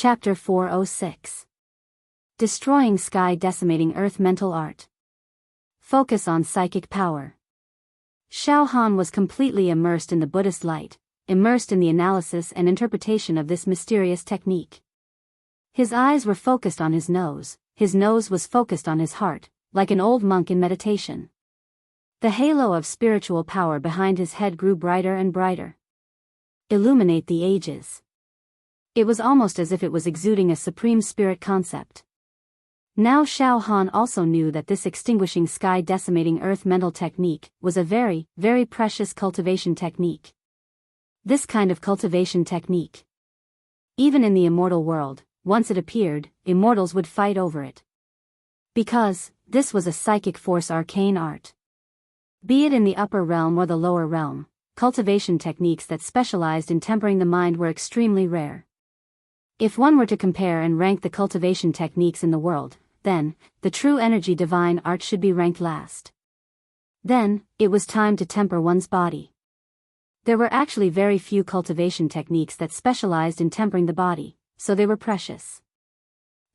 Chapter 406. Destroying Sky Decimating Earth Mental Art. Focus on Psychic Power. Xiao Han was completely immersed in the Buddhist light, immersed in the analysis and interpretation of this mysterious technique. His eyes were focused on his nose was focused on his heart, like an old monk in meditation. The halo of spiritual power behind his head grew brighter and brighter. Illuminate the ages. It was almost as if it was exuding a supreme spirit concept. Now Xiao Han also knew that this extinguishing sky decimating earth mental technique was a very, very precious cultivation technique. This kind of cultivation technique. Even in the immortal world, once it appeared, immortals would fight over it. Because, this was a psychic force arcane art. Be it in the upper realm or the lower realm, cultivation techniques that specialized in tempering the mind were extremely rare. If one were to compare and rank the cultivation techniques in the world, then, the true energy divine art should be ranked last. Then, it was time to temper one's body. There were actually very few cultivation techniques that specialized in tempering the body, so they were precious.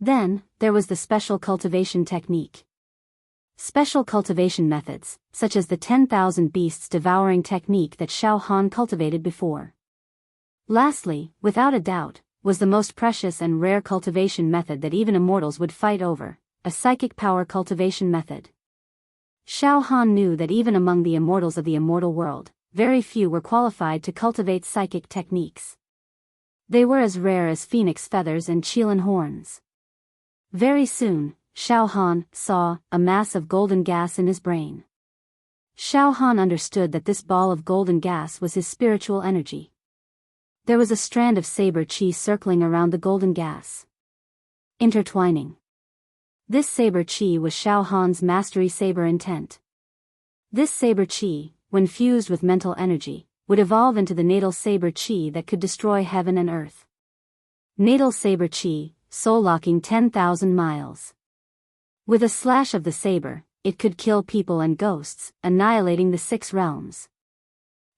Then, there was the special cultivation technique. Special cultivation methods, such as the 10,000 beasts devouring technique that Xiao Han cultivated before. Lastly, without a doubt, was the most precious and rare cultivation method that even immortals would fight over, a psychic power cultivation method. Xiao Han knew that even among the immortals of the immortal world, very few were qualified to cultivate psychic techniques. They were as rare as phoenix feathers and qilin horns. Very soon, Xiao Han saw a mass of golden gas in his brain. Xiao Han understood that this ball of golden gas was his spiritual energy. There was a strand of saber chi circling around the golden gas. Intertwining. This saber chi was Xiao Han's mastery saber intent. This saber chi, when fused with mental energy, would evolve into the natal saber chi that could destroy heaven and earth. Natal saber chi, soul-locking 10,000 miles. With a slash of the saber, it could kill people and ghosts, annihilating the 6 realms.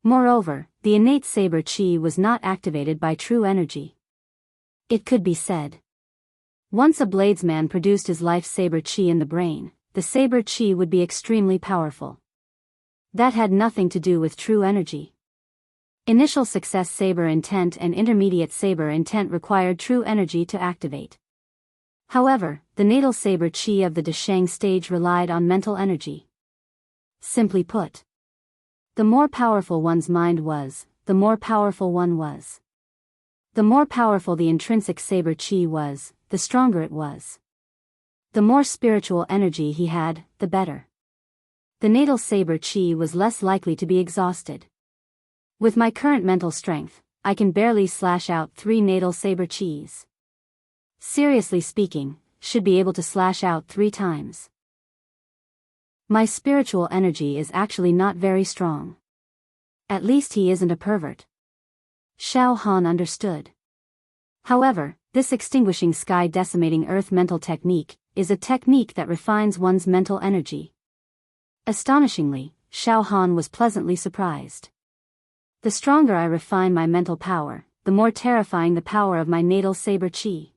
Moreover, the innate saber chi was not activated by true energy. It could be said. Once a bladesman produced his life saber chi in the brain, the saber chi would be extremely powerful. That had nothing to do with true energy. Initial success saber intent and intermediate saber intent required true energy to activate. However, the natal saber chi of the Desheng stage relied on mental energy. Simply put, the more powerful one's mind was, the more powerful one was. The more powerful the intrinsic saber chi was, the stronger it was. The more spiritual energy he had, the better. The natal saber chi was less likely to be exhausted. With my current mental strength, I can barely slash out 3 natal saber chis. Seriously speaking, should be able to slash out 3 times. My spiritual energy is actually not very strong. At least he isn't a pervert. Xiao Han understood. However, this extinguishing sky decimating earth mental technique is a technique that refines one's mental energy. Astonishingly, Xiao Han was pleasantly surprised. The stronger I refine my mental power, the more terrifying the power of my natal saber chi.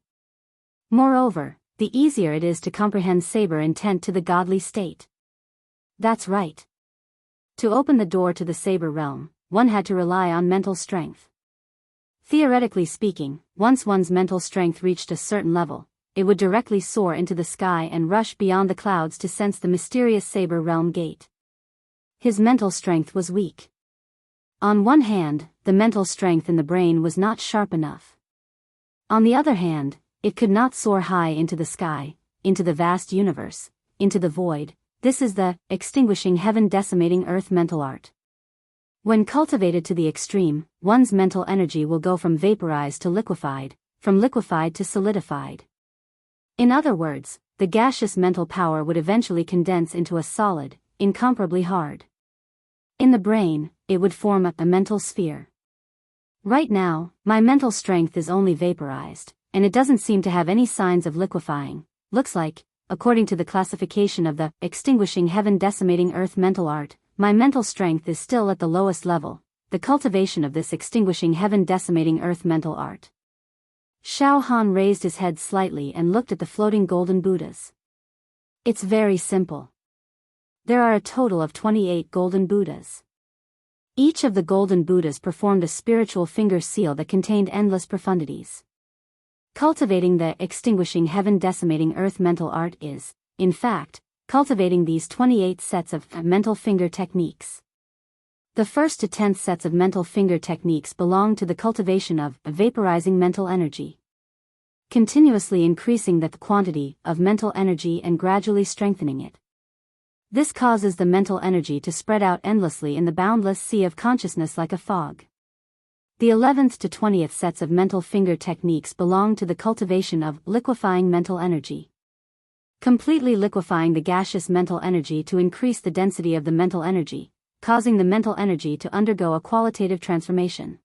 Moreover, the easier it is to comprehend saber intent to the godly state. That's right. To open the door to the saber realm, one had to rely on mental strength. Theoretically speaking, once one's mental strength reached a certain level, it would directly soar into the sky and rush beyond the clouds to sense the mysterious saber realm gate. His mental strength was weak. On one hand, the mental strength in the brain was not sharp enough. On the other hand, it could not soar high into the sky, into the vast universe, into the void. This is the extinguishing heaven decimating earth mental art. When cultivated to the extreme, one's mental energy will go from vaporized to liquefied, from liquefied to solidified. In other words, the gaseous mental power would eventually condense into a solid, incomparably hard. In the brain, it would form a mental sphere. Right now, my mental strength is only vaporized, and it doesn't seem to have any signs of liquefying. Looks like, according to the classification of the extinguishing heaven decimating earth mental art, my mental strength is still at the lowest level, the cultivation of this extinguishing heaven decimating earth mental art. Xiao Han raised his head slightly and looked at the floating golden Buddhas. It's very simple. There are a total of 28 golden Buddhas. Each of the golden Buddhas performed a spiritual finger seal that contained endless profundities. Cultivating the extinguishing heaven decimating earth mental art is, in fact, cultivating these 28 sets of mental finger techniques. The 1st to 10th sets of mental finger techniques belong to the cultivation of vaporizing mental energy. Continuously increasing the quantity of mental energy and gradually strengthening it. This causes the mental energy to spread out endlessly in the boundless sea of consciousness like a fog. The 11th to 20th sets of mental finger techniques belong to the cultivation of liquefying mental energy. Completely liquefying the gaseous mental energy to increase the density of the mental energy, causing the mental energy to undergo a qualitative transformation.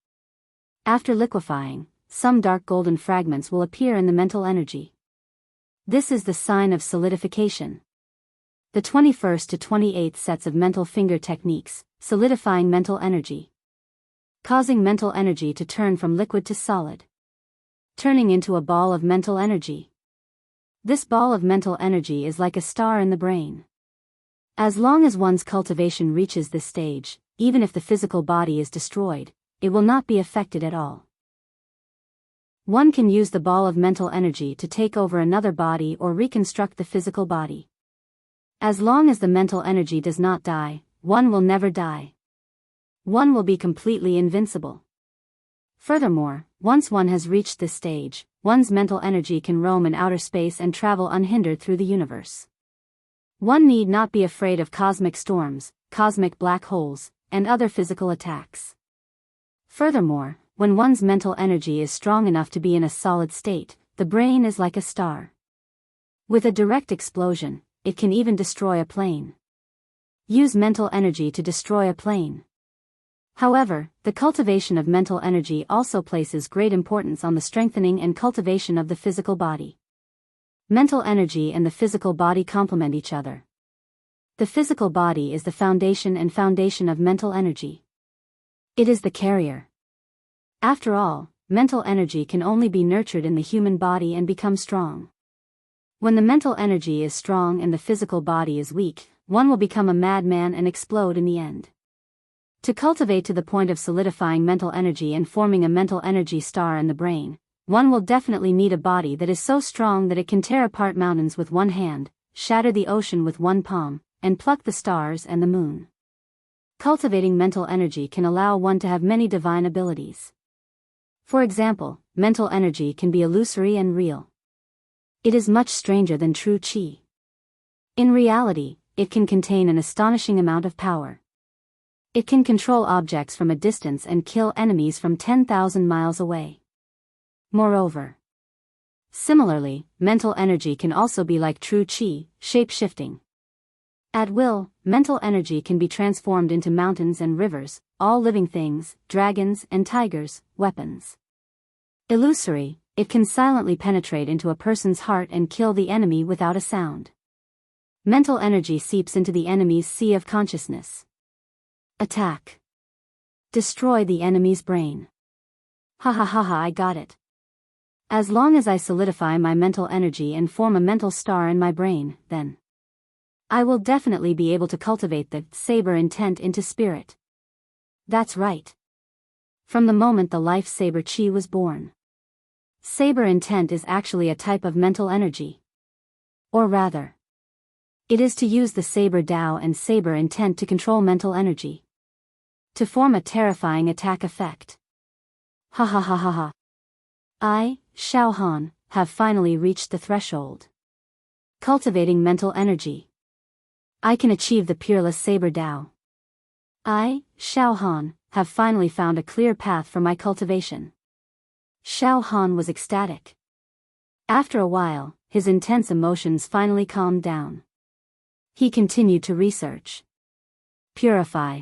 After liquefying, some dark golden fragments will appear in the mental energy. This is the sign of solidification. The 21st to 28th sets of mental finger techniques, solidifying mental energy. Causing mental energy to turn from liquid to solid. Turning into a ball of mental energy. This ball of mental energy is like a star in the brain. As long as one's cultivation reaches this stage, even if the physical body is destroyed, it will not be affected at all. One can use the ball of mental energy to take over another body or reconstruct the physical body. As long as the mental energy does not die, one will never die. One will be completely invincible. Furthermore, once one has reached this stage, one's mental energy can roam in outer space and travel unhindered through the universe. One need not be afraid of cosmic storms, cosmic black holes, and other physical attacks. Furthermore, when one's mental energy is strong enough to be in a solid state, the brain is like a star. With a direct explosion, it can even destroy a plane. Use mental energy to destroy a plane. However, the cultivation of mental energy also places great importance on the strengthening and cultivation of the physical body. Mental energy and the physical body complement each other. The physical body is the foundation of mental energy. It is the carrier. After all, mental energy can only be nurtured in the human body and become strong. When the mental energy is strong and the physical body is weak, one will become a madman and explode in the end. To cultivate to the point of solidifying mental energy and forming a mental energy star in the brain, one will definitely need a body that is so strong that it can tear apart mountains with one hand, shatter the ocean with one palm, and pluck the stars and the moon. Cultivating mental energy can allow one to have many divine abilities. For example, mental energy can be illusory and real. It is much stranger than true qi. In reality, it can contain an astonishing amount of power. It can control objects from a distance and kill enemies from 10,000 miles away. Moreover, similarly, mental energy can also be like true qi, shape-shifting. At will, mental energy can be transformed into mountains and rivers, all living things, dragons and tigers, weapons. Illusory, it can silently penetrate into a person's heart and kill the enemy without a sound. Mental energy seeps into the enemy's sea of consciousness. Attack. Destroy the enemy's brain. Ha ha ha ha, I got it. As long as I solidify my mental energy and form a mental star in my brain, then I will definitely be able to cultivate the saber intent into spirit. That's right. From the moment the life saber chi was born. Saber intent is actually a type of mental energy. Or rather, it is to use the saber Tao and saber intent to control mental energy. To form a terrifying attack effect. Ha ha ha ha ha. I, Xiao Han, have finally reached the threshold. Cultivating mental energy. I can achieve the peerless saber Tao. I, Xiao Han, have finally found a clear path for my cultivation. Xiao Han was ecstatic. After a while, his intense emotions finally calmed down. He continued to research. Purify.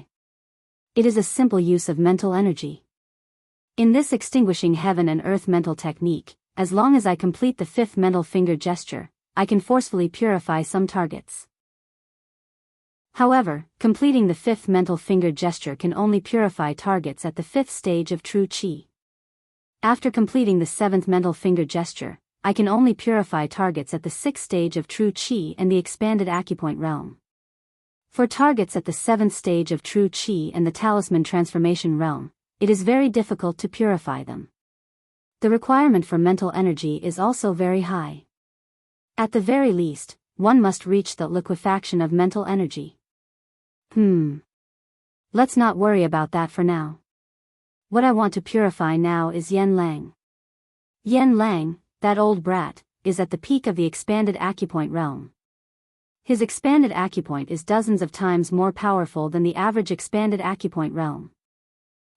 It is a simple use of mental energy. In this extinguishing heaven and earth mental technique, as long as I complete the 5th mental finger gesture, I can forcefully purify some targets. However, completing the 5th mental finger gesture can only purify targets at the 5th stage of true qi. After completing the 7th mental finger gesture, I can only purify targets at the 6th stage of true Qi and the expanded acupoint realm. For targets at the 7th stage of true Qi and the talisman transformation realm, it is very difficult to purify them. The requirement for mental energy is also very high. At the very least, one must reach the liquefaction of mental energy. Let's not worry about that for now. What I want to purify now is Yen Lang. Yen Lang, that old brat, is at the peak of the expanded acupoint realm. His expanded acupoint is dozens of times more powerful than the average expanded acupoint realm.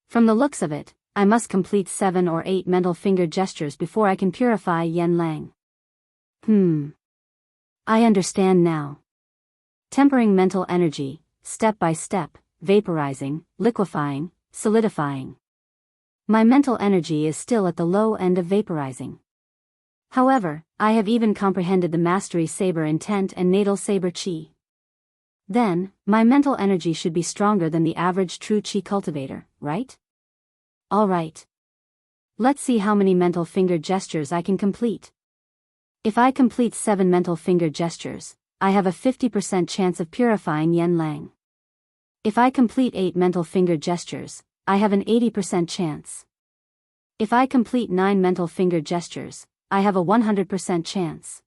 From the looks of it, I must complete 7 or 8 mental finger gestures before I can purify Yen Lang. I understand now. Tempering mental energy, step by step, vaporizing, liquefying, solidifying. My mental energy is still at the low end of vaporizing. However, I have even comprehended the mastery saber intent and natal saber Qi. Then, my mental energy should be stronger than the average true Qi cultivator, right? Alright. Let's see how many mental finger gestures I can complete. If I complete 7 mental finger gestures, I have a 50% chance of purifying Yen Lang. If I complete 8 mental finger gestures, I have an 80% chance. If I complete 9 mental finger gestures, I have a 100% chance.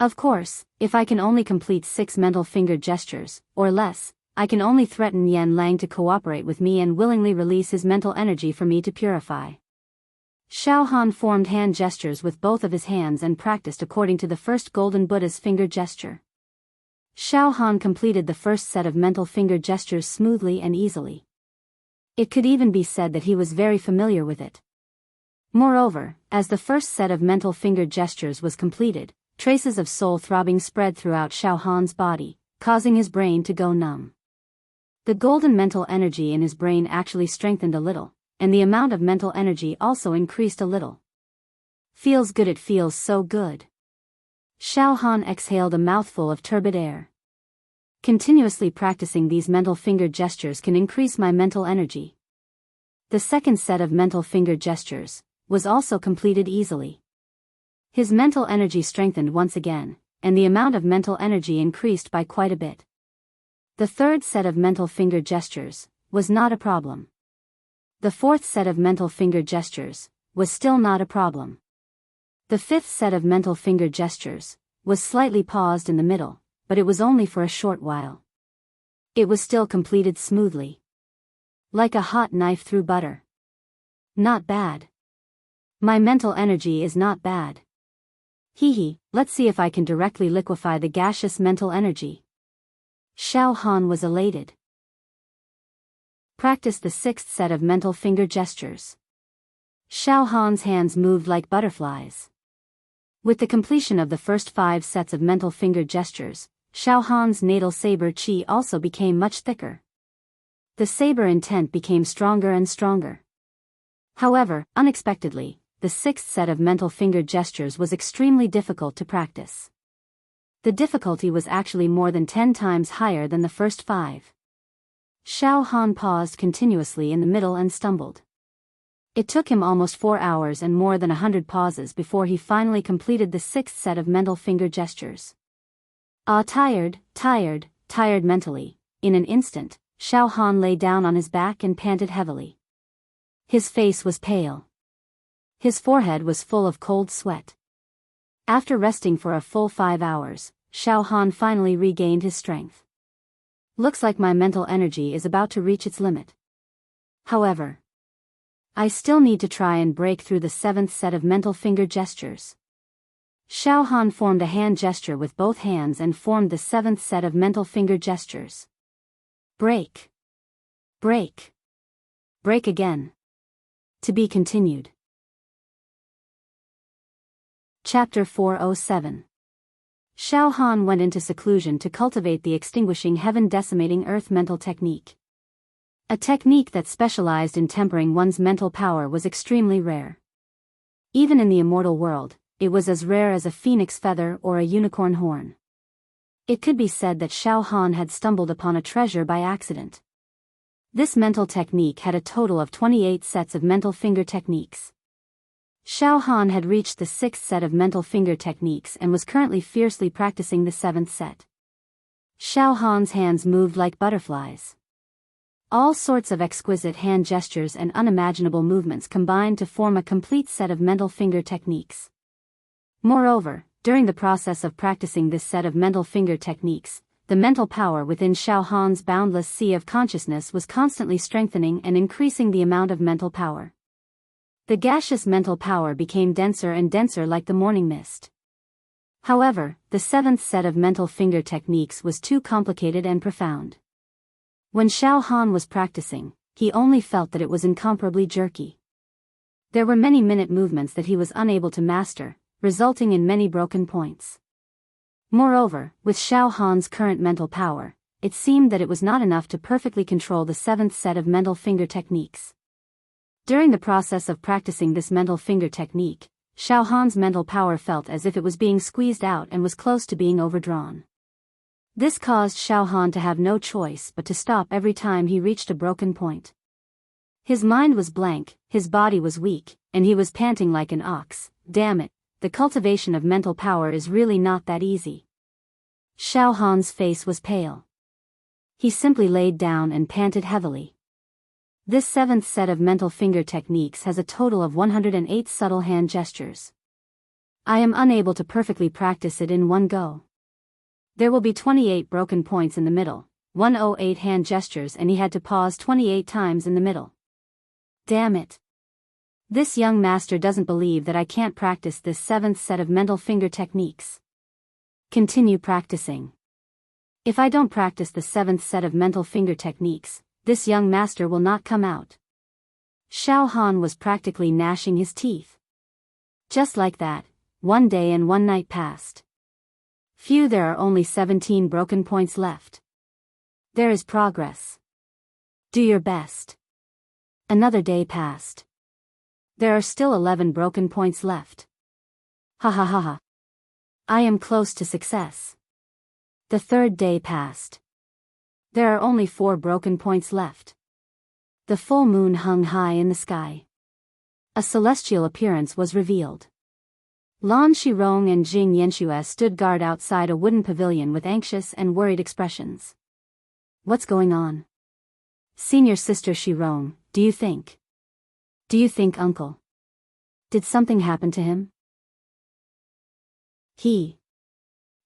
Of course, if I can only complete 6 mental finger gestures, or less, I can only threaten Yen Lang to cooperate with me and willingly release his mental energy for me to purify. Xiao Han formed hand gestures with both of his hands and practiced according to the first Golden Buddha's finger gesture. Xiao Han completed the first set of mental finger gestures smoothly and easily. It could even be said that he was very familiar with it. Moreover, as the first set of mental finger gestures was completed, traces of soul throbbing spread throughout Xiao Han's body, causing his brain to go numb. The golden mental energy in his brain actually strengthened a little, and the amount of mental energy also increased a little. Feels good, it feels so good. Xiao Han exhaled a mouthful of turbid air. Continuously practicing these mental finger gestures can increase my mental energy. The second set of mental finger gestures was also completed easily. His mental energy strengthened once again, and the amount of mental energy increased by quite a bit. The third set of mental finger gestures was not a problem. The fourth set of mental finger gestures was still not a problem. The fifth set of mental finger gestures was slightly paused in the middle, but it was only for a short while. It was still completed smoothly. Like a hot knife through butter. Not bad. My mental energy is not bad. Let's see if I can directly liquefy the gaseous mental energy. Xiao Han was elated. Practice the 6th set of mental finger gestures. Xiao Han's hands moved like butterflies. With the completion of the first 5 sets of mental finger gestures, Xiao Han's natal saber Qi also became much thicker. The saber intent became stronger and stronger. However, unexpectedly, the 6th set of mental finger gestures was extremely difficult to practice. The difficulty was actually more than 10 times higher than the first 5. Xiao Han paused continuously in the middle and stumbled. It took him almost 4 hours and more than 100 pauses before he finally completed the 6th set of mental finger gestures. Tired mentally. In an instant, Xiao Han lay down on his back and panted heavily. His face was pale. His forehead was full of cold sweat. After resting for a full 5 hours, Xiao Han finally regained his strength. Looks like my mental energy is about to reach its limit. However, I still need to try and break through the 7th set of mental finger gestures. Xiao Han formed a hand gesture with both hands and formed the 7th set of mental finger gestures. Break. Break. Break again. To be continued. Chapter 407. Xiao Han went into seclusion to cultivate the extinguishing heaven decimating earth mental technique. A technique that specialized in tempering one's mental power was extremely rare. Even in the immortal world, it was as rare as a phoenix feather or a unicorn horn. It could be said that Xiao Han had stumbled upon a treasure by accident. This mental technique had a total of 28 sets of mental finger techniques. Xiao Han had reached the 6th set of mental finger techniques and was currently fiercely practicing the 7th set. Xiao Han's hands moved like butterflies. All sorts of exquisite hand gestures and unimaginable movements combined to form a complete set of mental finger techniques. Moreover, during the process of practicing this set of mental finger techniques, the mental power within Xiao Han's boundless sea of consciousness was constantly strengthening and increasing the amount of mental power. The gaseous mental power became denser and denser like the morning mist. However, the 7th set of mental finger techniques was too complicated and profound. When Xiao Han was practicing, he only felt that it was incomparably jerky. There were many minute movements that he was unable to master, resulting in many broken points. Moreover, with Xiao Han's current mental power, it seemed that it was not enough to perfectly control the 7th set of mental finger techniques. During the process of practicing this mental finger technique, Xiao Han's mental power felt as if it was being squeezed out and was close to being overdrawn. This caused Xiao Han to have no choice but to stop every time he reached a broken point. His mind was blank, his body was weak, and he was panting like an ox. Damn it, the cultivation of mental power is really not that easy. Xiao Han's face was pale. He simply laid down and panted heavily. This 7th set of mental finger techniques has a total of 108 subtle hand gestures. I am unable to perfectly practice it in one go. There will be 28 broken points in the middle, 108 hand gestures, and he had to pause 28 times in the middle. Damn it. This young master doesn't believe that I can't practice this 7th set of mental finger techniques. Continue practicing. If I don't practice the 7th set of mental finger techniques, this young master will not come out. Xiao Han was practically gnashing his teeth. Just like that, one day and one night passed. Phew, there are only 17 broken points left. There is progress. Do your best. Another day passed. There are still 11 broken points left. Ha ha ha ha. I am close to success. The 3rd day passed. There are only 4 broken points left. The full moon hung high in the sky. A celestial appearance was revealed. Lan Shirong and Jing Yanxue stood guard outside a wooden pavilion with anxious and worried expressions. What's going on? Senior Sister Shirong, do you think, Uncle? Did something happen to him? He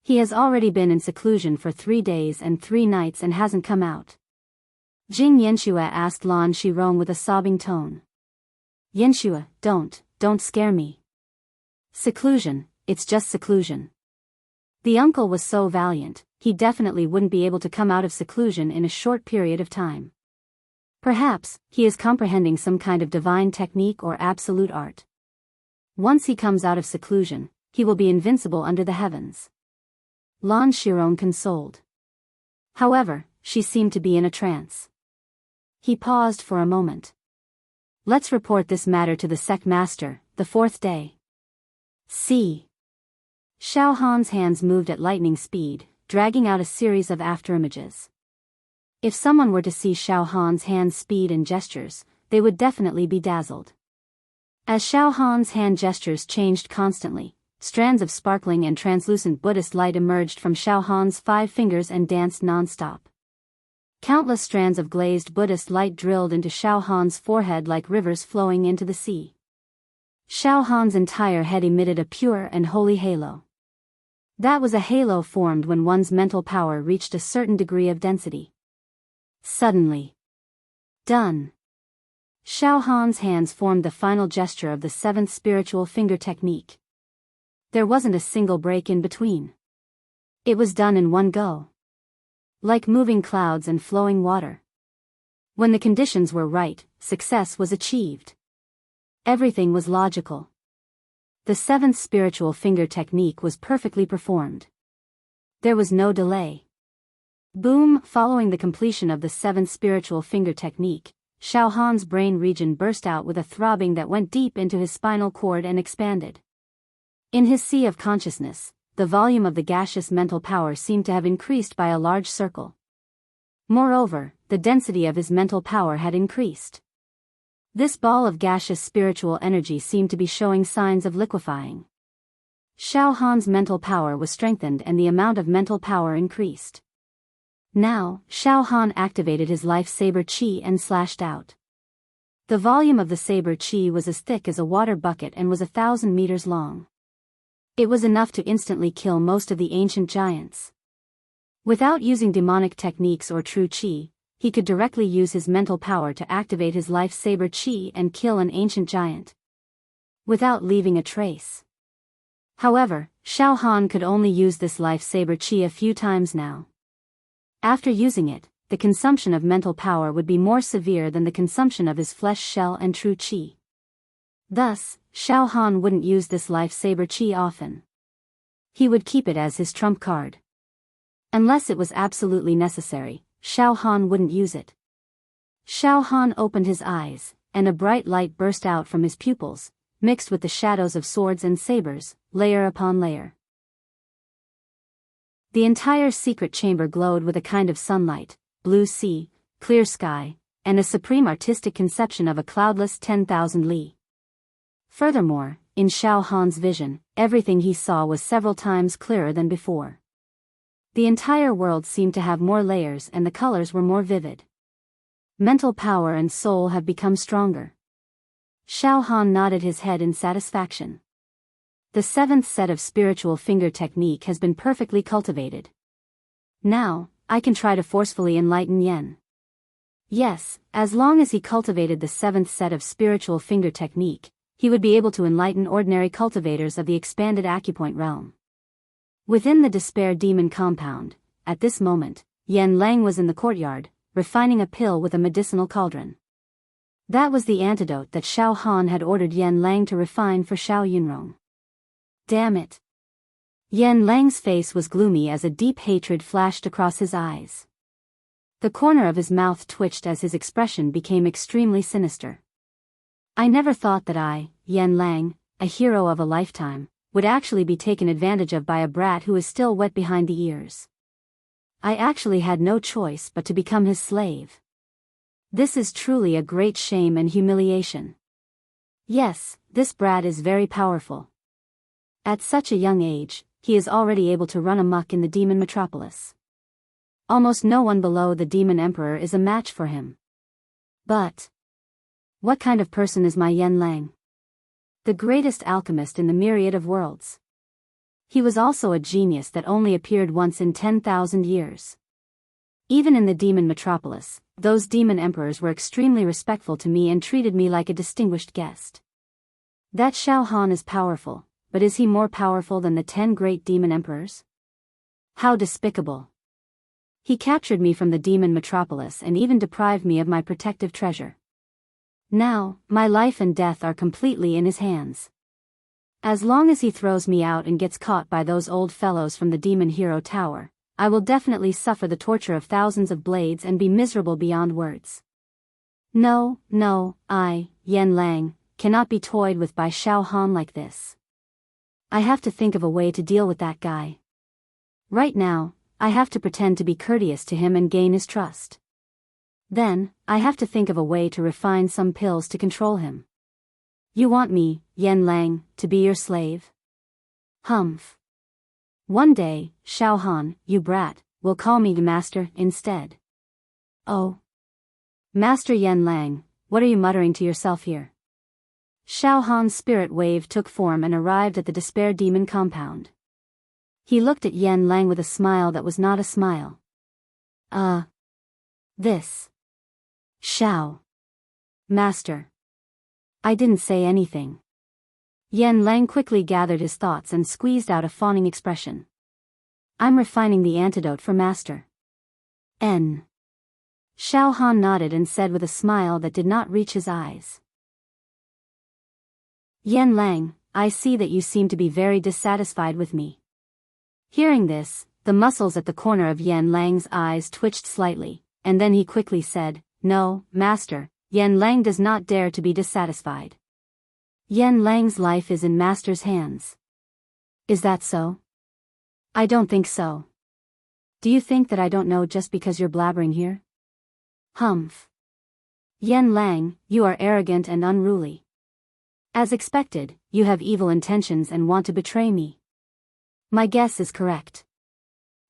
has already been in seclusion for 3 days and 3 nights and hasn't come out. Jing Yanxue asked Lan Shirong with a sobbing tone. Yanxue, don't scare me. Seclusion, it's just seclusion. The uncle was so valiant, he definitely wouldn't be able to come out of seclusion in a short period of time. Perhaps, he is comprehending some kind of divine technique or absolute art. Once he comes out of seclusion, he will be invincible under the heavens. Lan Shirong consoled. However, she seemed to be in a trance. He paused for a moment. Let's report this matter to the sect master, the 4th day. See. Xiao Han's hands moved at lightning speed, dragging out a series of afterimages. If someone were to see Xiao Han's hand speed and gestures, they would definitely be dazzled. As Xiao Han's hand gestures changed constantly, strands of sparkling and translucent Buddhist light emerged from Xiao Han's 5 fingers and danced non-stop. Countless strands of glazed Buddhist light drilled into Xiao Han's forehead like rivers flowing into the sea. Xiao Han's entire head emitted a pure and holy halo. That was a halo formed when one's mental power reached a certain degree of density. Suddenly. Done. Xiao Han's hands formed the final gesture of the 7th spiritual finger technique. There wasn't a single break in between. It was done in one go. Like moving clouds and flowing water. When the conditions were right, success was achieved. Everything was logical. The 7th spiritual finger technique was perfectly performed. There was no delay. Boom! Following the completion of the 7th spiritual finger technique, Xiao Han's brain region burst out with a throbbing that went deep into his spinal cord and expanded. In his sea of consciousness, the volume of the gaseous mental power seemed to have increased by a large circle. Moreover, the density of his mental power had increased. This ball of gaseous spiritual energy seemed to be showing signs of liquefying. Xiao Han's mental power was strengthened and the amount of mental power increased. Now, Xiao Han activated his life saber chi and slashed out. The volume of the saber chi was as thick as a water bucket and was 1,000 meters long. It was enough to instantly kill most of the ancient giants. Without using demonic techniques or true chi, he could directly use his mental power to activate his life saber chi and kill an ancient giant, without leaving a trace. However, Xiao Han could only use this life saber chi a few times now. After using it, the consumption of mental power would be more severe than the consumption of his flesh shell and true chi. Thus, Xiao Han wouldn't use this life saber chi often. He would keep it as his trump card. Unless it was absolutely necessary, Xiao Han wouldn't use it. Xiao Han opened his eyes, and a bright light burst out from his pupils, mixed with the shadows of swords and sabers, layer upon layer. The entire secret chamber glowed with a kind of sunlight, blue sea, clear sky, and a supreme artistic conception of a cloudless 10,000 li. Furthermore, in Xiao Han's vision, everything he saw was several times clearer than before. The entire world seemed to have more layers and the colors were more vivid. Mental power and soul have become stronger. Xiao Han nodded his head in satisfaction. The 7th set of spiritual finger technique has been perfectly cultivated. Now, I can try to forcefully enlighten Yen. Yes, as long as he cultivated the 7th set of spiritual finger technique, he would be able to enlighten ordinary cultivators of the expanded acupoint realm. Within the Despair Demon compound, at this moment, Yen Lang was in the courtyard, refining a pill with a medicinal cauldron. That was the antidote that Xiao Han had ordered Yen Lang to refine for Xiao Yunrong. Damn it! Yen Lang's face was gloomy as a deep hatred flashed across his eyes. The corner of his mouth twitched as his expression became extremely sinister. I never thought that I, Yen Lang, a hero of a lifetime, would actually be taken advantage of by a brat who is still wet behind the ears. I actually had no choice but to become his slave. This is truly a great shame and humiliation. Yes, this brat is very powerful. At such a young age, he is already able to run amok in the demon metropolis. Almost no one below the demon emperor is a match for him. But what kind of person is my Yen Lang? The greatest alchemist in the myriad of worlds. He was also a genius that only appeared once in 10,000 years. Even in the demon metropolis, those demon emperors were extremely respectful to me and treated me like a distinguished guest. That Xiao Han is powerful, but is he more powerful than the 10 great demon emperors? How despicable. He captured me from the demon metropolis and even deprived me of my protective treasure. Now, my life and death are completely in his hands. As long as he throws me out and gets caught by those old fellows from the Demon Hero Tower, I will definitely suffer the torture of thousands of blades and be miserable beyond words. No, I, Yen Lang, cannot be toyed with by Xiao Han like this. I have to think of a way to deal with that guy. Right now, I have to pretend to be courteous to him and gain his trust. Then, I have to think of a way to refine some pills to control him. You want me, Yen Lang, to be your slave? Humph. One day, Xiao Han, you brat, will call me master instead. Oh. Master Yen Lang, what are you muttering to yourself here? Xiao Han's spirit wave took form and arrived at the Despair Demon compound. He looked at Yen Lang with a smile that was not a smile. This. Xiao. Master. I didn't say anything. Yen Lang quickly gathered his thoughts and squeezed out a fawning expression. I'm refining the antidote for Master. N. Xiao Han nodded and said with a smile that did not reach his eyes. Yen Lang, I see that you seem to be very dissatisfied with me. Hearing this, the muscles at the corner of Yen Lang's eyes twitched slightly, and then he quickly said, No, Master, Yen Lang does not dare to be dissatisfied. Yen Lang's life is in Master's hands. Is that so? I don't think so. Do you think that I don't know just because you're blabbering here? Humph. Yan Lang, you are arrogant and unruly. As expected, you have evil intentions and want to betray me. My guess is correct.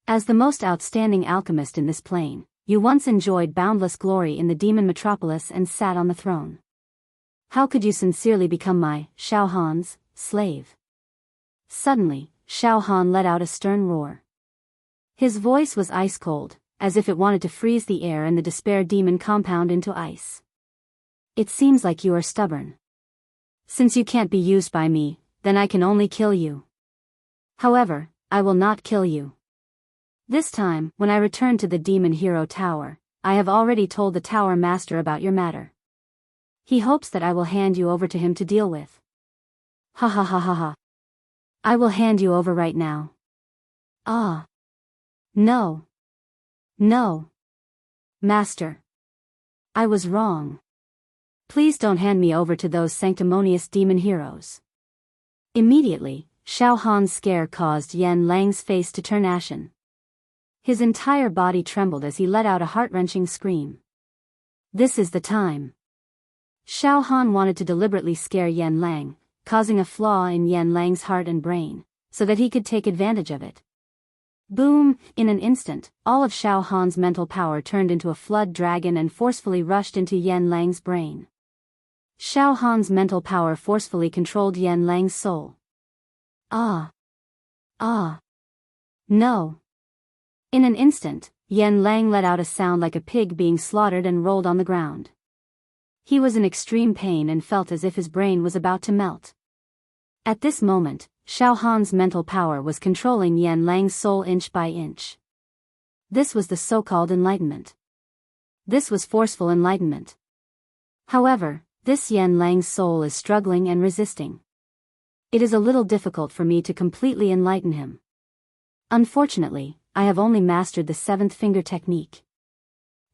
As the most outstanding alchemist in this plane, you once enjoyed boundless glory in the demon metropolis and sat on the throne. How could you sincerely become my, Xiao Han's, slave? Suddenly, Xiao Han let out a stern roar. His voice was ice-cold, as if it wanted to freeze the air and the despair demon compound into ice. It seems like you are stubborn. Since you can't be used by me, then I can only kill you. However, I will not kill you. This time, when I return to the Demon Hero Tower, I have already told the Tower Master about your matter. He hopes that I will hand you over to him to deal with. Ha ha ha ha ha. I will hand you over right now. Ah. No. No. Master. I was wrong. Please don't hand me over to those sanctimonious demon heroes. Immediately, Xiao Han's scare caused Yan Lang's face to turn ashen. His entire body trembled as he let out a heart-wrenching scream. This is the time. Xiao Han wanted to deliberately scare Yan Lang, causing a flaw in Yan Lang's heart and brain, so that he could take advantage of it. Boom! In an instant, all of Xiao Han's mental power turned into a flood dragon and forcefully rushed into Yan Lang's brain. Xiao Han's mental power forcefully controlled Yan Lang's soul. Ah! Ah! No! In an instant, Yan Lang let out a sound like a pig being slaughtered and rolled on the ground. He was in extreme pain and felt as if his brain was about to melt. At this moment, Xiao Han's mental power was controlling Yan Lang's soul inch by inch. This was the so-called enlightenment. This was forceful enlightenment. However, this Yan Lang's soul is struggling and resisting. It is a little difficult for me to completely enlighten him. Unfortunately, I have only mastered the 7th finger technique.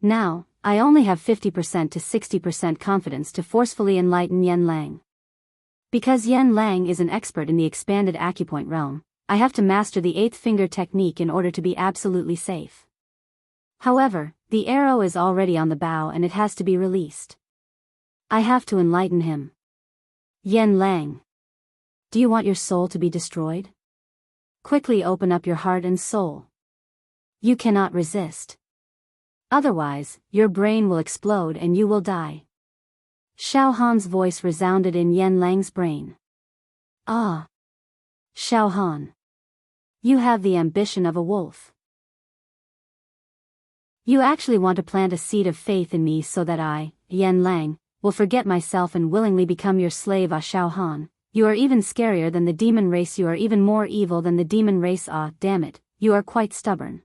Now, I only have 50% to 60% confidence to forcefully enlighten Yan Lang. Because Yan Lang is an expert in the expanded acupoint realm, I have to master the 8th finger technique in order to be absolutely safe. However, the arrow is already on the bow and it has to be released. I have to enlighten him. Yan Lang. Do you want your soul to be destroyed? Quickly open up your heart and soul. You cannot resist. Otherwise, your brain will explode and you will die. Xiao Han's voice resounded in Yan Lang's brain. Ah! Xiao Han. You have the ambition of a wolf. You actually want to plant a seed of faith in me so that I, Yan Lang, will forget myself and willingly become your slave. Ah, Xiao Han, you are even scarier than the demon race. You are even more evil than the demon race. Ah, damn it, you are quite stubborn.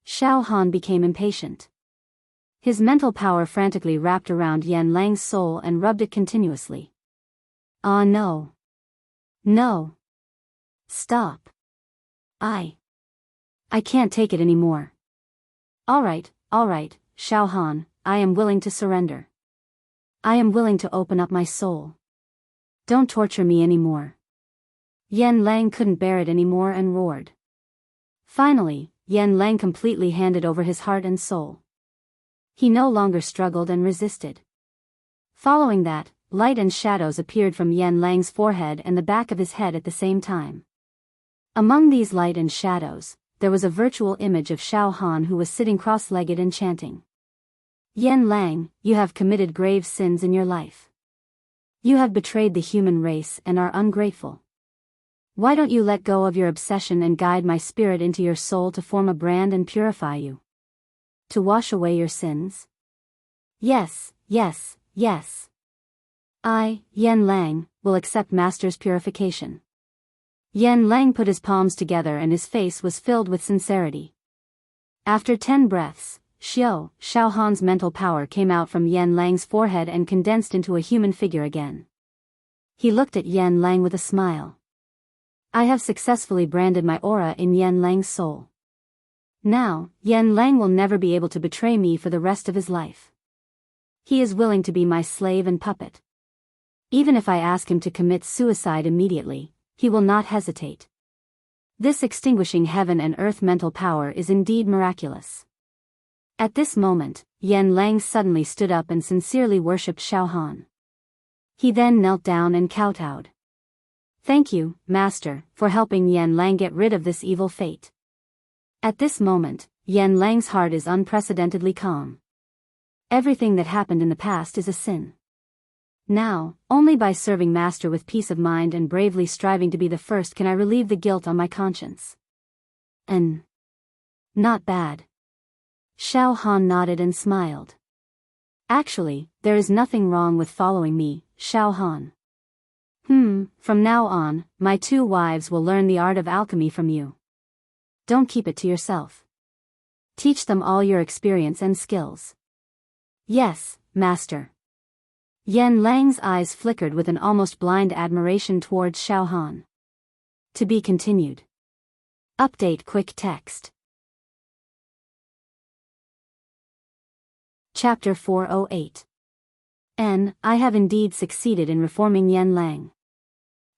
Xiao Han became impatient. His mental power frantically wrapped around Yan Lang's soul and rubbed it continuously. Ah, no. No. Stop. I can't take it anymore. Alright, Xiao Han, I am willing to surrender. I am willing to open up my soul. Don't torture me anymore. Yan Lang couldn't bear it anymore and roared. Finally, Yan Lang completely handed over his heart and soul. He no longer struggled and resisted. Following that, light and shadows appeared from Yan Lang's forehead and the back of his head at the same time. Among these light and shadows, there was a virtual image of Xiao Han who was sitting cross-legged and chanting. Yan Lang, you have committed grave sins in your life. You have betrayed the human race and are ungrateful. Why don't you let go of your obsession and guide my spirit into your soul to form a brand and purify you? To wash away your sins? Yes, yes, yes. I, Yan Lang, will accept Master's purification. Yan Lang put his palms together and his face was filled with sincerity. After 10 breaths, Xiao Han's mental power came out from Yan Lang's forehead and condensed into a human figure again. He looked at Yan Lang with a smile. I have successfully branded my aura in Yan Lang's soul. Now, Yan Lang will never be able to betray me for the rest of his life. He is willing to be my slave and puppet. Even if I ask him to commit suicide immediately, he will not hesitate. This extinguishing heaven and earth mental power is indeed miraculous. At this moment, Yan Lang suddenly stood up and sincerely worshipped Xiao Han. He then knelt down and kowtowed. "Thank you, Master, for helping Yan Lang get rid of this evil fate." At this moment, Yan Lang's heart is unprecedentedly calm. Everything that happened in the past is a sin. Now, only by serving Master with peace of mind and bravely striving to be the first can I relieve the guilt on my conscience. Not bad. Xiao Han nodded and smiled. "Actually, there is nothing wrong with following me, Xiao Han. From now on, my 2 wives will learn the art of alchemy from you. Don't keep it to yourself. Teach them all your experience and skills." "Yes, Master." Yan Lang's eyes flickered with an almost blind admiration towards Xiao Han. To be continued. Update quick text. Chapter 408. I have indeed succeeded in reforming Yan Lang.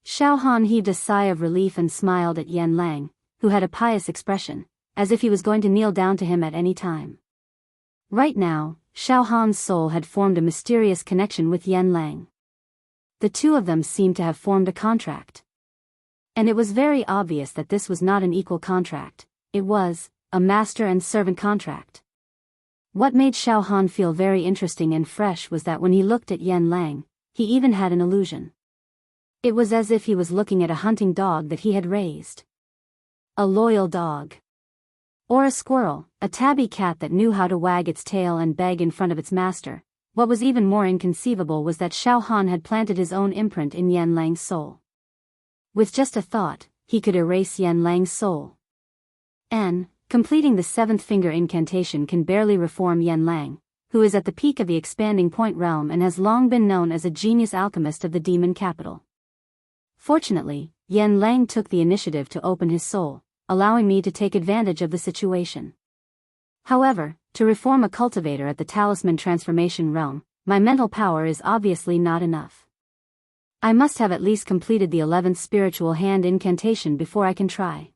Xiao Han heaved a sigh of relief and smiled at Yan Lang, who had a pious expression, as if he was going to kneel down to him at any time. Right now, Xiao Han's soul had formed a mysterious connection with Yan Lang. The 2 of them seemed to have formed a contract. And it was very obvious that this was not an equal contract, it was a master and servant contract. What made Xiao Han feel very interesting and fresh was that when he looked at Yan Lang, he even had an illusion. It was as if he was looking at a hunting dog that he had raised. A loyal dog. Or a squirrel, a tabby cat that knew how to wag its tail and beg in front of its master. What was even more inconceivable was that Xiao Han had planted his own imprint in Yan Lang's soul. With just a thought, he could erase Yan Lang's soul. Completing the 7th finger incantation can barely reform Yan Lang, who is at the peak of the expanding point realm and has long been known as a genius alchemist of the demon capital. Fortunately, Yan Lang took the initiative to open his soul, allowing me to take advantage of the situation. However, to reform a cultivator at the talisman transformation realm, my mental power is obviously not enough. I must have at least completed the 11th spiritual hand incantation before I can try.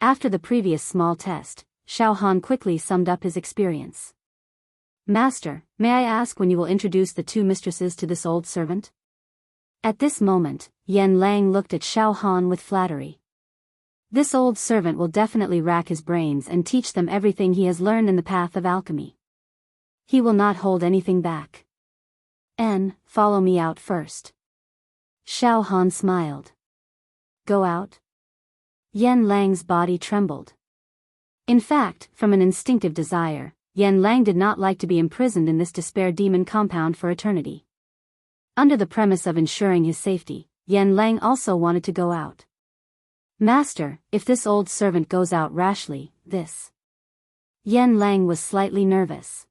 After the previous small test, Xiao Han quickly summed up his experience. "Master, may I ask when you will introduce the 2 mistresses to this old servant?" At this moment, Yan Lang looked at Xiao Han with flattery. This old servant will definitely rack his brains and teach them everything he has learned in the path of alchemy. He will not hold anything back. Follow me out first. Xiao Han smiled. Go out? Yan Lang's body trembled. In fact, from an instinctive desire, Yan Lang did not like to be imprisoned in this despair demon compound for eternity. Under the premise of ensuring his safety, Yan Lang also wanted to go out. "Master, if this old servant goes out rashly, this..." Yan Lang was slightly nervous.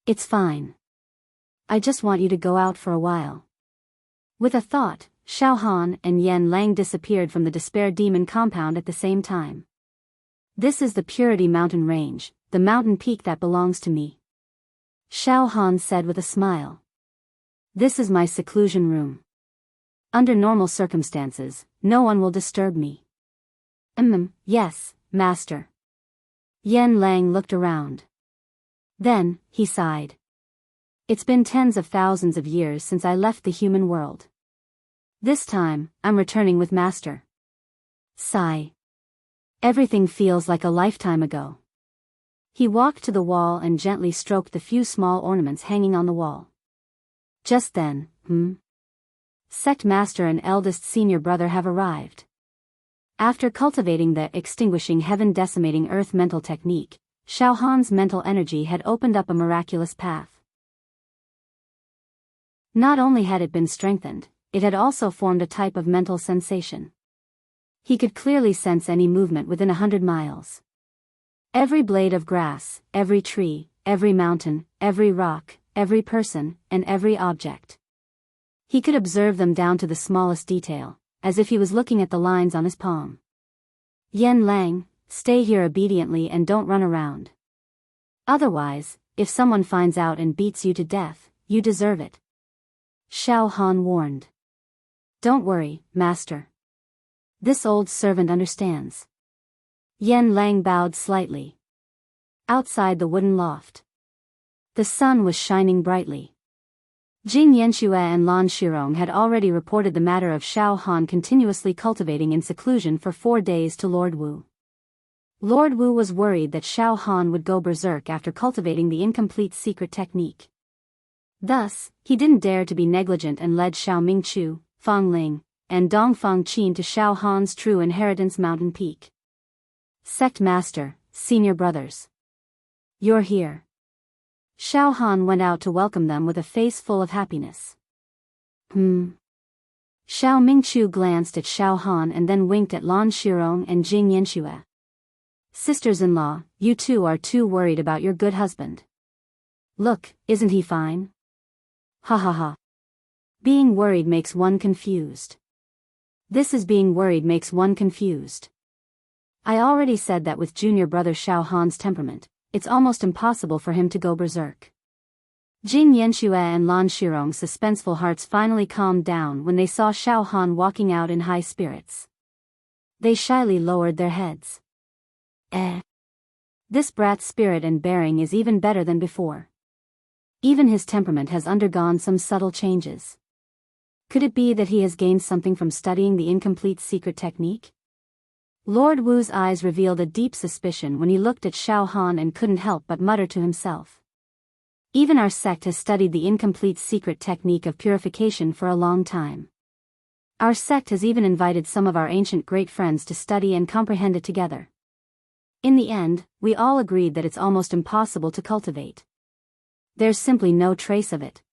"It's fine. I just want you to go out for a while." With a thought, Xiao Han and Yan Lang disappeared from the despair demon compound at the same time. "This is the Purity Mountain Range, the mountain peak that belongs to me," Xiao Han said with a smile. "This is my seclusion room. Under normal circumstances, no one will disturb me." Yes, Master." Yan Lang looked around. Then, he sighed. "It's been tens of thousands of years since I left the human world. This time, I'm returning with Master." Sigh. "Everything feels like a lifetime ago." He walked to the wall and gently stroked the few small ornaments hanging on the wall. Just then, Sect Master and eldest senior brother have arrived. After cultivating the extinguishing heaven decimating earth mental technique, Xiao Han's mental energy had opened up a miraculous path. Not only had it been strengthened, it had also formed a type of mental sensation. He could clearly sense any movement within 100 miles. Every blade of grass, every tree, every mountain, every rock, every person, and every object. He could observe them down to the smallest detail, as if he was looking at the lines on his palm. "Yan Lang, stay here obediently and don't run around. Otherwise, if someone finds out and beats you to death, you deserve it," Xiao Han warned. "Don't worry, Master. This old servant understands." Yan Lang bowed slightly. Outside the wooden loft, the sun was shining brightly. Jing Yanxue and Lan Shirong had already reported the matter of Xiao Han continuously cultivating in seclusion for 4 days to Lord Wu. Lord Wu was worried that Xiao Han would go berserk after cultivating the incomplete secret technique. Thus, he didn't dare to be negligent and led Xiao Mingqiu, Fang Ling, and Dong Fangqin to Xiao Han's true inheritance mountain peak. Sect Master, Senior Brothers. You're here. Xiao Han went out to welcome them with a face full of happiness. Xiao Mingqiu glanced at Xiao Han and then winked at Lan Shirong and Jing Yanxue. Sisters-in-law, you two are too worried about your good husband. Look, isn't he fine? Ha ha ha. Being worried makes one confused. This is being worried makes one confused. I already said that with junior brother Xiao Han's temperament, it's almost impossible for him to go berserk. Jing Yanxue and Lan Shirong's suspenseful hearts finally calmed down when they saw Xiao Han walking out in high spirits. They shyly lowered their heads. This brat's spirit and bearing is even better than before. Even his temperament has undergone some subtle changes. Could it be that he has gained something from studying the incomplete secret technique? Lord Wu's eyes revealed a deep suspicion when he looked at Xiao Han and couldn't help but mutter to himself. Even our sect has studied the incomplete secret technique of purification for a long time. Our sect has even invited some of our ancient great friends to study and comprehend it together. In the end, we all agreed that it's almost impossible to cultivate. There's simply no trace of it.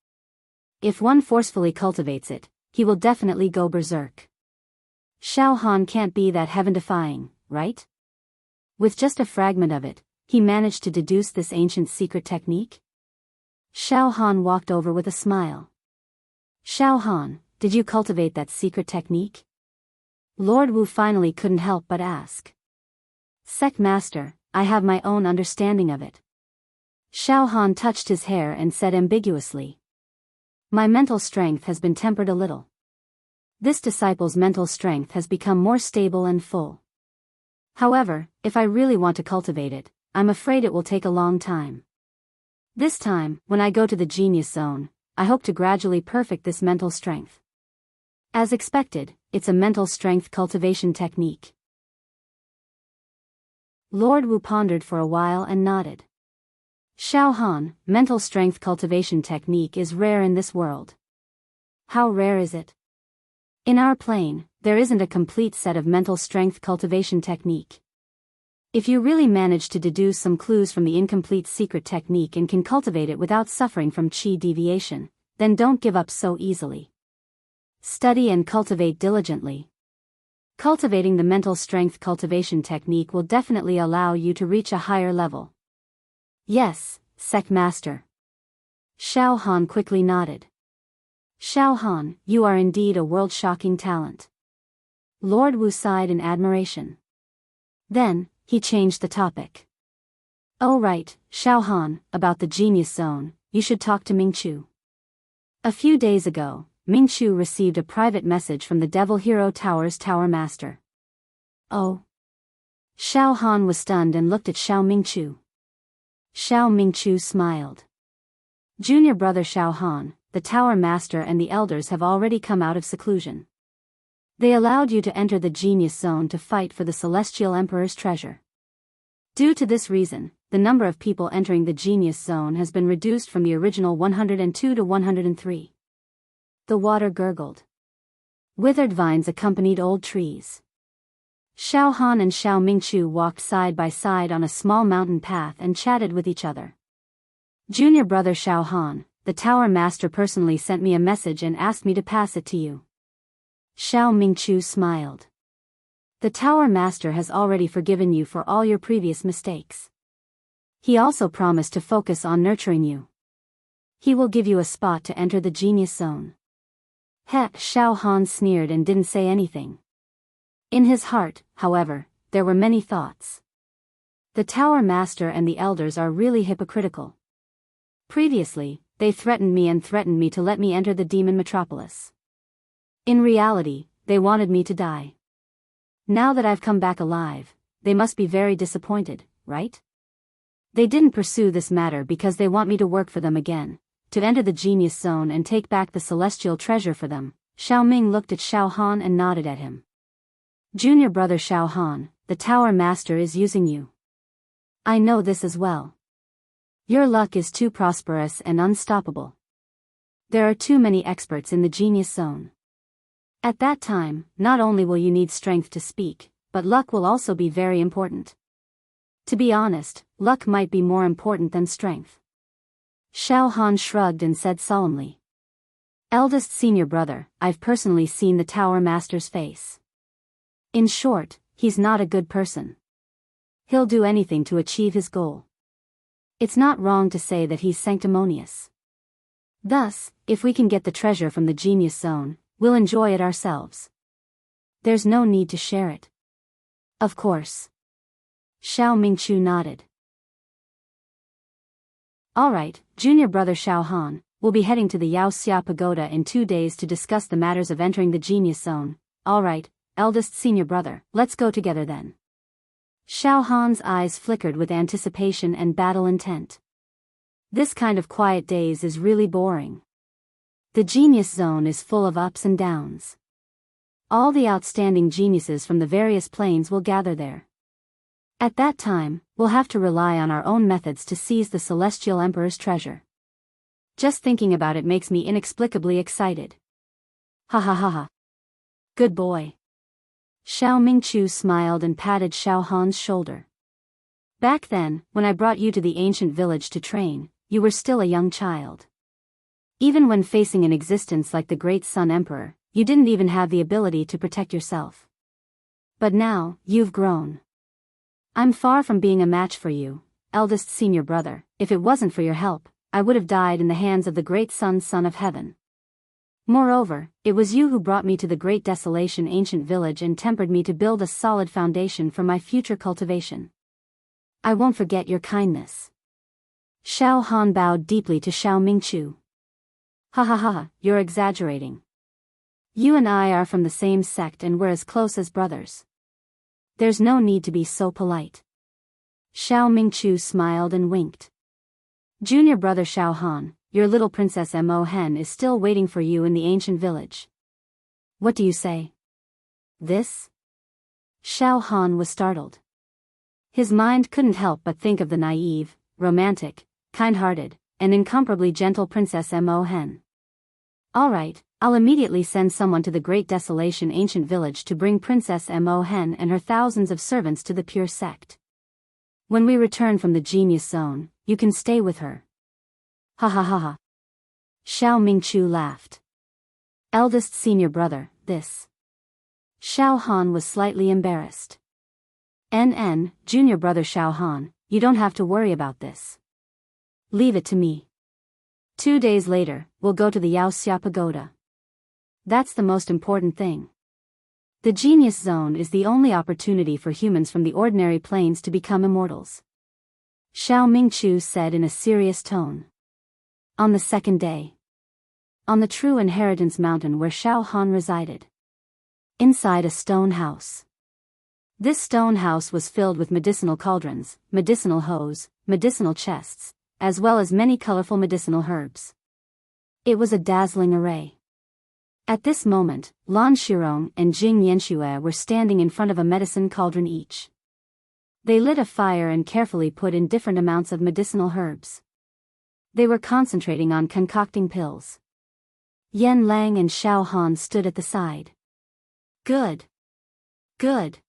If one forcefully cultivates it, he will definitely go berserk. Xiao Han can't be that heaven-defying, right? With just a fragment of it, he managed to deduce this ancient secret technique? Xiao Han walked over with a smile. Xiao Han, did you cultivate that secret technique? Lord Wu finally couldn't help but ask. Sect Master, I have my own understanding of it. Xiao Han touched his hair and said ambiguously. My mental strength has been tempered a little. This disciple's mental strength has become more stable and full. However, if I really want to cultivate it, I'm afraid it will take a long time. This time, when I go to the genius zone, I hope to gradually perfect this mental strength. As expected, it's a mental strength cultivation technique. Lord Wu pondered for a while and nodded. Xiao Han, mental strength cultivation technique is rare in this world. How rare is it? In our plane, there isn't a complete set of mental strength cultivation technique. If you really manage to deduce some clues from the incomplete secret technique and can cultivate it without suffering from qi deviation, then don't give up so easily. Study and cultivate diligently. Cultivating the mental strength cultivation technique will definitely allow you to reach a higher level. Yes, Sect Master. Xiao Han quickly nodded. Xiao Han, you are indeed a world-shocking talent. Lord Wu sighed in admiration. Then, he changed the topic. Oh right, Xiao Han, about the genius zone, you should talk to Mingqiu. A few days ago, Mingqiu received a private message from the Devil Hero Tower's Tower Master. Oh. Xiao Han was stunned and looked at Xiao Mingqiu. Xiao Mingqiu smiled. Junior brother Xiao Han, the Tower Master and the Elders have already come out of seclusion. They allowed you to enter the Genius Zone to fight for the Celestial Emperor's treasure. Due to this reason, the number of people entering the Genius Zone has been reduced from the original 102 to 103. The water gurgled. Withered vines accompanied old trees. Xiao Han and Xiao Mingqiu walked side by side on a small mountain path and chatted with each other. Junior brother Xiao Han, the Tower Master personally sent me a message and asked me to pass it to you. Xiao Mingqiu smiled. The Tower Master has already forgiven you for all your previous mistakes. He also promised to focus on nurturing you. He will give you a spot to enter the Genius Zone. Xiao Han sneered and didn't say anything. In his heart, however, there were many thoughts. The Tower Master and the Elders are really hypocritical. Previously, they threatened me to let me enter the demon metropolis. In reality, they wanted me to die. Now that I've come back alive, they must be very disappointed, right? They didn't pursue this matter because they want me to work for them again, to enter the genius zone and take back the celestial treasure for them. Xiao Ming looked at Xiao Han and nodded at him. Junior brother Xiao Han, the Tower Master is using you. I know this as well. Your luck is too prosperous and unstoppable. There are too many experts in the genius zone. At that time, not only will you need strength to speak, but luck will also be very important. To be honest, luck might be more important than strength. Xiao Han shrugged and said solemnly. Eldest senior brother, I've personally seen the Tower Master's face. In short, he's not a good person. He'll do anything to achieve his goal. It's not wrong to say that he's sanctimonious. Thus, if we can get the treasure from the genius zone, we'll enjoy it ourselves. There's no need to share it. Of course. Xiao Mingchu nodded. Alright, junior brother Xiao Han, we'll be heading to the Yaoxia Pagoda in 2 days to discuss the matters of entering the genius zone. Alright, eldest senior brother, let's go together then. Xiao Han's eyes flickered with anticipation and battle intent. This kind of quiet days is really boring. The genius zone is full of ups and downs. All the outstanding geniuses from the various planes will gather there. At that time, we'll have to rely on our own methods to seize the Celestial Emperor's treasure. Just thinking about it makes me inexplicably excited. Ha ha ha ha. Good boy. Xiao Mingchu smiled and patted Xiao Han's shoulder. Back then, when I brought you to the ancient village to train, you were still a young child. Even when facing an existence like the Great Sun Emperor, you didn't even have the ability to protect yourself. But now, you've grown. I'm far from being a match for you, eldest senior brother. If it wasn't for your help, I would have died in the hands of the Great Sun Son of Heaven. Moreover, it was you who brought me to the Great Desolation ancient village and tempered me to build a solid foundation for my future cultivation. I won't forget your kindness. Xiao Han bowed deeply to Xiao Mingchu. Ha ha ha, you're exaggerating. You and I are from the same sect and we're as close as brothers. There's no need to be so polite. Xiao Mingchu smiled and winked. Junior brother Xiao Han, your little princess Mo Hen is still waiting for you in the ancient village. What do you say? This? Xiao Han was startled. His mind couldn't help but think of the naive, romantic, kind-hearted, and incomparably gentle Princess Mo Hen. Alright, I'll immediately send someone to the Great Desolation ancient village to bring Princess Mo Hen and her thousands of servants to the pure sect. When we return from the genius zone, you can stay with her. Ha ha ha ha. Xiao Mingchu laughed. Eldest senior brother, this. Xiao Han was slightly embarrassed. Junior brother Xiao Han, you don't have to worry about this. Leave it to me. 2 days later, we'll go to the Yaoxia Pagoda. That's the most important thing. The genius zone is the only opportunity for humans from the ordinary planes to become immortals. Xiao Mingchu said in a serious tone. On the second day. On the True Inheritance Mountain where Xiao Han resided. Inside a stone house. This stone house was filled with medicinal cauldrons, medicinal hose, medicinal chests, as well as many colorful medicinal herbs. It was a dazzling array. At this moment, Lan Shirong and Jing Yanxue were standing in front of a medicine cauldron each. They lit a fire and carefully put in different amounts of medicinal herbs. They were concentrating on concocting pills. Yan Lang and Xiao Han stood at the side. Good. Good.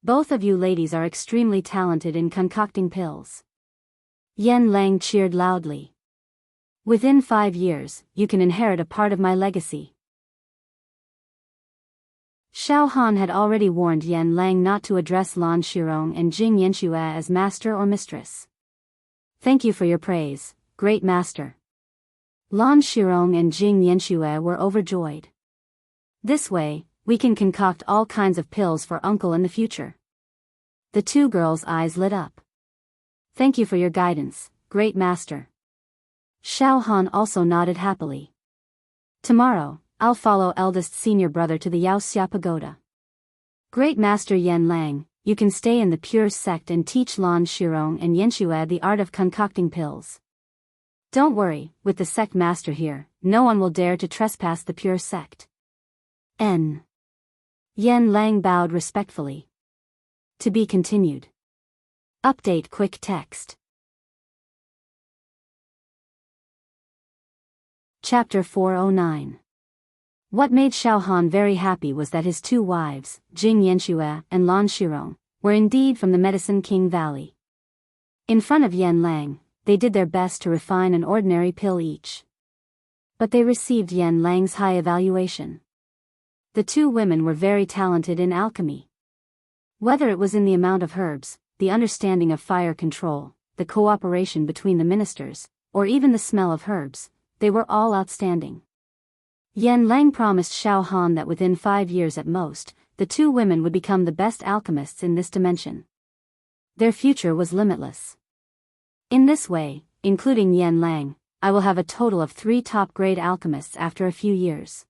Both of you ladies are extremely talented in concocting pills. Yan Lang cheered loudly. Within 5 years, you can inherit a part of my legacy. Xiao Han had already warned Yan Lang not to address Lan Shirong and Jing Yanxue as master or mistress. Thank you for your praise, great master. Lan Shirong and Jing Yanxue were overjoyed. This way, we can concoct all kinds of pills for uncle in the future. The 2 girls' eyes lit up. Thank you for your guidance, great master. Xiao Han also nodded happily. Tomorrow, I'll follow eldest senior brother to the Yaoxia Pagoda. Great master Yan Lang, you can stay in the pure sect and teach Lan Shirong and Yenshue the art of concocting pills. Don't worry, with the sect master here, no one will dare to trespass the pure sect. N. Yen Lang bowed respectfully. To be continued. Update quick text. Chapter 409. What made Xiao Han very happy was that his two wives, Jing Yenshue and Lan Shirong, were indeed from the Medicine King Valley. In front of Yen Lang, they did their best to refine an ordinary pill each. But they received Yen Lang's high evaluation. The two women were very talented in alchemy. Whether it was in the amount of herbs, the understanding of fire control, the cooperation between the ministers, or even the smell of herbs, they were all outstanding. Yen Lang promised Xiao Han that within 5 years at most, the two women would become the best alchemists in this dimension. Their future was limitless. In this way, including Yen Lang, I will have a total of 3 top-grade alchemists after a few years.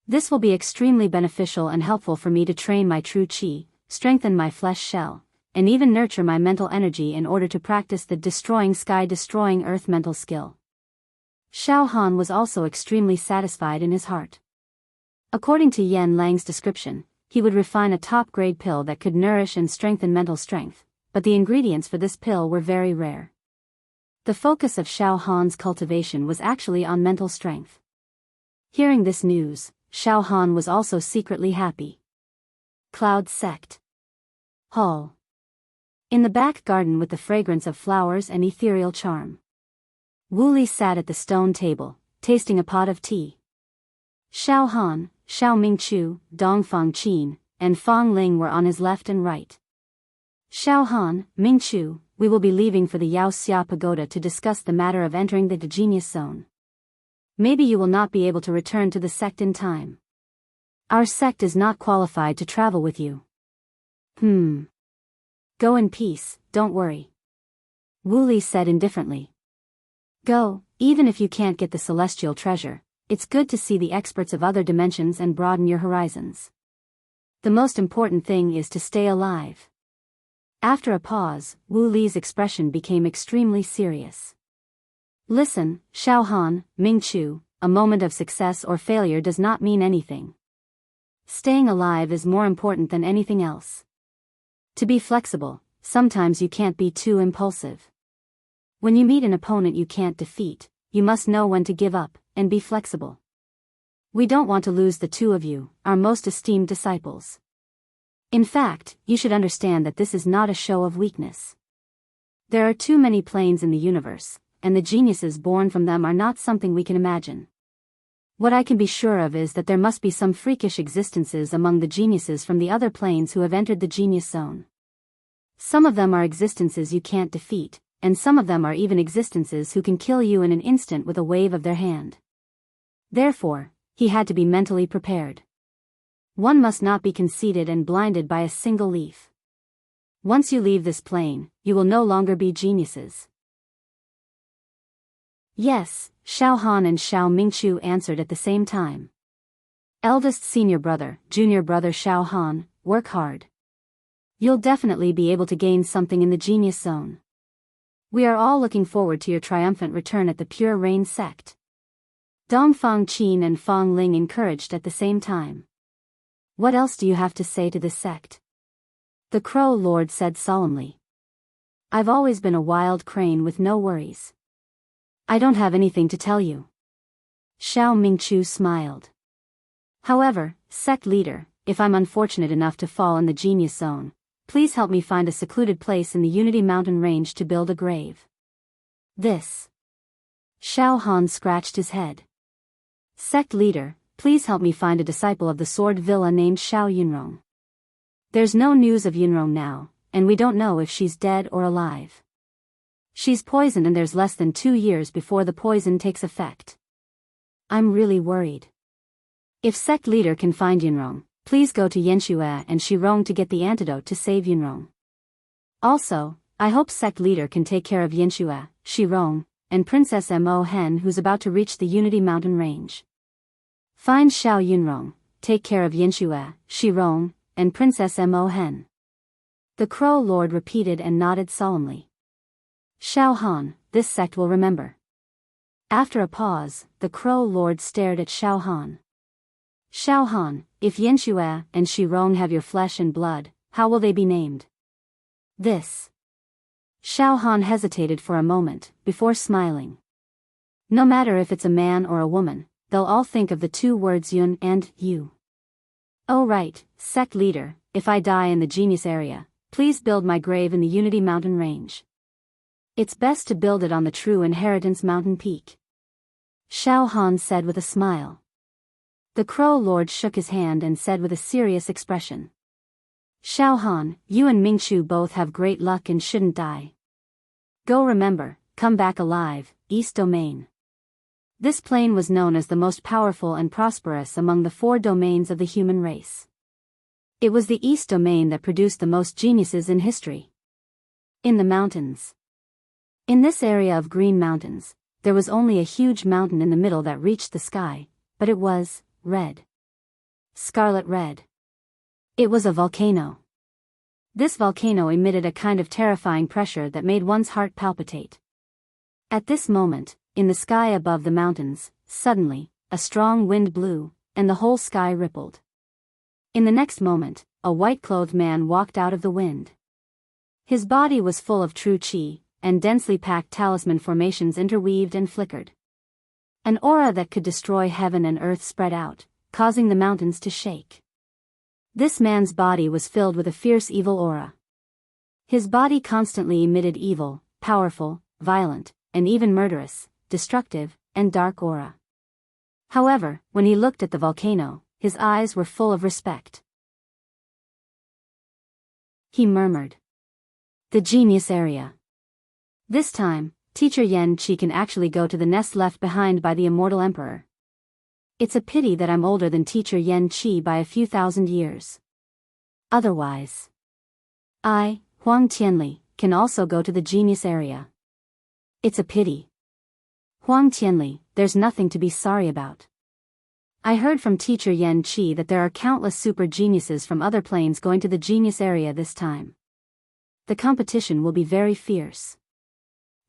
This will be extremely beneficial and helpful for me to train my true qi, strengthen my flesh shell, and even nurture my mental energy in order to practice the destroying sky destroying earth mental skill. Xiao Han was also extremely satisfied in his heart. According to Yen Lang's description, he would refine a top-grade pill that could nourish and strengthen mental strength, but the ingredients for this pill were very rare. The focus of Xiao Han's cultivation was actually on mental strength. Hearing this news, Xiao Han was also secretly happy. Cloud Sect Hall. In the back garden with the fragrance of flowers and ethereal charm. Wu Li sat at the stone table, tasting a pot of tea. Xiao Han, Xiao Mingchu, Dongfang Qin, and Fang Ling were on his left and right. Xiao Han, Mingchu, we will be leaving for the Yao Xia Pagoda to discuss the matter of entering the genius zone. Maybe you will not be able to return to the sect in time. Our sect is not qualified to travel with you. Go in peace, don't worry. Wu Li said indifferently. Go, even if you can't get the celestial treasure, it's good to see the experts of other dimensions and broaden your horizons. The most important thing is to stay alive. After a pause, Wu Li's expression became extremely serious. Listen, Xiao Han, Mingchu, a moment of success or failure does not mean anything. Staying alive is more important than anything else. To be flexible, sometimes you can't be too impulsive. When you meet an opponent you can't defeat, you must know when to give up, and be flexible. We don't want to lose the two of you, our most esteemed disciples. In fact, you should understand that this is not a show of weakness. There are too many planes in the universe, and the geniuses born from them are not something we can imagine. What I can be sure of is that there must be some freakish existences among the geniuses from the other planes who have entered the genius zone. Some of them are existences you can't defeat, and some of them are even existences who can kill you in an instant with a wave of their hand. Therefore, he had to be mentally prepared. One must not be conceited and blinded by a single leaf. Once you leave this plane, you will no longer be geniuses. Yes, Xiao Han and Xiao Mingchu answered at the same time. Eldest senior brother, junior brother Xiao Han, work hard. You'll definitely be able to gain something in the genius zone. We are all looking forward to your triumphant return at the Pure Rain sect. Dongfang Qin and Fang Ling encouraged at the same time. What else do you have to say to this sect? The Crow Lord said solemnly. I've always been a wild crane with no worries. I don't have anything to tell you. Xiao Mingchu smiled. However, sect leader, if I'm unfortunate enough to fall in the genius zone, please help me find a secluded place in the Unity Mountain range to build a grave. This. Xiao Han scratched his head. Sect leader, please help me find a disciple of the Sword Villa named Xiao Yunrong. There's no news of Yunrong now, and we don't know if she's dead or alive. She's poisoned and there's less than 2 years before the poison takes effect. I'm really worried. If sect leader can find Yunrong, please go to Yenshue and Shirong to get the antidote to save Yunrong. Also, I hope sect leader can take care of Yenshue, Shirong, and Princess Mo Hen who's about to reach the Unity Mountain range. Find Xiao Yunrong, take care of Yenshue, Shirong, and Princess Mo Hen. The Crow Lord repeated and nodded solemnly. Xiao Han, this sect will remember. After a pause, the Crow Lord stared at Xiao Han. Xiao Han, if Yanxue and Shirong have your flesh and blood, how will they be named? This. Xiao Han hesitated for a moment, before smiling. No matter if it's a man or a woman, they'll all think of the two words Yun and Yu. Oh right, sect leader, if I die in the genius area, please build my grave in the Unity Mountain Range. It's best to build it on the True Inheritance Mountain Peak. Xiao Han said with a smile. The Crow Lord shook his hand and said with a serious expression. Xiao Han, you and Mingxu both have great luck and shouldn't die. Go remember, come back alive, East Domain. This plane was known as the most powerful and prosperous among the 4 domains of the human race. It was the East Domain that produced the most geniuses in history. In the mountains. In this area of green mountains, there was only a huge mountain in the middle that reached the sky, but it was red. Scarlet red. It was a volcano. This volcano emitted a kind of terrifying pressure that made one's heart palpitate. At this moment, in the sky above the mountains, suddenly, a strong wind blew, and the whole sky rippled. In the next moment, a white-clothed man walked out of the wind. His body was full of true qi, and densely packed talisman formations interweaved and flickered. An aura that could destroy heaven and earth spread out, causing the mountains to shake. This man's body was filled with a fierce evil aura. His body constantly emitted evil, powerful, violent, and even murderous, destructive, and dark aura. However, when he looked at the volcano, his eyes were full of respect. He murmured. The genius area. This time, Teacher Yan Qi can actually go to the nest left behind by the immortal emperor. It's a pity that I'm older than Teacher Yan Qi by a few thousand years. Otherwise, I, Huang Tianli, can also go to the genius area. It's a pity. Huang Tianli, there's nothing to be sorry about. I heard from Teacher Yan Qi that there are countless super geniuses from other planes going to the genius area this time. The competition will be very fierce.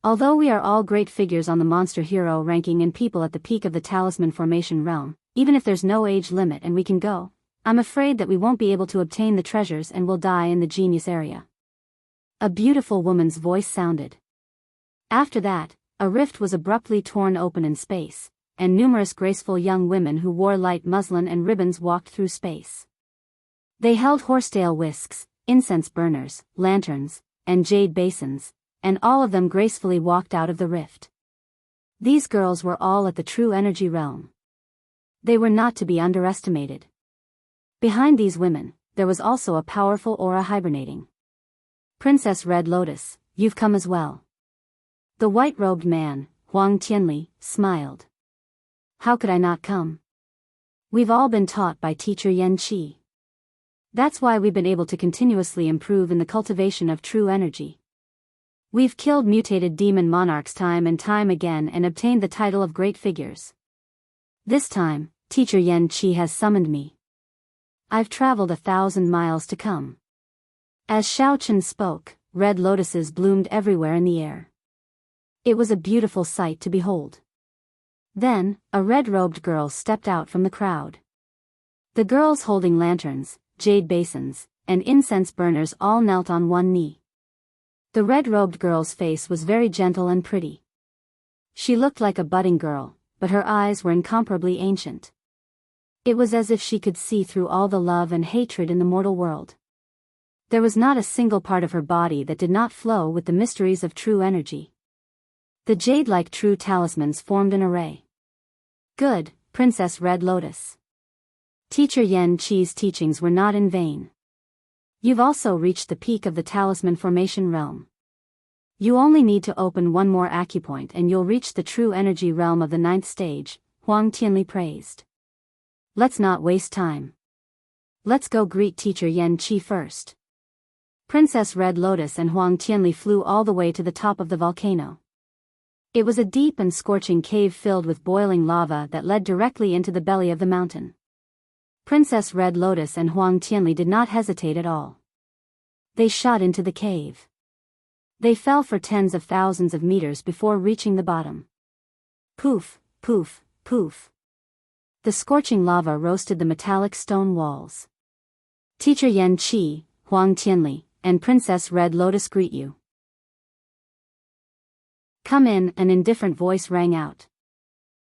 Although we are all great figures on the monster hero ranking and people at the peak of the talisman formation realm, even if there's no age limit and we can go, I'm afraid that we won't be able to obtain the treasures and will die in the genius area. A beautiful woman's voice sounded. After that, a rift was abruptly torn open in space, and numerous graceful young women who wore light muslin and ribbons walked through space. They held horsetail whisks, incense burners, lanterns, and jade basins, and all of them gracefully walked out of the rift. These girls were all at the true energy realm. They were not to be underestimated. Behind these women, there was also a powerful aura hibernating. Princess Red Lotus, you've come as well. The white-robed man, Huang Tianli, smiled. How could I not come? We've all been taught by Teacher Yan Qi. That's why we've been able to continuously improve in the cultivation of true energy. We've killed mutated demon monarchs time and time again and obtained the title of great figures. This time, Teacher Yan Qi has summoned me. I've traveled 1,000 miles to come. As Xiao Chen spoke, red lotuses bloomed everywhere in the air. It was a beautiful sight to behold. Then, a red-robed girl stepped out from the crowd. The girls holding lanterns, jade basins, and incense burners all knelt on one knee. The red-robed girl's face was very gentle and pretty. She looked like a budding girl, but her eyes were incomparably ancient. It was as if she could see through all the love and hatred in the mortal world. There was not a single part of her body that did not flow with the mysteries of true energy. The jade-like true talismans formed an array. Good, Princess Red Lotus. Teacher Yan Qi's teachings were not in vain. You've also reached the peak of the talisman formation realm. You only need to open one more acupoint and you'll reach the true energy realm of the 9th stage, Huang Tianli praised. Let's not waste time. Let's go greet Teacher Yan Qi first. Princess Red Lotus and Huang Tianli flew all the way to the top of the volcano. It was a deep and scorching cave filled with boiling lava that led directly into the belly of the mountain. Princess Red Lotus and Huang Tianli did not hesitate at all. They shot into the cave. They fell for tens of thousands of meters before reaching the bottom. Poof, poof, poof. The scorching lava roasted the metallic stone walls. Teacher Yan Qi, Huang Tianli, and Princess Red Lotus greet you. Come in, an indifferent voice rang out.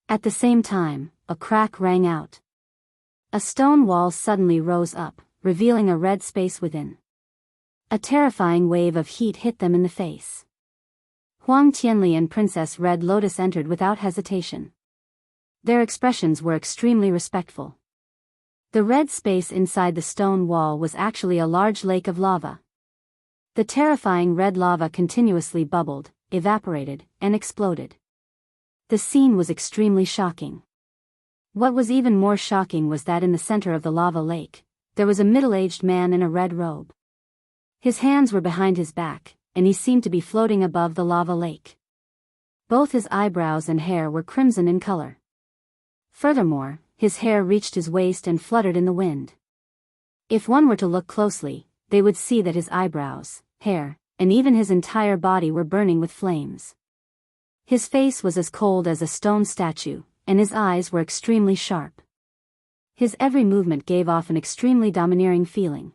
At the same time, a crack rang out. A stone wall suddenly rose up, revealing a red space within. A terrifying wave of heat hit them in the face. Huang Tianli and Princess Red Lotus entered without hesitation. Their expressions were extremely respectful. The red space inside the stone wall was actually a large lake of lava. The terrifying red lava continuously bubbled, evaporated, and exploded. The scene was extremely shocking. What was even more shocking was that in the center of the lava lake, there was a middle-aged man in a red robe. His hands were behind his back, and he seemed to be floating above the lava lake. Both his eyebrows and hair were crimson in color. Furthermore, his hair reached his waist and fluttered in the wind. If one were to look closely, they would see that his eyebrows, hair, and even his entire body were burning with flames. His face was as cold as a stone statue, and his eyes were extremely sharp. His every movement gave off an extremely domineering feeling.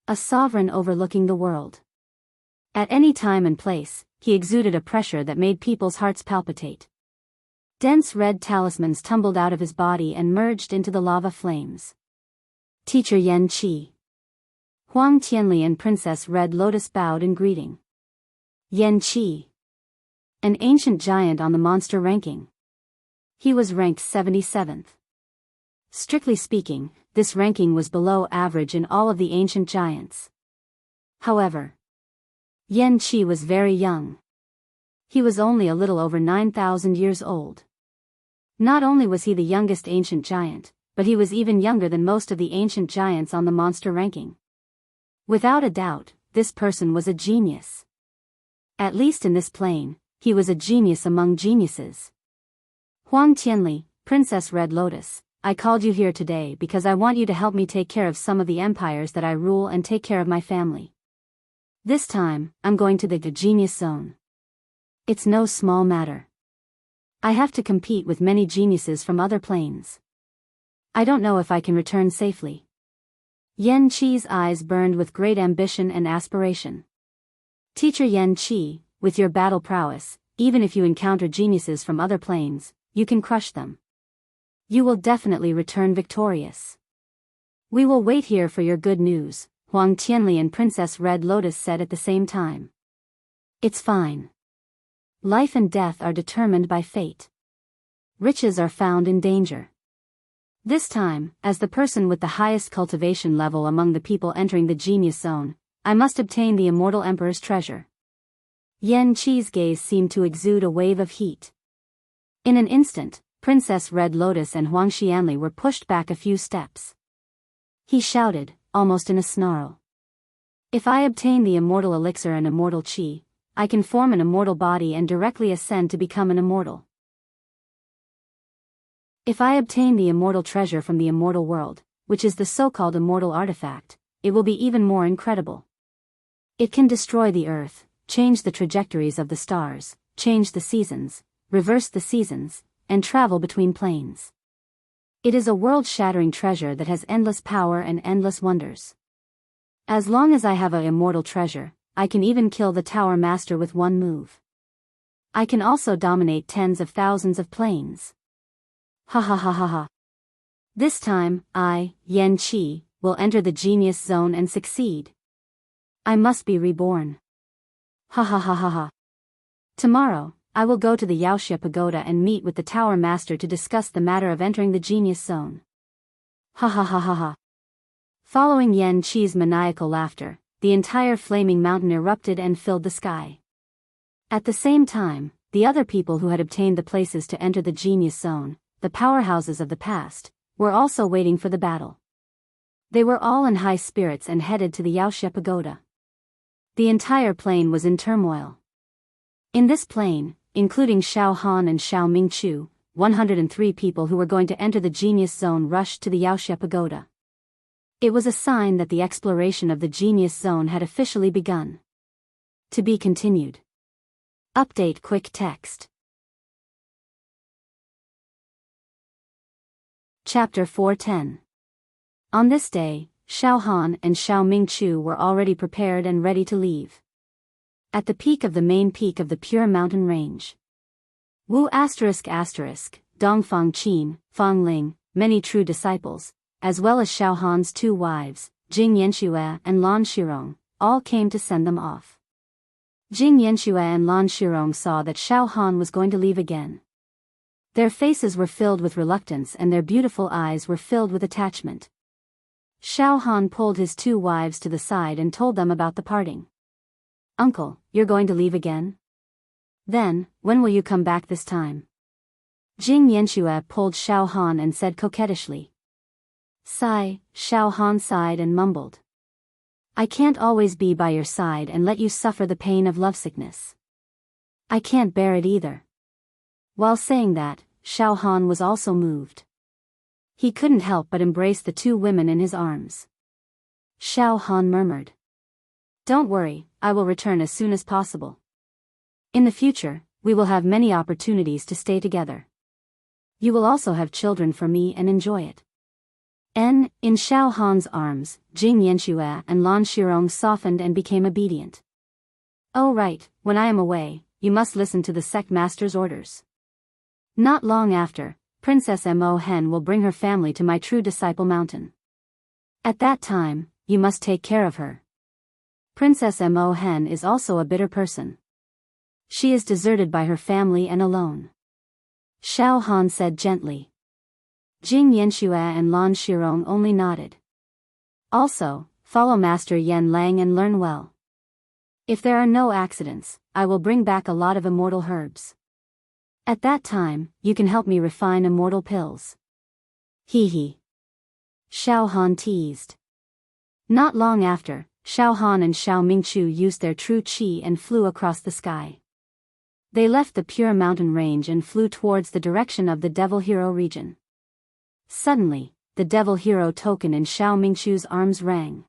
A sovereign overlooking the world. At any time and place, he exuded a pressure that made people's hearts palpitate. Dense red talismans tumbled out of his body and merged into the lava flames. Teacher Yan Qi. Huang Tianli and Princess Red Lotus bowed in greeting. Yan Qi. An ancient giant on the monster ranking. He was ranked 77th. Strictly speaking, this ranking was below average in all of the ancient giants. However, Yan Qi was very young. He was only a little over 9,000 years old. Not only was he the youngest ancient giant, but he was even younger than most of the ancient giants on the monster ranking. Without a doubt, this person was a genius. At least in this plane, he was a genius among geniuses. Huang Tianli, Princess Red Lotus, I called you here today because I want you to help me take care of some of the empires that I rule and take care of my family. This time, I'm going to the genius zone. It's no small matter. I have to compete with many geniuses from other planes. I don't know if I can return safely. Yan Qi's eyes burned with great ambition and aspiration. Teacher Yan Qi, with your battle prowess, even if you encounter geniuses from other planes, you can crush them. You will definitely return victorious. We will wait here for your good news, Huang Tianli and Princess Red Lotus said at the same time. It's fine. Life and death are determined by fate. Riches are found in danger. This time, as the person with the highest cultivation level among the people entering the genius zone, I must obtain the immortal emperor's treasure. Yan Qi's gaze seemed to exude a wave of heat. In an instant, Princess Red Lotus and Huang Xianli were pushed back a few steps. He shouted, almost in a snarl. If I obtain the immortal elixir and immortal qi, I can form an immortal body and directly ascend to become an immortal. If I obtain the immortal treasure from the immortal world, which is the so-called immortal artifact, it will be even more incredible. It can destroy the earth, change the trajectories of the stars, change the seasons, reverse the seasons, and travel between planes. It is a world-shattering treasure that has endless power and endless wonders. As long as I have an immortal treasure, I can even kill the Tower Master with one move. I can also dominate tens of thousands of planes. Ha ha ha ha ha. This time, I, Yan Qi, will enter the genius zone and succeed. I must be reborn. Ha ha ha ha ha. Tomorrow, I will go to the Yaoxia Pagoda and meet with the Tower Master to discuss the matter of entering the genius zone. Ha ha ha ha ha. Following Yan Qi's maniacal laughter, the entire flaming mountain erupted and filled the sky. At the same time, the other people who had obtained the places to enter the genius zone, the powerhouses of the past, were also waiting for the battle. They were all in high spirits and headed to the Yaoxia Pagoda. The entire plain was in turmoil. In this plain, including Xiao Han and Xiao Mingchu, 103 people who were going to enter the genius zone rushed to the Yaoxia Pagoda. It was a sign that the exploration of the genius zone had officially begun. To be continued. Update quick text. Chapter 410. On this day, Xiao Han and Xiao Mingchu were already prepared and ready to leave. At the peak of the main peak of the pure mountain range. Wu ***, Dongfang Qin, Fang Ling, many true disciples, as well as Xiao Han's two wives, Jing Yanxue and Lan Shirong, all came to send them off. Jing Yanxue and Lan Shirong saw that Xiao Han was going to leave again. Their faces were filled with reluctance and their beautiful eyes were filled with attachment. Xiao Han pulled his two wives to the side and told them about the parting. "Uncle, you're going to leave again? Then, when will you come back this time?" Jing Yanxue pulled Xiao Han and said coquettishly. "Sigh." Xiao Han sighed and mumbled. "I can't always be by your side and let you suffer the pain of lovesickness. I can't bear it either." While saying that, Xiao Han was also moved. He couldn't help but embrace the two women in his arms. Xiao Han murmured. "Don't worry, I will return as soon as possible. In the future, we will have many opportunities to stay together. You will also have children for me and enjoy it." In Xiao Han's arms, Jing Yanxue and Lan Shirong softened and became obedient. "Oh right, when I am away, you must listen to the sect master's orders. Not long after, Princess Mo Hen will bring her family to my true disciple mountain. At that time, you must take care of her. Princess Mo Hen is also a bitter person. She is deserted by her family and alone." Xiao Han said gently. Jing Yanxue and Lan Shirong only nodded. "Also, follow Master Yan Lang and learn well. If there are no accidents, I will bring back a lot of immortal herbs. At that time, you can help me refine immortal pills." "Hee hee." Xiao Han teased. Not long after, Xiao Han and Xiao Mingchu used their true qi and flew across the sky. They left the pure mountain range and flew towards the direction of the Devil Hero region. Suddenly, the Devil Hero token in Xiao Mingchu's arms rang.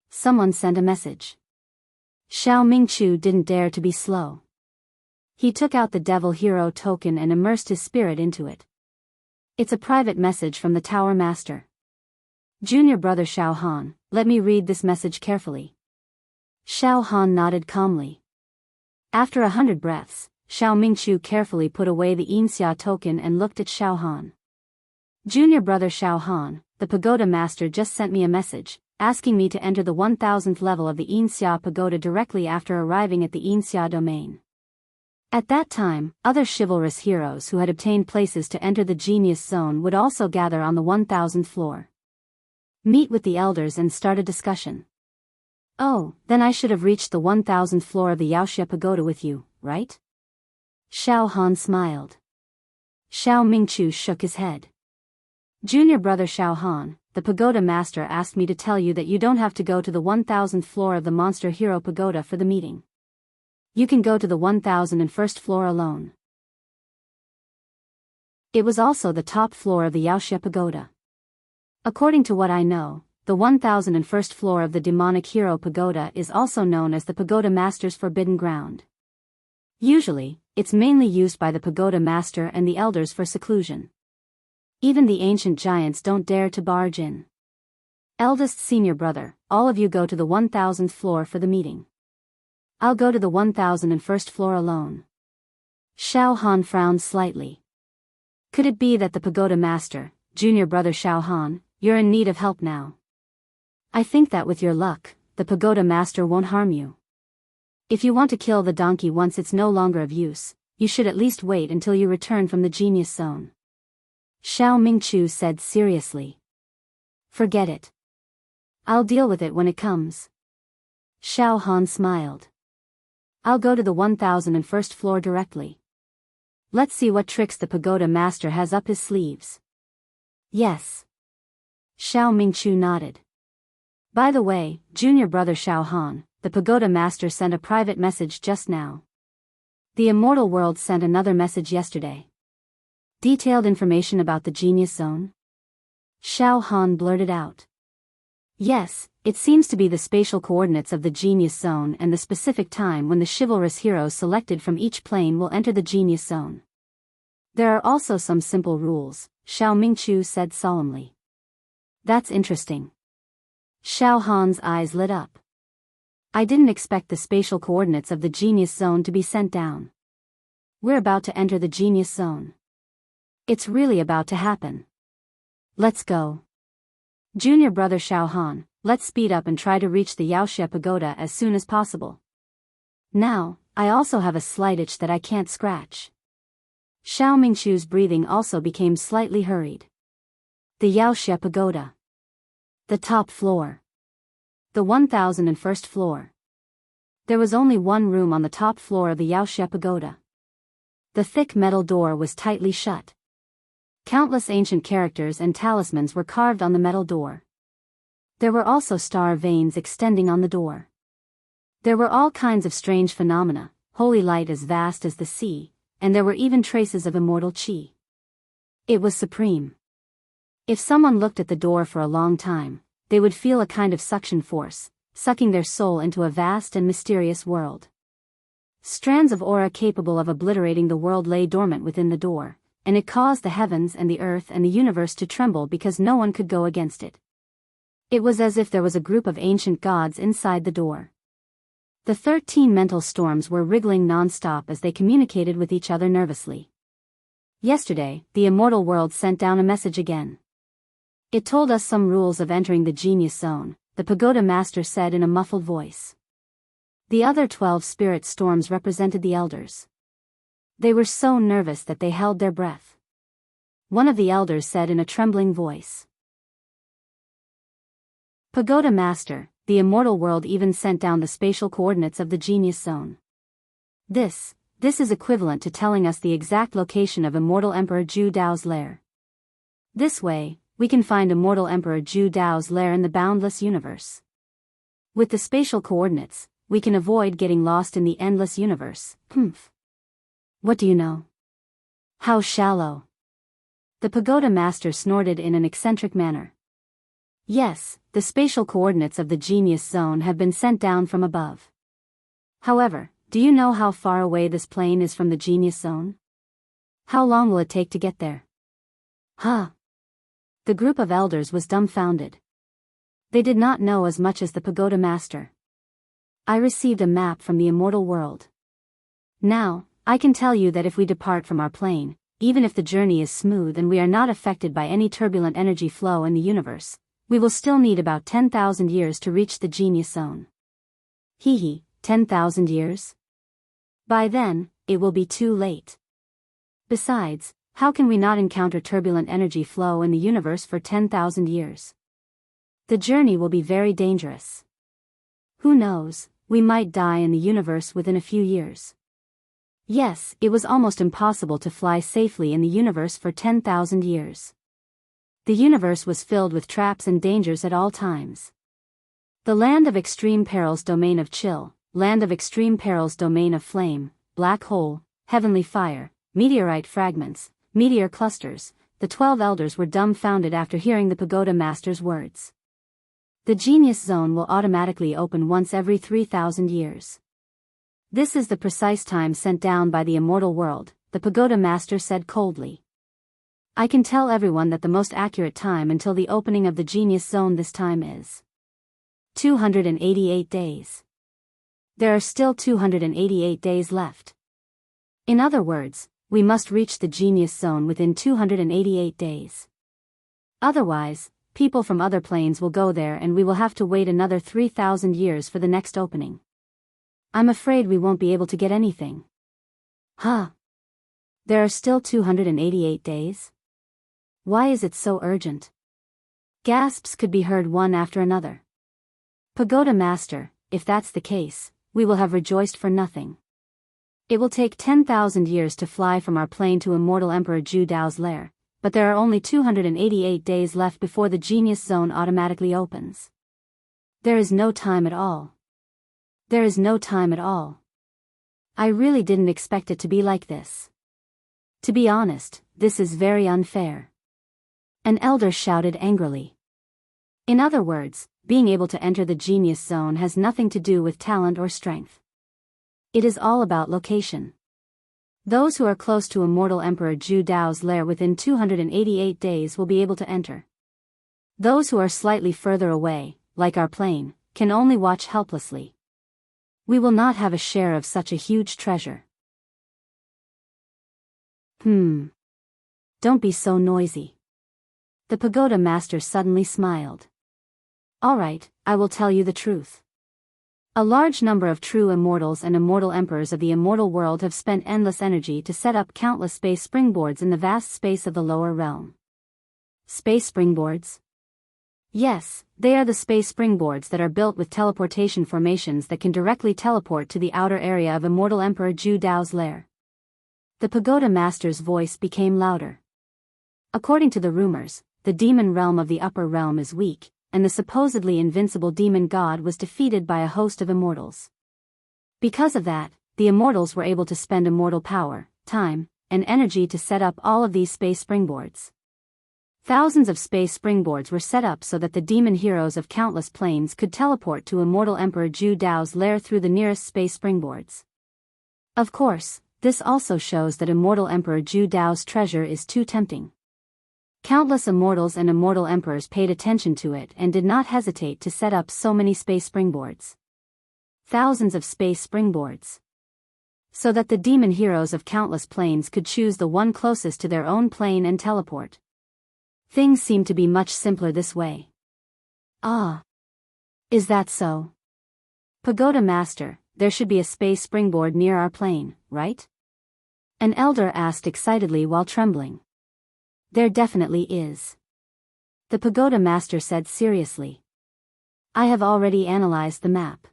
Someone sent a message. Xiao Mingchu didn't dare to be slow. He took out the Devil Hero token and immersed his spirit into it. "It's a private message from the Tower Master. Junior brother Xiao Han, let me read this message carefully." Xiao Han nodded calmly. After 100 breaths, Xiao Mingchu carefully put away the Yinxia token and looked at Xiao Han. "Junior brother Xiao Han, the Pagoda Master just sent me a message, asking me to enter the 1000th level of the Yinxia Pagoda directly after arriving at the Yinxia domain. At that time, other chivalrous heroes who had obtained places to enter the genius zone would also gather on the 1000th floor. Meet with the elders and start a discussion." "Oh, then I should have reached the 1000th floor of the Yaoxia Pagoda with you, right?" Xiao Han smiled. Xiao Mingchu shook his head. "Junior brother Xiao Han, the Pagoda Master asked me to tell you that you don't have to go to the 1000th floor of the Monster Hero Pagoda for the meeting. You can go to the 1001st floor alone." It was also the top floor of the Yaoxia Pagoda. According to what I know, the 1001st floor of the Demonic Hero Pagoda is also known as the Pagoda Master's Forbidden Ground. Usually, it's mainly used by the Pagoda Master and the elders for seclusion. Even the ancient giants don't dare to barge in. Eldest senior brother, all of you go to the 1000th floor for the meeting. I'll go to the 1001st floor alone." Xiao Han frowned slightly. Could it be that the Pagoda Master, junior brother Xiao Han, you're in need of help now? I think that with your luck, the Pagoda Master won't harm you. If you want to kill the donkey once it's no longer of use, you should at least wait until you return from the genius zone." Xiao Mingchu said seriously. "Forget it. I'll deal with it when it comes." Xiao Han smiled. "I'll go to the 1001st floor directly. Let's see what tricks the Pagoda Master has up his sleeves." "Yes." Xiao Mingchu nodded. "By the way, junior brother Xiao Han, the Pagoda Master sent a private message just now. The Immortal World sent another message yesterday. Detailed information about the Genius Zone?" Xiao Han blurted out. Yes, it seems to be the spatial coordinates of the genius zone and the specific time when the chivalrous heroes selected from each plane will enter the genius zone. There are also some simple rules, Xiao Mingqiu said solemnly. That's interesting. Xiao Han's eyes lit up. I didn't expect the spatial coordinates of the genius zone to be sent down. We're about to enter the genius zone. It's really about to happen. Let's go. Junior brother Xiao Han, let's speed up and try to reach the Yaoxie Pagoda as soon as possible. Now, I also have a slight itch that I can't scratch. Xiao Mingqiu's breathing also became slightly hurried. The Yaoxie Pagoda. The top floor. The 1001st floor. There was only one room on the top floor of the Yaoxie Pagoda. The thick metal door was tightly shut. Countless ancient characters and talismans were carved on the metal door. There were also star veins extending on the door. There were all kinds of strange phenomena, holy light as vast as the sea, and there were even traces of immortal qi. It was supreme. If someone looked at the door for a long time, they would feel a kind of suction force, sucking their soul into a vast and mysterious world. Strands of aura capable of obliterating the world lay dormant within the door, and it caused the heavens and the earth and the universe to tremble because no one could go against it. It was as if there was a group of ancient gods inside the door. The 13 mental storms were wriggling non-stop as they communicated with each other nervously. Yesterday, the immortal world sent down a message again. It told us some rules of entering the genius zone, the pagoda master said in a muffled voice. The other 12 spirit storms represented the elders. They were so nervous that they held their breath. One of the elders said in a trembling voice. Pagoda Master, the immortal world even sent down the spatial coordinates of the genius zone. This is equivalent to telling us the exact location of immortal Emperor Zhu Dao's lair. This way, we can find immortal Emperor Zhu Dao's lair in the boundless universe. With the spatial coordinates, we can avoid getting lost in the endless universe. What do you know? How shallow. The pagoda master snorted in an eccentric manner. Yes, the spatial coordinates of the genius zone have been sent down from above. However, do you know how far away this plane is from the genius zone? How long will it take to get there? Huh. The group of elders was dumbfounded. They did not know as much as the pagoda master. I received a map from the immortal world. Now, I can tell you that if we depart from our plane, even if the journey is smooth and we are not affected by any turbulent energy flow in the universe, we will still need about 10,000 years to reach the genius zone. 10,000 years? By then, it will be too late. Besides, how can we not encounter turbulent energy flow in the universe for 10,000 years? The journey will be very dangerous. Who knows, we might die in the universe within a few years. Yes, it was almost impossible to fly safely in the universe for 10,000 years. The universe was filled with traps and dangers at all times. The land of extreme perils domain of chill, land of extreme perils domain of flame, black hole, heavenly fire, meteorite fragments, meteor clusters. The 12 elders were dumbfounded after hearing the pagoda master's words. The genius zone will automatically open once every 3,000 years. This is the precise time sent down by the immortal world, the pagoda master said coldly. I can tell everyone that the most accurate time until the opening of the genius zone this time is 288 days. There are still 288 days left. In other words, we must reach the genius zone within 288 days. Otherwise, people from other planes will go there and we will have to wait another 3,000 years for the next opening. I'm afraid we won't be able to get anything. Huh? There are still 288 days? Why is it so urgent? Gasps could be heard one after another. Pagoda Master, if that's the case, we will have rejoiced for nothing. It will take 10,000 years to fly from our plane to immortal Emperor Zhu Dao's lair, but there are only 288 days left before the genius zone automatically opens. There is no time at all. There is no time at all. I really didn't expect it to be like this. To be honest, this is very unfair. An elder shouted angrily. In other words, being able to enter the genius zone has nothing to do with talent or strength. It is all about location. Those who are close to immortal Emperor Zhu Dao's lair within 288 days will be able to enter. Those who are slightly further away, like our plane, can only watch helplessly. We will not have a share of such a huge treasure. Don't be so noisy. The pagoda master suddenly smiled. All right, I will tell you the truth. A large number of true immortals and immortal emperors of the immortal world have spent endless energy to set up countless space springboards in the vast space of the lower realm. Space springboards? Yes, they are the space springboards that are built with teleportation formations that can directly teleport to the outer area of immortal Emperor Zhu Dao's lair. The pagoda master's voice became louder. According to the rumors, the demon realm of the upper realm is weak, and the supposedly invincible demon god was defeated by a host of immortals. Because of that, the immortals were able to spend immortal power, time, and energy to set up all of these space springboards. Thousands of space springboards were set up so that the demon heroes of countless planes could teleport to immortal Emperor Zhu Dao's lair through the nearest space springboards. Of course, this also shows that immortal Emperor Zhu Dao's treasure is too tempting. Countless immortals and immortal emperors paid attention to it and did not hesitate to set up so many space springboards. Thousands of space springboards. So that the demon heroes of countless planes could choose the one closest to their own plane and teleport. Things seem to be much simpler this way. Ah. Is that so? Pagoda Master, there should be a space springboard near our plane, right? An elder asked excitedly while trembling. There definitely is. The pagoda master said seriously. I have already analyzed the map.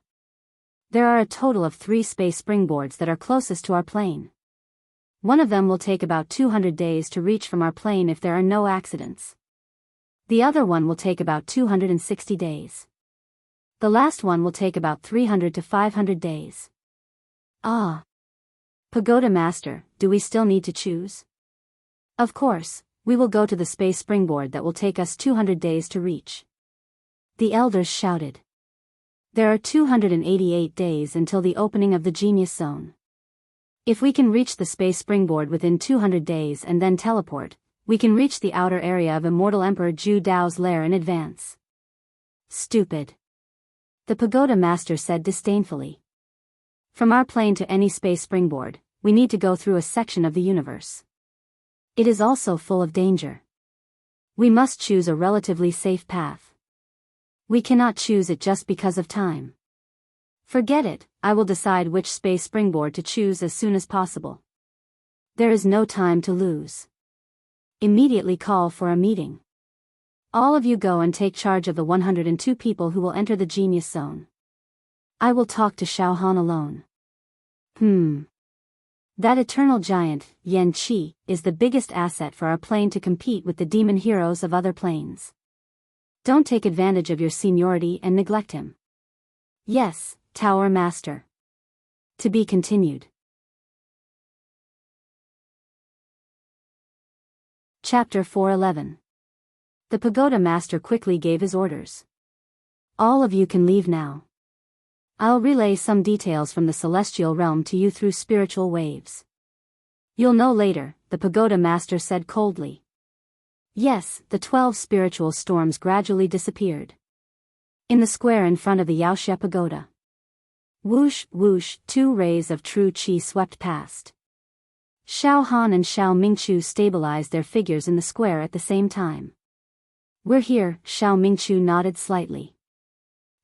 There are a total of 3 space springboards that are closest to our plane. One of them will take about 200 days to reach from our plane if there are no accidents. The other one will take about 260 days. The last one will take about 300 to 500 days. Ah. Pagoda Master, do we still need to choose? Of course. We will go to the space springboard that will take us 200 days to reach. The elders shouted. There are 288 days until the opening of the genius zone. If we can reach the space springboard within 200 days and then teleport, we can reach the outer area of immortal Emperor Zhu Dao's lair in advance. Stupid. The pagoda master said disdainfully. From our plane to any space springboard, we need to go through a section of the universe. It is also full of danger. We must choose a relatively safe path. We cannot choose it just because of time. Forget it, I will decide which space springboard to choose as soon as possible. There is no time to lose. Immediately call for a meeting. All of you go and take charge of the 102 people who will enter the genius zone. I will talk to Xiao Han alone. That eternal giant, Yan Qi, is the biggest asset for our plane to compete with the demon heroes of other planes. Don't take advantage of your seniority and neglect him. Yes, Tower Master. To be continued. Chapter 411. The Pagoda Master quickly gave his orders. All of you can leave now. I'll relay some details from the celestial realm to you through spiritual waves. You'll know later, the Pagoda Master said coldly. Yes, the 12 spiritual storms gradually disappeared. In the square in front of the Yaoxia Pagoda. Whoosh, whoosh, 2 rays of true qi swept past. Xiao Han and Xiao Mingchu stabilized their figures in the square at the same time. We're here, Xiao Mingchu nodded slightly.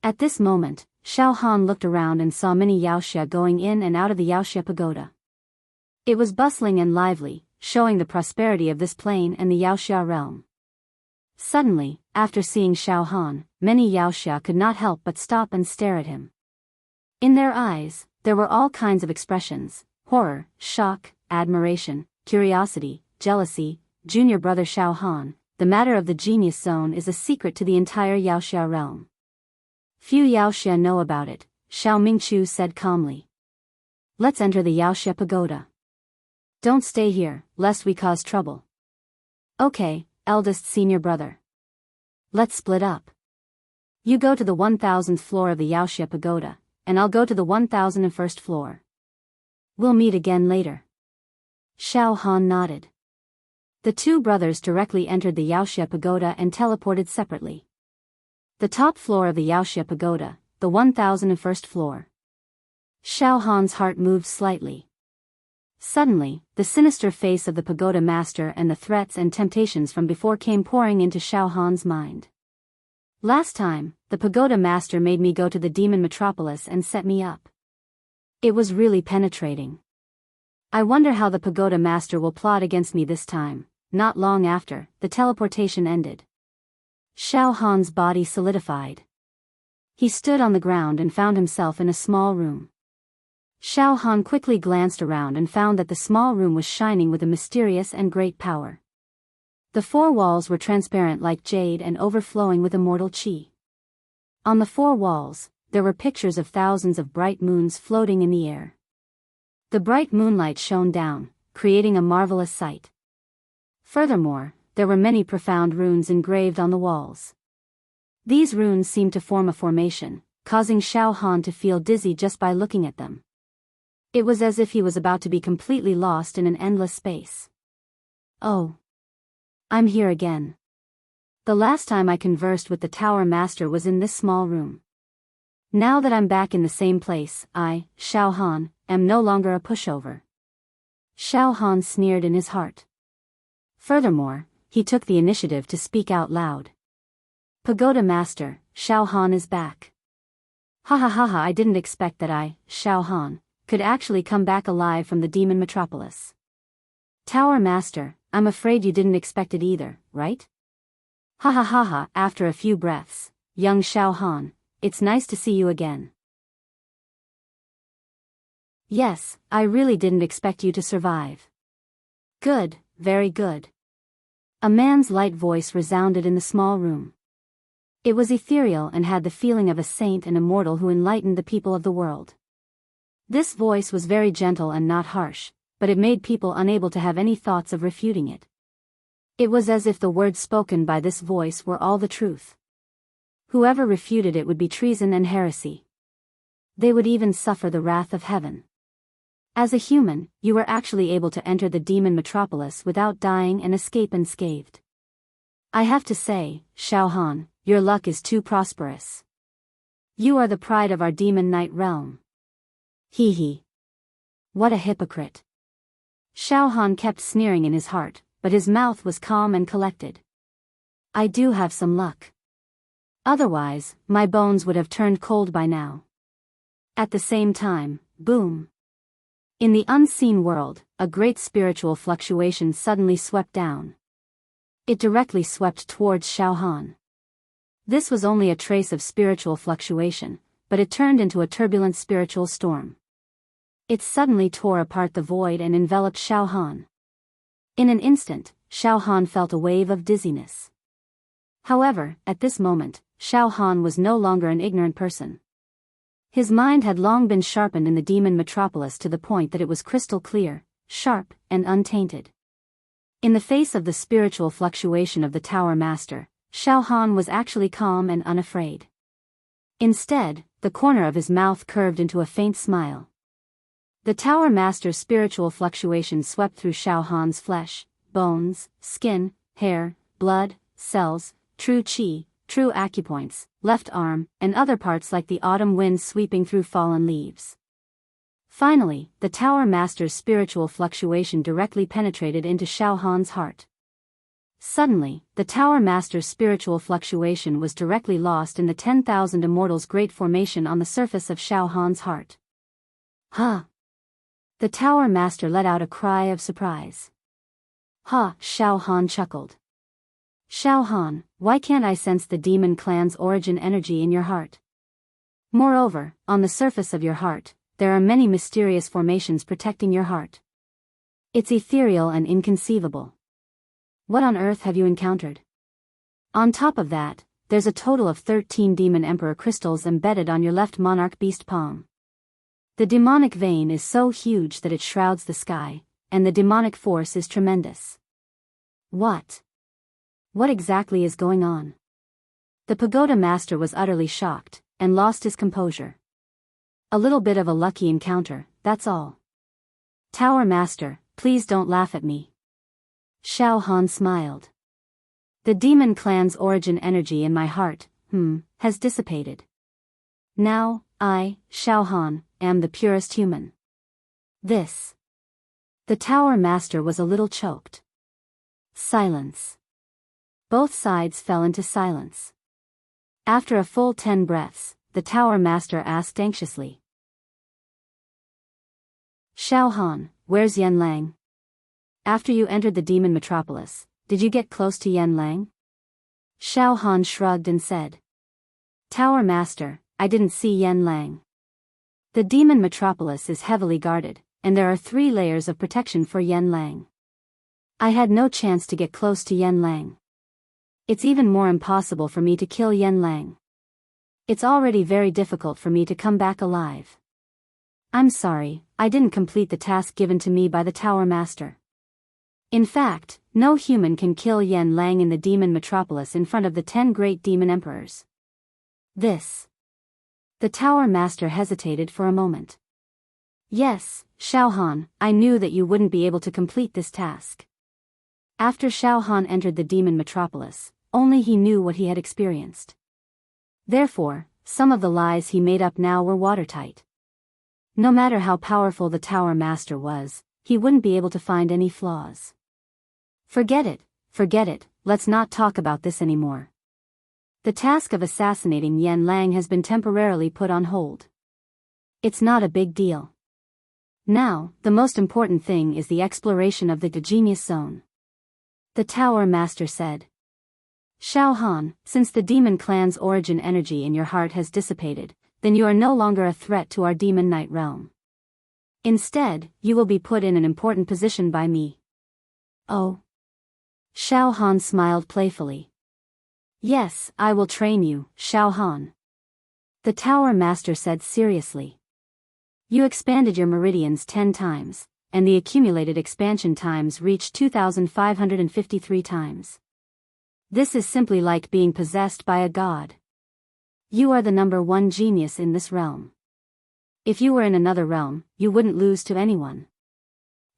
At this moment, Xiao Han looked around and saw many Yaoxia going in and out of the Yaoxia Pagoda. It was bustling and lively, showing the prosperity of this plane and the Yaoxia realm. Suddenly, after seeing Xiao Han, many Yaoxia could not help but stop and stare at him. In their eyes, there were all kinds of expressions: horror, shock, admiration, curiosity, jealousy. Junior brother Xiao Han, the matter of the genius zone is a secret to the entire Yaoxia realm. Few Yaoxia know about it, Xiao Mingchu said calmly. Let's enter the Yaoxia Pagoda. Don't stay here, lest we cause trouble. Okay, eldest senior brother. Let's split up. You go to the 1000th floor of the Yaoxia Pagoda, and I'll go to the 1001st floor. We'll meet again later. Xiao Han nodded. The two brothers directly entered the Yaoxia Pagoda and teleported separately. The top floor of the Yaoxia Pagoda, the 1001st floor. Xiao Han's heart moved slightly. Suddenly, the sinister face of the pagoda master and the threats and temptations from before came pouring into Xiao Han's mind. Last time, the pagoda master made me go to the demon metropolis and set me up. It was really penetrating. I wonder how the pagoda master will plot against me this time. Not long after, the teleportation ended. Xiao Han's body solidified. He stood on the ground and found himself in a small room. Xiao Han quickly glanced around and found that the small room was shining with a mysterious and great power. The four walls were transparent like jade and overflowing with immortal qi. On the four walls, there were pictures of thousands of bright moons floating in the air. The bright moonlight shone down, creating a marvelous sight. Furthermore, there were many profound runes engraved on the walls. These runes seemed to form a formation, causing Xiao Han to feel dizzy just by looking at them. It was as if he was about to be completely lost in an endless space. Oh. I'm here again. The last time I conversed with the Tower Master was in this small room. Now that I'm back in the same place, I, Xiao Han, am no longer a pushover. Xiao Han sneered in his heart. Furthermore, he took the initiative to speak out loud. Pagoda Master, Xiao Han is back. Ha ha ha ha, I didn't expect that I, Xiao Han, could actually come back alive from the demon metropolis. Tower Master, I'm afraid you didn't expect it either, right? Ha ha ha ha, after a few breaths, young Xiao Han, it's nice to see you again. Yes, I really didn't expect you to survive. Good, very good. A man's light voice resounded in the small room. It was ethereal and had the feeling of a saint and immortal who enlightened the people of the world. This voice was very gentle and not harsh, but it made people unable to have any thoughts of refuting it. It was as if the words spoken by this voice were all the truth. Whoever refuted it would be treason and heresy. They would even suffer the wrath of heaven. As a human, you were actually able to enter the demon metropolis without dying and escape unscathed. I have to say, Xiao Han, your luck is too prosperous. You are the pride of our demon knight realm. Hee hee. What a hypocrite. Xiao Han kept sneering in his heart, but his mouth was calm and collected. I do have some luck. Otherwise, my bones would have turned cold by now. At the same time, boom. In the unseen world, a great spiritual fluctuation suddenly swept down. It directly swept towards Xiao Han. This was only a trace of spiritual fluctuation, but it turned into a turbulent spiritual storm. It suddenly tore apart the void and enveloped Xiao Han. In an instant, Xiao Han felt a wave of dizziness. However, at this moment, Xiao Han was no longer an ignorant person. His mind had long been sharpened in the demon metropolis to the point that it was crystal clear, sharp, and untainted. In the face of the spiritual fluctuation of the Tower Master, Xiao Han was actually calm and unafraid. Instead, the corner of his mouth curved into a faint smile. The Tower Master's spiritual fluctuation swept through Xiao Han's flesh, bones, skin, hair, blood, cells, true qi, true acupoints, left arm, and other parts like the autumn wind sweeping through fallen leaves. Finally, the Tower Master's spiritual fluctuation directly penetrated into Xiao Han's heart. Suddenly, the Tower Master's spiritual fluctuation was directly lost in the 10,000 Immortals' great formation on the surface of Xiao Han's heart. Huh! The Tower Master let out a cry of surprise. Ha! Xiao Han chuckled. Xiao Han, why can't I sense the demon clan's origin energy in your heart? Moreover, on the surface of your heart, there are many mysterious formations protecting your heart. It's ethereal and inconceivable. What on earth have you encountered? On top of that, there's a total of 13 Demon Emperor crystals embedded on your left monarch beast palm. The demonic vein is so huge that it shrouds the sky, and the demonic force is tremendous. What? What exactly is going on? The pagoda master was utterly shocked, and lost his composure. A little bit of a lucky encounter, that's all. Tower master, please don't laugh at me. Xiao Han smiled. The demon clan's origin energy in my heart, has dissipated. Now, I, Xiao Han, am the purest human. This. The tower master was a little choked. Silence. Both sides fell into silence. After a full 10 breaths, the tower master asked anxiously. Xiao Han, where's Yan Lang? After you entered the demon metropolis, did you get close to Yan Lang? Xiao Han shrugged and said. Tower master, I didn't see Yan Lang. The demon metropolis is heavily guarded, and there are 3 layers of protection for Yan Lang. I had no chance to get close to Yan Lang. It's even more impossible for me to kill Yan Lang. It's already very difficult for me to come back alive. I'm sorry, I didn't complete the task given to me by the Tower Master. In fact, no human can kill Yan Lang in the demon metropolis in front of the 10 great demon emperors. This. The Tower Master hesitated for a moment. Yes, Xiao Han, I knew that you wouldn't be able to complete this task. After Xiao Han entered the demon metropolis, only he knew what he had experienced. Therefore, some of the lies he made up now were watertight. No matter how powerful the Tower Master was, he wouldn't be able to find any flaws. Forget it, let's not talk about this anymore. The task of assassinating Yan Lang has been temporarily put on hold. It's not a big deal. Now, the most important thing is the exploration of the genius zone. The Tower Master said. Xiao Han, since the demon clan's origin energy in your heart has dissipated, then you are no longer a threat to our demon knight realm. Instead, you will be put in an important position by me. Oh. Xiao Han smiled playfully. Yes, I will train you, Xiao Han. The Tower Master said seriously. You expanded your meridians 10 times, and the accumulated expansion times reached 2,553 times. This is simply like being possessed by a god. You are the #1 genius in this realm. If you were in another realm, you wouldn't lose to anyone.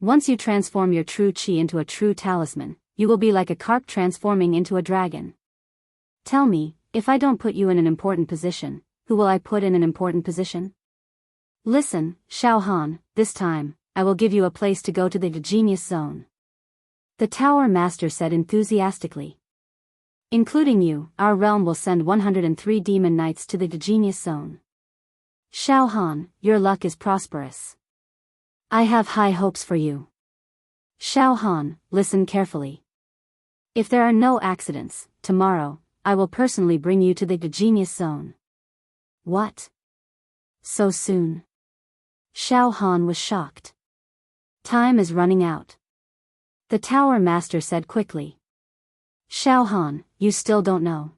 Once you transform your true chi into a true talisman, you will be like a carp transforming into a dragon. Tell me, if I don't put you in an important position, who will I put in an important position? Listen, Xiao Han, this time, I will give you a place to go to the genius zone. The Tower Master said enthusiastically. Including you, our realm will send 103 demon knights to the genius zone. Xiao Han, your luck is prosperous. I have high hopes for you. Xiao Han, listen carefully. If there are no accidents, tomorrow, I will personally bring you to the genius zone. What? So soon? Xiao Han was shocked. Time is running out. The Tower Master said quickly. Xiao Han, you still don't know.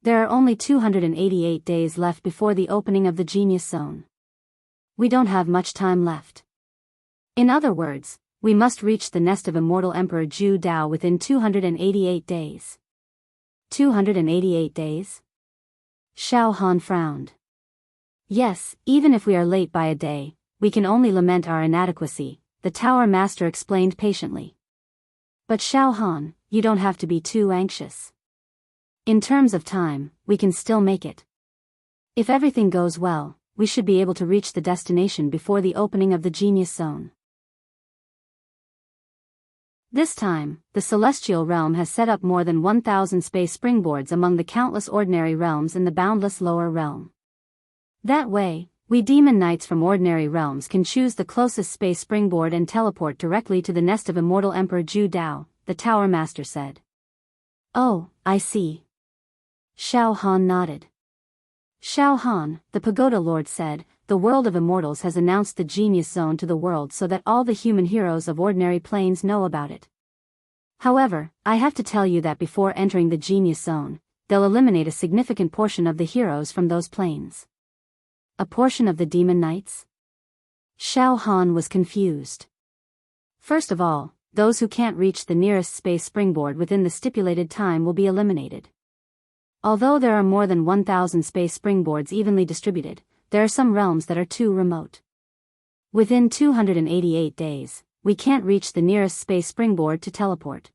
There are only 288 days left before the opening of the genius zone. We don't have much time left. In other words, we must reach the nest of immortal Emperor Zhu Dao within 288 days. 288 days? Xiao Han frowned. Yes, even if we are late by a day, we can only lament our inadequacy, the Tower Master explained patiently. But Xiao Han, you don't have to be too anxious. In terms of time, we can still make it. If everything goes well, we should be able to reach the destination before the opening of the genius zone. This time, the celestial realm has set up more than 1,000 space springboards among the countless ordinary realms in the boundless lower realm. That way, we demon knights from ordinary realms can choose the closest space springboard and teleport directly to the nest of immortal Emperor Zhu Dao, the Tower Master said. Oh, I see. Xiao Han nodded. Xiao Han, the Pagoda Lord said, the world of immortals has announced the genius zone to the world so that all the human heroes of ordinary planes know about it. However, I have to tell you that before entering the genius zone, they'll eliminate a significant portion of the heroes from those planes. A portion of the demon knights? Xiao Han was confused. First of all, those who can't reach the nearest space springboard within the stipulated time will be eliminated. Although there are more than 1,000 space springboards evenly distributed, there are some realms that are too remote. Within 288 days, we can't reach the nearest space springboard to teleport.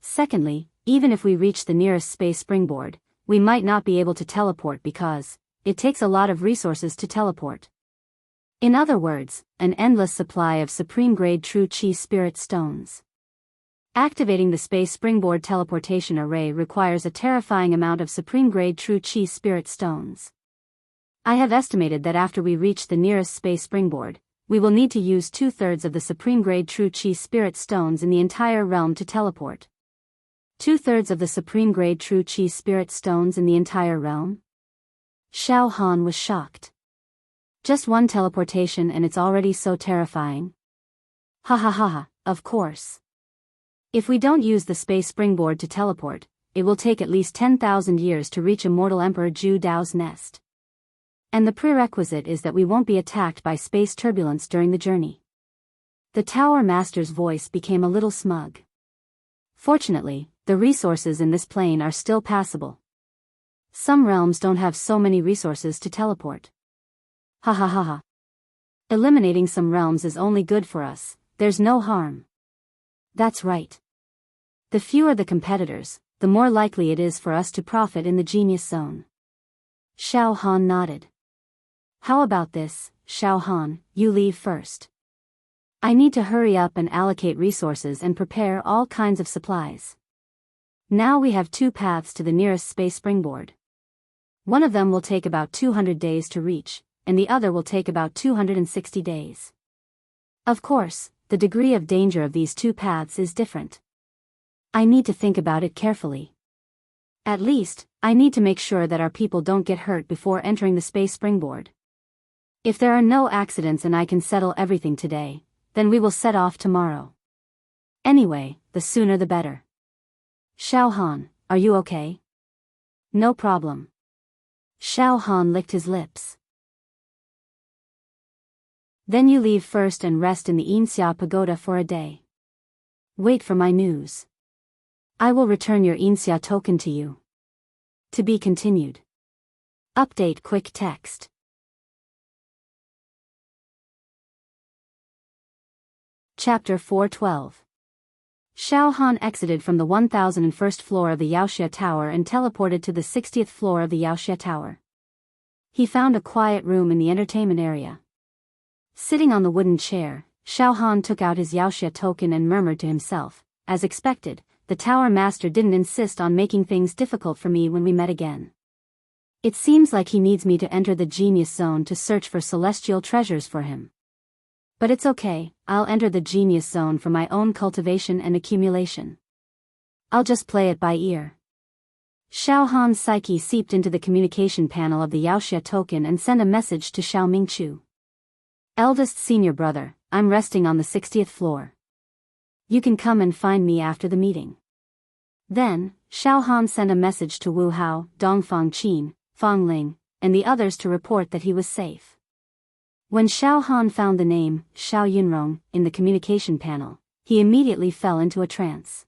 Secondly, even if we reach the nearest space springboard, we might not be able to teleport because it takes a lot of resources to teleport. In other words, an endless supply of supreme-grade true chi spirit stones. Activating the space springboard teleportation array requires a terrifying amount of supreme-grade true chi spirit stones. I have estimated that after we reach the nearest space springboard, we will need to use 2/3 of the supreme-grade true chi spirit stones in the entire realm to teleport. 2/3 of the supreme-grade true chi spirit stones in the entire realm? Xiao Han was shocked. Just one teleportation and it's already so terrifying. Ha ha ha ha, of course. If we don't use the space springboard to teleport, it will take at least 10,000 years to reach Immortal Emperor Zhu Dao's nest. And the prerequisite is that we won't be attacked by space turbulence during the journey. The Tower Master's voice became a little smug. Fortunately, the resources in this plane are still passable. Some realms don't have so many resources to teleport. Ha ha ha ha. Eliminating some realms is only good for us, there's no harm. That's right. The fewer the competitors, the more likely it is for us to profit in the Genius Zone. Xiao Han nodded. How about this, Xiao Han, you leave first. I need to hurry up and allocate resources and prepare all kinds of supplies. Now we have 2 paths to the nearest space springboard. One of them will take about 200 days to reach, and the other will take about 260 days. Of course, the degree of danger of these 2 paths is different. I need to think about it carefully. At least, I need to make sure that our people don't get hurt before entering the space springboard. If there are no accidents and I can settle everything today, then we will set off tomorrow. Anyway, the sooner the better. Xiao Han, are you okay? No problem. Xiao Han licked his lips. Then you leave first and rest in the Yinxia Pagoda for a day. Wait for my news. I will return your Yinxia token to you. To be continued. Update quick text. Chapter 412. Xiao Han exited from the 1001st floor of the Yaoxia Tower and teleported to the 60th floor of the Yaoxia Tower. He found a quiet room in the entertainment area. Sitting on the wooden chair, Xiao Han took out his Yaoxia token and murmured to himself, as expected, the Tower Master didn't insist on making things difficult for me when we met again. It seems like he needs me to enter the Genius Zone to search for celestial treasures for him. But it's okay, I'll enter the Genius Zone for my own cultivation and accumulation. I'll just play it by ear. Xiao Han's psyche seeped into the communication panel of the Yaoxia token and sent a message to Xiao Mingqiu. Eldest senior brother, I'm resting on the 60th floor. You can come and find me after the meeting. Then, Xiao Han sent a message to Wu Hao, Dongfang Qin, Fang Ling, and the others to report that he was safe. When Xiao Han found the name, Xiao Yunrong, in the communication panel, he immediately fell into a trance.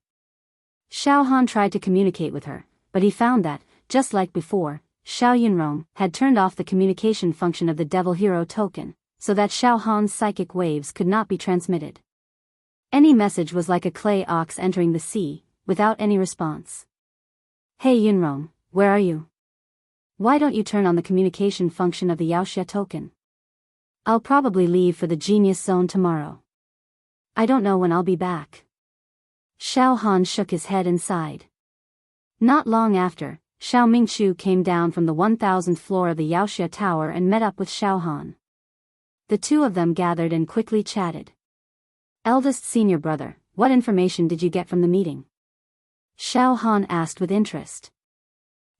Xiao Han tried to communicate with her, but he found that, just like before, Xiao Yunrong had turned off the communication function of the Devil Hero token, so that Xiao Han's psychic waves could not be transmitted. Any message was like a clay ox entering the sea, without any response. Hey Yunrong, where are you? Why don't you turn on the communication function of the Yaoxia token? I'll probably leave for the Genius Zone tomorrow. I don't know when I'll be back. Xiao Han shook his head and sighed. Not long after, Xiao Mingqiu came down from the 1000th floor of the Yaoxia Tower and met up with Xiao Han. The two of them gathered and quickly chatted. Eldest senior brother, what information did you get from the meeting? Xiao Han asked with interest.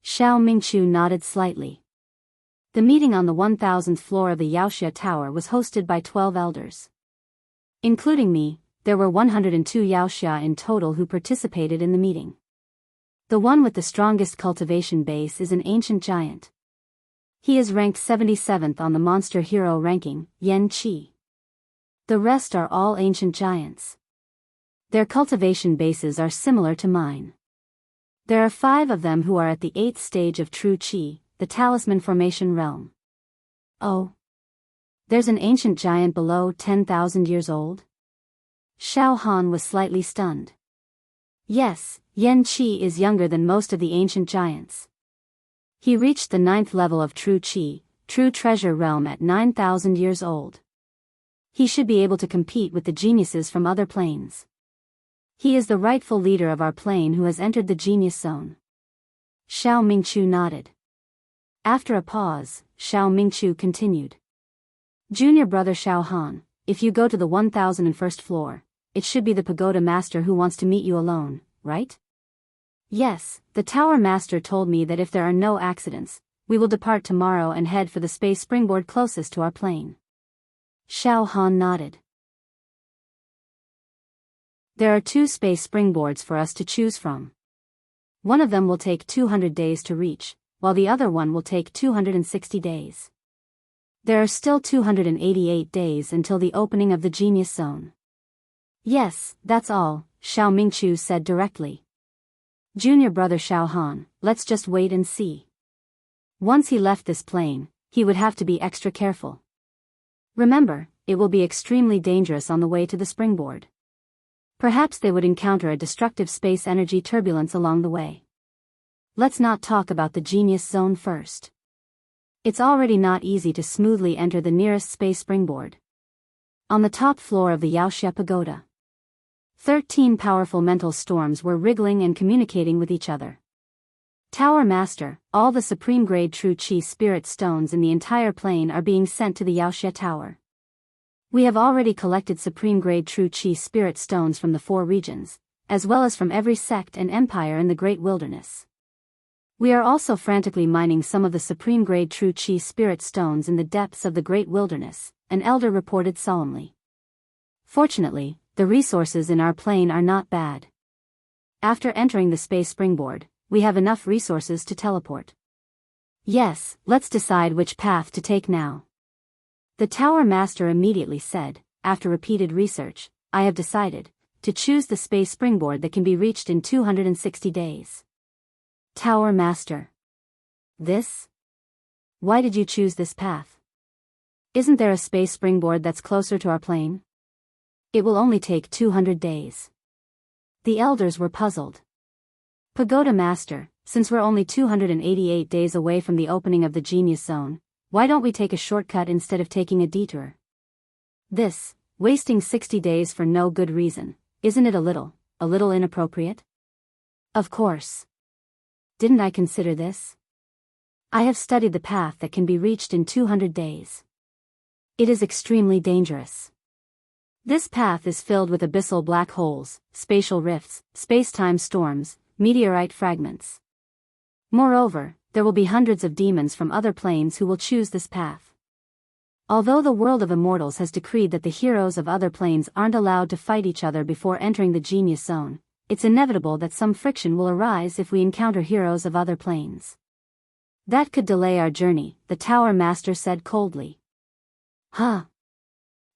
Xiao Mingqiu nodded slightly. The meeting on the 1000th floor of the Yaoxia Tower was hosted by 12 elders. Including me, there were 102 Yaoxia in total who participated in the meeting. The one with the strongest cultivation base is an ancient giant. He is ranked 77th on the monster hero ranking, Yan Qi. The rest are all ancient giants. Their cultivation bases are similar to mine. There are 5 of them who are at the 8th stage of true Qi, the talisman formation realm. Oh. There's an ancient giant below 10,000 years old? Xiao Han was slightly stunned. Yes, Yan Qi is younger than most of the ancient giants. He reached the 9th level of true Qi, true treasure realm at 9,000 years old. He should be able to compete with the geniuses from other planes. He is the rightful leader of our plane who has entered the genius zone. Xiao Mingchu nodded. After a pause, Xiao Mingchu continued. Junior brother Xiao Han, if you go to the 1001st floor, it should be the pagoda master who wants to meet you alone, right? Yes, the tower master told me that if there are no accidents, we will depart tomorrow and head for the space springboard closest to our plane. Xiao Han nodded. There are 2 space springboards for us to choose from. One of them will take 200 days to reach, while the other one will take 260 days. There are still 288 days until the opening of the genius zone. Yes, that's all, Xiao Mingchu said directly. Junior brother Xiao Han, let's just wait and see. Once he left this plane, he would have to be extra careful. Remember, it will be extremely dangerous on the way to the springboard. Perhaps they would encounter a destructive space energy turbulence along the way. Let's not talk about the genius zone first. It's already not easy to smoothly enter the nearest space springboard. On the top floor of the Yaoxia Pagoda, 13 powerful mental storms were wriggling and communicating with each other. Tower Master, all the supreme grade true Qi spirit stones in the entire plane are being sent to the Yaoxia Tower. We have already collected supreme grade true Qi spirit stones from the 4 regions, as well as from every sect and empire in the Great Wilderness. We are also frantically mining some of the supreme grade true Qi spirit stones in the depths of the Great Wilderness, an elder reported solemnly. Fortunately, the resources in our plane are not bad. After entering the space springboard, we have enough resources to teleport. Yes, let's decide which path to take now. The Tower Master immediately said, after repeated research, I have decided to choose the space springboard that can be reached in 260 days. Tower Master. This? Why did you choose this path? Isn't there a space springboard that's closer to our plane? It will only take 200 days. The elders were puzzled. Pagoda Master, since we're only 288 days away from the opening of the genius zone, why don't we take a shortcut instead of taking a detour? This, wasting 60 days for no good reason, isn't it a little inappropriate? Of course. Didn't I consider this? I have studied the path that can be reached in 200 days. It is extremely dangerous. This path is filled with abyssal black holes, spatial rifts, space-time storms, meteorite fragments. Moreover, there will be hundreds of demons from other planes who will choose this path. Although the world of immortals has decreed that the heroes of other planes aren't allowed to fight each other before entering the genius zone, it's inevitable that some friction will arise if we encounter heroes of other planes. That could delay our journey, the Tower Master said coldly. Huh?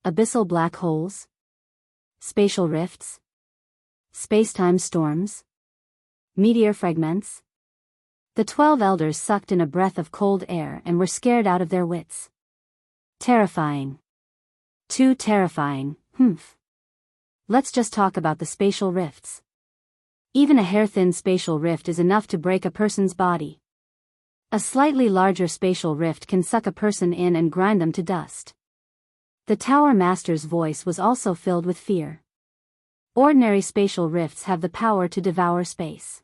Abyssal black holes? Spatial rifts? Space-time storms? Meteor fragments? The 12 elders sucked in a breath of cold air and were scared out of their wits. Terrifying. Too terrifying, humph. Let's just talk about the spatial rifts. Even a hair-thin spatial rift is enough to break a person's body. A slightly larger spatial rift can suck a person in and grind them to dust. The Tower Master's voice was also filled with fear. Ordinary spatial rifts have the power to devour space.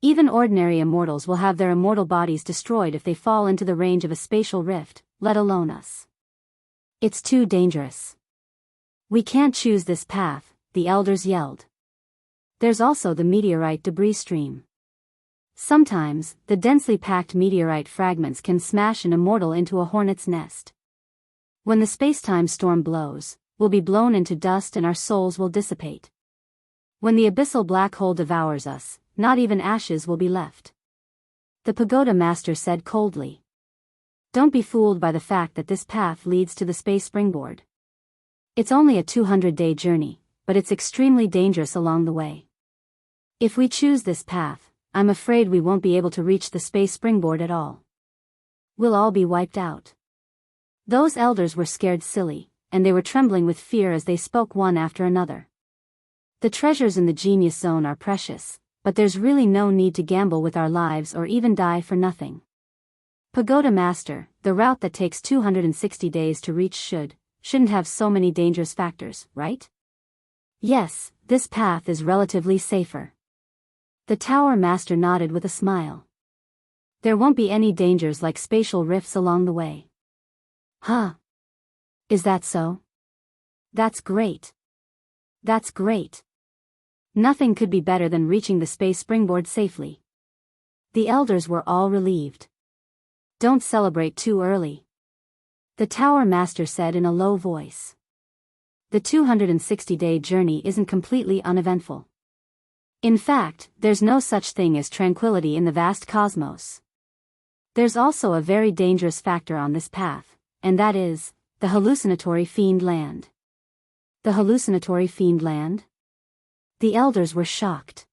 Even ordinary immortals will have their immortal bodies destroyed if they fall into the range of a spatial rift, let alone us. It's too dangerous. We can't choose this path, the elders yelled. There's also the meteorite debris stream. Sometimes, the densely packed meteorite fragments can smash an immortal into a hornet's nest. When the space-time storm blows, we'll be blown into dust and our souls will dissipate. When the abyssal black hole devours us, not even ashes will be left. The Pagoda Master said coldly. Don't be fooled by the fact that this path leads to the space springboard. It's only a 200-day journey, but it's extremely dangerous along the way. If we choose this path, I'm afraid we won't be able to reach the space springboard at all. We'll all be wiped out. Those elders were scared silly, and they were trembling with fear as they spoke one after another. The treasures in the Genius Zone are precious, but there's really no need to gamble with our lives or even die for nothing. Pagoda Master, the route that takes 260 days to reach shouldn't have so many dangerous factors, right? Yes, this path is relatively safer. The Tower Master nodded with a smile. There won't be any dangers like spatial rifts along the way. Huh? Is that so? That's great. That's great. Nothing could be better than reaching the space springboard safely. The elders were all relieved. Don't celebrate too early, the Tower Master said in a low voice. The 260-day journey isn't completely uneventful. In fact, there's no such thing as tranquility in the vast cosmos. There's also a very dangerous factor on this path, and that is, the hallucinatory fiend land. The hallucinatory fiend land? The elders were shocked.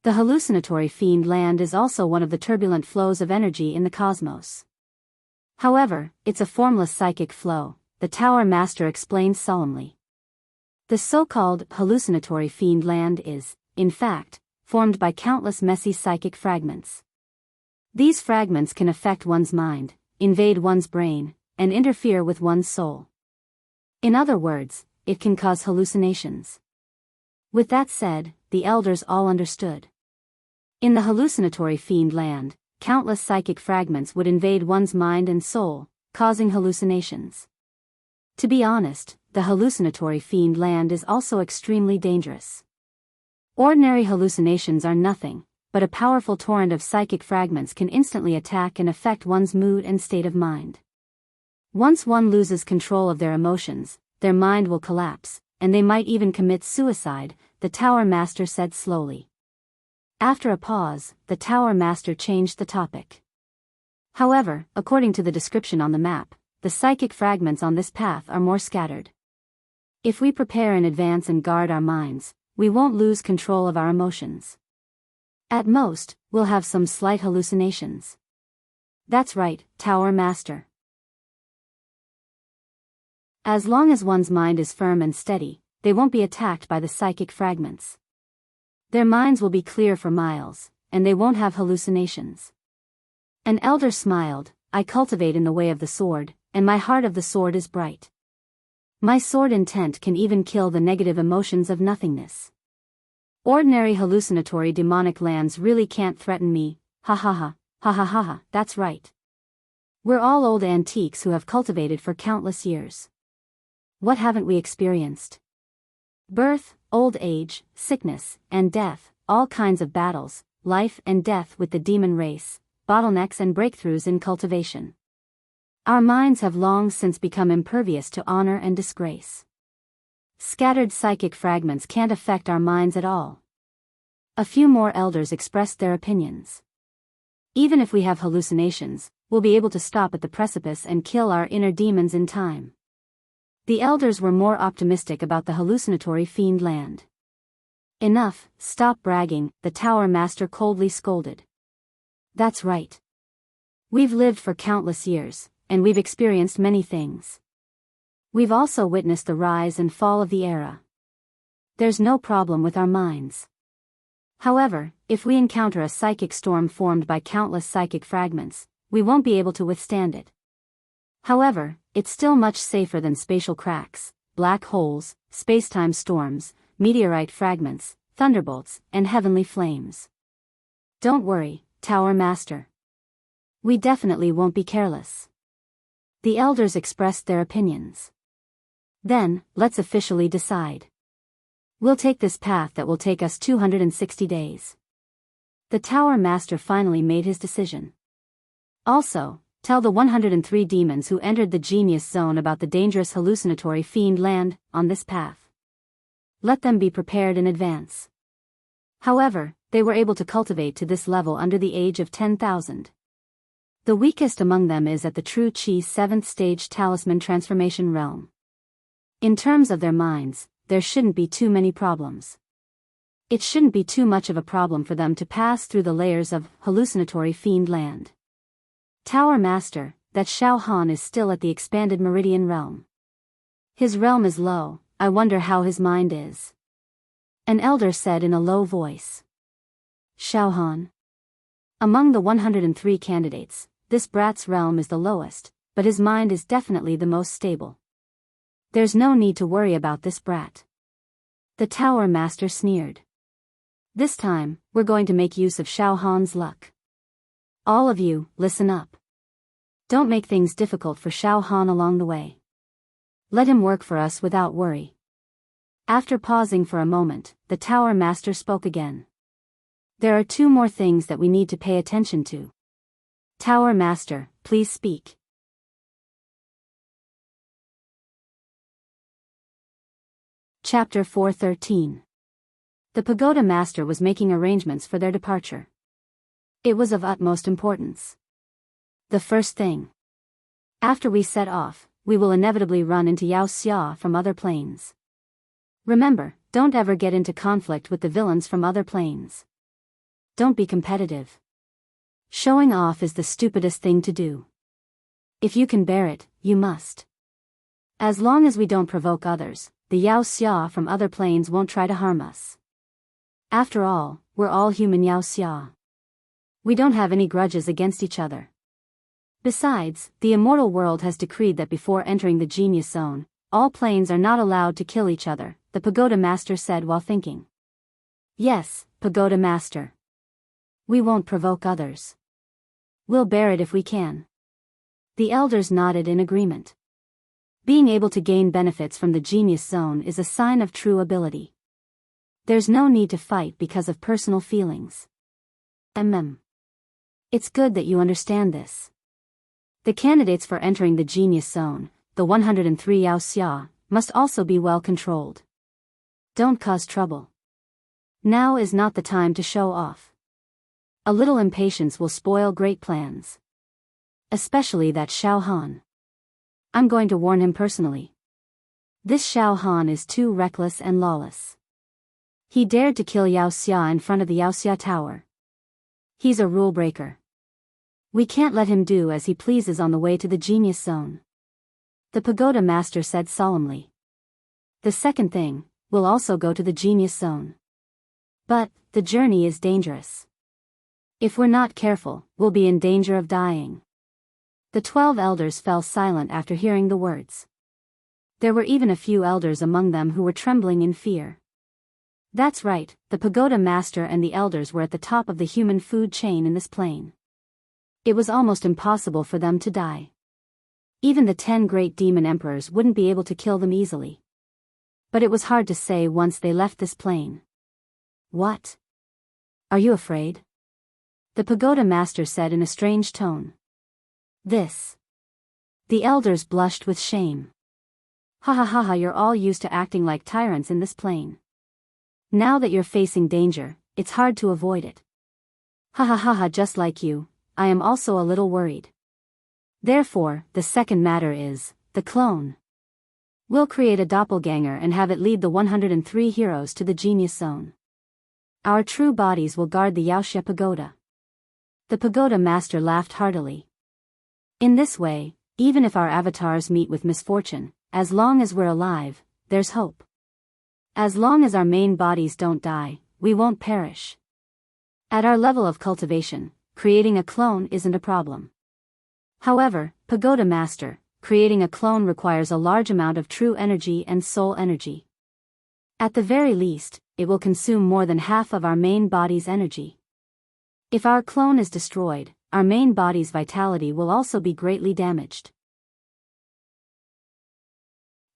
The hallucinatory fiend land is also one of the turbulent flows of energy in the cosmos. However, it's a formless psychic flow, the Tower Master explained solemnly. The so-called hallucinatory fiend land is, in fact, formed by countless messy psychic fragments. These fragments can affect one's mind, invade one's brain, and interfere with one's soul. In other words, it can cause hallucinations. With that said, the elders all understood. In the hallucinatory fiend land, countless psychic fragments would invade one's mind and soul, causing hallucinations. To be honest, the hallucinatory fiend land is also extremely dangerous. Ordinary hallucinations are nothing, but a powerful torrent of psychic fragments can instantly attack and affect one's mood and state of mind. Once one loses control of their emotions, their mind will collapse, and they might even commit suicide, the Tower Master said slowly. After a pause, the Tower Master changed the topic. However, according to the description on the map, the psychic fragments on this path are more scattered. If we prepare in advance and guard our minds, we won't lose control of our emotions. At most, we'll have some slight hallucinations. That's right, Tower Master. As long as one's mind is firm and steady, they won't be attacked by the psychic fragments. Their minds will be clear for miles, and they won't have hallucinations. An elder smiled. I cultivate in the way of the sword, and my heart of the sword is bright. My sword intent can even kill the negative emotions of nothingness. Ordinary hallucinatory demonic lands really can't threaten me, ha ha ha, ha ha ha ha, that's right. We're all old antiques who have cultivated for countless years. What haven't we experienced? Birth, old age, sickness, and death, all kinds of battles, life and death with the demon race, bottlenecks and breakthroughs in cultivation. Our minds have long since become impervious to honor and disgrace. Scattered psychic fragments can't affect our minds at all. A few more elders expressed their opinions. Even if we have hallucinations, we'll be able to stop at the precipice and kill our inner demons in time. The elders were more optimistic about the hallucinatory fiend land. Enough, stop bragging, the Tower Master coldly scolded. That's right. We've lived for countless years, and we've experienced many things. We've also witnessed the rise and fall of the era. There's no problem with our minds. However, if we encounter a psychic storm formed by countless psychic fragments, we won't be able to withstand it. However, it's still much safer than spatial cracks, black holes, space-time storms, meteorite fragments, thunderbolts, and heavenly flames. Don't worry, Tower Master. We definitely won't be careless. The elders expressed their opinions. Then, let's officially decide. We'll take this path that will take us 260 days. The Tower Master finally made his decision. Also, tell the 103 demons who entered the Genius Zone about the dangerous hallucinatory fiend land on this path. Let them be prepared in advance. However, they were able to cultivate to this level under the age of 10,000. The weakest among them is at the True Chi 7th stage talisman transformation realm. In terms of their minds, there shouldn't be too many problems. It shouldn't be too much of a problem for them to pass through the layers of hallucinatory fiend land. Tower Master, that Xiao Han is still at the expanded Meridian realm. His realm is low, I wonder how his mind is. An elder said in a low voice. Xiao Han. Among the 103 candidates, this brat's realm is the lowest, but his mind is definitely the most stable. There's no need to worry about this brat. The Tower Master sneered. This time, we're going to make use of Xiao Han's luck. All of you, listen up. Don't make things difficult for Xiao Han along the way. Let him work for us without worry. After pausing for a moment, the Tower Master spoke again. There are 2 more things that we need to pay attention to. Tower Master, please speak. Chapter 413. The Pagoda Master was making arrangements for their departure. It was of utmost importance. The first thing. After we set off, we will inevitably run into Yao Xia from other planes. Remember, don't ever get into conflict with the villains from other planes. Don't be competitive. Showing off is the stupidest thing to do. If you can bear it, you must. As long as we don't provoke others, the Yao Xia from other planes won't try to harm us. After all, we're all human Yao Xia. We don't have any grudges against each other. Besides, the immortal world has decreed that before entering the genius zone, all planes are not allowed to kill each other, the Pagoda Master said while thinking. Yes, Pagoda Master. We won't provoke others. We'll bear it if we can. The elders nodded in agreement. Being able to gain benefits from the genius zone is a sign of true ability. There's no need to fight because of personal feelings. It's good that you understand this. The candidates for entering the genius zone, the 103 Yao Xia, must also be well controlled. Don't cause trouble. Now is not the time to show off. A little impatience will spoil great plans. Especially that Xiao Han. I'm going to warn him personally. This Xiao Han is too reckless and lawless. He dared to kill Yao Xia in front of the Yao Xia Tower. He's a rule breaker. We can't let him do as he pleases on the way to the genius zone. The Pagoda Master said solemnly. The second thing, we'll also go to the genius zone. But, the journey is dangerous. If we're not careful, we'll be in danger of dying. The 12 elders fell silent after hearing the words. There were even a few elders among them who were trembling in fear. That's right, the Pagoda Master and the elders were at the top of the human food chain in this plane. It was almost impossible for them to die. Even the 10 great demon emperors wouldn't be able to kill them easily. But it was hard to say once they left this plane. What? Are you afraid? The Pagoda Master said in a strange tone. This. The elders blushed with shame. Ha ha ha ha, you're all used to acting like tyrants in this plane. Now that you're facing danger, it's hard to avoid it. Ha ha ha ha, just like you, I am also a little worried. Therefore, the second matter is, the clone. We'll create a doppelganger and have it lead the 103 heroes to the genius zone. Our true bodies will guard the Yaoxia Pagoda. The Pagoda Master laughed heartily. In this way, even if our avatars meet with misfortune, as long as we're alive, there's hope. As long as our main bodies don't die, we won't perish. At our level of cultivation, creating a clone isn't a problem. However, Pagoda Master, creating a clone requires a large amount of true energy and soul energy. At the very least, it will consume more than half of our main body's energy. If our clone is destroyed, our main body's vitality will also be greatly damaged.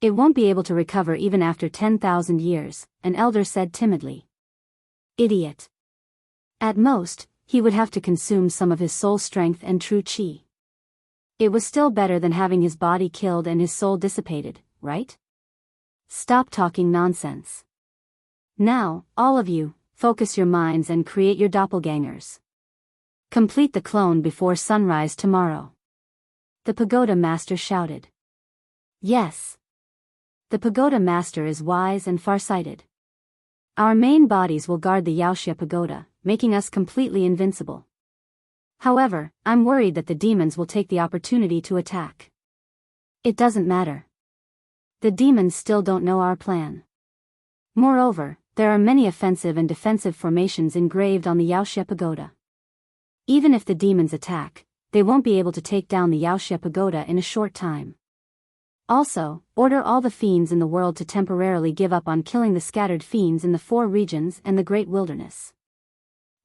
It won't be able to recover even after 10,000 years, an elder said timidly. Idiot. At most, he would have to consume some of his soul strength and true chi. It was still better than having his body killed and his soul dissipated, right? Stop talking nonsense. Now, all of you, focus your minds and create your doppelgangers. Complete the clone before sunrise tomorrow. The Pagoda Master shouted. Yes. The Pagoda Master is wise and farsighted. Our main bodies will guard the Yaoxia Pagoda, making us completely invincible. However, I'm worried that the demons will take the opportunity to attack. It doesn't matter. The demons still don't know our plan. Moreover, there are many offensive and defensive formations engraved on the Yaoxia Pagoda. Even if the demons attack, they won't be able to take down the Yaoxia Pagoda in a short time. Also, order all the fiends in the world to temporarily give up on killing the scattered fiends in the 4 regions and the Great Wilderness.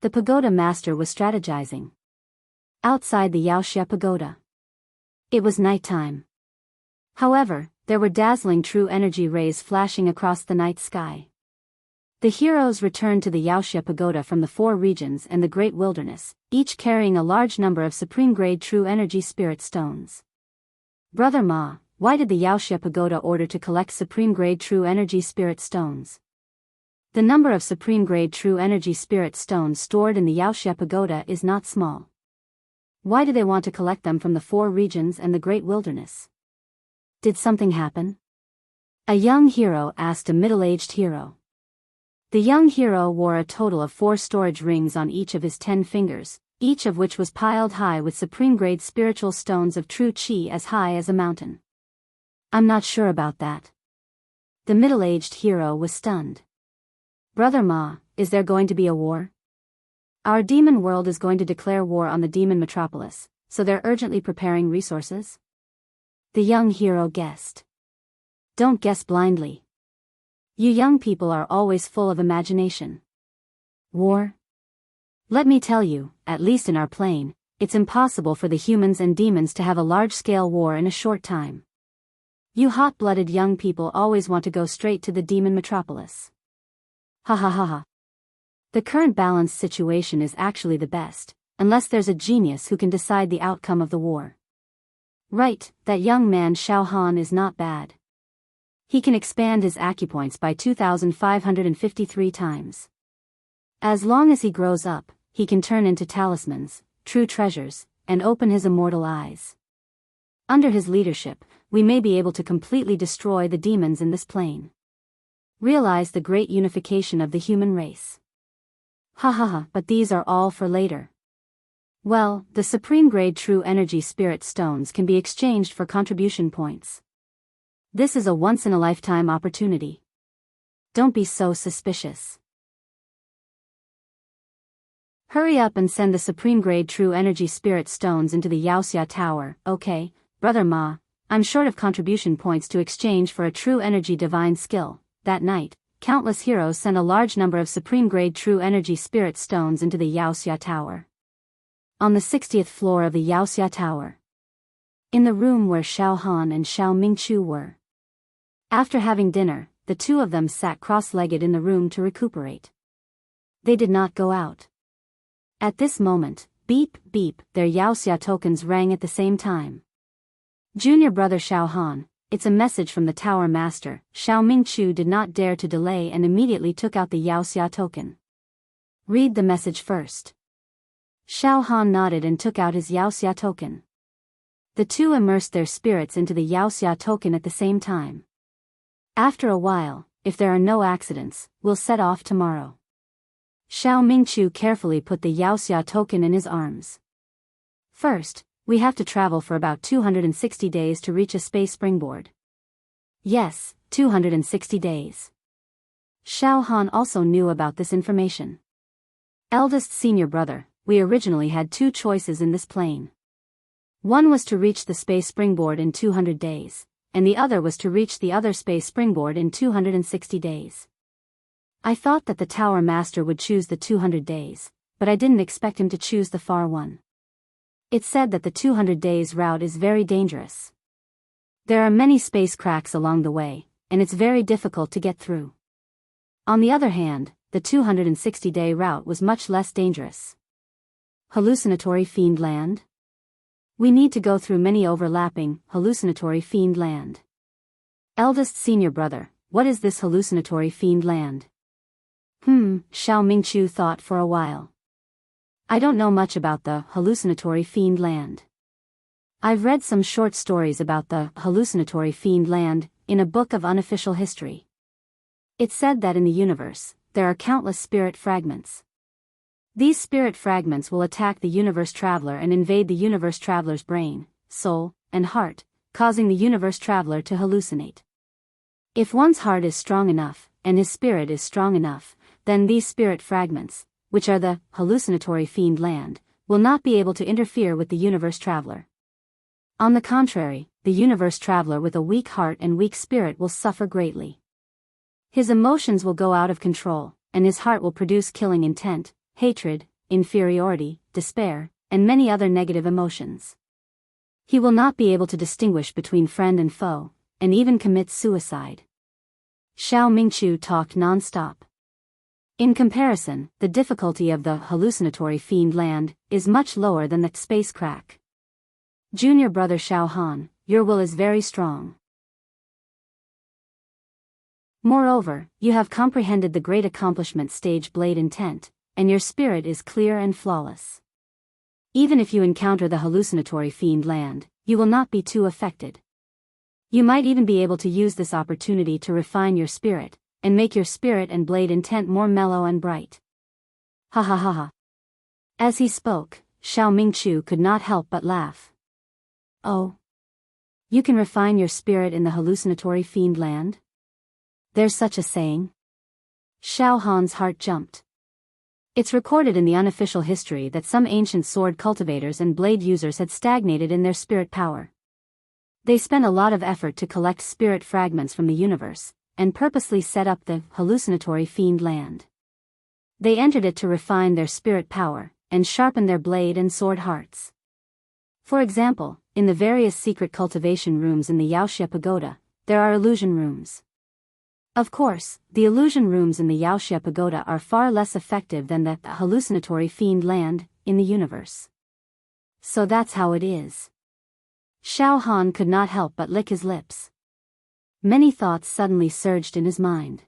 The Pagoda Master was strategizing. Outside the Yaoxia Pagoda, it was nighttime. However, there were dazzling true energy rays flashing across the night sky. The heroes returned to the Yaoxia Pagoda from the 4 regions and the Great Wilderness, each carrying a large number of supreme-grade true energy spirit stones. Brother Ma, why did the Yaoxia Pagoda order to collect supreme-grade true energy spirit stones? The number of supreme-grade true energy spirit stones stored in the Yaoxia Pagoda is not small. Why do they want to collect them from the 4 regions and the Great Wilderness? Did something happen? A young hero asked a middle-aged hero. The young hero wore a total of 4 storage rings on each of his 10 fingers, each of which was piled high with supreme-grade spiritual stones of true chi as high as a mountain. I'm not sure about that. The middle-aged hero was stunned. Brother Ma, is there going to be a war? Our demon world is going to declare war on the demon metropolis, so they're urgently preparing resources? The young hero guessed. Don't guess blindly. You young people are always full of imagination. War? Let me tell you, at least in our plane, it's impossible for the humans and demons to have a large-scale war in a short time. You hot-blooded young people always want to go straight to the demon metropolis. Ha ha ha ha. The current balanced situation is actually the best, unless there's a genius who can decide the outcome of the war. Right, that young man Xiao Han is not bad. He can expand his acupoints by 2,553 times. As long as he grows up, he can turn into talismans, true treasures, and open his immortal eyes. Under his leadership, we may be able to completely destroy the demons in this plane. Realize the great unification of the human race. Ha ha ha, but these are all for later. Well, the supreme-grade true energy spirit stones can be exchanged for contribution points. This is a once-in-a-lifetime opportunity. Don't be so suspicious. Hurry up and send the supreme-grade true energy spirit stones into the Yaoxia Tower, okay, Brother Ma, I'm short of contribution points to exchange for a true energy divine skill. That night, countless heroes sent a large number of supreme-grade true energy spirit stones into the Yaoxia Tower. On the 60th floor of the Yaoxia Tower. In the room where Xiao Han and Xiao Mingqiu were. After having dinner, the 2 of them sat cross-legged in the room to recuperate. They did not go out. At this moment, beep, beep, their Yaoxia tokens rang at the same time. Junior brother Xiao Han, it's a message from the Tower Master. Xiao Mingqiu did not dare to delay and immediately took out the Yaoxia token. Read the message first. Xiao Han nodded and took out his Yaoxia token. The 2 immersed their spirits into the Yaoxia token at the same time. After a while, if there are no accidents, we'll set off tomorrow. Xiao Mingqiu carefully put the Yaoxia token in his arms. First, we have to travel for about 260 days to reach a space springboard. Yes, 260 days. Xiao Han also knew about this information. Eldest senior brother, we originally had 2 choices in this plane. One was to reach the space springboard in 200 days, and the other was to reach the other space springboard in 260 days. I thought that the Tower Master would choose the 200 days, but I didn't expect him to choose the far one. It said that the 200 days route is very dangerous. There are many space cracks along the way, and it's very difficult to get through. On the other hand, the 260-day route was much less dangerous. Hallucinatory Fiend Land? We need to go through many overlapping, hallucinatory fiend land. Eldest senior brother, what is this hallucinatory fiend land? Xiao Mingqiu thought for a while. I don't know much about the hallucinatory fiend land. I've read some short stories about the hallucinatory fiend land in a book of unofficial history. It said that in the universe, there are countless spirit fragments. These spirit fragments will attack the universe traveler and invade the universe traveler's brain, soul, and heart, causing the universe traveler to hallucinate. If one's heart is strong enough, and his spirit is strong enough, then these spirit fragments, which are the hallucinatory fiend land, will not be able to interfere with the universe traveler. On the contrary, the universe traveler with a weak heart and weak spirit will suffer greatly. His emotions will go out of control, and his heart will produce killing intent, hatred, inferiority, despair, and many other negative emotions. He will not be able to distinguish between friend and foe, and even commit suicide. Xiao Mingqiu talked non-stop. In comparison, the difficulty of the hallucinatory fiend land is much lower than the space crack. Junior brother Xiao Han, your will is very strong. Moreover, you have comprehended the great accomplishment stage blade intent, and your spirit is clear and flawless. Even if you encounter the hallucinatory fiend land, you will not be too affected. You might even be able to use this opportunity to refine your spirit, and make your spirit and blade intent more mellow and bright. Ha ha ha ha. As he spoke, Xiao Mingqiu could not help but laugh. Oh. You can refine your spirit in the hallucinatory fiend land? There's such a saying? Xiao Han's heart jumped. It's recorded in the unofficial history that some ancient sword cultivators and blade users had stagnated in their spirit power. They spent a lot of effort to collect spirit fragments from the universe, and purposely set up the hallucinatory fiend land. They entered it to refine their spirit power, and sharpen their blade and sword hearts. For example, in the various secret cultivation rooms in the Yaoxia Pagoda, there are illusion rooms. Of course, the illusion rooms in the Yaoxia Pagoda are far less effective than the hallucinatory fiend land in the universe. So that's how it is. Xiao Han could not help but lick his lips. Many thoughts suddenly surged in his mind.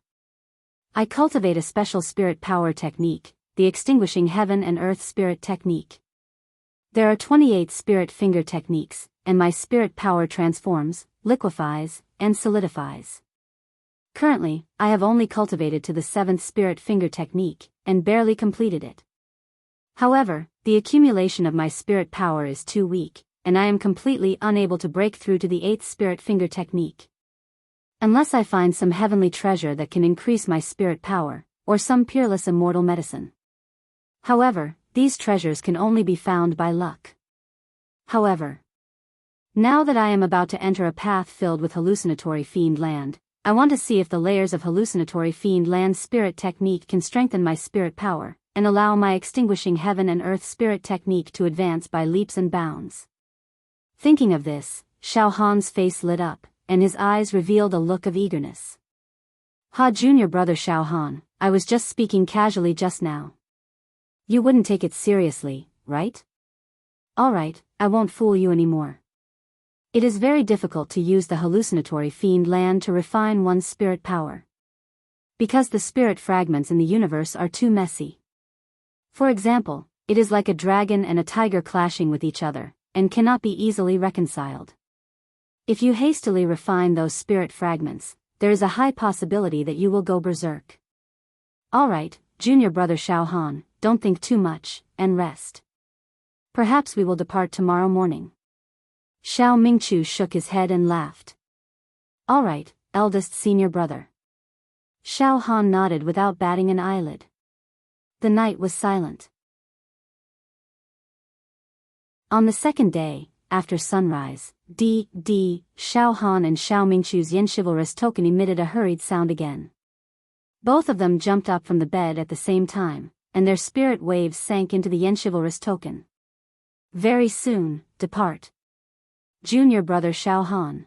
I cultivate a special spirit power technique, the extinguishing heaven and earth spirit technique. There are 28 spirit finger techniques, and my spirit power transforms, liquefies, and solidifies. Currently, I have only cultivated to the 7th spirit finger technique, and barely completed it. However, the accumulation of my spirit power is too weak, and I am completely unable to break through to the 8th spirit finger technique. Unless I find some heavenly treasure that can increase my spirit power, or some peerless immortal medicine. However, these treasures can only be found by luck. However, now that I am about to enter a path filled with hallucinatory fiend land, I want to see if the layers of hallucinatory fiend land spirit technique can strengthen my spirit power, and allow my extinguishing heaven and earth spirit technique to advance by leaps and bounds. Thinking of this, Xiao Han's face lit up, and his eyes revealed a look of eagerness. Ha, junior brother Xiao Han, I was just speaking casually just now. You wouldn't take it seriously, right? Alright, I won't fool you anymore. It is very difficult to use the hallucinatory fiend land to refine one's spirit power. Because the spirit fragments in the universe are too messy. For example, it is like a dragon and a tiger clashing with each other, and cannot be easily reconciled. If you hastily refine those spirit fragments, there is a high possibility that you will go berserk. Alright, junior brother Xiao Han, don't think too much, and rest. Perhaps we will depart tomorrow morning. Xiao Mingqiu shook his head and laughed. Alright, eldest senior brother. Xiao Han nodded without batting an eyelid. The night was silent. On the second day, after sunrise, Xiao Han and Xiao Mingqiu's yin chivalrous token emitted a hurried sound again. Both of them jumped up from the bed at the same time, and their spirit waves sank into the yin chivalrous token. Very soon, depart. Junior brother Xiao Han.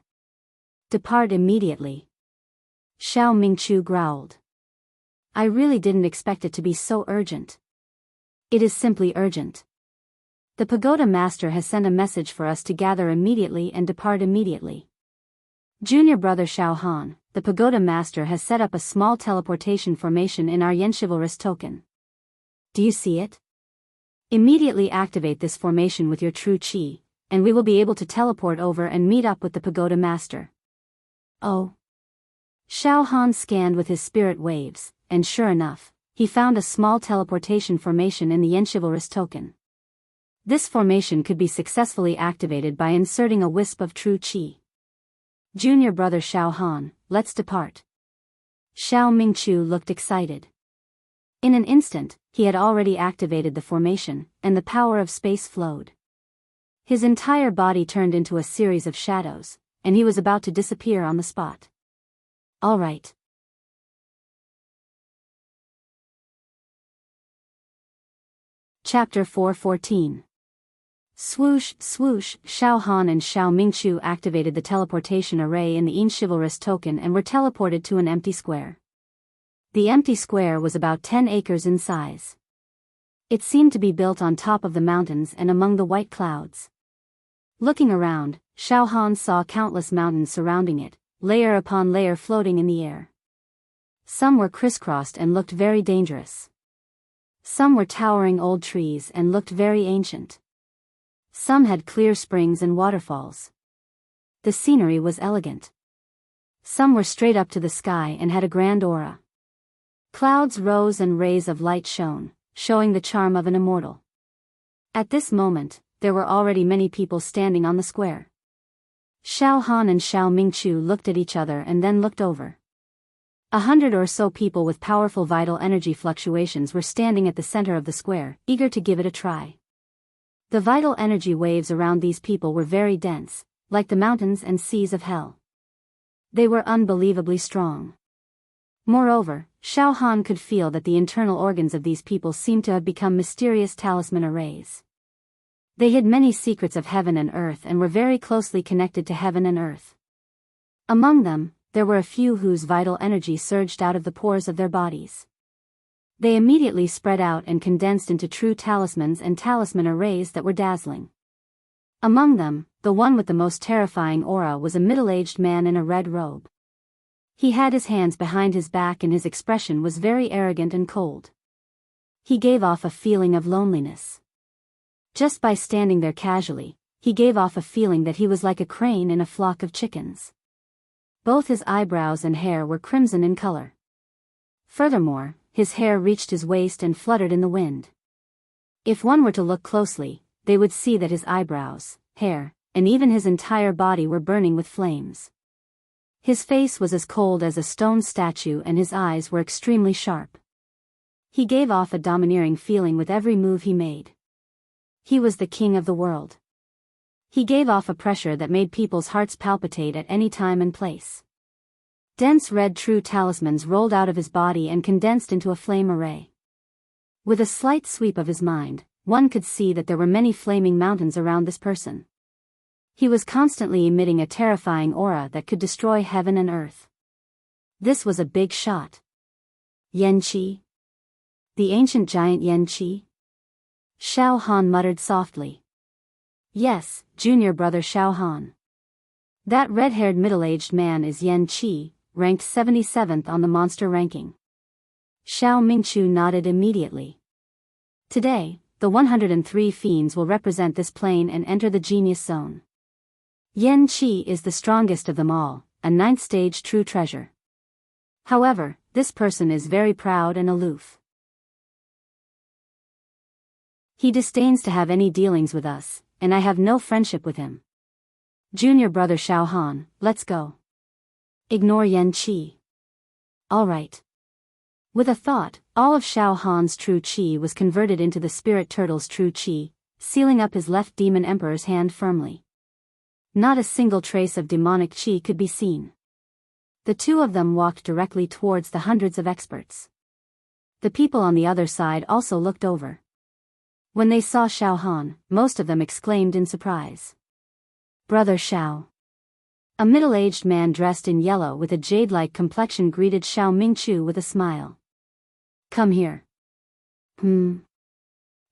Depart immediately. Xiao Mingqiu growled. I really didn't expect it to be so urgent. It is simply urgent. The pagoda master has sent a message for us to gather immediately and depart immediately. Junior brother Xiao Han, the pagoda master has set up a small teleportation formation in our yin chivalrous token. Do you see it? Immediately activate this formation with your true chi, and we will be able to teleport over and meet up with the pagoda master. Oh. Xiao Han scanned with his spirit waves, and sure enough, he found a small teleportation formation in the enchivalrous token. This formation could be successfully activated by inserting a wisp of true qi. Junior brother Xiao Han, let's depart. Xiao Mingqiu looked excited. In an instant, he had already activated the formation, and the power of space flowed. His entire body turned into a series of shadows, and he was about to disappear on the spot. All right. Chapter 4:14. Swoosh, swoosh, Xiao Han and Xiao Mingqiu activated the teleportation array in the enchivalrous token and were teleported to an empty square. The empty square was about 10 acres in size. It seemed to be built on top of the mountains and among the white clouds. Looking around, Xiao Han saw countless mountains surrounding it, layer upon layer floating in the air. Some were crisscrossed and looked very dangerous. Some were towering old trees and looked very ancient. Some had clear springs and waterfalls. The scenery was elegant. Some were straight up to the sky and had a grand aura. Clouds rose and rays of light shone, showing the charm of an immortal. At this moment, there were already many people standing on the square. Xiao Han and Xiao Mingqiu looked at each other and then looked over. 100 or so people with powerful vital energy fluctuations were standing at the center of the square, eager to give it a try. The vital energy waves around these people were very dense, like the mountains and seas of hell. They were unbelievably strong. Moreover, Xiao Han could feel that the internal organs of these people seemed to have become mysterious talisman arrays. They hid many secrets of heaven and earth and were very closely connected to heaven and earth. Among them, there were a few whose vital energy surged out of the pores of their bodies. They immediately spread out and condensed into true talismans and talisman arrays that were dazzling. Among them, the one with the most terrifying aura was a middle-aged man in a red robe. He had his hands behind his back and his expression was very arrogant and cold. He gave off a feeling of loneliness. Just by standing there casually, he gave off a feeling that he was like a crane in a flock of chickens. Both his eyebrows and hair were crimson in color. Furthermore, his hair reached his waist and fluttered in the wind. If one were to look closely, they would see that his eyebrows, hair, and even his entire body were burning with flames. His face was as cold as a stone statue and his eyes were extremely sharp. He gave off a domineering feeling with every move he made. He was the king of the world. He gave off a pressure that made people's hearts palpitate at any time and place. Dense red true talismans rolled out of his body and condensed into a flame array. With a slight sweep of his mind, one could see that there were many flaming mountains around this person. He was constantly emitting a terrifying aura that could destroy heaven and earth. This was a big shot. Yan Qi? The ancient giant Yan Qi? Xiao Han muttered softly. Yes, junior brother Xiao Han. That red-haired middle-aged man is Yan Qi, ranked 77th on the monster ranking. Xiao Mingqiu nodded immediately. Today, the 103 fiends will represent this plane and enter the genius zone. Yan Qi is the strongest of them all, a 9th stage true treasure. However, this person is very proud and aloof. He disdains to have any dealings with us, and I have no friendship with him. Junior brother Xiao Han, let's go. Ignore Yan Qi. All right. With a thought, all of Xiao Han's true qi was converted into the spirit turtle's true qi, sealing up his left demon emperor's hand firmly. Not a single trace of demonic qi could be seen. The two of them walked directly towards the hundreds of experts. The people on the other side also looked over. When they saw Xiao Han, most of them exclaimed in surprise. Brother Xiao. A middle-aged man dressed in yellow with a jade-like complexion greeted Xiao Mingqiu with a smile. Come here.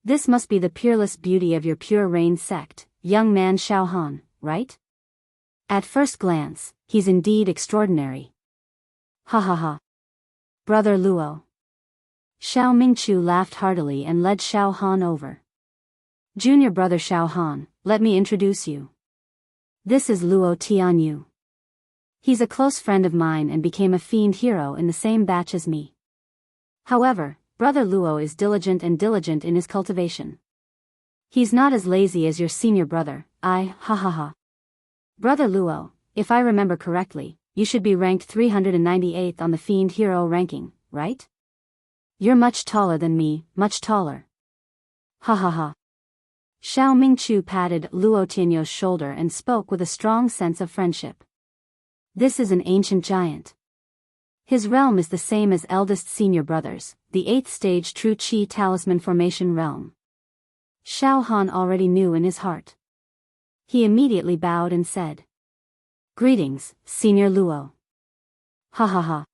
This must be the peerless beauty of your Pure Rain sect, young man Xiao Han, right? At first glance, he's indeed extraordinary. Ha ha ha. Brother Luo. Xiao Mingqiu laughed heartily and led Xiao Han over. Junior brother Xiao Han, let me introduce you. This is Luo Tianyu. He's a close friend of mine and became a fiend hero in the same batch as me. However, Brother Luo is diligent in his cultivation. He's not as lazy as your senior brother, ha ha ha. Brother Luo, if I remember correctly, you should be ranked 398th on the Fiend Hero ranking, right? You're much taller than me, much taller. Ha ha ha. Xiao Mingchu patted Luo Tianyo's shoulder and spoke with a strong sense of friendship. This is an ancient giant. His realm is the same as eldest senior brothers, the 8th stage True Qi Talisman Formation realm. Xiao Han already knew in his heart. He immediately bowed and said, "Greetings, Senior Luo." Ha ha ha.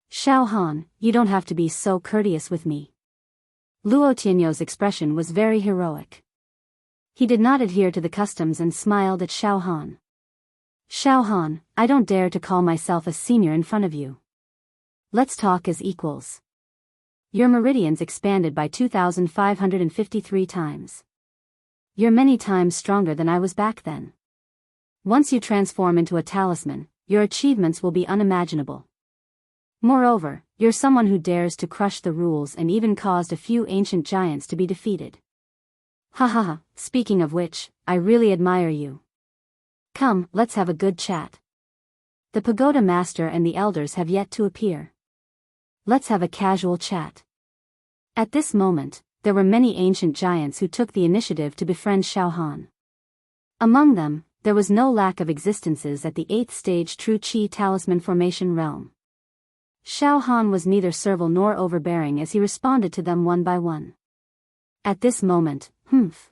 Xiao Han, you don't have to be so courteous with me. Luo Tianyo's expression was very heroic. He did not adhere to the customs and smiled at Xiao Han. Xiao Han, I don't dare to call myself a senior in front of you. Let's talk as equals. Your meridians expanded by 2,553 times. You're many times stronger than I was back then. Once you transform into a talisman, your achievements will be unimaginable. Moreover, you're someone who dares to crush the rules and even caused a few ancient giants to be defeated. Ha ha ha, speaking of which, I really admire you. Come, let's have a good chat. The pagoda master and the elders have yet to appear. Let's have a casual chat. At this moment, there were many ancient giants who took the initiative to befriend Xiao Han. Among them, there was no lack of existences at the 8th stage True Qi Talisman Formation realm. Xiao Han was neither servile nor overbearing as he responded to them one by one. At this moment, humph.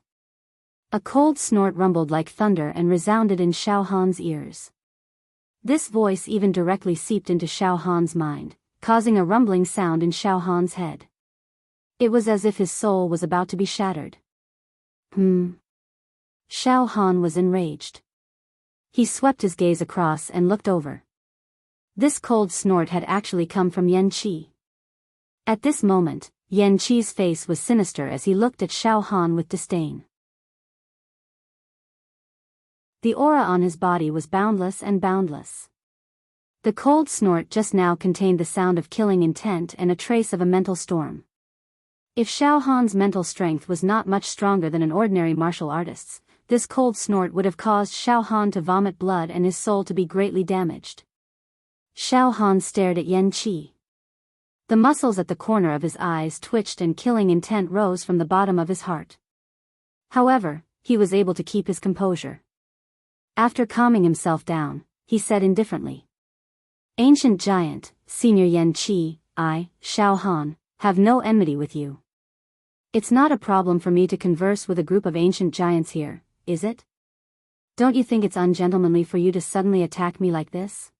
A cold snort rumbled like thunder and resounded in Xiao Han's ears. This voice even directly seeped into Xiao Han's mind, causing a rumbling sound in Xiao Han's head. It was as if his soul was about to be shattered. Xiao Han was enraged. He swept his gaze across and looked over. This cold snort had actually come from Yan Qi. At this moment, Yan Qi's face was sinister as he looked at Xiao Han with disdain. The aura on his body was boundless and boundless. The cold snort just now contained the sound of killing intent and a trace of a mental storm. If Xiao Han's mental strength was not much stronger than an ordinary martial artist's, this cold snort would have caused Xiao Han to vomit blood and his soul to be greatly damaged. Xiao Han stared at Yan Qi. The muscles at the corner of his eyes twitched and killing intent rose from the bottom of his heart. However, he was able to keep his composure. After calming himself down, he said indifferently, "Ancient giant, Senior Yan Qi, I, Xiao Han, have no enmity with you. It's not a problem for me to converse with a group of ancient giants here, is it? Don't you think it's ungentlemanly for you to suddenly attack me like this?"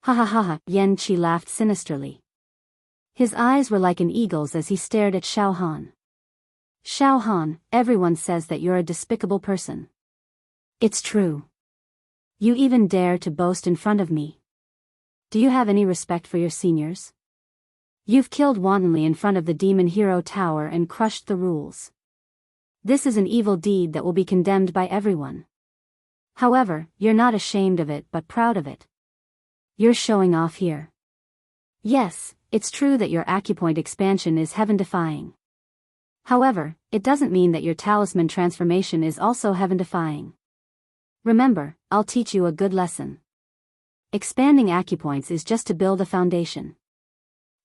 Ha ha ha ha, Yan Qi laughed sinisterly. His eyes were like an eagle's as he stared at Xiao Han. "Xiao Han, everyone says that you're a despicable person. It's true. You even dare to boast in front of me. Do you have any respect for your seniors? You've killed wantonly in front of the Demon Hero Tower and crushed the rules. This is an evil deed that will be condemned by everyone. However, you're not ashamed of it but proud of it. You're showing off here. Yes, it's true that your acupoint expansion is heaven-defying. However, it doesn't mean that your talisman transformation is also heaven-defying. Remember, I'll teach you a good lesson. Expanding acupoints is just to build a foundation.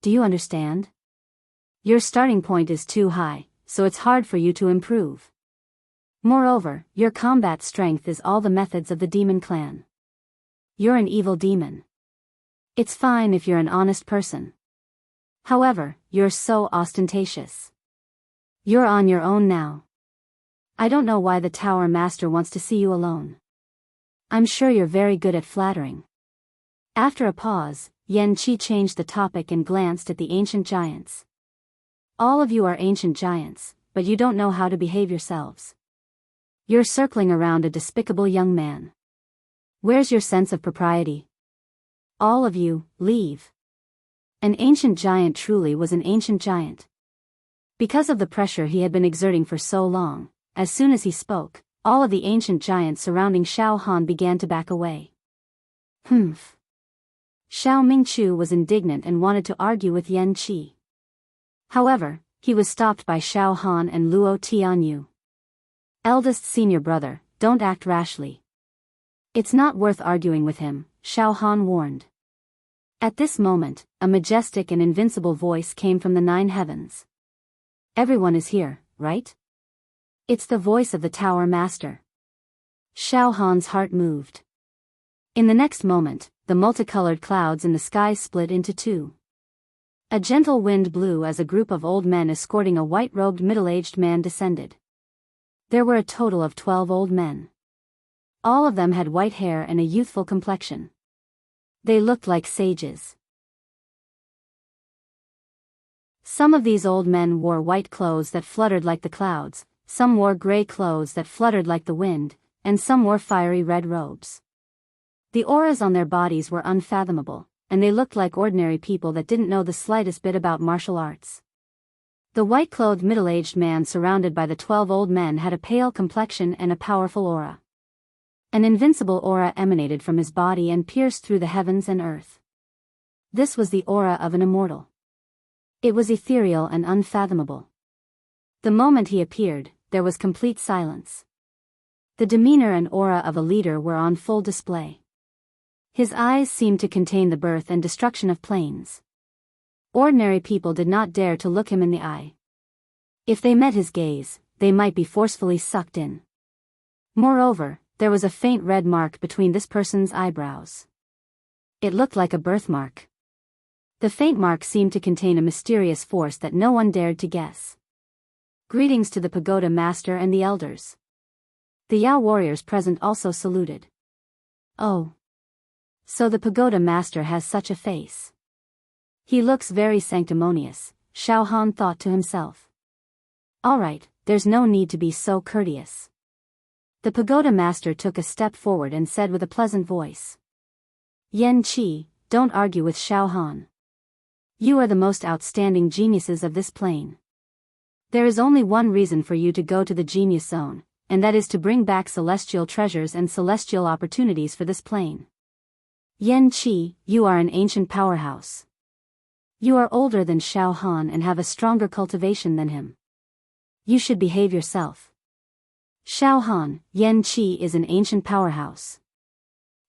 Do you understand? Your starting point is too high, so it's hard for you to improve. Moreover, your combat strength is all the methods of the demon clan. You're an evil demon. It's fine if you're an honest person. However, you're so ostentatious. You're on your own now. I don't know why the Tower Master wants to see you alone. I'm sure you're very good at flattering. After a pause, Yan Qi changed the topic and glanced at the ancient giants. All of you are ancient giants, but you don't know how to behave yourselves. You're circling around a despicable young man. Where's your sense of propriety? All of you, leave. An ancient giant truly was an ancient giant. Because of the pressure he had been exerting for so long, as soon as he spoke, all of the ancient giants surrounding Xiao Han began to back away. Humph. Xiao Mingchu was indignant and wanted to argue with Yan Qi. However, he was stopped by Xiao Han and Luo Tianyu. Eldest senior brother, don't act rashly. It's not worth arguing with him, Xiao Han warned. At this moment, a majestic and invincible voice came from the 9 heavens. Everyone is here, right? It's the voice of the Tower Master. Xiao Han's heart moved. In the next moment, the multicolored clouds in the sky split into 2. A gentle wind blew as a group of old men escorting a white-robed middle-aged man descended. There were a total of 12 old men. All of them had white hair and a youthful complexion. They looked like sages. Some of these old men wore white clothes that fluttered like the clouds, some wore gray clothes that fluttered like the wind, and some wore fiery red robes. The auras on their bodies were unfathomable, and they looked like ordinary people that didn't know the slightest bit about martial arts. The white-clothed middle-aged man surrounded by the 12 old men had a pale complexion and a powerful aura. An invincible aura emanated from his body and pierced through the heavens and earth. This was the aura of an immortal. It was ethereal and unfathomable. The moment he appeared, there was complete silence. The demeanor and aura of a leader were on full display. His eyes seemed to contain the birth and destruction of planes. Ordinary people did not dare to look him in the eye. If they met his gaze, they might be forcefully sucked in. Moreover, there was a faint red mark between this person's eyebrows. It looked like a birthmark. The faint mark seemed to contain a mysterious force that no one dared to guess. Greetings to the pagoda master and the elders. The Yao warriors present also saluted. Oh. So the pagoda master has such a face. He looks very sanctimonious, Xiao Han thought to himself. Alright, there's no need to be so courteous. The pagoda master took a step forward and said with a pleasant voice. Yan Qi, don't argue with Xiao Han. You are the most outstanding geniuses of this plane. There is only one reason for you to go to the genius zone, and that is to bring back celestial treasures and celestial opportunities for this plane. Yan Qi, you are an ancient powerhouse. You are older than Xiao Han and have a stronger cultivation than him. You should behave yourself. Xiao Han, Yan Qi is an ancient powerhouse.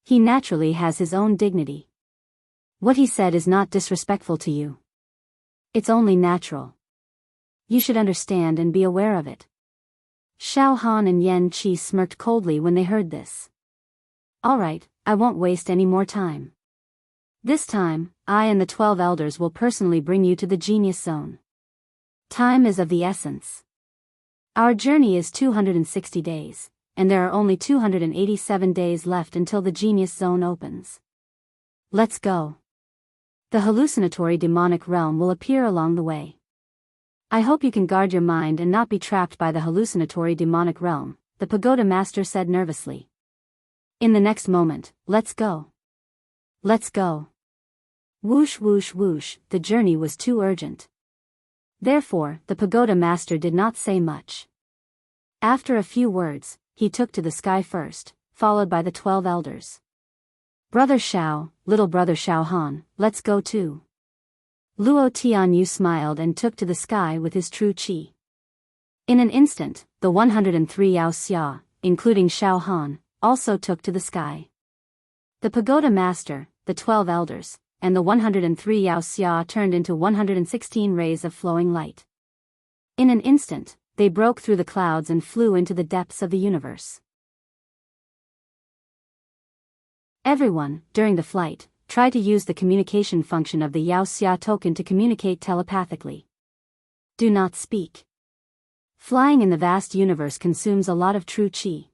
He naturally has his own dignity. What he said is not disrespectful to you. It's only natural. You should understand and be aware of it. Xiao Han and Yan Qi smirked coldly when they heard this. Alright, I won't waste any more time. This time, I and the 12 elders will personally bring you to the genius zone. Time is of the essence. Our journey is 260 days, and there are only 287 days left until the genius zone opens. Let's go. The hallucinatory demonic realm will appear along the way. I hope you can guard your mind and not be trapped by the hallucinatory demonic realm, the pagoda master said nervously. In the next moment, let's go. Let's go. Whoosh whoosh whoosh, the journey was too urgent. Therefore, the pagoda master did not say much. After a few words, he took to the sky first, followed by the 12 elders. Brother Xiao, little brother Xiao Han, let's go too. Luo Tianyu smiled and took to the sky with his true qi. In an instant, the 103 Yao Xia, including Xiao Han, also took to the sky. The pagoda master, the 12 elders, and the 103 Yao Xia turned into 116 rays of flowing light. In an instant, they broke through the clouds and flew into the depths of the universe. Everyone, during the flight, tried to use the communication function of the Yao Xia token to communicate telepathically. Do not speak. Flying in the vast universe consumes a lot of true qi.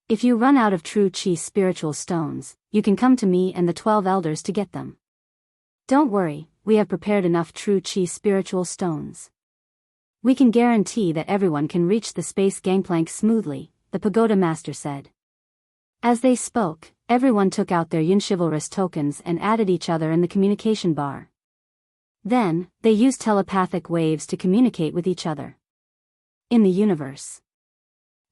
If you run out of true qi spiritual stones, you can come to me and the 12 elders to get them. Don't worry, we have prepared enough true qi spiritual stones. We can guarantee that everyone can reach the space gangplank smoothly, the pagoda master said. As they spoke, everyone took out their yin chivalrous tokens and added each other in the communication bar. Then, they used telepathic waves to communicate with each other. In the universe,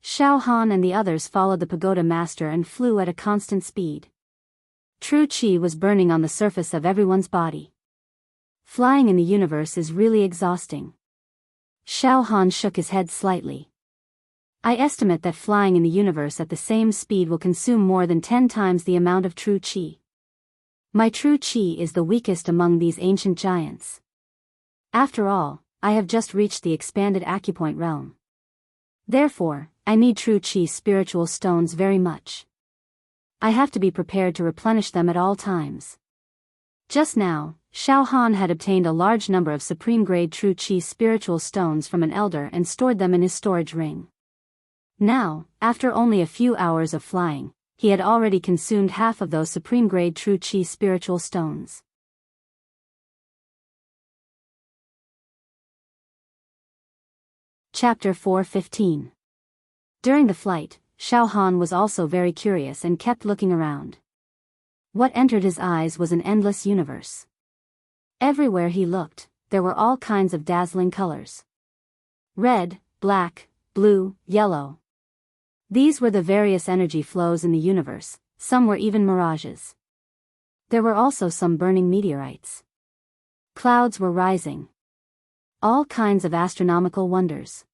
Xiao Han and the others followed the pagoda master and flew at a constant speed. True qi was burning on the surface of everyone's body. Flying in the universe is really exhausting. Xiao Han shook his head slightly. I estimate that flying in the universe at the same speed will consume more than 10 times the amount of true qi. My true qi is the weakest among these ancient giants. After all, I have just reached the expanded acupoint realm. Therefore, I need true qi spiritual stones very much. I have to be prepared to replenish them at all times. Just now, Xiao Han had obtained a large number of supreme-grade true qi spiritual stones from an elder and stored them in his storage ring. Now, after only a few hours of flying, he had already consumed half of those supreme-grade true qi spiritual stones. Chapter 4:15. During the flight, Xiao Han was also very curious and kept looking around. What entered his eyes was an endless universe. Everywhere he looked, there were all kinds of dazzling colors. Red, black, blue, yellow. These were the various energy flows in the universe, some were even mirages. There were also some burning meteorites. Clouds were rising. All kinds of astronomical wonders.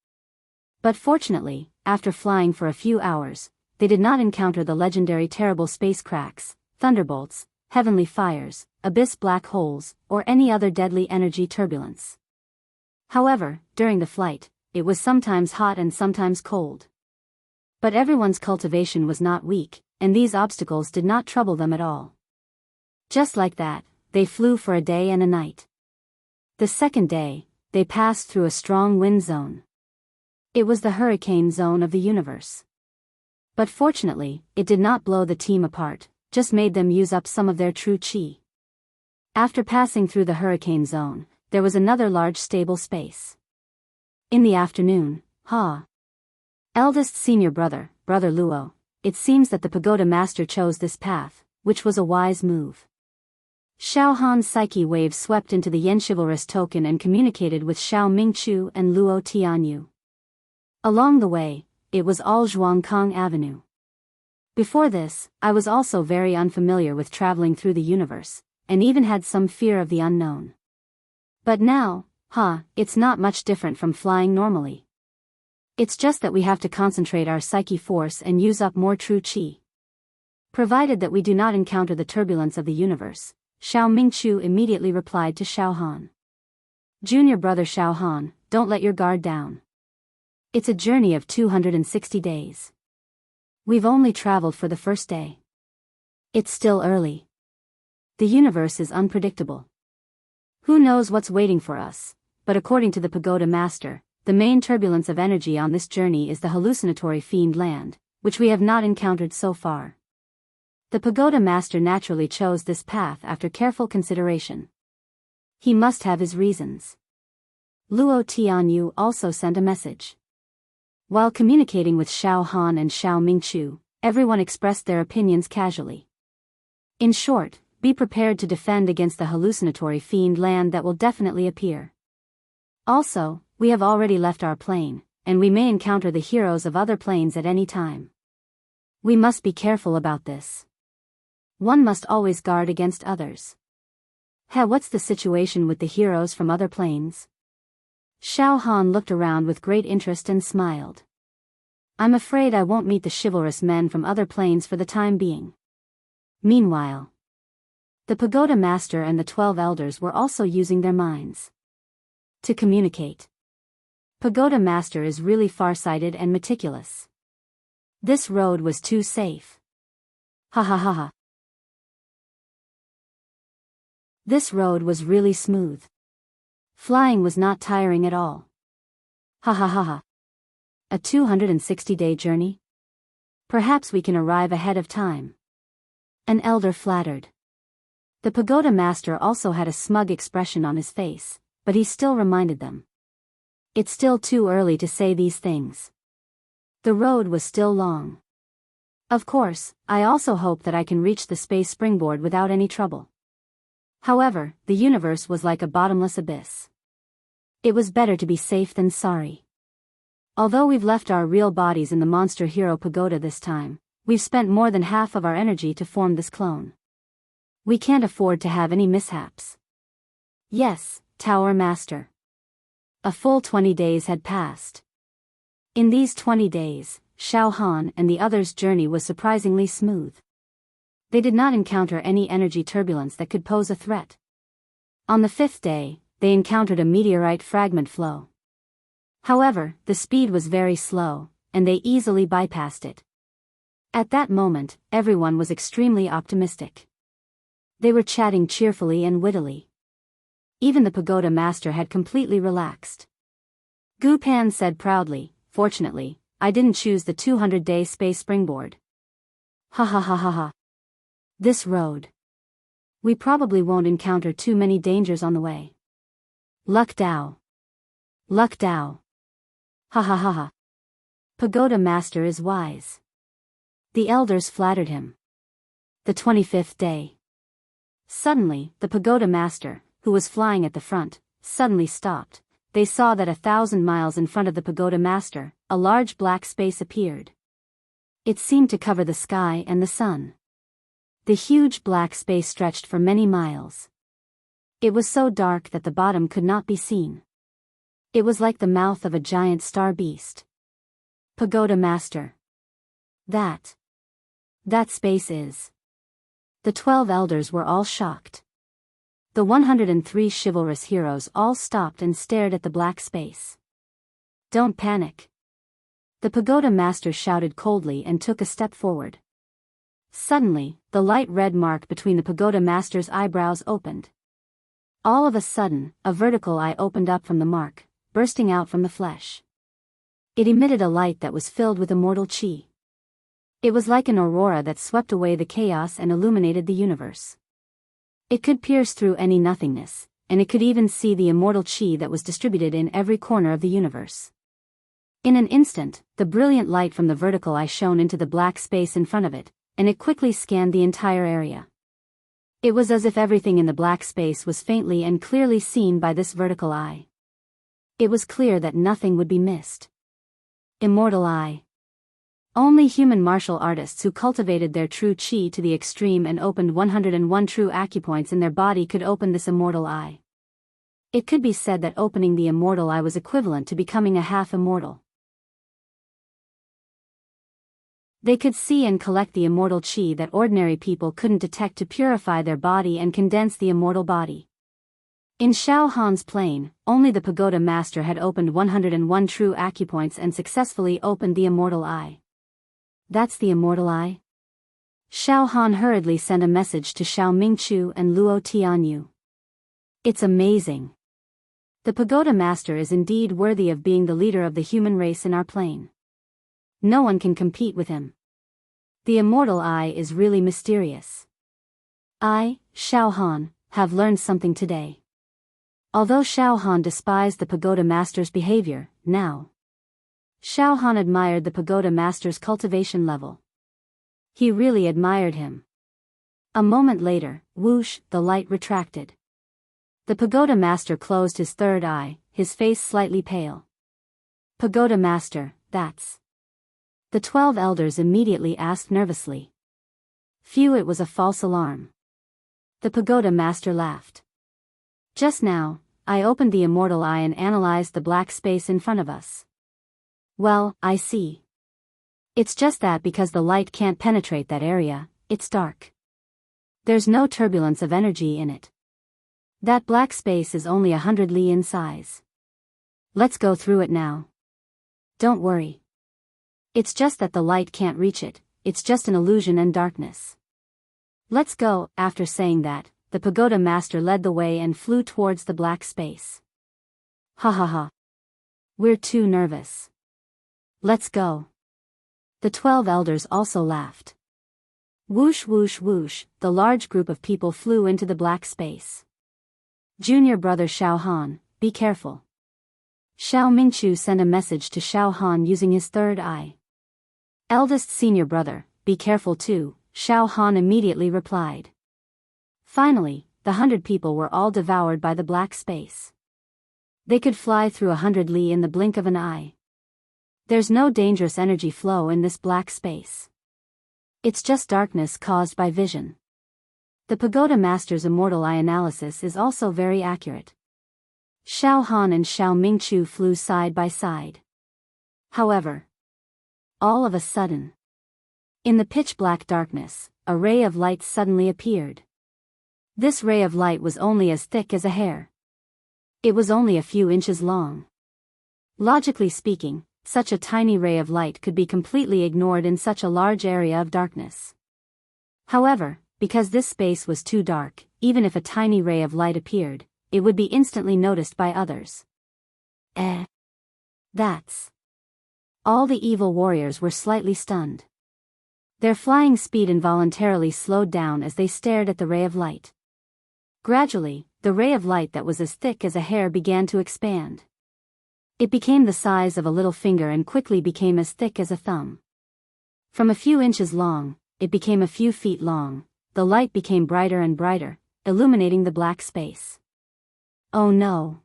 But fortunately, after flying for a few hours, they did not encounter the legendary terrible space cracks, thunderbolts, heavenly fires, abyss black holes, or any other deadly energy turbulence. However, during the flight, it was sometimes hot and sometimes cold. But everyone's cultivation was not weak, and these obstacles did not trouble them at all. Just like that, they flew for a day and a night. The second day, they passed through a strong wind zone. It was the hurricane zone of the universe. But fortunately, it did not blow the team apart, just made them use up some of their true qi. After passing through the hurricane zone, there was another large stable space. In the afternoon, eldest senior brother, Brother Luo, it seems that the pagoda master chose this path, which was a wise move. Xiao Han's psyche wave swept into the Yen chivalrous token and communicated with Xiao Mingchu and Luo Tianyu. Along the way, it was all Zhuangkang Avenue. Before this, I was also very unfamiliar with traveling through the universe, and even had some fear of the unknown. But now, it's not much different from flying normally. It's just that we have to concentrate our psyche force and use up more true qi. Provided that we do not encounter the turbulence of the universe, Xiao Mingchu immediately replied to Xiao Han. Junior brother Xiao Han, don't let your guard down. It's a journey of 260 days. We've only traveled for the first day. It's still early. The universe is unpredictable. Who knows what's waiting for us, but according to the pagoda master, the main turbulence of energy on this journey is the hallucinatory fiend land, which we have not encountered so far. The pagoda master naturally chose this path after careful consideration. He must have his reasons. Luo Tianyu also sent a message. While communicating with Xiao Han and Xiao Mingchu, everyone expressed their opinions casually. In short, be prepared to defend against the hallucinatory fiend land that will definitely appear. Also, we have already left our plane, and we may encounter the heroes of other planes at any time. We must be careful about this. One must always guard against others. What's the situation with the heroes from other planes? Xiao Han looked around with great interest and smiled. I'm afraid I won't meet the chivalrous men from other planes for the time being. Meanwhile, the pagoda master and the 12 elders were also using their minds to communicate. Pagoda master is really far-sighted and meticulous. This road was too safe. This road was really smooth. Flying was not tiring at all. A 260-day journey? Perhaps we can arrive ahead of time. An elder flattered. The pagoda master also had a smug expression on his face, but he still reminded them. It's still too early to say these things. The road was still long. Of course, I also hope that I can reach the space springboard without any trouble. However, the universe was like a bottomless abyss. It was better to be safe than sorry. Although we've left our real bodies in the monster hero pagoda this time, we've spent more than half of our energy to form this clone. We can't afford to have any mishaps. Yes, Tower Master. A full 20 days had passed. In these 20 days, Xiao Han and the others' journey was surprisingly smooth. They did not encounter any energy turbulence that could pose a threat. On the 5th day, they encountered a meteorite fragment flow. However, the speed was very slow, and they easily bypassed it. At that moment, everyone was extremely optimistic. They were chatting cheerfully and wittily. Even the pagoda master had completely relaxed. Gu Pan said proudly, "Fortunately, I didn't choose the 200-day space springboard. Ha ha ha ha ha. This road. We probably won't encounter too many dangers on the way. Luck Dao. Luck Dao. Ha ha ha ha. Pagoda master is wise." The elders flattered him. The 25th day. Suddenly, the pagoda master, who was flying at the front, suddenly stopped. They saw that 1,000 miles in front of the pagoda master, a large black space appeared. It seemed to cover the sky and the sun. The huge black space stretched for many miles. It was so dark that the bottom could not be seen. It was like the mouth of a giant star beast. Pagoda master. That space is. The 12 elders were all shocked. The 103 chivalrous heroes all stopped and stared at the black space. "Don't panic." The pagoda master shouted coldly and took a step forward. Suddenly, the light red mark between the pagoda master's eyebrows opened. All of a sudden, a vertical eye opened up from the mark, bursting out from the flesh. It emitted a light that was filled with immortal chi. It was like an aurora that swept away the chaos and illuminated the universe. It could pierce through any nothingness, and it could even see the immortal chi that was distributed in every corner of the universe. In an instant, the brilliant light from the vertical eye shone into the black space in front of it, and it quickly scanned the entire area. It was as if everything in the black space was faintly and clearly seen by this vertical eye. It was clear that nothing would be missed. Immortal eye. Only human martial artists who cultivated their true chi to the extreme and opened 101 true acupoints in their body could open this immortal eye. It could be said that opening the immortal eye was equivalent to becoming a half-immortal. They could see and collect the immortal chi that ordinary people couldn't detect to purify their body and condense the immortal body. In Xiao Han's plane, only the pagoda master had opened 101 true acupoints and successfully opened the immortal eye. That's the immortal eye? Xiao Han hurriedly sent a message to Xiao Mingchu and Luo Tianyu. It's amazing. The pagoda master is indeed worthy of being the leader of the human race in our plane. No one can compete with him. The immortal eye is really mysterious. I, Xiao Han, have learned something today. Although Xiao Han despised the pagoda master's behavior, now Xiao Han admired the pagoda master's cultivation level. He really admired him. A moment later, whoosh, the light retracted. The pagoda master closed his third eye, his face slightly pale. Pagoda master, that's. The 12 elders immediately asked nervously. Phew, it was a false alarm. The pagoda master laughed. Just now, I opened the immortal eye and analyzed the black space in front of us. Well, I see. It's just that because the light can't penetrate that area, it's dark. There's no turbulence of energy in it. That black space is only 100 li in size. Let's go through it now. Don't worry. It's just that the light can't reach it, it's just an illusion and darkness. Let's go. After saying that, the pagoda master led the way and flew towards the black space. Ha ha ha. We're too nervous. Let's go. The 12 elders also laughed. Whoosh whoosh whoosh, the large group of people flew into the black space. Junior brother Xiao Han, be careful. Xiao Mingchu sent a message to Xiao Han using his third eye. Eldest senior brother, be careful too, Xiao Han immediately replied. Finally, the 100 people were all devoured by the black space. They could fly through 100 li in the blink of an eye. There's no dangerous energy flow in this black space. It's just darkness caused by vision. The pagoda master's immortal eye analysis is also very accurate. Xiao Han and Xiao Mingchu flew side by side. However, all of a sudden, in the pitch-black darkness, a ray of light suddenly appeared. This ray of light was only as thick as a hair. It was only a few inches long. Logically speaking, such a tiny ray of light could be completely ignored in such a large area of darkness. However, because this space was too dark, even if a tiny ray of light appeared, it would be instantly noticed by others. That's... All the evil warriors were slightly stunned. Their flying speed involuntarily slowed down as they stared at the ray of light. Gradually, the ray of light that was as thick as a hair began to expand. It became the size of a little finger and quickly became as thick as a thumb. From a few inches long, it became a few feet long. The light became brighter and brighter, illuminating the black space. Oh no!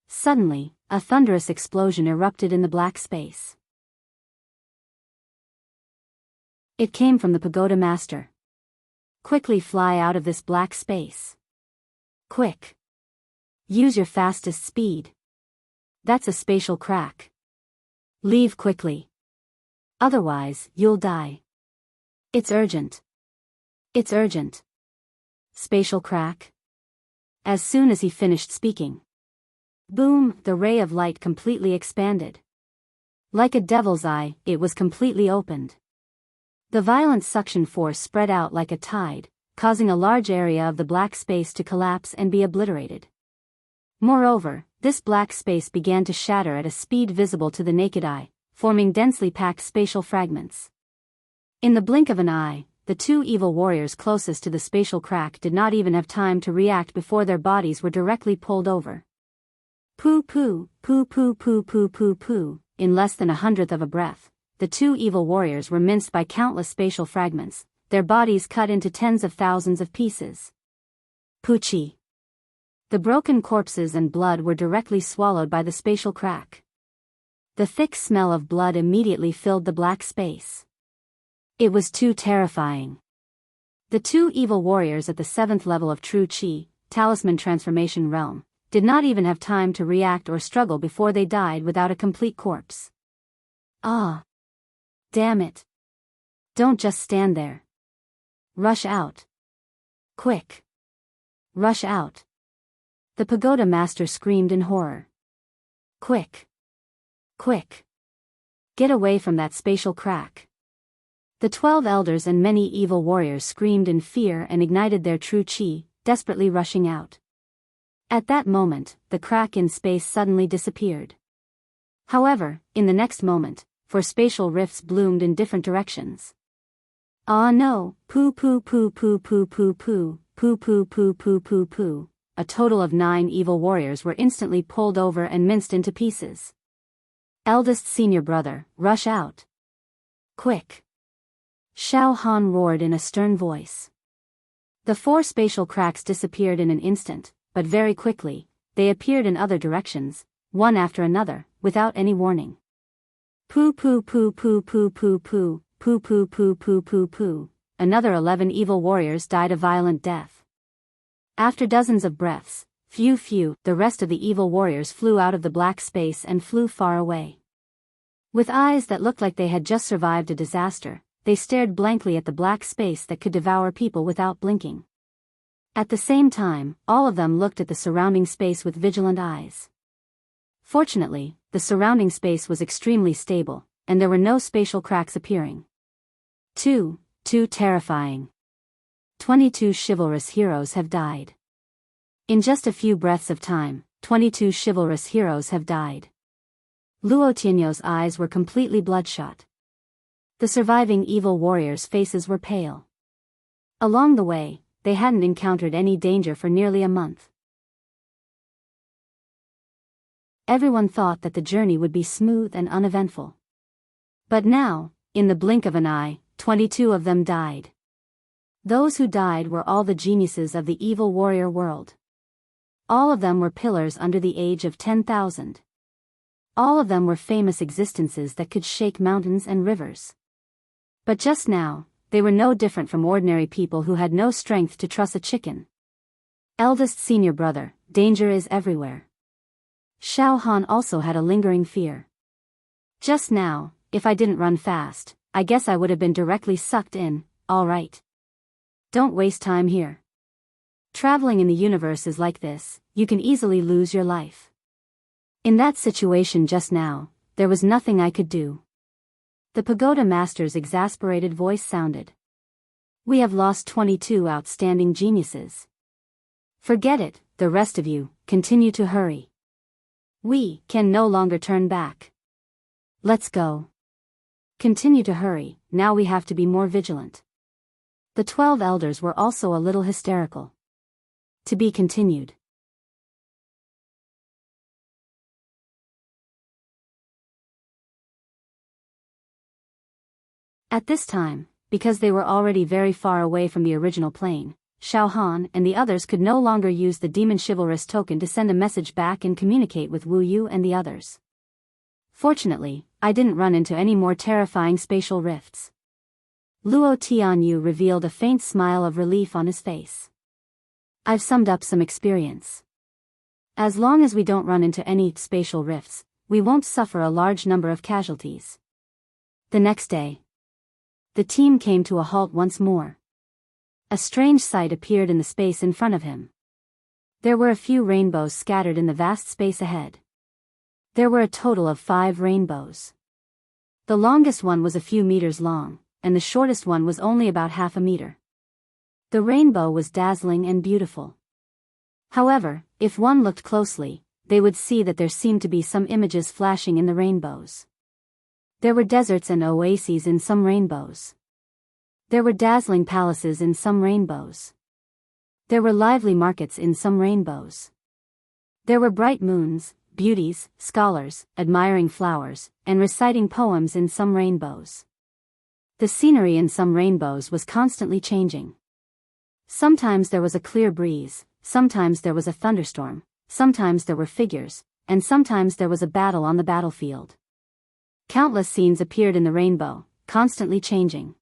Suddenly, a thunderous explosion erupted in the black space. It came from the pagoda master. Quickly fly out of this black space. Quick! Use your fastest speed. That's a spatial crack. Leave quickly. Otherwise, you'll die. It's urgent. It's urgent. Spatial crack. As soon as he finished speaking, boom, the ray of light completely expanded. Like a devil's eye, it was completely opened. The violent suction force spread out like a tide, causing a large area of the black space to collapse and be obliterated. Moreover, this black space began to shatter at a speed visible to the naked eye, forming densely packed spatial fragments. In the blink of an eye, the two evil warriors closest to the spatial crack did not even have time to react before their bodies were directly pulled over. Poo poo, poo poo poo poo poo poo, in less than 1/100th of a breath, the two evil warriors were minced by countless spatial fragments, their bodies cut into tens of thousands of pieces. Poochie. The broken corpses and blood were directly swallowed by the spatial crack. The thick smell of blood immediately filled the black space. It was too terrifying. The two evil warriors at the 7th level of True Chi, Talisman Transformation Realm, did not even have time to react or struggle before they died without a complete corpse. Ah! Damn it! Don't just stand there. Rush out. Quick! Rush out. The pagoda master screamed in horror. Quick! Quick! Get away from that spatial crack. The 12 elders and many evil warriors screamed in fear and ignited their true chi, desperately rushing out. At that moment, the crack in space suddenly disappeared. However, in the next moment, 4 spatial rifts bloomed in different directions. Ah no, poo poo poo poo poo poo poo, poo poo poo poo poo poo. A total of 9 evil warriors were instantly pulled over and minced into pieces. Eldest senior brother, rush out. Quick! Xiao Han roared in a stern voice. The 4 spatial cracks disappeared in an instant, but very quickly, they appeared in other directions, one after another, without any warning. Poo poo poo poo poo poo poo, poo poo poo poo poo poo. Another 11 evil warriors died a violent death. After dozens of breaths, the rest of the evil warriors flew out of the black space and flew far away. With eyes that looked like they had just survived a disaster, they stared blankly at the black space that could devour people without blinking. At the same time, all of them looked at the surrounding space with vigilant eyes. Fortunately, the surrounding space was extremely stable, and there were no spatial cracks appearing. Too terrifying. 22 chivalrous heroes have died. In just a few breaths of time, 22 chivalrous heroes have died. Luo Tianyo's eyes were completely bloodshot. The surviving evil warriors' faces were pale. Along the way, they hadn't encountered any danger for nearly a month. Everyone thought that the journey would be smooth and uneventful. But now, in the blink of an eye, 22 of them died. Those who died were all the geniuses of the evil warrior world. All of them were pillars under the age of 10,000. All of them were famous existences that could shake mountains and rivers. But just now, they were no different from ordinary people who had no strength to truss a chicken. Eldest senior brother, danger is everywhere. Xiao Han also had a lingering fear. Just now, if I didn't run fast, I guess I would have been directly sucked in. All right. Don't waste time here. Traveling in the universe is like this, you can easily lose your life. In that situation just now, there was nothing I could do. The pagoda master's exasperated voice sounded. We have lost 22 outstanding geniuses. Forget it, the rest of you, continue to hurry. We can no longer turn back. Let's go. Continue to hurry, now we have to be more vigilant. The 12 elders were also a little hysterical. To be continued. At this time, because they were already very far away from the original plane, Xiao Han and the others could no longer use the demon chivalrous token to send a message back and communicate with Wu Yu and the others. Fortunately, I didn't run into any more terrifying spatial rifts. Luo Tianyu revealed a faint smile of relief on his face. I've summed up some experience. As long as we don't run into any spatial rifts, we won't suffer a large number of casualties. The next day, the team came to a halt once more. A strange sight appeared in the space in front of him. There were a few rainbows scattered in the vast space ahead. There were a total of 5 rainbows. The longest one was a few meters long, and the shortest one was only about half a meter. The rainbow was dazzling and beautiful. However, if one looked closely, they would see that there seemed to be some images flashing in the rainbows. There were deserts and oases in some rainbows. There were dazzling palaces in some rainbows. There were lively markets in some rainbows. There were bright moons, beauties, scholars, admiring flowers, and reciting poems in some rainbows. The scenery in some rainbows was constantly changing. Sometimes there was a clear breeze, sometimes there was a thunderstorm, sometimes there were figures, and sometimes there was a battle on the battlefield. Countless scenes appeared in the rainbow, constantly changing.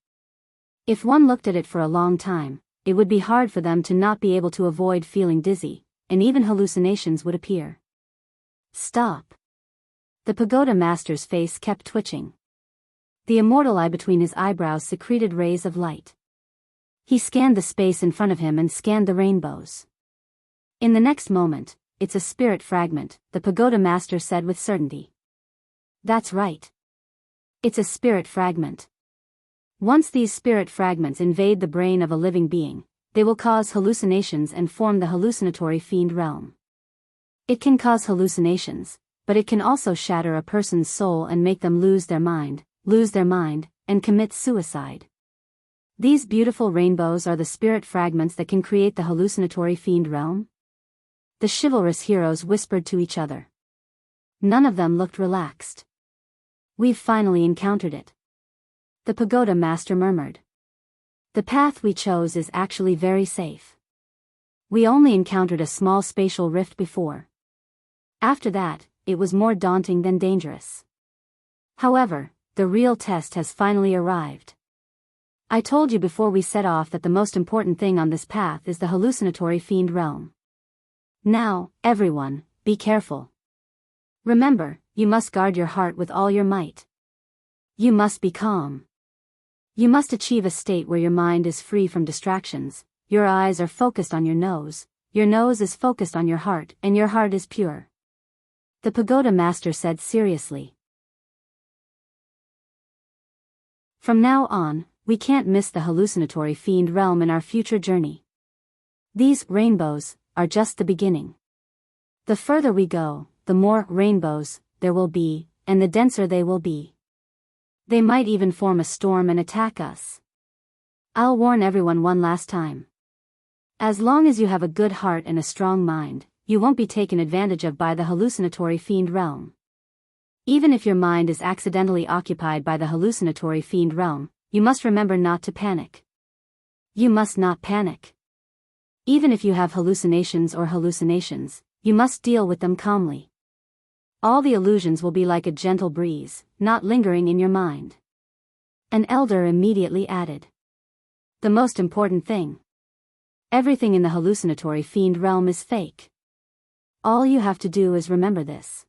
If one looked at it for a long time, it would be hard for them to not be able to avoid feeling dizzy, and even hallucinations would appear. Stop. The pagoda master's face kept twitching. The immortal eye between his eyebrows secreted rays of light. He scanned the space in front of him and scanned the rainbows. In the next moment, it's a spirit fragment, the pagoda master said with certainty. That's right. It's a spirit fragment. Once these spirit fragments invade the brain of a living being, they will cause hallucinations and form the hallucinatory fiend realm. It can cause hallucinations, but it can also shatter a person's soul and make them lose their mind, and commit suicide. These beautiful rainbows are the spirit fragments that can create the hallucinatory fiend realm? The chivalrous heroes whispered to each other. None of them looked relaxed. We've finally encountered it. The pagoda master murmured. The path we chose is actually very safe. We only encountered a small spatial rift before. After that, it was more daunting than dangerous. However, the real test has finally arrived. I told you before we set off that the most important thing on this path is the hallucinatory fiend realm. Now, everyone, be careful. Remember, you must guard your heart with all your might. You must be calm. You must achieve a state where your mind is free from distractions, your eyes are focused on your nose is focused on your heart, and your heart is pure. The pagoda master said seriously. From now on, we can't miss the hallucinatory fiend realm in our future journey. These rainbows are just the beginning. The further we go, the more rainbows there will be, and the denser they will be. They might even form a storm and attack us. I'll warn everyone one last time. As long as you have a good heart and a strong mind, you won't be taken advantage of by the hallucinatory fiend realm. Even if your mind is accidentally occupied by the hallucinatory fiend realm, you must remember not to panic. You must not panic. Even if you have hallucinations, you must deal with them calmly. All the illusions will be like a gentle breeze, not lingering in your mind. An elder immediately added. The most important thing. Everything in the hallucinatory fiend realm is fake. All you have to do is remember this.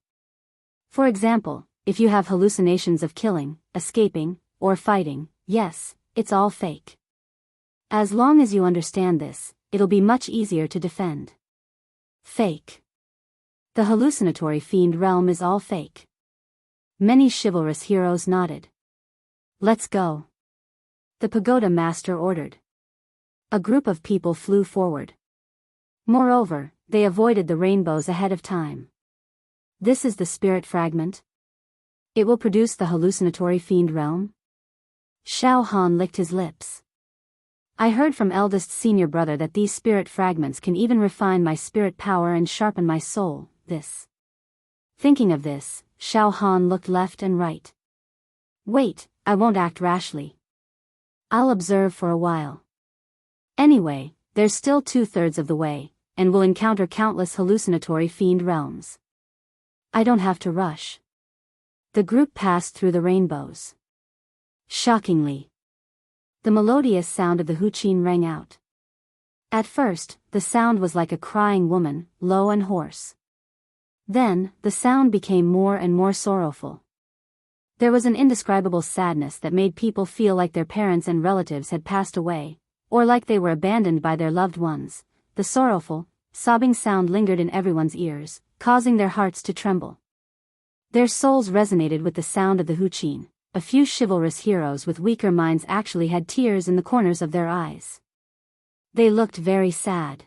For example, if you have hallucinations of killing, escaping, or fighting, yes, it's all fake. As long as you understand this, it'll be much easier to defend. Fake. The hallucinatory fiend realm is all fake. Many chivalrous heroes nodded. Let's go. The pagoda master ordered. A group of people flew forward. Moreover, they avoided the rainbows ahead of time. This is the spirit fragment. It will produce the hallucinatory fiend realm? Xiao Han licked his lips. I heard from eldest senior brother that these spirit fragments can even refine my spirit power and sharpen my soul. Thinking of this, Xiao Han looked left and right. Wait, I won't act rashly. I'll observe for a while. Anyway, there's still 2/3 of the way, and we'll encounter countless hallucinatory fiend realms. I don't have to rush. The group passed through the rainbows. Shockingly, the melodious sound of the huqin rang out. At first, the sound was like a crying woman, low and hoarse. Then, the sound became more and more sorrowful. There was an indescribable sadness that made people feel like their parents and relatives had passed away, or like they were abandoned by their loved ones. The sorrowful, sobbing sound lingered in everyone's ears, causing their hearts to tremble. Their souls resonated with the sound of the huqin. A few chivalrous heroes with weaker minds actually had tears in the corners of their eyes. They looked very sad.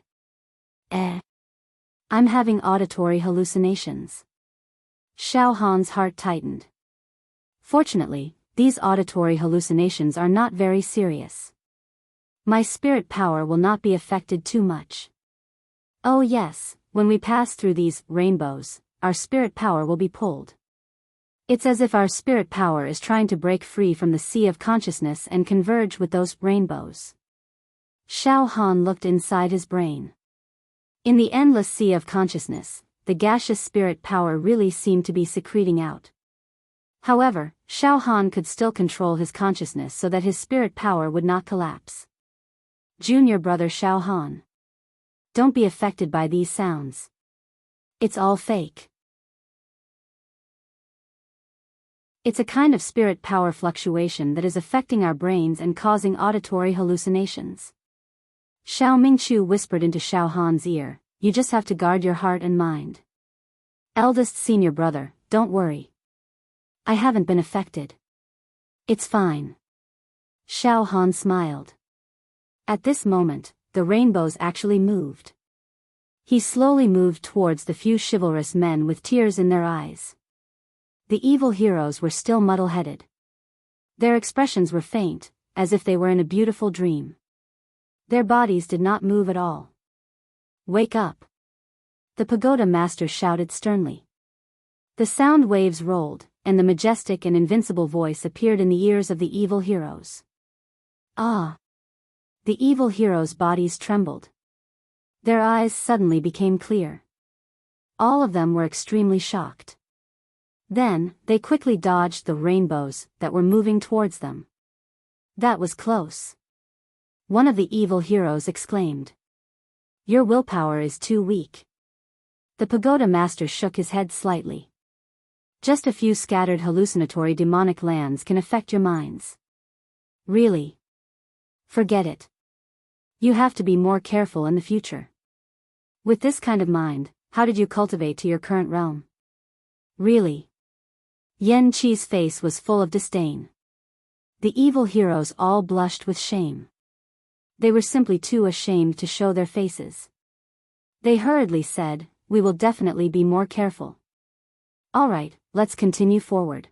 I'm having auditory hallucinations. Xiao Han's heart tightened. Fortunately, these auditory hallucinations are not very serious. My spirit power will not be affected too much. Oh yes, when we pass through these rainbows, our spirit power will be pulled. It's as if our spirit power is trying to break free from the sea of consciousness and converge with those rainbows. Xiao Han looked inside his brain. In the endless sea of consciousness, the gaseous spirit power really seemed to be secreting out. However, Xiao Han could still control his consciousness so that his spirit power would not collapse. Junior brother Xiao Han. Don't be affected by these sounds. It's all fake. It's a kind of spirit power fluctuation that is affecting our brains and causing auditory hallucinations. Xiao Mingqiu whispered into Xiao Han's ear, you just have to guard your heart and mind. Eldest senior brother, don't worry. I haven't been affected. It's fine. Xiao Han smiled. At this moment, the rainbows actually moved. He slowly moved towards the few chivalrous men with tears in their eyes. The evil heroes were still muddle-headed. Their expressions were faint, as if they were in a beautiful dream. Their bodies did not move at all. Wake up! The pagoda master shouted sternly. The sound waves rolled, and the majestic and invincible voice appeared in the ears of the evil heroes. Ah! The evil heroes' bodies trembled. Their eyes suddenly became clear. All of them were extremely shocked. Then, they quickly dodged the rainbows that were moving towards them. That was close. One of the evil heroes exclaimed. Your willpower is too weak. The pagoda master shook his head slightly. Just a few scattered hallucinatory demonic lands can affect your minds. Really? Forget it. You have to be more careful in the future. With this kind of mind, how did you cultivate to your current realm? Really? Yan Qi's face was full of disdain. The evil heroes all blushed with shame. They were simply too ashamed to show their faces. They hurriedly said, we will definitely be more careful. Alright, let's continue forward.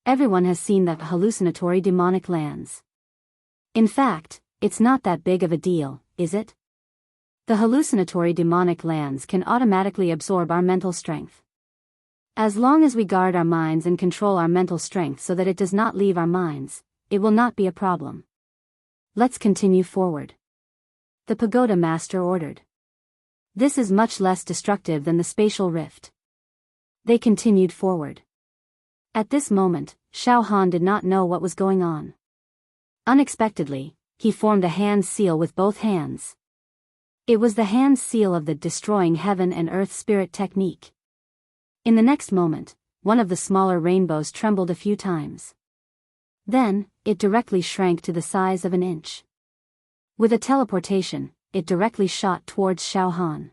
Everyone has seen the hallucinatory demonic lands. In fact, it's not that big of a deal, is it? The hallucinatory demonic lands can automatically absorb our mental strength. As long as we guard our minds and control our mental strength so that it does not leave our minds, it will not be a problem. Let's continue forward. The pagoda master ordered. This is much less destructive than the spatial rift. They continued forward. At this moment, Xiao Han did not know what was going on. Unexpectedly, he formed a hand seal with both hands. It was the hand seal of the destroying heaven and earth spirit technique. In the next moment, one of the smaller rainbows trembled a few times. Then, it directly shrank to the size of an inch. With a teleportation, it directly shot towards Xiao Han.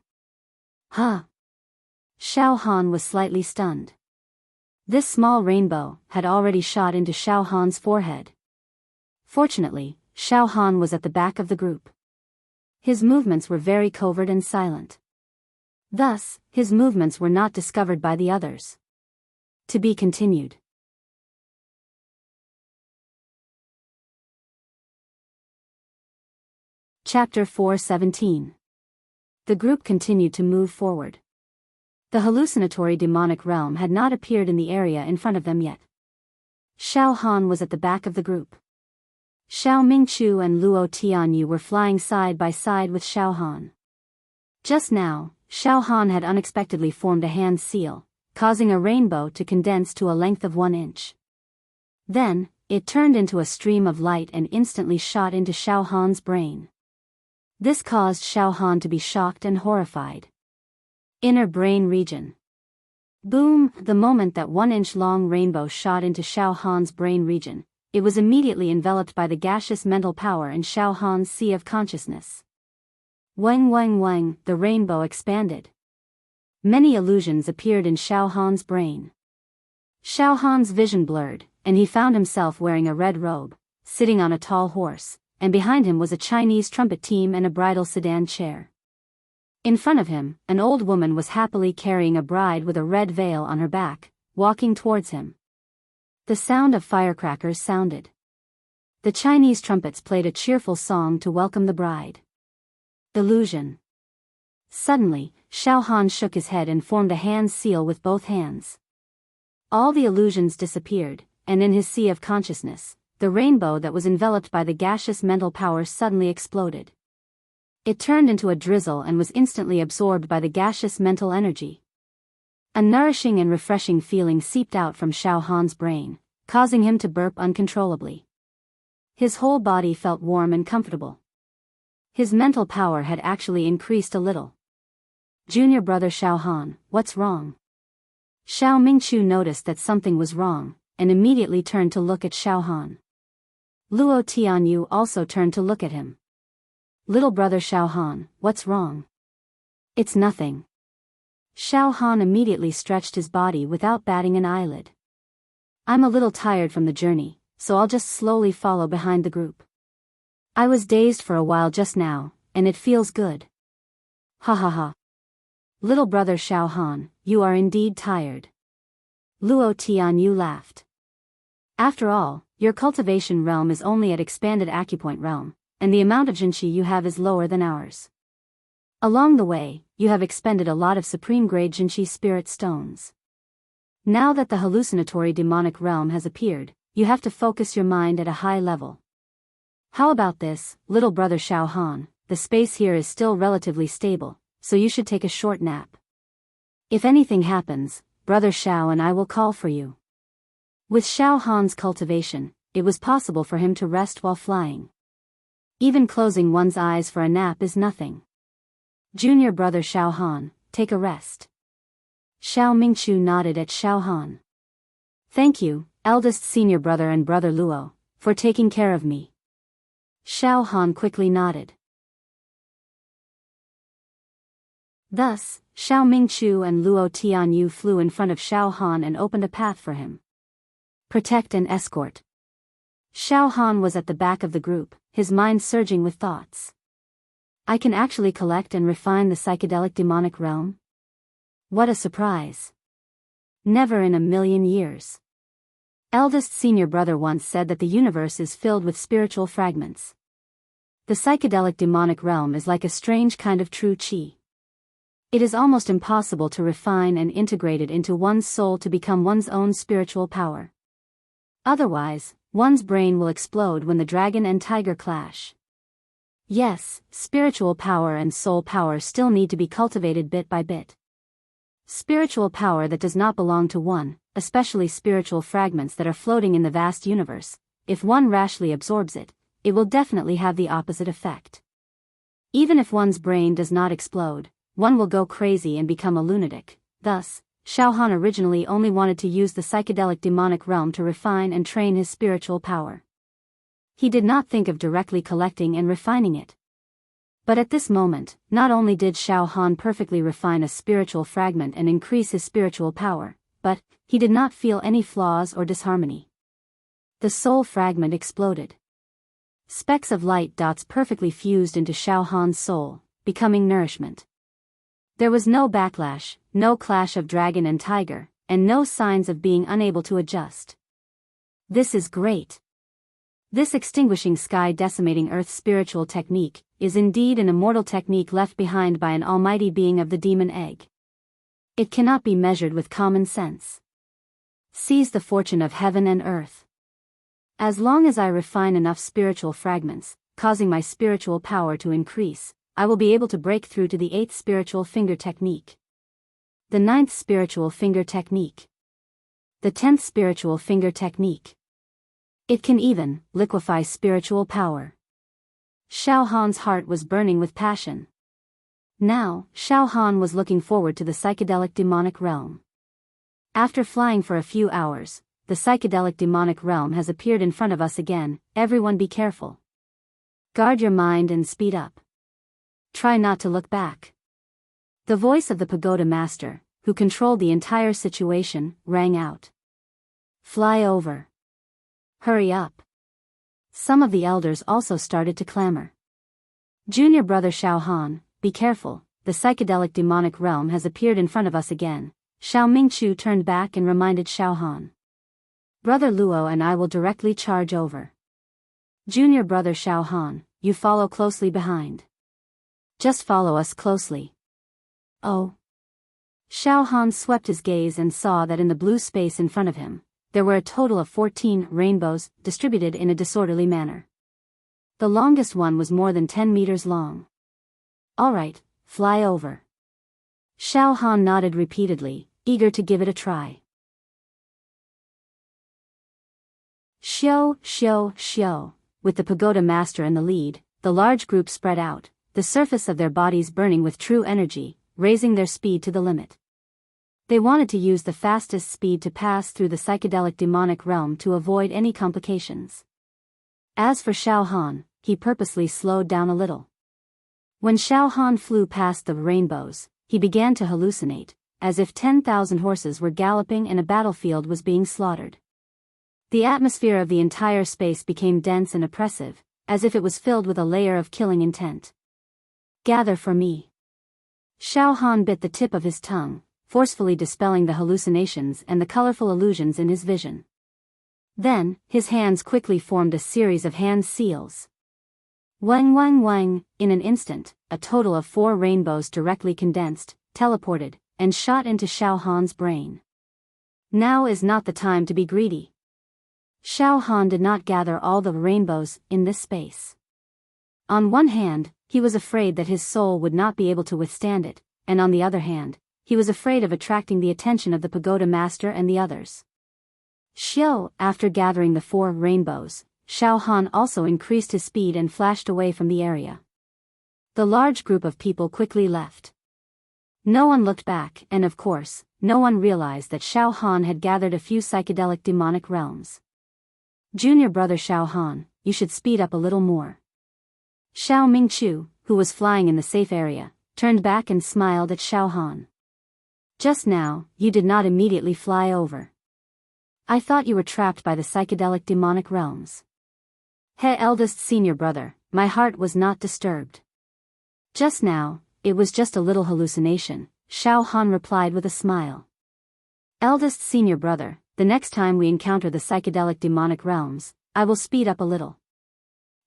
Huh! Xiao Han was slightly stunned. This small rainbow had already shot into Xiao Han's forehead. Fortunately, Xiao Han was at the back of the group. His movements were very covert and silent. Thus, his movements were not discovered by the others. To be continued. Chapter 4:17. The group continued to move forward. The hallucinatory demonic realm had not appeared in the area in front of them yet. Xiao Han was at the back of the group. Xiao Mingqiu and Luo Tianyu were flying side by side with Xiao Han. Just now, Xiao Han had unexpectedly formed a hand seal, causing a rainbow to condense to a length of 1 inch. Then, it turned into a stream of light and instantly shot into Xiao Han's brain. This caused Xiao Han to be shocked and horrified. Inner brain region. Boom! The moment that 1-inch-long rainbow shot into Xiao Han's brain region, it was immediately enveloped by the gaseous mental power in Xiao Han's sea of consciousness. Wang wang wang, the rainbow expanded. Many illusions appeared in Xiao Han's brain. Xiao Han's vision blurred, and he found himself wearing a red robe, sitting on a tall horse, and behind him was a Chinese trumpet team and a bridal sedan chair. In front of him, an old woman was happily carrying a bride with a red veil on her back, walking towards him. The sound of firecrackers sounded. The Chinese trumpets played a cheerful song to welcome the bride. Illusion. Suddenly, Xiao Han shook his head and formed a hand seal with both hands. All the illusions disappeared, and in his sea of consciousness, the rainbow that was enveloped by the gaseous mental power suddenly exploded. It turned into a drizzle and was instantly absorbed by the gaseous mental energy. A nourishing and refreshing feeling seeped out from Xiao Han's brain, causing him to burp uncontrollably. His whole body felt warm and comfortable. His mental power had actually increased a little. Junior brother Xiao Han, what's wrong? Xiao Mingqiu noticed that something was wrong, and immediately turned to look at Xiao Han. Luo Tianyu also turned to look at him. Little brother Xiao Han, what's wrong? It's nothing. Xiao Han immediately stretched his body without batting an eyelid. I'm a little tired from the journey, so I'll just slowly follow behind the group. I was dazed for a while just now, and it feels good. Ha ha ha. Little brother Xiao Han, you are indeed tired. Luo Tianyu laughed. After all, your cultivation realm is only at expanded acupoint realm, and the amount of jinqi you have is lower than ours. Along the way, you have expended a lot of supreme-grade jinqi spirit stones. Now that the hallucinatory demonic realm has appeared, you have to focus your mind at a high level. How about this, little brother Xiao Han? The space here is still relatively stable, so you should take a short nap. If anything happens, brother Xiao and I will call for you. With Xiao Han's cultivation, it was possible for him to rest while flying. Even closing one's eyes for a nap is nothing. Junior brother Xiao Han, take a rest. Xiao Mingqiu nodded at Xiao Han. Thank you, eldest senior brother and brother Luo, for taking care of me. Xiao Han quickly nodded. Thus, Xiao Mingqiu and Luo Tianyu flew in front of Xiao Han and opened a path for him. Protect and escort. Xiao Han was at the back of the group, his mind surging with thoughts. I can actually collect and refine the psychedelic demonic realm? What a surprise. Never in a million years. Eldest senior brother once said that the universe is filled with spiritual fragments. The psychedelic demonic realm is like a strange kind of true qi. It is almost impossible to refine and integrate it into one's soul to become one's own spiritual power. Otherwise, one's brain will explode when the dragon and tiger clash. Yes, spiritual power and soul power still need to be cultivated bit by bit. Spiritual power that does not belong to one, especially spiritual fragments that are floating in the vast universe, if one rashly absorbs it, it will definitely have the opposite effect. Even if one's brain does not explode, one will go crazy and become a lunatic. Thus, Xiao Han originally only wanted to use the psychedelic demonic realm to refine and train his spiritual power. He did not think of directly collecting and refining it. But at this moment, not only did Xiao Han perfectly refine a spiritual fragment and increase his spiritual power, but he did not feel any flaws or disharmony. The soul fragment exploded. Specks of light dots perfectly fused into Xiao Han's soul, becoming nourishment. There was no backlash, no clash of dragon and tiger, and no signs of being unable to adjust. This is great. This extinguishing sky decimating earth spiritual technique is indeed an immortal technique left behind by an almighty being of the demon egg. It cannot be measured with common sense. Seize the fortune of heaven and earth. As long as I refine enough spiritual fragments, causing my spiritual power to increase, I will be able to break through to the 8th spiritual finger technique, the 9th spiritual finger technique, the 10th spiritual finger technique. It can even liquefy spiritual power. Xiao Han's heart was burning with passion. Now, Xiao Han was looking forward to the psychedelic demonic realm. After flying for a few hours, the psychedelic demonic realm has appeared in front of us again. Everyone be careful. Guard your mind and speed up. Try not to look back. The voice of the pagoda master, who controlled the entire situation, rang out. Fly over. Hurry up. Some of the elders also started to clamor. Junior brother Xiao Han, be careful, the psychedelic demonic realm has appeared in front of us again. Xiao Mingchu turned back and reminded Xiao Han. Brother Luo and I will directly charge over. Junior brother Xiao Han, you follow closely behind. Just follow us closely. Oh. Xiao Han swept his gaze and saw that in the blue space in front of him, there were a total of 14 rainbows, distributed in a disorderly manner. The longest one was more than 10 meters long. All right, fly over. Xiao Han nodded repeatedly, eager to give it a try. Shio, shio, shio. With the pagoda master in the lead, the large group spread out, the surface of their bodies burning with true energy, raising their speed to the limit. They wanted to use the fastest speed to pass through the psychedelic demonic realm to avoid any complications. As for Xiao Han, he purposely slowed down a little. When Xiao Han flew past the rainbows, he began to hallucinate, as if 10,000 horses were galloping and a battlefield was being slaughtered. The atmosphere of the entire space became dense and oppressive, as if it was filled with a layer of killing intent. Gather for me. Xiao Han bit the tip of his tongue, forcefully dispelling the hallucinations and the colorful illusions in his vision. Then, his hands quickly formed a series of hand seals. Wang wang wang, in an instant, a total of 4 rainbows directly condensed, teleported, and shot into Xiao Han's brain. Now is not the time to be greedy. Xiao Han did not gather all the rainbows in this space. On one hand, he was afraid that his soul would not be able to withstand it, and on the other hand, he was afraid of attracting the attention of the pagoda master and the others. After gathering the 4 rainbows, Xiao Han also increased his speed and flashed away from the area. The large group of people quickly left. No one looked back, and of course, no one realized that Xiao Han had gathered a few psychedelic demonic realms. Junior brother Xiao Han, you should speed up a little more. Xiao Mingchu, who was flying in the safe area, turned back and smiled at Xiao Han. Just now, you did not immediately fly over. I thought you were trapped by the psychedelic demonic realms. Hey eldest senior brother, my heart was not disturbed. Just now, it was just a little hallucination, Xiao Han replied with a smile. Eldest senior brother, the next time we encounter the psychedelic demonic realms, I will speed up a little.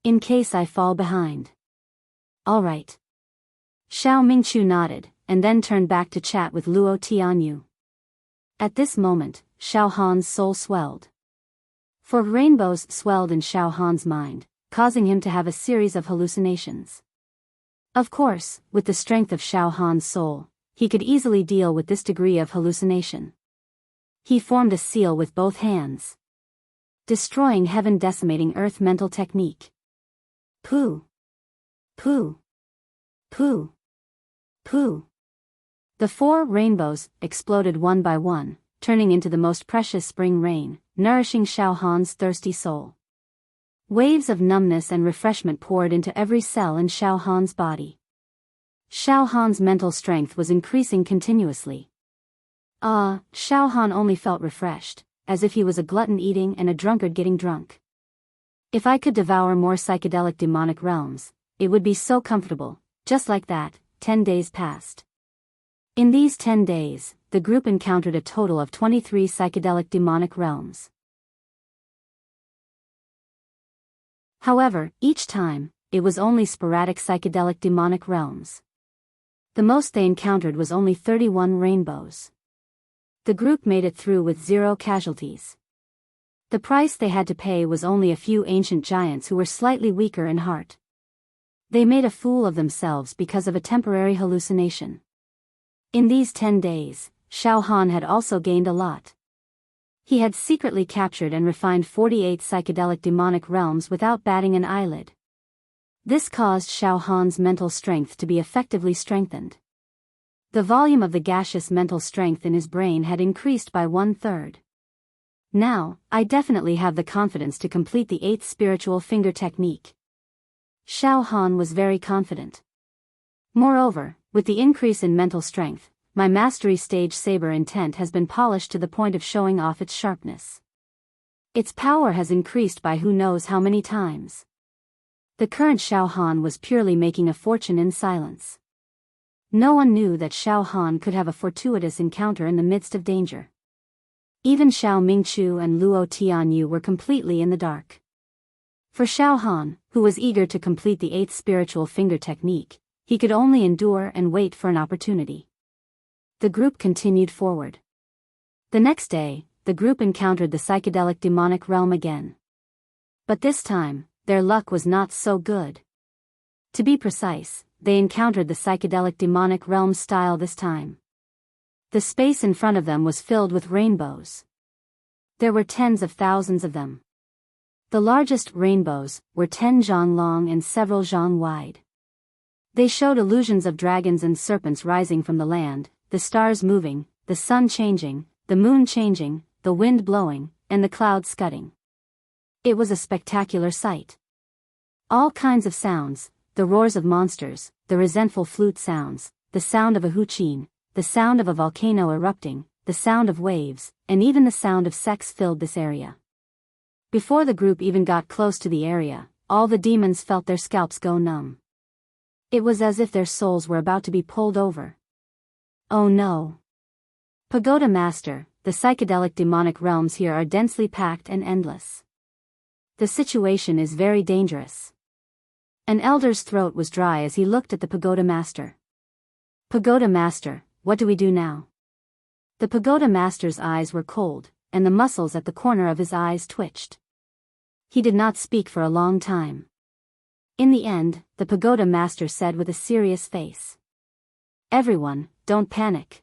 In case I fall behind. All right. Xiao Mingchu nodded, and then turned back to chat with Luo Tianyu. At this moment, Xiao Han's soul swelled. 4 rainbows swelled in Xiao Han's mind, causing him to have a series of hallucinations. Of course, with the strength of Xiao Han's soul, he could easily deal with this degree of hallucination. He formed a seal with both hands. Destroying heaven decimating earth mental technique. Pooh. Pooh. Pooh. Pooh. The 4 rainbows exploded one by one, turning into the most precious spring rain, nourishing Xiao Han's thirsty soul. Waves of numbness and refreshment poured into every cell in Xiao Han's body. Xiao Han's mental strength was increasing continuously. Xiao Han only felt refreshed, as if he was a glutton eating and a drunkard getting drunk. If I could devour more psychedelic demonic realms, it would be so comfortable. Just like that, 10 days passed. In these 10 days, the group encountered a total of 23 psychedelic demonic realms. However, each time, it was only sporadic psychedelic demonic realms. The most they encountered was only 31 rainbows. The group made it through with 0 casualties. The price they had to pay was only a few ancient giants who were slightly weaker in heart. They made a fool of themselves because of a temporary hallucination. In these 10 days, Xiao Han had also gained a lot. He had secretly captured and refined 48 psychedelic demonic realms without batting an eyelid. This caused Xiao Han's mental strength to be effectively strengthened. The volume of the gaseous mental strength in his brain had increased by 1/3. Now, I definitely have the confidence to complete the 8th spiritual finger technique. Xiao Han was very confident. Moreover, with the increase in mental strength, my mastery stage saber intent has been polished to the point of showing off its sharpness. Its power has increased by who knows how many times. The current Xiao Han was purely making a fortune in silence. No one knew that Xiao Han could have a fortuitous encounter in the midst of danger. Even Xiao Mingchu and Luo Tianyu were completely in the dark. For Xiao Han, who was eager to complete the 8th spiritual finger technique, he could only endure and wait for an opportunity. The group continued forward. The next day, the group encountered the psychedelic demonic realm again. But this time, their luck was not so good. To be precise, they encountered the psychedelic demonic realm style this time. The space in front of them was filled with rainbows. There were tens of thousands of them. The largest rainbows were 10 zhang long and several zhang wide. They showed illusions of dragons and serpents rising from the land, the stars moving, the sun changing, the moon changing, the wind blowing, and the clouds scudding. It was a spectacular sight. All kinds of sounds, the roars of monsters, the resentful flute sounds, the sound of a huqin, the sound of a volcano erupting, the sound of waves, and even the sound of sex filled this area. Before the group even got close to the area, all the demons felt their scalps go numb. It was as if their souls were about to be pulled over. Oh no! Pagoda Master, the psychedelic demonic realms here are densely packed and endless. The situation is very dangerous. An elder's throat was dry as he looked at the Pagoda Master. Pagoda Master, what do we do now? The Pagoda Master's eyes were cold, and the muscles at the corner of his eyes twitched. He did not speak for a long time. In the end, the Pagoda Master said with a serious face. Everyone, don't panic.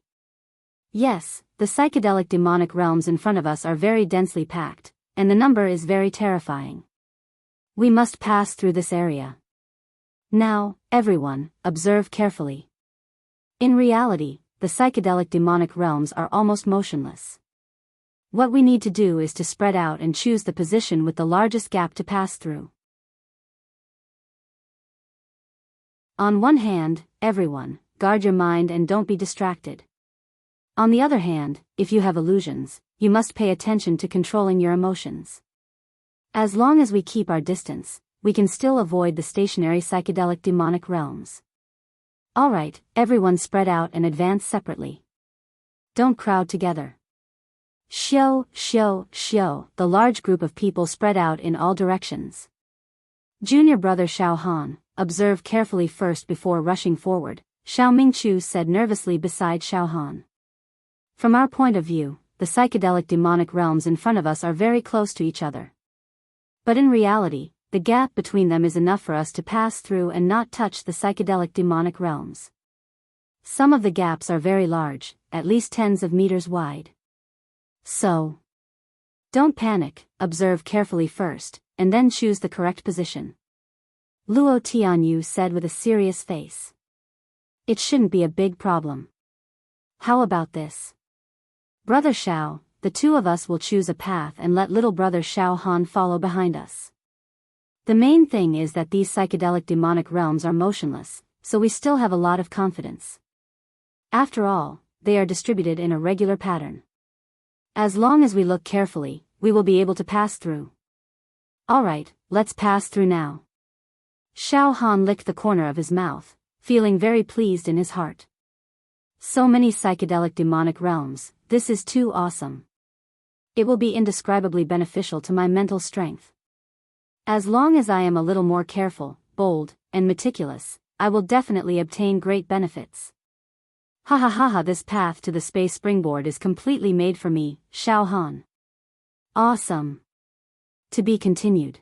Yes, the psychedelic demonic realms in front of us are very densely packed, and the number is very terrifying. We must pass through this area. Now, everyone, observe carefully. In reality, the psychedelic demonic realms are almost motionless. What we need to do is to spread out and choose the position with the largest gap to pass through. On one hand, everyone, guard your mind and don't be distracted. On the other hand, if you have illusions, you must pay attention to controlling your emotions. As long as we keep our distance, we can still avoid the stationary psychedelic demonic realms. Alright, everyone spread out and advance separately. Don't crowd together. Shio, the large group of people spread out in all directions. Junior brother Xiao Han, observe carefully first before rushing forward, Xiao Mingchu said nervously beside Xiao Han. From our point of view, the psychedelic demonic realms in front of us are very close to each other. But in reality, the gap between them is enough for us to pass through and not touch the psychedelic demonic realms. Some of the gaps are very large, at least tens of meters wide. So, don't panic, observe carefully first, and then choose the correct position. Luo Tianyu said with a serious face. It shouldn't be a big problem. How about this? Brother Xiao, the two of us will choose a path and let little brother Xiao Han follow behind us. The main thing is that these psychedelic demonic realms are motionless, so we still have a lot of confidence. After all, they are distributed in a regular pattern. As long as we look carefully, we will be able to pass through. Alright, let's pass through now. Xiao Han licked the corner of his mouth, feeling very pleased in his heart. So many psychedelic demonic realms, this is too awesome. It will be indescribably beneficial to my mental strength. As long as I am a little more careful, bold, and meticulous, I will definitely obtain great benefits. Ha ha ha ha, this path to the space springboard is completely made for me, Xiao Han. Awesome. To be continued.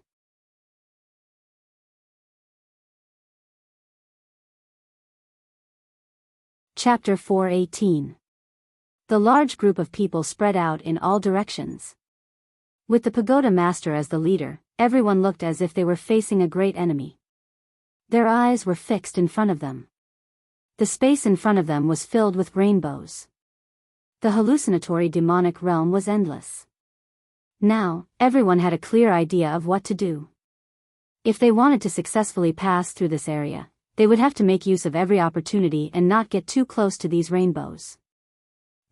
Chapter 4:18. The large group of people spread out in all directions. With the pagoda master as the leader, everyone looked as if they were facing a great enemy. Their eyes were fixed in front of them. The space in front of them was filled with rainbows. The hallucinatory demonic realm was endless. Now, everyone had a clear idea of what to do. If they wanted to successfully pass through this area, they would have to make use of every opportunity and not get too close to these rainbows.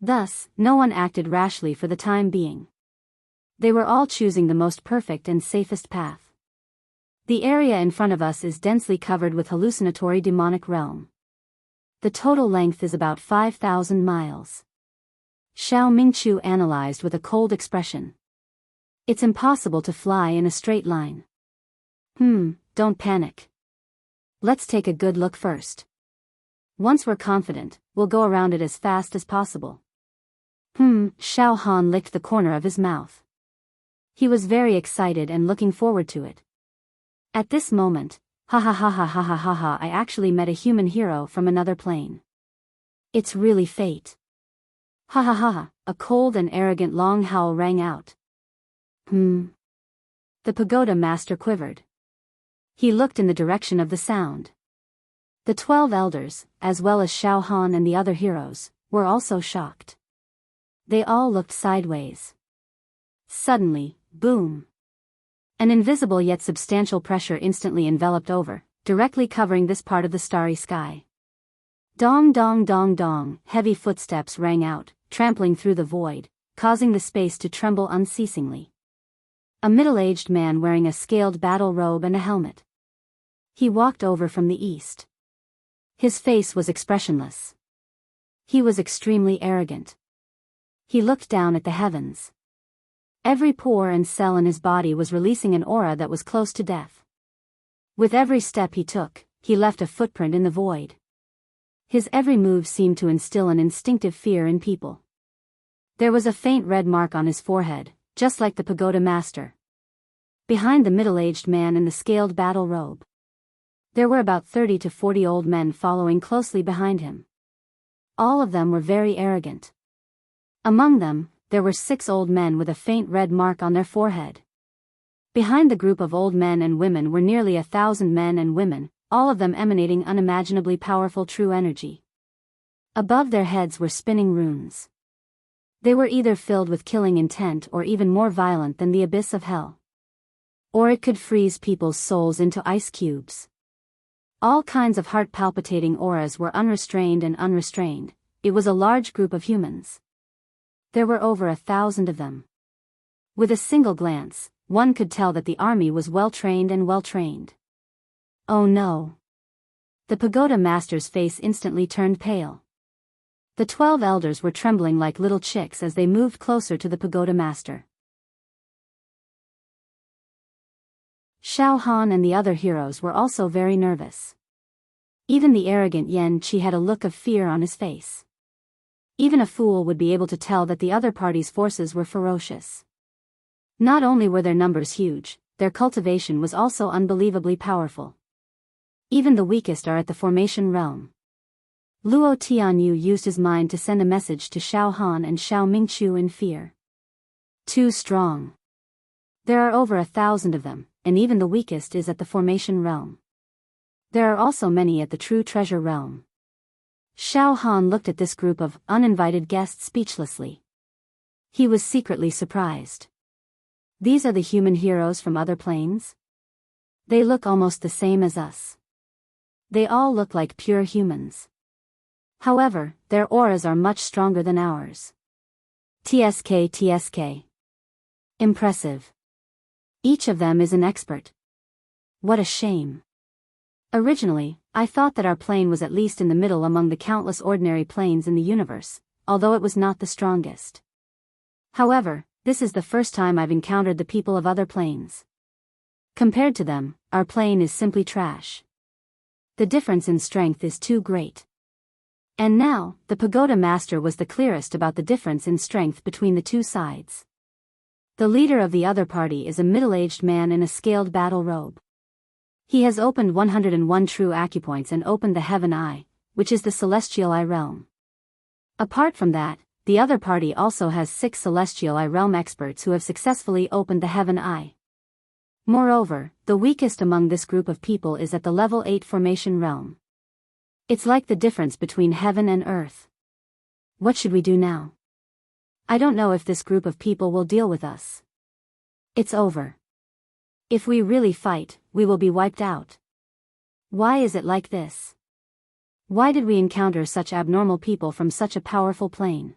Thus, no one acted rashly for the time being. They were all choosing the most perfect and safest path. The area in front of us is densely covered with hallucinatory demonic realm. The total length is about 5,000 miles. Xiao Mingqiu analyzed with a cold expression. It's impossible to fly in a straight line. Don't panic. Let's take a good look first. Once we're confident, we'll go around it as fast as possible. Xiao Han licked the corner of his mouth. He was very excited and looking forward to it. At this moment, ha ha ha ha ha ha ha ha, I actually met a human hero from another plane. It's really fate. Ha ha ha ha, a cold and arrogant long howl rang out. The pagoda master quivered. He looked in the direction of the sound. The 12 elders, as well as Xiao Han and the other heroes, were also shocked. They all looked sideways. Suddenly, boom! An invisible yet substantial pressure instantly enveloped over, directly covering this part of the starry sky. Dong dong dong dong, heavy footsteps rang out, trampling through the void, causing the space to tremble unceasingly. A middle-aged man wearing a scaled battle robe and a helmet. He walked over from the east. His face was expressionless. He was extremely arrogant. He looked down at the heavens. Every pore and cell in his body was releasing an aura that was close to death. With every step he took, he left a footprint in the void. His every move seemed to instill an instinctive fear in people. There was a faint red mark on his forehead, just like the pagoda master. Behind the middle-aged man in the scaled battle robe, there were about 30 to 40 old men following closely behind him. All of them were very arrogant. Among them, there were 6 old men with a faint red mark on their forehead. Behind the group of old men and women were nearly 1,000 men and women, all of them emanating unimaginably powerful true energy. Above their heads were spinning runes. They were either filled with killing intent or even more violent than the abyss of hell. Or it could freeze people's souls into ice cubes. All kinds of heart-palpitating auras were unrestrained and unrestrained. It was a large group of humans. There were over 1,000 of them. With a single glance, one could tell that the army was well-trained and well-trained. Oh no! The pagoda master's face instantly turned pale. The 12 elders were trembling like little chicks as they moved closer to the pagoda master. Xiao Han and the other heroes were also very nervous. Even the arrogant Yan Qi had a look of fear on his face. Even a fool would be able to tell that the other party's forces were ferocious. Not only were their numbers huge, their cultivation was also unbelievably powerful. Even the weakest are at the formation realm. Luo Tianyu used his mind to send a message to Xiao Han and Xiao Mingqiu in fear. Too strong. There are over 1,000 of them, and even the weakest is at the formation realm. There are also many at the true treasure realm. Xiao Han looked at this group of uninvited guests speechlessly. He was secretly surprised. These are the human heroes from other planes? They look almost the same as us. They all look like pure humans. However, their auras are much stronger than ours. TSK. Impressive. Each of them is an expert. What a shame. Originally, I thought that our plane was at least in the middle among the countless ordinary planes in the universe, although it was not the strongest. However, this is the first time I've encountered the people of other planes. Compared to them, our plane is simply trash. The difference in strength is too great. And now, the pagoda master was the clearest about the difference in strength between the two sides. The leader of the other party is a middle-aged man in a scaled battle robe. He has opened 101 true acupoints and opened the heaven eye, which is the celestial eye realm. Apart from that, the other party also has 6 celestial eye realm experts who have successfully opened the heaven eye. Moreover, the weakest among this group of people is at the level 8 formation realm. It's like the difference between heaven and earth. What should we do now? I don't know if this group of people will deal with us. It's over. If we really fight, we will be wiped out. Why is it like this? Why did we encounter such abnormal people from such a powerful plane?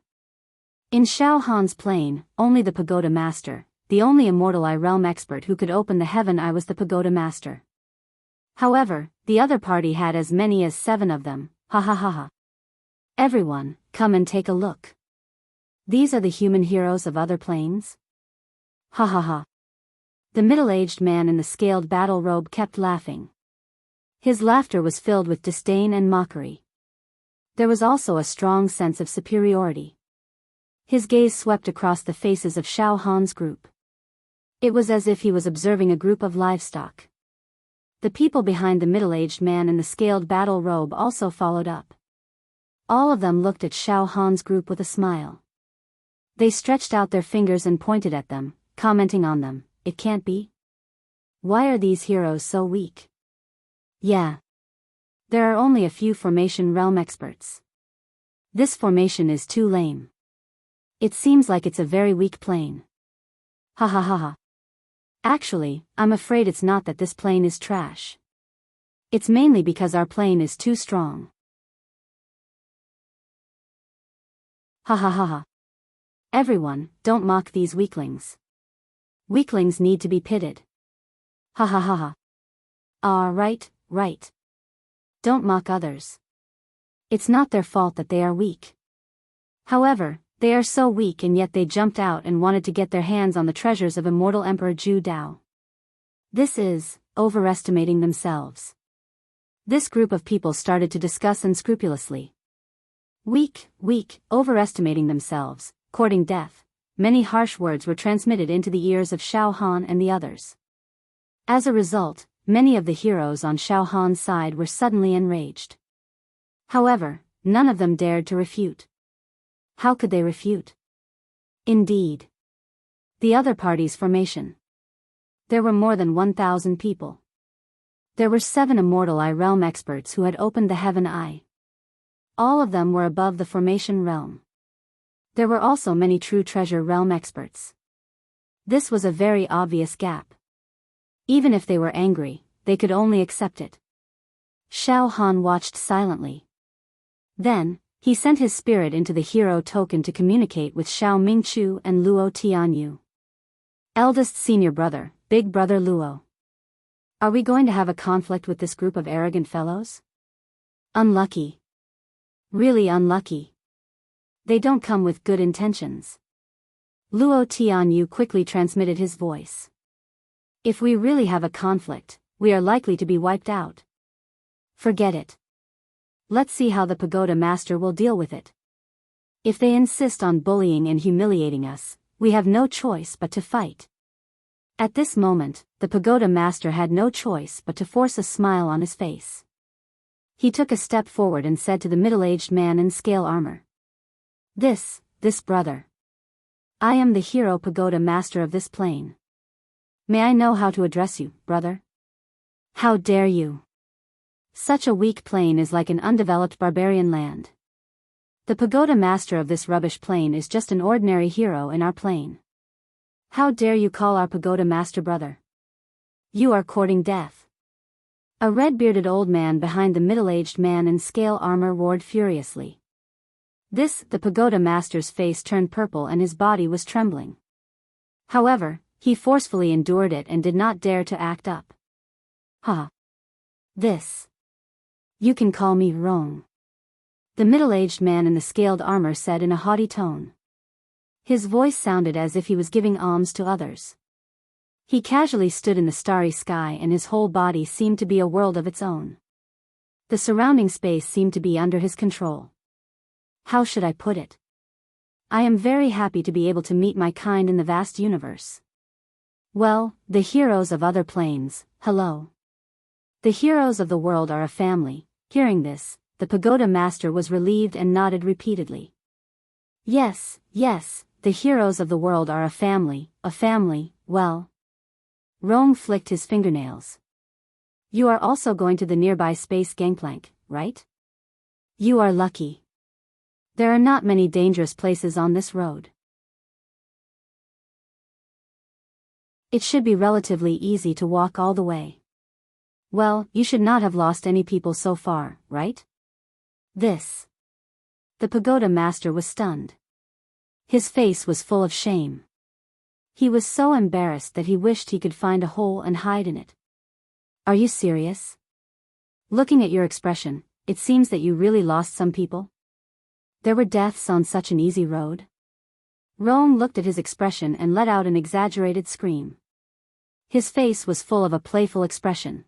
In Xiao Han's plane, only the pagoda master, the only immortal eye realm expert who could open the heaven eye was the pagoda master. However, the other party had as many as 7 of them, ha ha ha ha. Everyone, come and take a look. These are the human heroes of other planes? Ha ha ha. The middle-aged man in the scaled battle robe kept laughing. His laughter was filled with disdain and mockery. There was also a strong sense of superiority. His gaze swept across the faces of Xiao Han's group. It was as if he was observing a group of livestock. The people behind the middle-aged man in the scaled battle robe also followed up. All of them looked at Xiao Han's group with a smile. They stretched out their fingers and pointed at them, commenting on them. It can't be? Why are these heroes so weak? Yeah. There are only a few formation realm experts. This formation is too lame. It seems like it's a very weak plane. Ha ha ha ha. Actually, I'm afraid it's not that this plane is trash. It's mainly because our plane is too strong. Ha ha ha ha. Everyone, don't mock these weaklings. Weaklings need to be pitted. Ha ha ha ha. Right. Don't mock others. It's not their fault that they are weak. However, they are so weak and yet they jumped out and wanted to get their hands on the treasures of immortal Emperor Zhu Dao. This is overestimating themselves. This group of people started to discuss unscrupulously. Weak, overestimating themselves, courting death. Many harsh words were transmitted into the ears of Xiao Han and the others. As a result, many of the heroes on Xiao Han's side were suddenly enraged. However, none of them dared to refute. How could they refute? Indeed. The other party's formation. There were more than 1,000 people. There were 7 immortal eye realm experts who had opened the heaven eye. All of them were above the formation realm. There were also many true treasure realm experts. This was a very obvious gap. Even if they were angry, they could only accept it. Xiao Han watched silently. Then, he sent his spirit into the hero token to communicate with Xiao Mingchu and Luo Tianyu. Eldest senior brother, big brother Luo. Are we going to have a conflict with this group of arrogant fellows? Unlucky. Really unlucky. They don't come with good intentions. Luo Tianyu quickly transmitted his voice. If we really have a conflict, we are likely to be wiped out. Forget it. Let's see how the pagoda master will deal with it. If they insist on bullying and humiliating us, we have no choice but to fight. At this moment, the pagoda master had no choice but to force a smile on his face. He took a step forward and said to the middle-aged man in scale armor. This brother. I am the hero pagoda master of this plane. May I know how to address you, brother? How dare you? Such a weak plane is like an undeveloped barbarian land. The pagoda master of this rubbish plane is just an ordinary hero in our plane. How dare you call our pagoda master brother? You are courting death. A red-bearded old man behind the middle-aged man in scale armor roared furiously. The pagoda master's face turned purple and his body was trembling. However, he forcefully endured it and did not dare to act up. Ha! You can call me Rong. The middle-aged man in the scaled armor said in a haughty tone. His voice sounded as if he was giving alms to others. He casually stood in the starry sky and his whole body seemed to be a world of its own. The surrounding space seemed to be under his control. How should I put it? I am very happy to be able to meet my kind in the vast universe. Well, the heroes of other planes, hello. The heroes of the world are a family. Hearing this, the pagoda master was relieved and nodded repeatedly. Yes, the heroes of the world are a family, well. Rome flicked his fingernails. You are also going to the nearby space gangplank, right? You are lucky. There are not many dangerous places on this road. It should be relatively easy to walk all the way. Well, you should not have lost any people so far, right? The pagoda master was stunned. His face was full of shame. He was so embarrassed that he wished he could find a hole and hide in it. Are you serious? Looking at your expression, it seems that you really lost some people? There were deaths on such an easy road? Rome looked at his expression and let out an exaggerated scream. His face was full of a playful expression.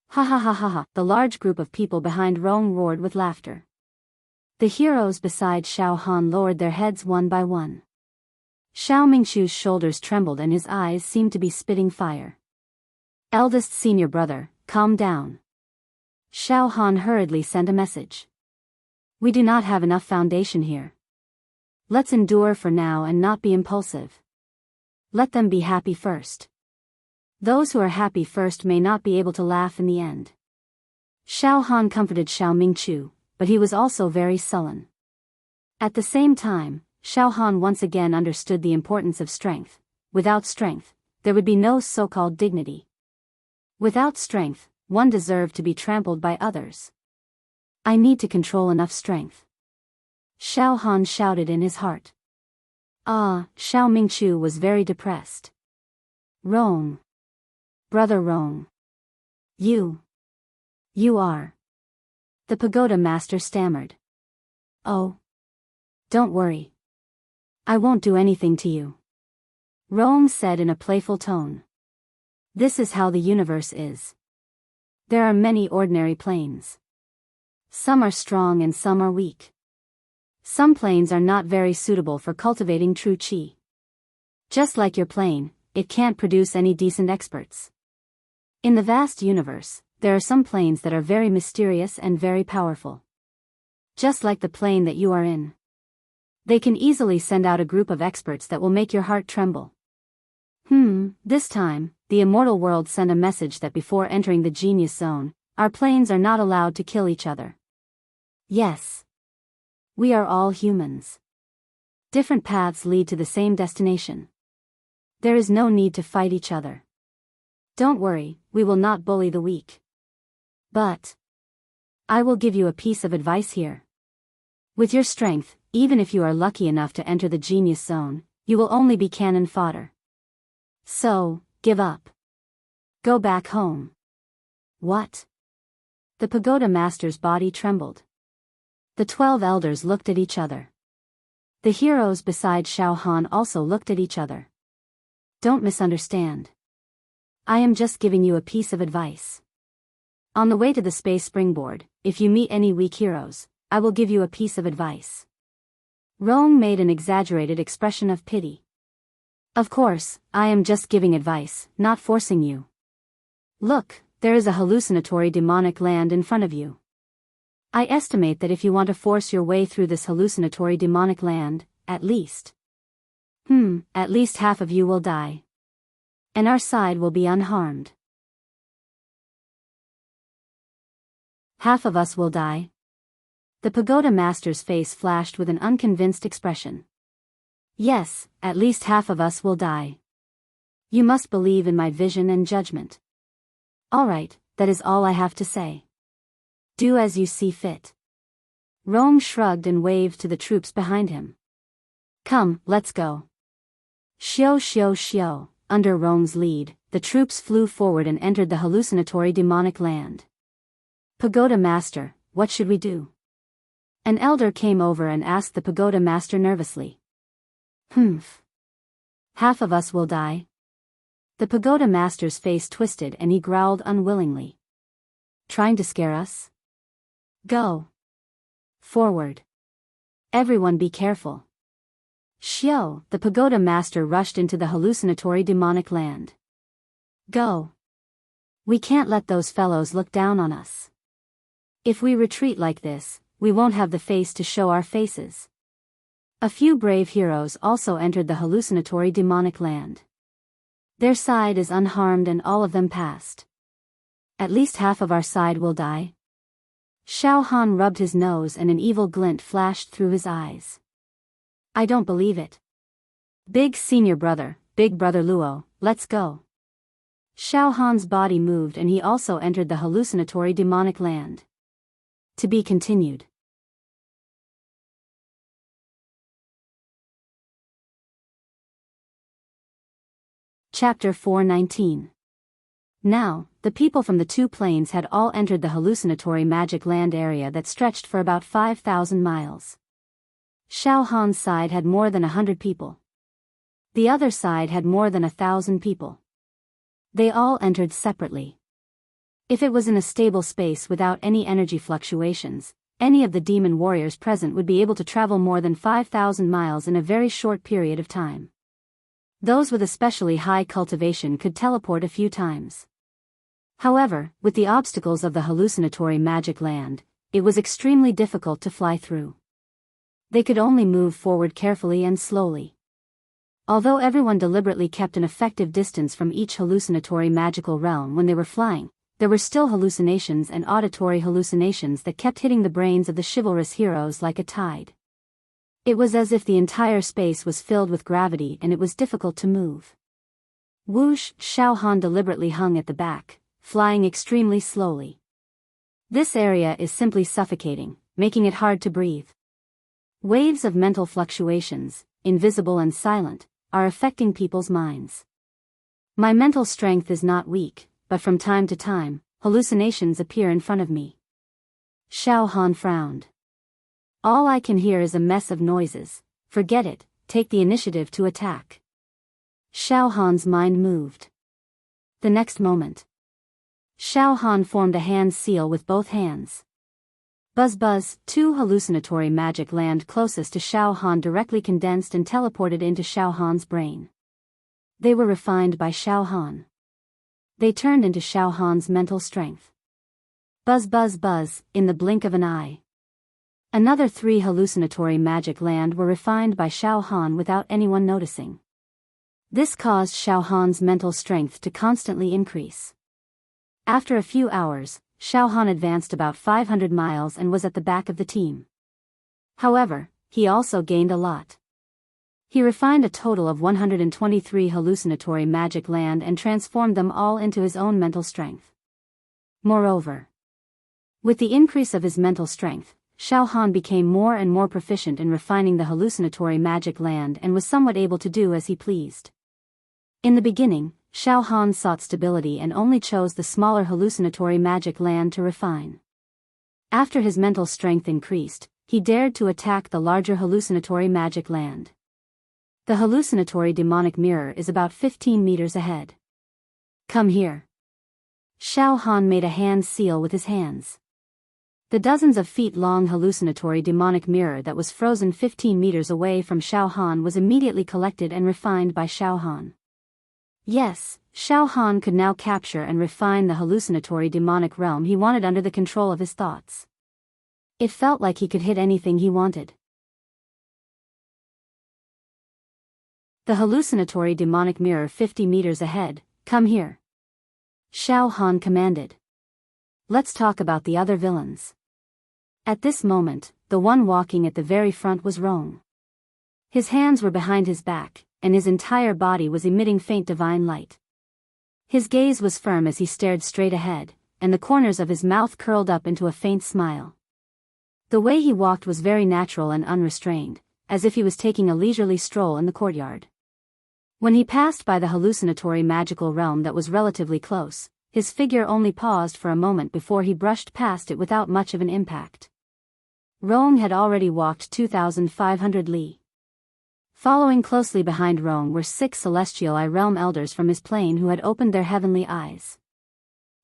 Ha ha ha ha ha, the large group of people behind Rome roared with laughter. The heroes beside Xiao Han lowered their heads one by one. Xiao Mingchu's shoulders trembled and his eyes seemed to be spitting fire. Eldest senior brother, calm down. Xiao Han hurriedly sent a message. We do not have enough foundation here. Let's endure for now and not be impulsive. Let them be happy first. Those who are happy first may not be able to laugh in the end. Xiao Han comforted Xiao Mingchu, but he was also very sullen. At the same time, Xiao Han once again understood the importance of strength. Without strength, there would be no so-called dignity. Without strength, one deserved to be trampled by others. I need to control enough strength. Xiao Han shouted in his heart. Xiao Mingchu was very depressed. Rong. Brother Rong. You are. The pagoda master stammered. Oh. Don't worry. I won't do anything to you. Rong said in a playful tone. This is how the universe is. There are many ordinary planes. Some are strong and some are weak. Some planes are not very suitable for cultivating true qi. Just like your plane, it can't produce any decent experts. In the vast universe, there are some planes that are very mysterious and very powerful. Just like the plane that you are in. They can easily send out a group of experts that will make your heart tremble. This time, the immortal world sent a message that before entering the genius zone, our planes are not allowed to kill each other. Yes. We are all humans. Different paths lead to the same destination. There is no need to fight each other. Don't worry, we will not bully the weak. But I will give you a piece of advice here. With your strength, even if you are lucky enough to enter the genius zone, you will only be cannon fodder. So, give up. Go back home. What? The pagoda master's body trembled. The 12 elders looked at each other. The heroes beside Xiao Han also looked at each other. Don't misunderstand. I am just giving you a piece of advice. On the way to the space springboard, if you meet any weak heroes, I will give you a piece of advice. Rong made an exaggerated expression of pity. Of course, I am just giving advice, not forcing you. Look, there is a hallucinatory demonic land in front of you. I estimate that if you want to force your way through this hallucinatory demonic land, at least half of you will die. And our side will be unharmed. Half of us will die. The pagoda master's face flashed with an unconvinced expression. Yes, at least half of us will die. You must believe in my vision and judgment. All right, that is all I have to say. Do as you see fit. Rome shrugged and waved to the troops behind him. Come, let's go. Shio shio shio. Under Rome's lead, the troops flew forward and entered the hallucinatory demonic land. Pagoda master, what should we do? An elder came over and asked the pagoda master nervously. Humph. Half of us will die. The pagoda master's face twisted and he growled unwillingly. Trying to scare us? Go. Forward. Everyone be careful. Shio, the pagoda master rushed into the hallucinatory demonic land. Go. We can't let those fellows look down on us. If we retreat like this, we won't have the face to show our faces. A few brave heroes also entered the hallucinatory demonic land. Their side is unharmed and all of them passed. At least half of our side will die. Xiao Han rubbed his nose and an evil glint flashed through his eyes. I don't believe it. Big brother Luo, let's go. Xiao Han's body moved and he also entered the hallucinatory demonic land. To be continued. Chapter 419. Now, the people from the two plains had all entered the hallucinatory magic land area that stretched for about 5,000 miles. Xiao Han's side had more than 100 people. The other side had more than 1,000 people. They all entered separately. If it was in a stable space without any energy fluctuations, any of the demon warriors present would be able to travel more than 5,000 miles in a very short period of time. Those with especially high cultivation could teleport a few times. However, with the obstacles of the hallucinatory magic land, it was extremely difficult to fly through. They could only move forward carefully and slowly. Although everyone deliberately kept an effective distance from each hallucinatory magical realm when they were flying, there were still hallucinations and auditory hallucinations that kept hitting the brains of the chivalrous heroes like a tide. It was as if the entire space was filled with gravity and it was difficult to move. Whoosh! Xiao Han deliberately hung at the back, flying extremely slowly. This area is simply suffocating, making it hard to breathe. Waves of mental fluctuations, invisible and silent, are affecting people's minds. My mental strength is not weak, but from time to time, hallucinations appear in front of me. Xiao Han frowned. All I can hear is a mess of noises. Forget it, take the initiative to attack. Xiao Han's mind moved. The next moment, Xiao Han formed a hand seal with both hands. Buzz buzz, two hallucinatory magic land closest to Xiao Han directly condensed and teleported into Xiao Han's brain. They were refined by Xiao Han. They turned into Xiao Han's mental strength. Buzz buzz buzz, in the blink of an eye. Another three hallucinatory magic land were refined by Xiao Han without anyone noticing. This caused Xiao Han's mental strength to constantly increase. After a few hours, Xiao Han advanced about 500 miles and was at the back of the team. However, he also gained a lot. He refined a total of 123 hallucinatory magic land and transformed them all into his own mental strength. Moreover, with the increase of his mental strength, Xiao Han became more and more proficient in refining the hallucinatory magic land and was somewhat able to do as he pleased. In the beginning, Xiao Han sought stability and only chose the smaller hallucinatory magic land to refine. After his mental strength increased, he dared to attack the larger hallucinatory magic land. The hallucinatory demonic mirror is about 15 meters ahead. Come here. Xiao Han made a hand seal with his hands. The dozens of feet-long hallucinatory demonic mirror that was frozen 15 meters away from Xiao Han was immediately collected and refined by Xiao Han. Yes, Xiao Han could now capture and refine the hallucinatory demonic realm he wanted under the control of his thoughts. It felt like he could hit anything he wanted. The hallucinatory demonic mirror 50 meters ahead, come here. Xiao Han commanded. let's talk about the other villains. At this moment, the one walking at the very front was Rong. His hands were behind his back, and his entire body was emitting faint divine light. His gaze was firm as he stared straight ahead, and the corners of his mouth curled up into a faint smile. The way he walked was very natural and unrestrained, as if he was taking a leisurely stroll in the courtyard. When he passed by the hallucinatory magical realm that was relatively close, his figure only paused for a moment before he brushed past it without much of an impact. Rong had already walked 2,500 li. Following closely behind Rong were 6 celestial realm elders from his plane who had opened their heavenly eyes.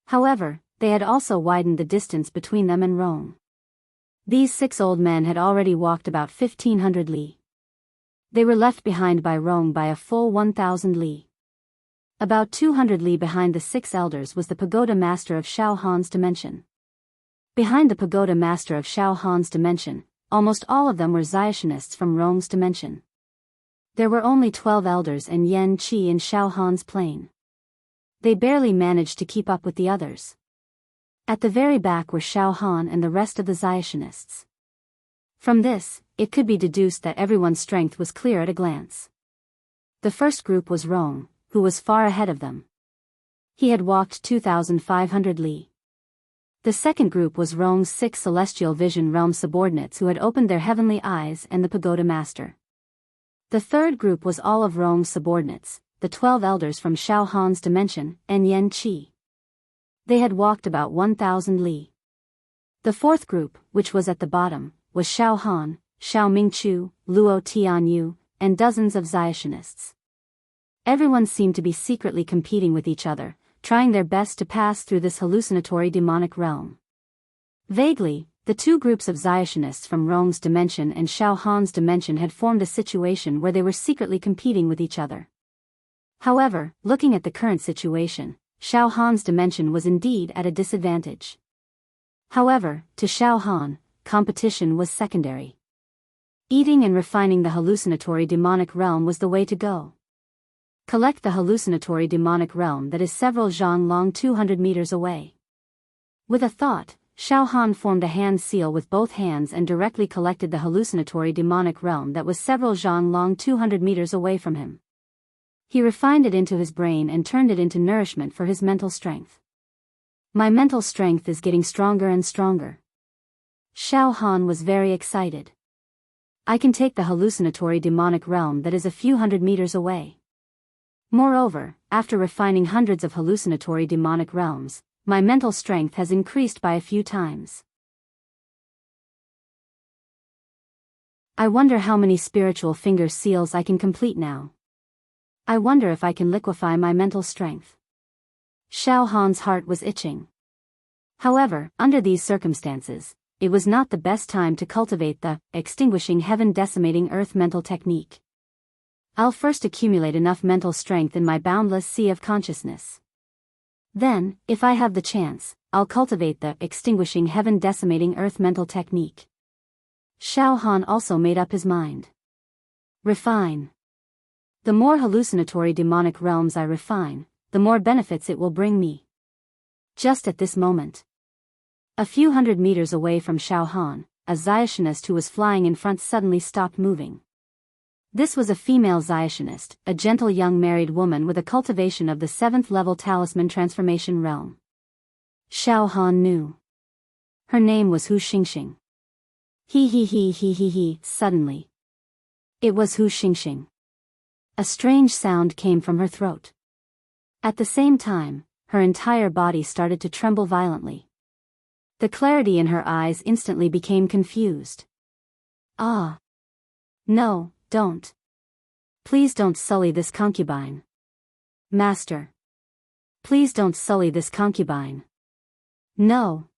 However, they had also widened the distance between them and Rong. These 6 old men had already walked about 1,500 li. They were left behind by Rong by a full 1,000 li. About 200 li behind the 6 elders was the pagoda master of Xiao Han's dimension. Behind the pagoda master of Xiao Han's dimension, almost all of them were Xiationists from Rong's dimension. There were only 12 elders and Yan Qi in Xiao Han's plane. They barely managed to keep up with the others. At the very back were Xiao Han and the rest of the Xiationists. From this, it could be deduced that everyone's strength was clear at a glance. The first group was Rong, who was far ahead of them. He had walked 2,500 li. The second group was Rong's 6 celestial vision realm subordinates who had opened their heavenly eyes and the pagoda master. The third group was all of Rong's subordinates, the 12 elders from Xiao Han's dimension, and Yan Qi. They had walked about 1,000 li. The fourth group, which was at the bottom, was Xiao Han, Xiao Mingchu, Luo Tianyu, and dozens of Xiationists. Everyone seemed to be secretly competing with each other, trying their best to pass through this hallucinatory demonic realm. Vaguely, the 2 groups of Xiationists from Rong's dimension and Xiao Han's dimension had formed a situation where they were secretly competing with each other. However, looking at the current situation, Xiao Han's dimension was indeed at a disadvantage. However, to Xiao Han, competition was secondary. Eating and refining the hallucinatory demonic realm was the way to go. Collect the hallucinatory demonic realm that is several zhang long 200 meters away. With a thought, Xiao Han formed a hand seal with both hands and directly collected the hallucinatory demonic realm that was several zhang long 200 meters away from him. He refined it into his brain and turned it into nourishment for his mental strength. My mental strength is getting stronger and stronger. Xiao Han was very excited. I can take the hallucinatory demonic realm that is a few hundred meters away. Moreover, after refining hundreds of hallucinatory demonic realms, my mental strength has increased by a few times. I wonder how many spiritual finger seals I can complete now. I wonder if I can liquefy my mental strength. Xiao Han's heart was itching. However, under these circumstances, it was not the best time to cultivate the extinguishing heaven decimating earth mental technique. I'll first accumulate enough mental strength in my boundless sea of consciousness. Then, if I have the chance, I'll cultivate the extinguishing heaven decimating earth mental technique. Xiao Han also made up his mind. Refine. The more hallucinatory demonic realms I refine, the more benefits it will bring me. Just at this moment. A few hundred meters away from Xiao Han, a Xiationist who was flying in front suddenly stopped moving. This was a female Xiationist, a gentle young married woman with a cultivation of the 7th level talisman transformation realm. Xiao Han knew. Her name was Hu Xingxing. He, suddenly. It was Hu Xingxing. A strange sound came from her throat. At the same time, her entire body started to tremble violently. The clarity in her eyes instantly became confused. Ah. No, don't. Please don't sully this concubine. Master. Please don't sully this concubine. No.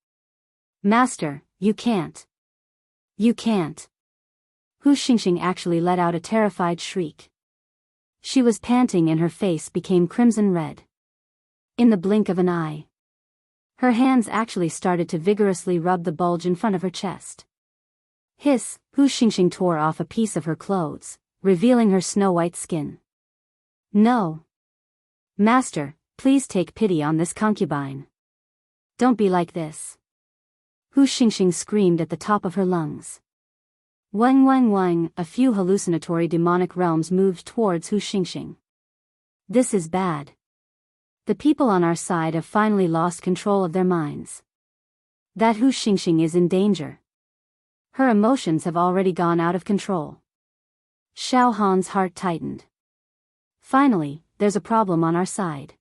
Master, you can't. You can't. Hu Xingxing actually let out a terrified shriek. She was panting and her face became crimson red. In the blink of an eye. Her hands actually started to vigorously rub the bulge in front of her chest. Hiss, Hu Xingxing tore off a piece of her clothes, revealing her snow-white skin. No. Master, please take pity on this concubine. Don't be like this. Hu Xingxing screamed at the top of her lungs. Wang wang wang, a few hallucinatory demonic realms moved towards Hu Xingxing. This is bad. The people on our side have finally lost control of their minds. That Hu Xingxing is in danger. Her emotions have already gone out of control. Xiao Han's heart tightened. Finally, there's a problem on our side.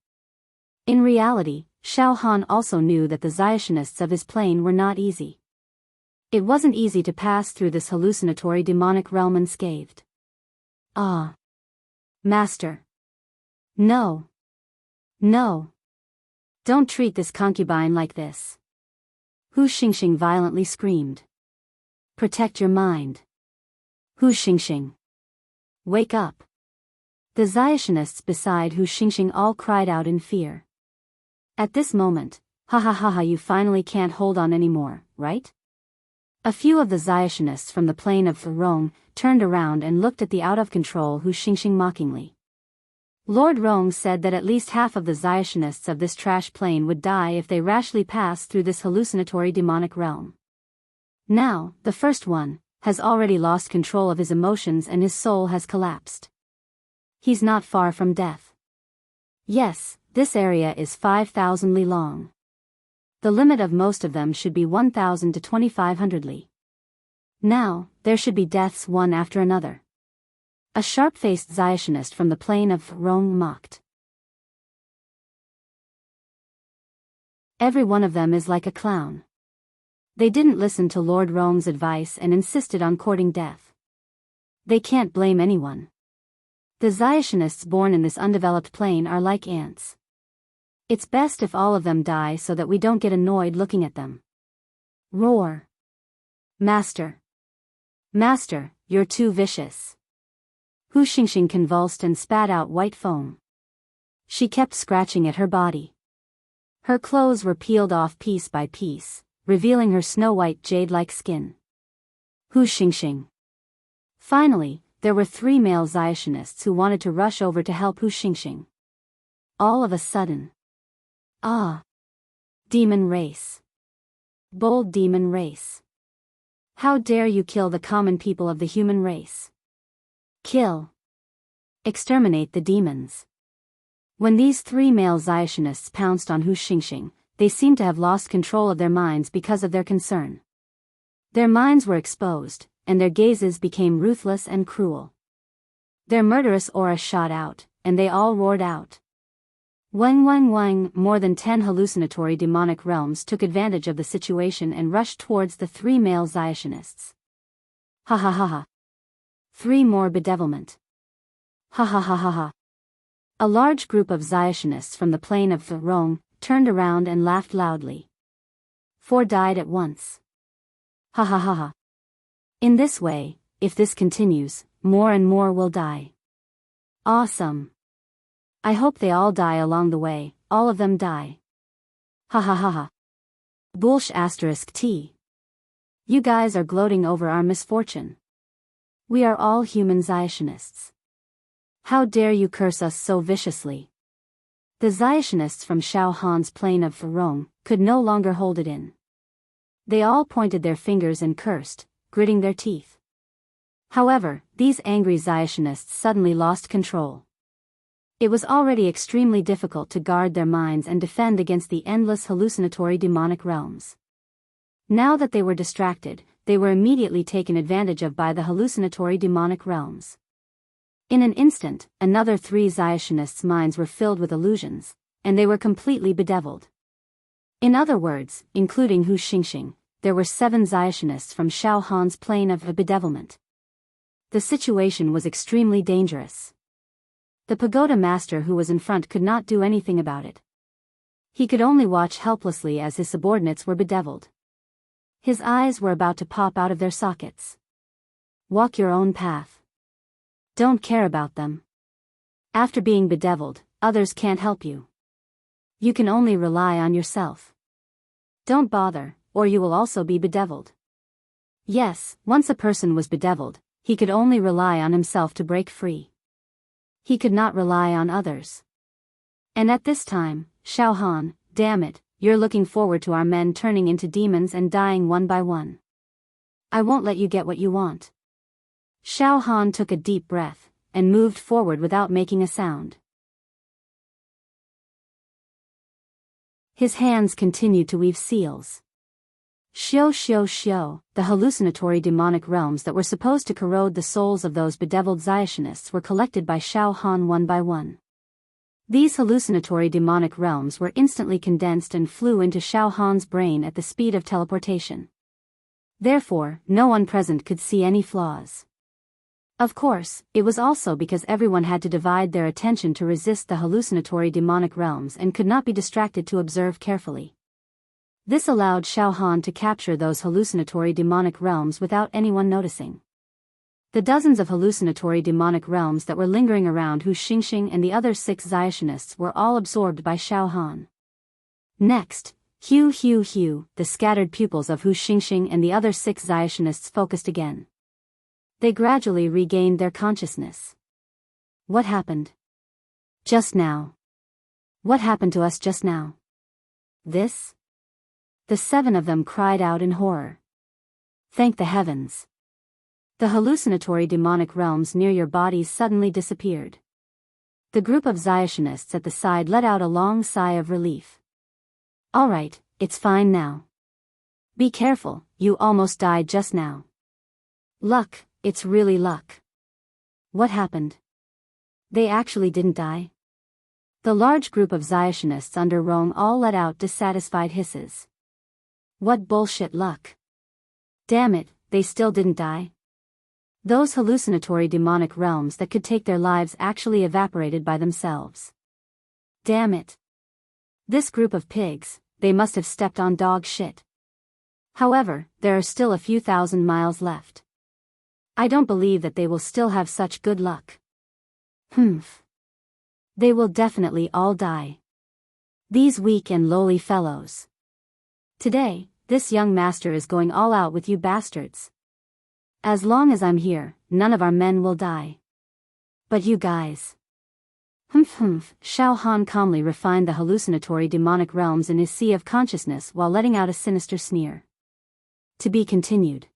In reality, Xiao Han also knew that the Xiationists of his plane were not easy. It wasn't easy to pass through this hallucinatory demonic realm unscathed. Ah. Master. No. No. Don't treat this concubine like this. Hu Xingxing violently screamed. Protect your mind. Hu Xingxing. Wake up. The Xiationists beside Hu Xingxing all cried out in fear. At this moment, ha ha ha ha, you finally can't hold on anymore, right? A few of the Xiationists from the plane of Rong turned around and looked at the out-of-control Hu Xingxing mockingly. Lord Rong said that at least half of the Xiationists of this trash plane would die if they rashly passed through this hallucinatory demonic realm. Now, the first one has already lost control of his emotions and his soul has collapsed. He's not far from death. Yes, this area is 5,000 li long. The limit of most of them should be 1,000 to 2,500 li. Now, there should be deaths one after another. A sharp-faced Xiationist from the plane of Rong mocked. Every one of them is like a clown. They didn't listen to Lord Rong's advice and insisted on courting death. They can't blame anyone. The Xiationists born in this undeveloped plane are like ants. It's best if all of them die so that we don't get annoyed looking at them. Roar. Master. Master, you're too vicious. Hu Xingxing convulsed and spat out white foam. She kept scratching at her body. Her clothes were peeled off piece by piece, revealing her snow-white jade-like skin. Hu Xingxing. Finally, there were 3 male Xiationists who wanted to rush over to help Hu Xingxing. All of a sudden. Ah! Demon race. Bold demon race. How dare you kill the common people of the human race? Kill. Exterminate the demons. When these 3 male Xiationists pounced on Hu Xingxing, they seemed to have lost control of their minds because of their concern. Their minds were exposed, and their gazes became ruthless and cruel. Their murderous aura shot out, and they all roared out. Wang wang wang, more than 10 hallucinatory demonic realms took advantage of the situation and rushed towards the 3 male Xiationists. Ha ha ha ha. 3 more bedevilment. Ha ha ha ha ha. A large group of Xiationists from the plane of Rong turned around and laughed loudly. 4 died at once. Ha ha ha ha. In this way, if this continues, more and more will die. Awesome. I hope they all die along the way, all of them die. Ha ha ha ha. Bullsh asterisk T. You guys are gloating over our misfortune. We are all human Xiationists. How dare you curse us so viciously? The Xiationists from Xiao Han's plane of Rong could no longer hold it in. They all pointed their fingers and cursed, gritting their teeth. However, these angry Xiationists suddenly lost control. It was already extremely difficult to guard their minds and defend against the endless hallucinatory demonic realms. Now that they were distracted, they were immediately taken advantage of by the hallucinatory demonic realms. In an instant, another 3 Xiationists' minds were filled with illusions, and they were completely bedeviled. In other words, including Hu Xingxing, there were 7 Xiationists from Xiao Han's plane of bedevilment. The situation was extremely dangerous. The pagoda master who was in front could not do anything about it. He could only watch helplessly as his subordinates were bedeviled. His eyes were about to pop out of their sockets. Walk your own path. Don't care about them. After being bedeviled, others can't help you. You can only rely on yourself. Don't bother, or you will also be bedeviled. Yes, once a person was bedeviled, he could only rely on himself to break free. He could not rely on others. And at this time, Xiao Han, damn it, you're looking forward to our men turning into demons and dying one by one. I won't let you get what you want." Xiao Han took a deep breath, and moved forward without making a sound. His hands continued to weave seals. Xiao, the hallucinatory demonic realms that were supposed to corrode the souls of those bedeviled Zionists were collected by Xiao Han one by one. These hallucinatory demonic realms were instantly condensed and flew into Xiao Han's brain at the speed of teleportation. Therefore, no one present could see any flaws. Of course, it was also because everyone had to divide their attention to resist the hallucinatory demonic realms and could not be distracted to observe carefully. This allowed Xiao Han to capture those hallucinatory demonic realms without anyone noticing. The dozens of hallucinatory demonic realms that were lingering around Hu Xingxing and the other 6 Zionists were all absorbed by Xiao Han. Next, the scattered pupils of Hu Xingxing and the other 6 Zionists focused again. They gradually regained their consciousness. What happened? Just now. What happened to us just now? This? The 7 of them cried out in horror. Thank the heavens. The hallucinatory demonic realms near your bodies suddenly disappeared. The group of Zionists at the side let out a long sigh of relief. All right, it's fine now. Be careful, you almost died just now. Luck, it's really luck. What happened? They actually didn't die? The large group of Zionists under Rong all let out dissatisfied hisses. What bullshit luck. Damn it, they still didn't die? Those hallucinatory demonic realms that could take their lives actually evaporated by themselves. Damn it. This group of pigs, they must have stepped on dog shit. However, there are still a few thousand miles left. I don't believe that they will still have such good luck. They will definitely all die. These weak and lowly fellows. Today, this young master is going all out with you bastards. As long as I'm here, none of our men will die. But you guys. Xiao Han calmly refined the hallucinatory demonic realms in his sea of consciousness while letting out a sinister sneer. To be continued.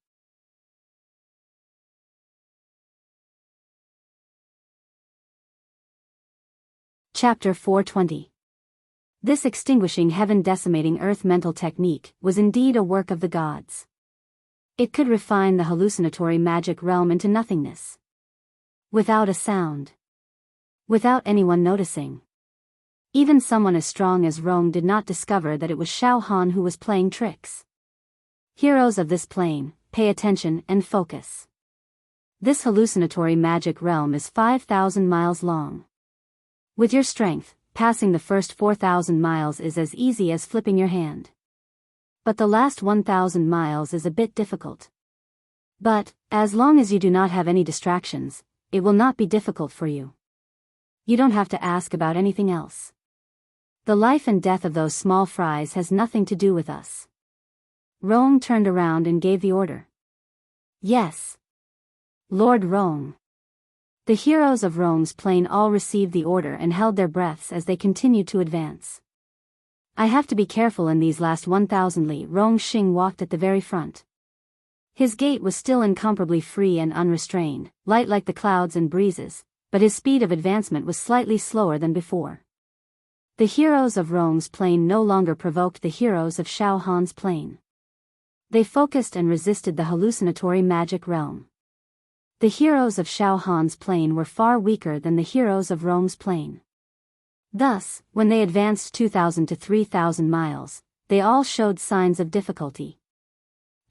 Chapter 420. This extinguishing heaven decimating earth mental technique was indeed a work of the gods. It could refine the hallucinatory magic realm into nothingness. Without a sound. Without anyone noticing. Even someone as strong as Rong did not discover that it was Xiao Han who was playing tricks. Heroes of this plane, pay attention and focus. This hallucinatory magic realm is 5,000 miles long. With your strength, passing the first 4,000 miles is as easy as flipping your hand. But the last 1,000 miles is a bit difficult. But, as long as you do not have any distractions, it will not be difficult for you. You don't have to ask about anything else. The life and death of those small fries has nothing to do with us. Rong turned around and gave the order. Yes. Lord Rong. The heroes of Rong's plane all received the order and held their breaths as they continued to advance. I have to be careful in these last 1,000 li. Rong Xing walked at the very front. His gait was still incomparably free and unrestrained, light like the clouds and breezes, but his speed of advancement was slightly slower than before. The heroes of Rong's plane no longer provoked the heroes of Xiao Han's plane. They focused and resisted the hallucinatory magic realm. The heroes of Xiao Han's plane were far weaker than the heroes of Rong's plane. Thus, when they advanced 2,000 to 3,000 miles, they all showed signs of difficulty.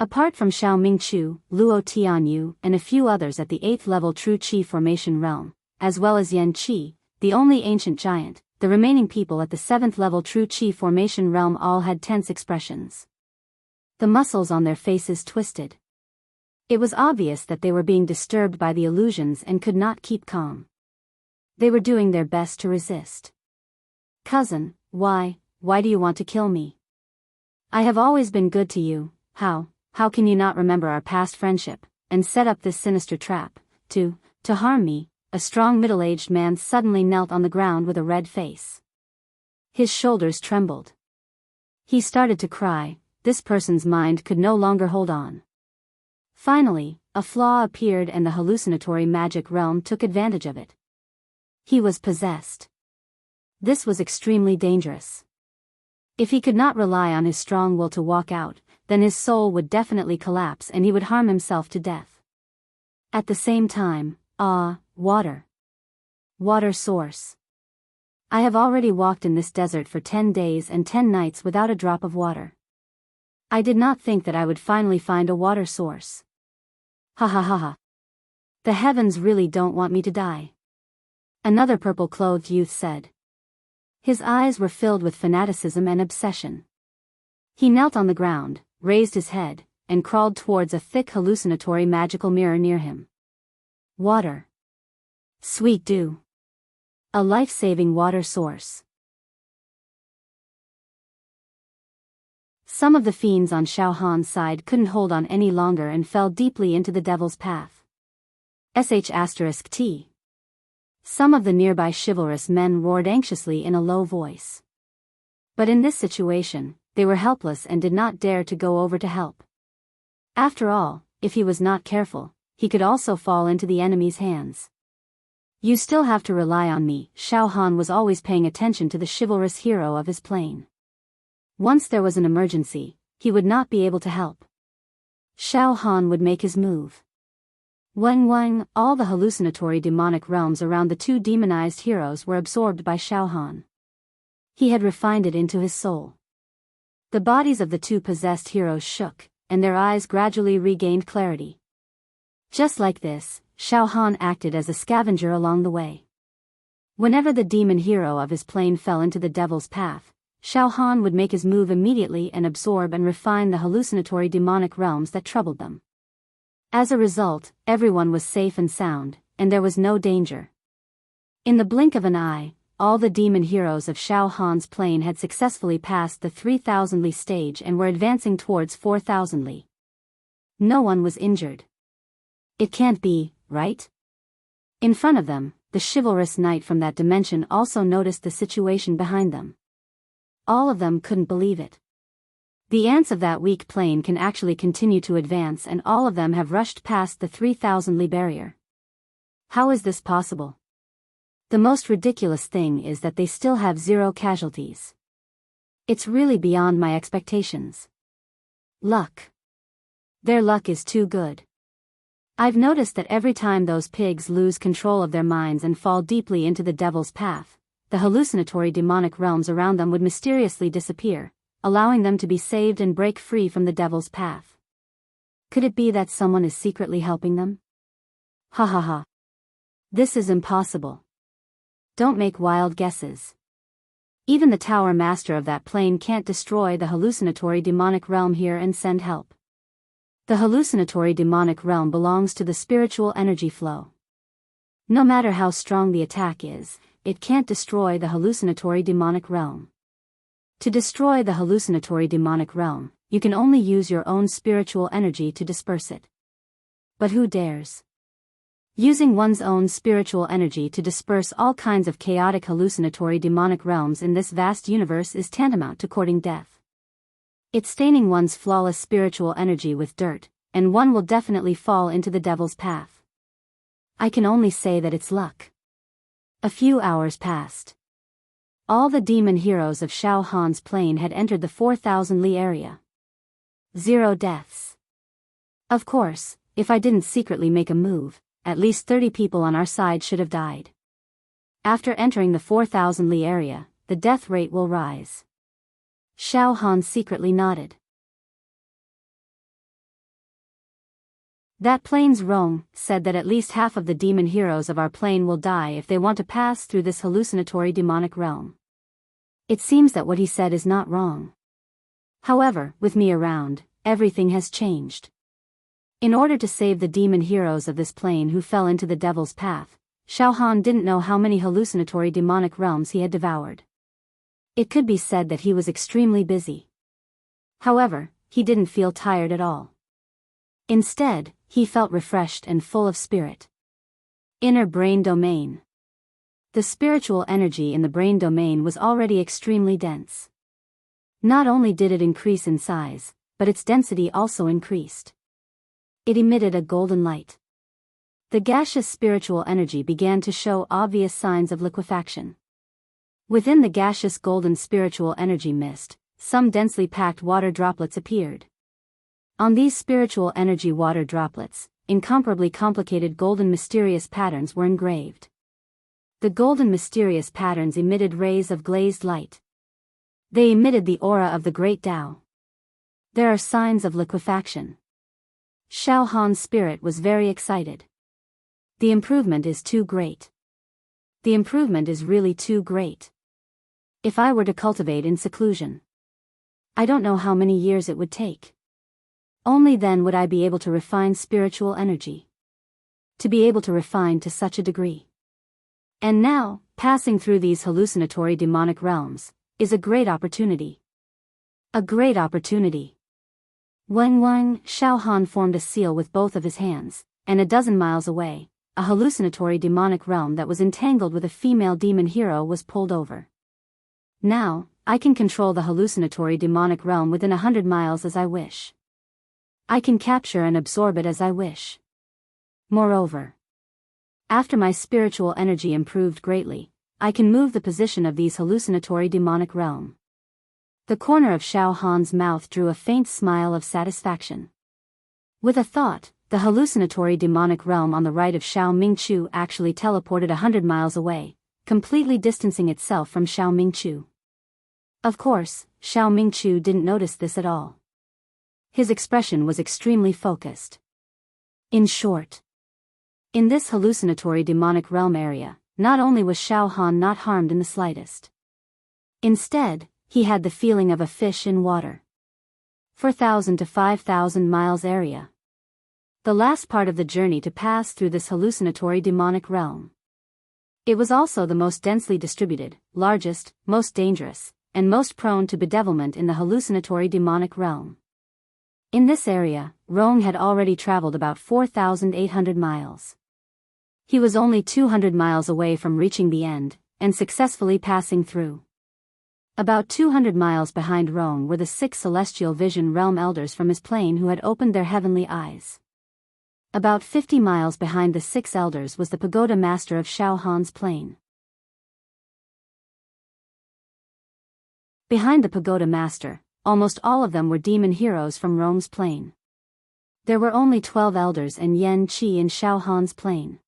Apart from Xiao Mingchu, Luo Tianyu, and a few others at the 8th level True Qi formation realm, as well as Yan Qi, the only ancient giant, the remaining people at the 7th level True Qi formation realm all had tense expressions. The muscles on their faces twisted. It was obvious that they were being disturbed by the illusions and could not keep calm. They were doing their best to resist. Cousin, why do you want to kill me? I have always been good to you. How can you not remember our past friendship, and set up this sinister trap, to harm me? A strong middle-aged man suddenly knelt on the ground with a red face. His shoulders trembled. He started to cry. This person's mind could no longer hold on. Finally, a flaw appeared and the hallucinatory magic realm took advantage of it. He was possessed. This was extremely dangerous. If he could not rely on his strong will to walk out, then his soul would definitely collapse and he would harm himself to death. At the same time, water. Water source. I have already walked in this desert for 10 days and 10 nights without a drop of water. I did not think that I would finally find a water source. Ha ha ha ha. The heavens really don't want me to die. Another purple-clothed youth said. His eyes were filled with fanaticism and obsession. He knelt on the ground, raised his head, and crawled towards a thick hallucinatory magical mirror near him. Water. Sweet dew. A life-saving water source. Some of the fiends on Xiao Han's side couldn't hold on any longer and fell deeply into the devil's path. *T. Some of the nearby chivalrous men roared anxiously in a low voice. But in this situation, they were helpless and did not dare to go over to help. After all, if he was not careful, he could also fall into the enemy's hands. You still have to rely on me. Xiao Han was always paying attention to the chivalrous hero of his plane. Once there was an emergency, he would not be able to help. Xiao Han would make his move. Wang, all the hallucinatory demonic realms around the two demonized heroes were absorbed by Xiao Han. He had refined it into his soul. The bodies of the two possessed heroes shook, and their eyes gradually regained clarity. Just like this, Xiao Han acted as a scavenger along the way. Whenever the demon hero of his plane fell into the devil's path, Xiao Han would make his move immediately and absorb and refine the hallucinatory demonic realms that troubled them. As a result, everyone was safe and sound, and there was no danger. In the blink of an eye, all the demon heroes of Xiao Han's plane had successfully passed the 3,000 li stage and were advancing towards 4,000 li. No one was injured. It can't be, right? In front of them, the chivalrous knight from that dimension also noticed the situation behind them. All of them couldn't believe it. The ants of that weak plane can actually continue to advance and all of them have rushed past the 3,000 li barrier. How is this possible? The most ridiculous thing is that they still have 0 casualties. It's really beyond my expectations. Luck. Their luck is too good. I've noticed that every time those pigs lose control of their minds and fall deeply into the devil's path, the hallucinatory demonic realms around them would mysteriously disappear, allowing them to be saved and break free from the devil's path. Could it be that someone is secretly helping them? Ha ha ha. This is impossible. Don't make wild guesses. Even the tower master of that plane can't destroy the hallucinatory demonic realm here and send help. The hallucinatory demonic realm belongs to the spiritual energy flow. No matter how strong the attack is, it can't destroy the hallucinatory demonic realm. To destroy the hallucinatory demonic realm, you can only use your own spiritual energy to disperse it. But who dares? Using one's own spiritual energy to disperse all kinds of chaotic hallucinatory demonic realms in this vast universe is tantamount to courting death. It's staining one's flawless spiritual energy with dirt, and one will definitely fall into the devil's path. I can only say that it's luck. A few hours passed. All the demon heroes of Xiao Han's plane had entered the 4,000 li area. 0 deaths. Of course, if I didn't secretly make a move, at least 30 people on our side should have died. After entering the 4,000 li area, the death rate will rise. Xiao Han secretly nodded. That plane's Rome said that at least half of the demon heroes of our plane will die if they want to pass through this hallucinatory demonic realm. It seems that what he said is not wrong. However, with me around, everything has changed. In order to save the demon heroes of this plane who fell into the devil's path, Xiao Han didn't know how many hallucinatory demonic realms he had devoured. It could be said that he was extremely busy. However, he didn't feel tired at all. Instead, he felt refreshed and full of spirit. Inner brain domain. The spiritual energy in the brain domain was already extremely dense. Not only did it increase in size, but its density also increased. It emitted a golden light. The gaseous spiritual energy began to show obvious signs of liquefaction. Within the gaseous golden spiritual energy mist, some densely packed water droplets appeared. On these spiritual energy water droplets, incomparably complicated golden mysterious patterns were engraved. The golden mysterious patterns emitted rays of glazed light. They emitted the aura of the great Tao. There are signs of liquefaction. Xiao Han's spirit was very excited. The improvement is too great. The improvement is really too great. If I were to cultivate in seclusion, I don't know how many years it would take. Only then would I be able to refine spiritual energy. To be able to refine to such a degree. And now, passing through these hallucinatory demonic realms, is a great opportunity. A great opportunity. When Xiao Han formed a seal with both of his hands, and a dozen miles away, a hallucinatory demonic realm that was entangled with a female demon hero was pulled over. Now, I can control the hallucinatory demonic realm within 100 miles as I wish. I can capture and absorb it as I wish. Moreover, after my spiritual energy improved greatly, I can move the position of these hallucinatory demonic realm. The corner of Xiao Han's mouth drew a faint smile of satisfaction. With a thought, the hallucinatory demonic realm on the right of Xiao Mingchu actually teleported 100 miles away, completely distancing itself from Xiao Mingchu. Of course, Xiao Mingchu didn't notice this at all. His expression was extremely focused. In short, in this hallucinatory demonic realm area, not only was Xiao Han not harmed in the slightest. Instead, he had the feeling of a fish in water. 4,000 to 5,000 miles area. The last part of the journey to pass through this hallucinatory demonic realm. It was also the most densely distributed, largest, most dangerous, and most prone to bedevilment in the hallucinatory demonic realm. In this area, Rong had already traveled about 4,800 miles. He was only 200 miles away from reaching the end, and successfully passing through. About 200 miles behind Rong were the 6 celestial vision realm elders from his plane who had opened their heavenly eyes. About 50 miles behind the 6 elders was the pagoda master of Xiao Han's plane. Behind the pagoda master, almost all of them were demon heroes from Rong's plane. There were only 12 elders and Yan Qi in Xiao Han's plane.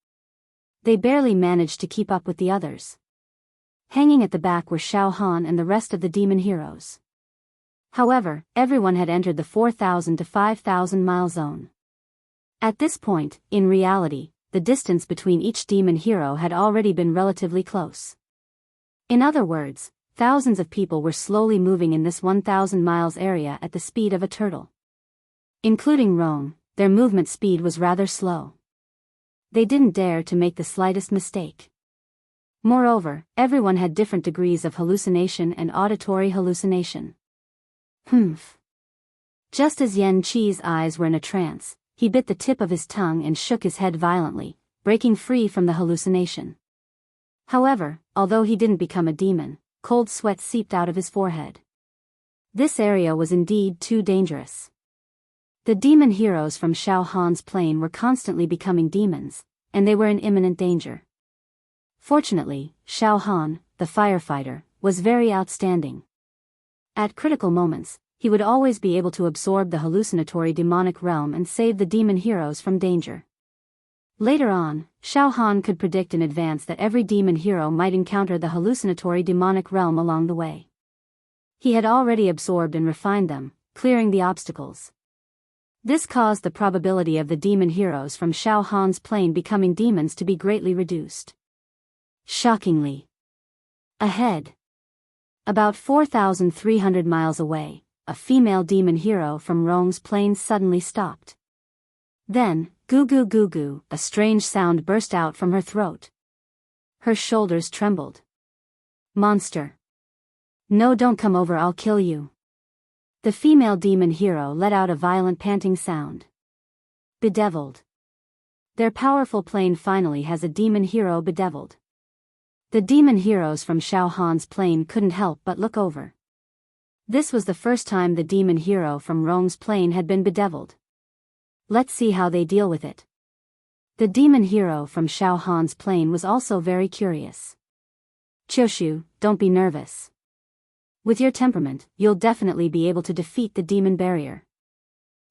They barely managed to keep up with the others. Hanging at the back were Xiao Han and the rest of the demon heroes. However, everyone had entered the 4,000 to 5,000 mile zone. At this point, in reality, the distance between each demon hero had already been relatively close. In other words, thousands of people were slowly moving in this 1,000 miles area at the speed of a turtle. Including Rong, their movement speed was rather slow. They didn't dare to make the slightest mistake. Moreover, everyone had different degrees of hallucination and auditory hallucination. Humph. Just as Yan Qi's eyes were in a trance, he bit the tip of his tongue and shook his head violently, breaking free from the hallucination. However, although he didn't become a demon, cold sweat seeped out of his forehead. This area was indeed too dangerous. The demon heroes from Xiao Han's plane were constantly becoming demons, and they were in imminent danger. Fortunately, Xiao Han, the firefighter, was very outstanding. At critical moments, he would always be able to absorb the hallucinatory demonic realm and save the demon heroes from danger. Later on, Xiao Han could predict in advance that every demon hero might encounter the hallucinatory demonic realm along the way. He had already absorbed and refined them, clearing the obstacles. This caused the probability of the demon heroes from Xiao Han's plane becoming demons to be greatly reduced. Shockingly, ahead, about 4,300 miles away, a female demon hero from Rong's plane suddenly stopped. Then, goo goo goo goo, a strange sound burst out from her throat. Her shoulders trembled. Monster. No, don't come over, I'll kill you. The female demon hero let out a violent panting sound. Bedeviled. Their powerful plane finally has a demon hero bedeviled. The demon heroes from Xiao Han's plane couldn't help but look over. This was the first time the demon hero from Rome's plane had been bedeviled. Let's see how they deal with it. The demon hero from Xiao Han's plane was also very curious. Qiushu, don't be nervous. With your temperament, you'll definitely be able to defeat the demon barrier.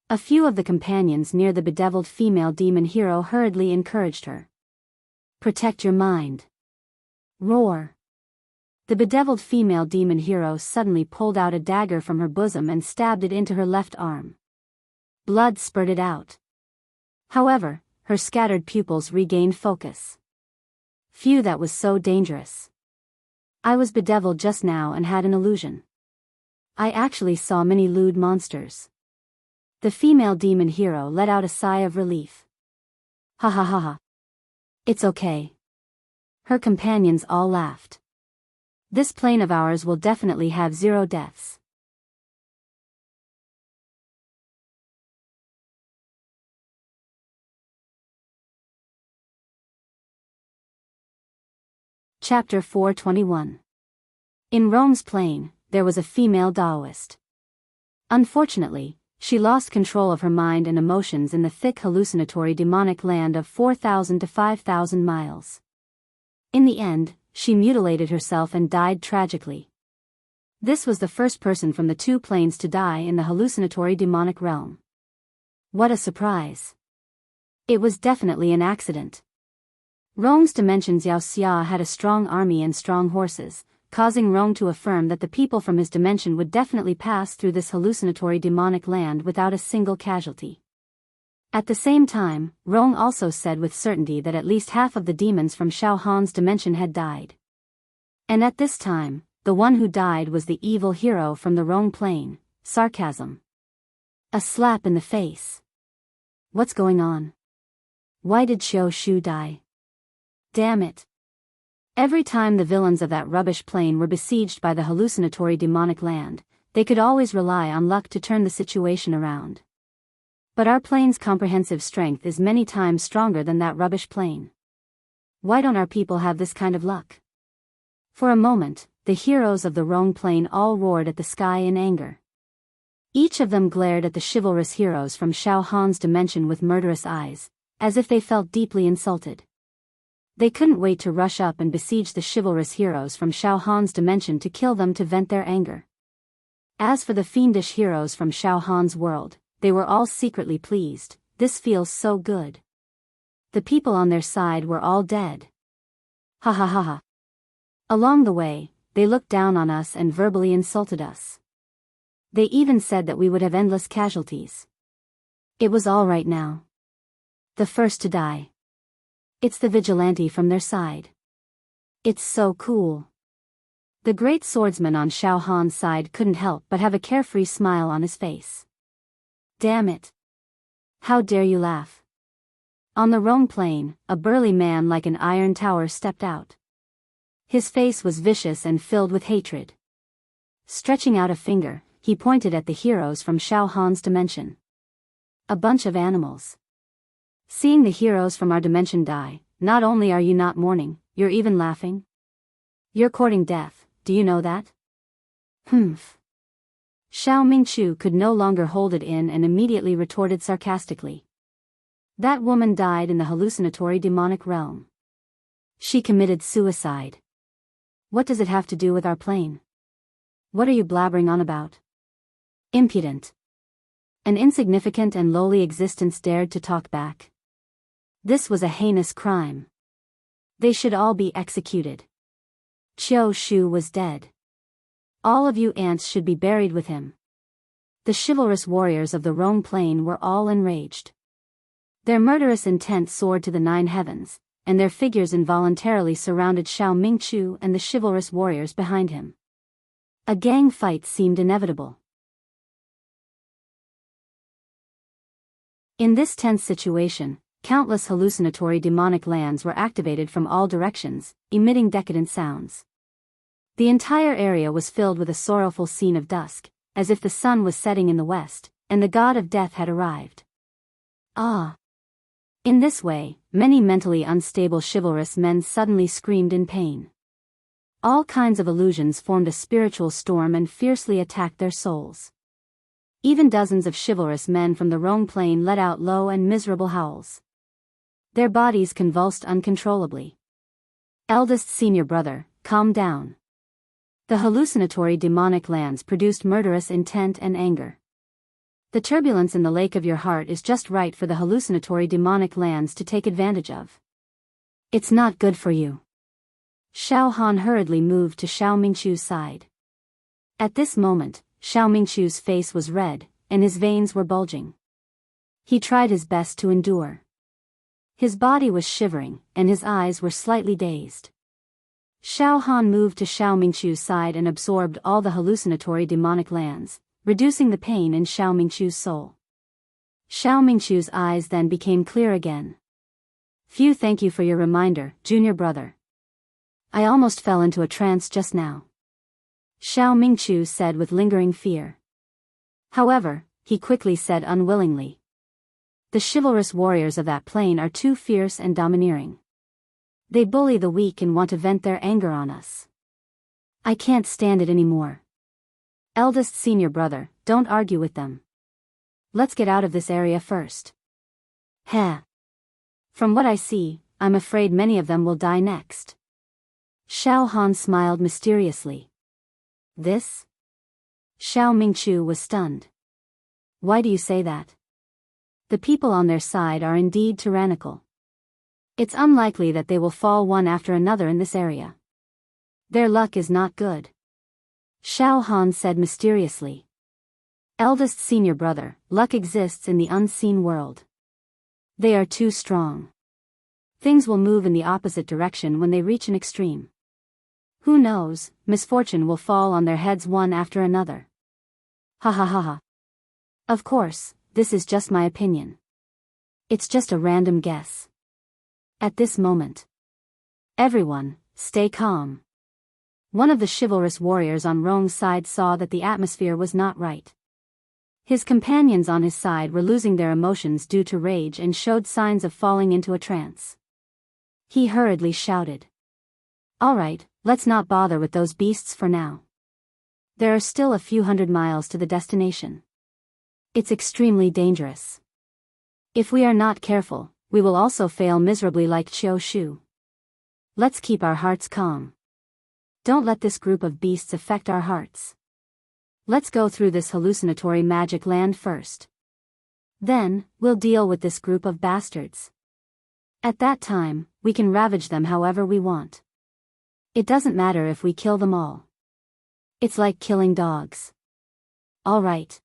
A few of the companions near the bedeviled female demon hero hurriedly encouraged her. Protect your mind. Roar. The bedeviled female demon hero suddenly pulled out a dagger from her bosom and stabbed it into her left arm. Blood spurted out. However, her scattered pupils regained focus. Phew, that was so dangerous. I was bedeviled just now and had an illusion. I actually saw many lewd monsters. The female demon hero let out a sigh of relief. Ha ha ha ha. It's okay. Her companions all laughed. This plane of ours will definitely have 0 deaths. Chapter 421. In Rome's plane, there was a female Taoist. Unfortunately, she lost control of her mind and emotions in the thick hallucinatory demonic land of 4,000 to 5,000 miles. In the end, she mutilated herself and died tragically. This was the first person from the 2 planes to die in the hallucinatory demonic realm. What a surprise. It was definitely an accident. Rome's dimension's Yao Xia had a strong army and strong horses, causing Rome to affirm that the people from his dimension would definitely pass through this hallucinatory demonic land without a single casualty. At the same time, Rome also said with certainty that at least half of the demons from Xiao Han's dimension had died. And at this time, the one who died was the evil hero from the Rome plane, sarcasm. A slap in the face. What's going on? Why did Qiushu die? Damn it. Every time the villains of that rubbish plane were besieged by the hallucinatory demonic land, they could always rely on luck to turn the situation around. But our plane's comprehensive strength is many times stronger than that rubbish plane. Why don't our people have this kind of luck? For a moment, the heroes of the Rome plane all roared at the sky in anger. Each of them glared at the chivalrous heroes from Xiao Han's dimension with murderous eyes, as if they felt deeply insulted. They couldn't wait to rush up and besiege the chivalrous heroes from Xiao Han's dimension to kill them to vent their anger. As for the fiendish heroes from Xiao Han's world, they were all secretly pleased. This feels so good. The people on their side were all dead. Ha ha ha ha. Along the way, they looked down on us and verbally insulted us. They even said that we would have endless casualties. It was all right now. The first to die. It's the vigilante from their side. It's so cool. The great swordsman on Xiao Han's side couldn't help but have a carefree smile on his face. Damn it. How dare you laugh? On the Rome plane, a burly man like an iron tower stepped out. His face was vicious and filled with hatred. Stretching out a finger, he pointed at the heroes from Xiao Han's dimension. A bunch of animals. Seeing the heroes from our dimension die, not only are you not mourning, you're even laughing. You're courting death, do you know that? Humph. Xiao Mingqiu could no longer hold it in and immediately retorted sarcastically. That woman died in the hallucinatory demonic realm. She committed suicide. What does it have to do with our plane? What are you blabbering on about? Impudent. An insignificant and lowly existence dared to talk back. This was a heinous crime. They should all be executed. Qiushu was dead. All of you ants should be buried with him. The chivalrous warriors of the Rome plane were all enraged. Their murderous intent soared to the 9 heavens, and their figures involuntarily surrounded Xiao Mingqiu and the chivalrous warriors behind him. A gang fight seemed inevitable. In this tense situation, countless hallucinatory demonic lands were activated from all directions, emitting decadent sounds. The entire area was filled with a sorrowful scene of dusk, as if the sun was setting in the west, and the god of death had arrived. Ah! In this way, many mentally unstable chivalrous men suddenly screamed in pain. All kinds of illusions formed a spiritual storm and fiercely attacked their souls. Even dozens of chivalrous men from the Rhone plain let out low and miserable howls. Their bodies convulsed uncontrollably. Eldest senior brother, calm down. The hallucinatory demonic lands produced murderous intent and anger. The turbulence in the lake of your heart is just right for the hallucinatory demonic lands to take advantage of. It's not good for you. Xiao Han hurriedly moved to Xiao Mingchu's side. At this moment, Xiao Mingchu's face was red, and his veins were bulging. He tried his best to endure. His body was shivering, and his eyes were slightly dazed. Xiao Han moved to Xiao Mingchu's side and absorbed all the hallucinatory demonic lands, reducing the pain in Xiao Mingchu's soul. Xiao Mingchu's eyes then became clear again. Phew, thank you for your reminder, junior brother. I almost fell into a trance just now. Xiao Mingchu said with lingering fear. However, he quickly said unwillingly. The chivalrous warriors of that plain are too fierce and domineering. They bully the weak and want to vent their anger on us. I can't stand it anymore. Eldest senior brother, don't argue with them. Let's get out of this area first. Heh. From what I see, I'm afraid many of them will die next. Xiao Han smiled mysteriously. This? Xiao Mingchu was stunned. Why do you say that? The people on their side are indeed tyrannical. It's unlikely that they will fall one after another in this area. Their luck is not good. Xiao Han said mysteriously. Eldest senior brother, luck exists in the unseen world. They are too strong. Things will move in the opposite direction when they reach an extreme. Who knows, misfortune will fall on their heads one after another. Ha ha ha ha. Of course, this is just my opinion. It's just a random guess. At this moment. Everyone, stay calm. One of the chivalrous warriors on Rong's side saw that the atmosphere was not right. His companions on his side were losing their emotions due to rage and showed signs of falling into a trance. He hurriedly shouted. All right, let's not bother with those beasts for now. There are still a few hundred miles to the destination. It's extremely dangerous. If we are not careful, we will also fail miserably like Qiu Shu. Let's keep our hearts calm. Don't let this group of beasts affect our hearts. Let's go through this hallucinatory magic land first. Then, we'll deal with this group of bastards. At that time, we can ravage them however we want. It doesn't matter if we kill them all. It's like killing dogs. All right.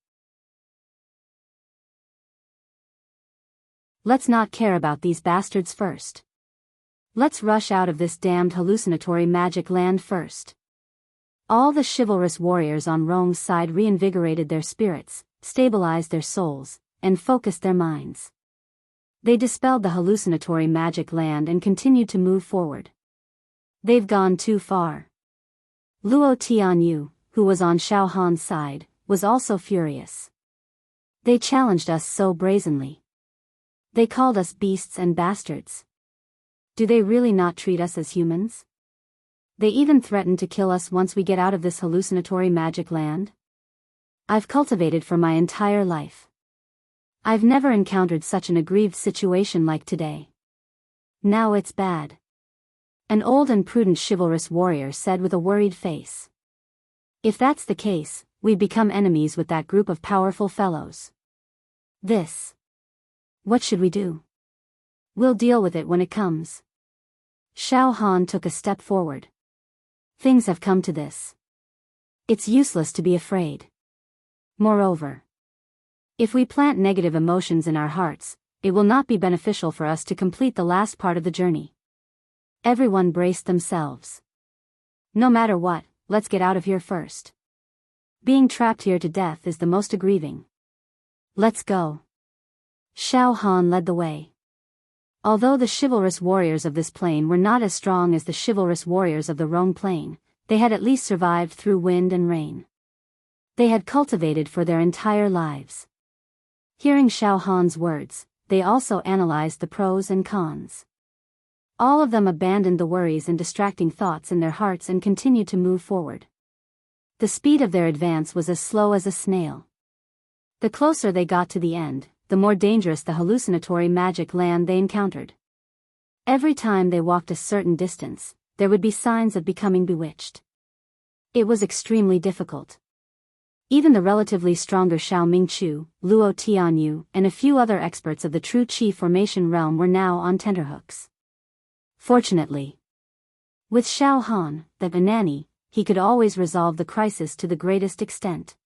Let's not care about these bastards first. Let's rush out of this damned hallucinatory magic land first. All the chivalrous warriors on Rong's side reinvigorated their spirits, stabilized their souls, and focused their minds. They dispelled the hallucinatory magic land and continued to move forward. They've gone too far. Luo Tianyu, who was on Xiao Han's side, was also furious. They challenged us so brazenly. They called us beasts and bastards. Do they really not treat us as humans? They even threatened to kill us once we get out of this hallucinatory magic land? I've cultivated for my entire life. I've never encountered such an aggrieved situation like today. Now it's bad. An old and prudent chivalrous warrior said with a worried face. If that's the case, we've become enemies with that group of powerful fellows. What should we do? We'll deal with it when it comes. Xiao Han took a step forward. Things have come to this. It's useless to be afraid. Moreover, if we plant negative emotions in our hearts, it will not be beneficial for us to complete the last part of the journey. Everyone braced themselves. No matter what, let's get out of here first. Being trapped here to death is the most aggrieving. Let's go. Xiao Han led the way. Although the chivalrous warriors of this plain were not as strong as the chivalrous warriors of the Rhone plain, they had at least survived through wind and rain. They had cultivated for their entire lives. Hearing Xiao Han's words, they also analyzed the pros and cons. All of them abandoned the worries and distracting thoughts in their hearts and continued to move forward. The speed of their advance was as slow as a snail. The closer they got to the end, the more dangerous the hallucinatory magic land they encountered. Every time they walked a certain distance, there would be signs of becoming bewitched. It was extremely difficult. Even the relatively stronger Xiao Mingqiu, Luo Tianyu, and a few other experts of the true Qi formation realm were now on tenterhooks. Fortunately, with Xiao Han, the Anani, he could always resolve the crisis to the greatest extent.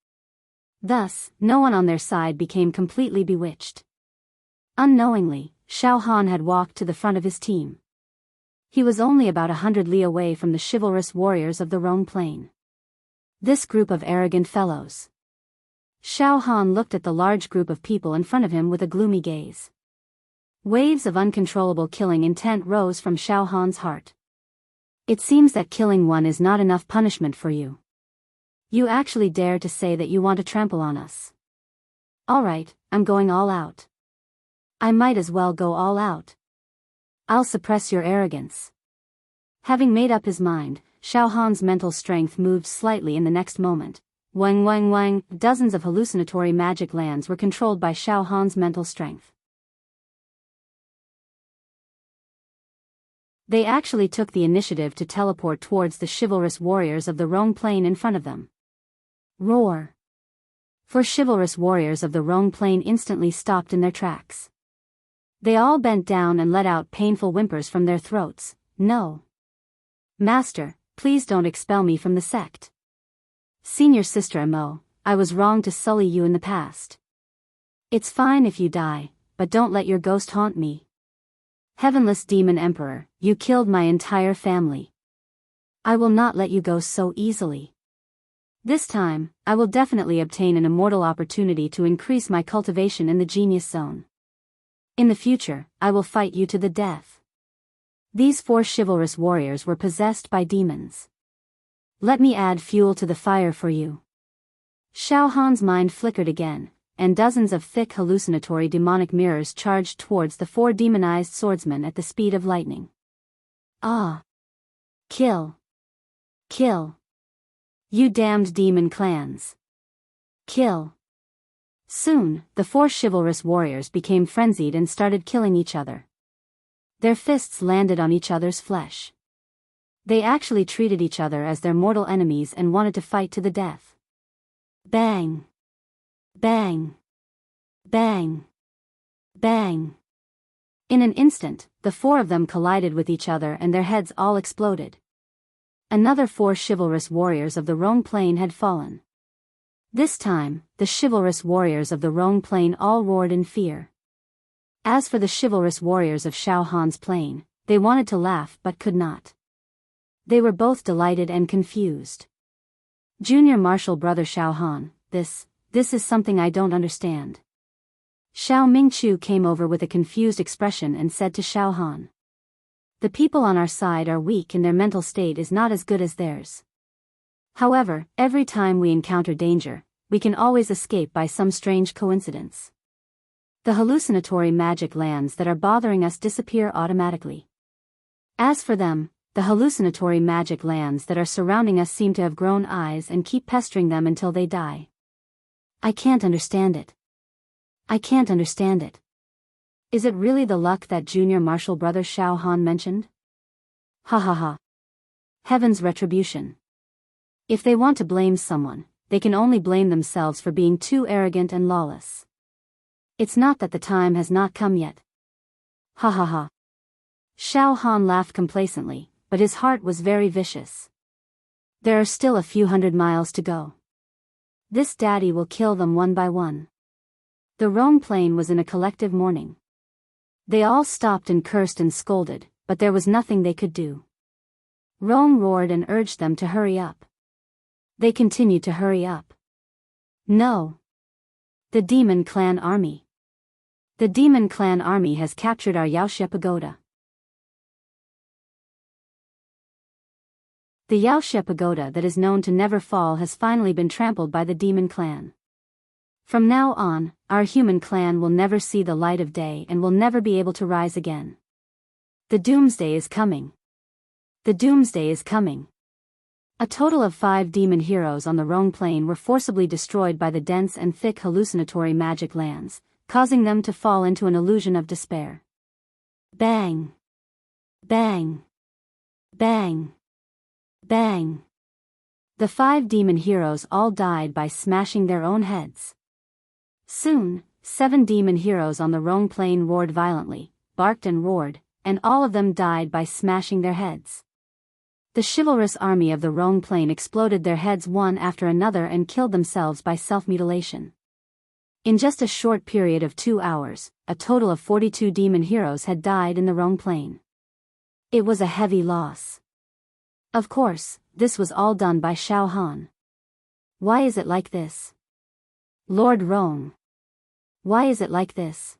Thus, no one on their side became completely bewitched. Unknowingly, Xiao Han had walked to the front of his team. He was only about 100 li away from the chivalrous warriors of the Rhone Plain. This group of arrogant fellows. Xiao Han looked at the large group of people in front of him with a gloomy gaze. Waves of uncontrollable killing intent rose from Xiao Han's heart. It seems that killing one is not enough punishment for you. You actually dare to say that you want to trample on us. All right, I'm going all out. I might as well go all out. I'll suppress your arrogance. Having made up his mind, Xiao Han's mental strength moved slightly in the next moment. Wang wang wang, dozens of hallucinatory magic lands were controlled by Xiao Han's mental strength. They actually took the initiative to teleport towards the chivalrous warriors of the Rhone Plain in front of them. Roar! Four chivalrous warriors of the Rhone Plain instantly stopped in their tracks. They all bent down and let out painful whimpers from their throats. No. Master, please don't expel me from the sect. Senior Sister Mo, I was wrong to sully you in the past. It's fine if you die, but don't let your ghost haunt me. Heavenless Demon Emperor, you killed my entire family. I will not let you go so easily. This time, I will definitely obtain an immortal opportunity to increase my cultivation in the genius zone. In the future, I will fight you to the death. These four chivalrous warriors were possessed by demons. Let me add fuel to the fire for you. Xiao Han's mind flickered again, and dozens of thick hallucinatory demonic mirrors charged towards the four demonized swordsmen at the speed of lightning. Ah! Kill! Kill! You damned demon clans! Kill! Soon, the four chivalrous warriors became frenzied and started killing each other. Their fists landed on each other's flesh. They actually treated each other as their mortal enemies and wanted to fight to the death. Bang! Bang! Bang! Bang! In an instant, the four of them collided with each other and their heads all exploded. Another four chivalrous warriors of the Rhone Plain had fallen. This time, the chivalrous warriors of the Rhone Plain all roared in fear. As for the chivalrous warriors of Xiao Han's plain, they wanted to laugh but could not. They were both delighted and confused. Junior Martial Brother Xiao Han, this is something I don't understand. Xiao Mingqiu came over with a confused expression and said to Xiao Han. The people on our side are weak and their mental state is not as good as theirs. However, every time we encounter danger, we can always escape by some strange coincidence. The hallucinatory magic lands that are bothering us disappear automatically. As for them, the hallucinatory magic lands that are surrounding us seem to have grown eyes and keep pestering them until they die. I can't understand it. I can't understand it. Is it really the luck that Junior Martial Brother Xiao Han mentioned? Ha ha ha. Heaven's retribution. If they want to blame someone, they can only blame themselves for being too arrogant and lawless. It's not that the time has not come yet. Ha ha ha. Xiao Han laughed complacently, but his heart was very vicious. There are still a few hundred miles to go. This daddy will kill them one by one. The Rhone Plain was in a collective mourning. They all stopped and cursed and scolded, but there was nothing they could do. Rome roared and urged them to hurry up. They continued to hurry up. No. The Demon Clan Army. The Demon Clan Army has captured our Yaoxie Pagoda. The Yaoxie Pagoda that is known to never fall has finally been trampled by the Demon Clan. From now on, our human clan will never see the light of day and will never be able to rise again. The doomsday is coming. The doomsday is coming. A total of 5 demon heroes on the Rhone Plain were forcibly destroyed by the dense and thick hallucinatory magic lands, causing them to fall into an illusion of despair. Bang! Bang! Bang! Bang! The 5 demon heroes all died by smashing their own heads. Soon, 7 demon heroes on the Rhone Plain roared violently, barked and roared, and all of them died by smashing their heads. The chivalrous army of the Rhone Plain exploded their heads one after another and killed themselves by self-mutilation. In just a short period of 2 hours, a total of 42 demon heroes had died in the Rhone Plain. It was a heavy loss. Of course, this was all done by Xiao Han. Why is it like this? Lord Rhone. Why is it like this?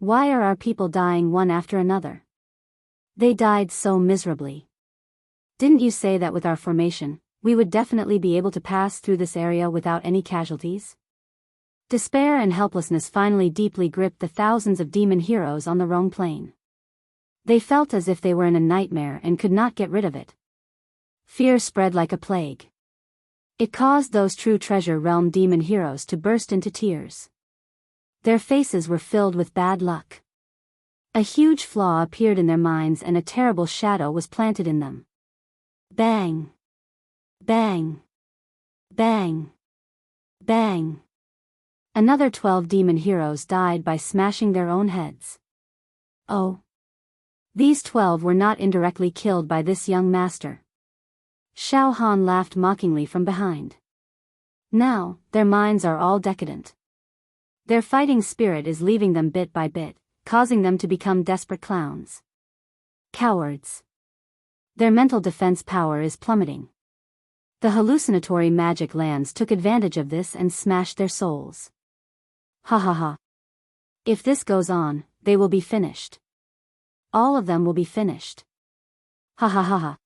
Why are our people dying one after another? They died so miserably. Didn't you say that with our formation, we would definitely be able to pass through this area without any casualties? Despair and helplessness finally deeply gripped the thousands of demon heroes on the Rhone Plain. They felt as if they were in a nightmare and could not get rid of it. Fear spread like a plague. It caused those true Treasure Realm demon heroes to burst into tears. Their faces were filled with bad luck. A huge flaw appeared in their minds and a terrible shadow was planted in them. Bang! Bang! Bang! Bang! Another 12 demon heroes died by smashing their own heads. Oh! These 12 were not indirectly killed by this young master. Xiao Han laughed mockingly from behind. Now, their minds are all decadent. Their fighting spirit is leaving them bit by bit, causing them to become desperate clowns. Cowards. Their mental defense power is plummeting. The hallucinatory magic lands took advantage of this and smashed their souls. Ha ha ha. If this goes on, they will be finished. All of them will be finished. Ha ha ha ha.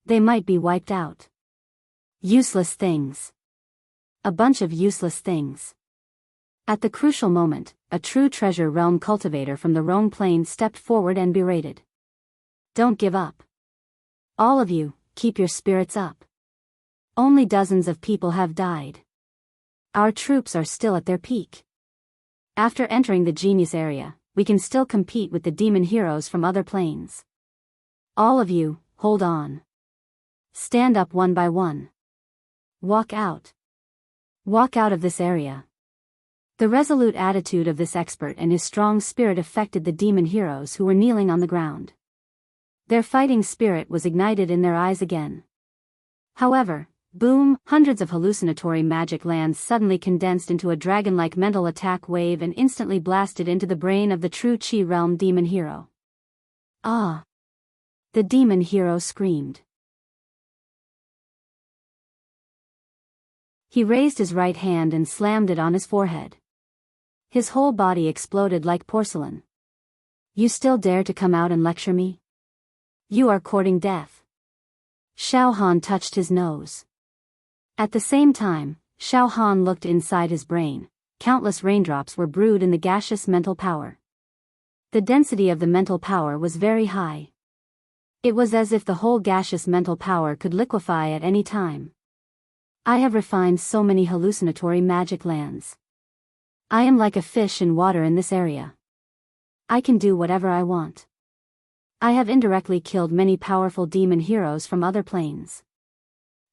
They might be wiped out. Useless things. A bunch of useless things. At the crucial moment, a true Treasure Realm cultivator from the Rhone Plain stepped forward and berated. Don't give up. All of you, keep your spirits up. Only dozens of people have died. Our troops are still at their peak. After entering the genius area, we can still compete with the demon heroes from other planes. All of you, hold on. Stand up one by one. Walk out. Walk out of this area. The resolute attitude of this expert and his strong spirit affected the demon heroes who were kneeling on the ground. Their fighting spirit was ignited in their eyes again. However, boom, hundreds of hallucinatory magic lands suddenly condensed into a dragon-like mental attack wave and instantly blasted into the brain of the true Chi Realm demon hero. Ah! The demon hero screamed. He raised his right hand and slammed it on his forehead. His whole body exploded like porcelain. You still dare to come out and lecture me? You are courting death. Xiao Han touched his nose. At the same time, Xiao Han looked inside his brain. Countless raindrops were brewed in the gaseous mental power. The density of the mental power was very high. It was as if the whole gaseous mental power could liquefy at any time. I have refined so many hallucinatory magic lands. I am like a fish in water in this area. I can do whatever I want. I have indirectly killed many powerful demon heroes from other planes.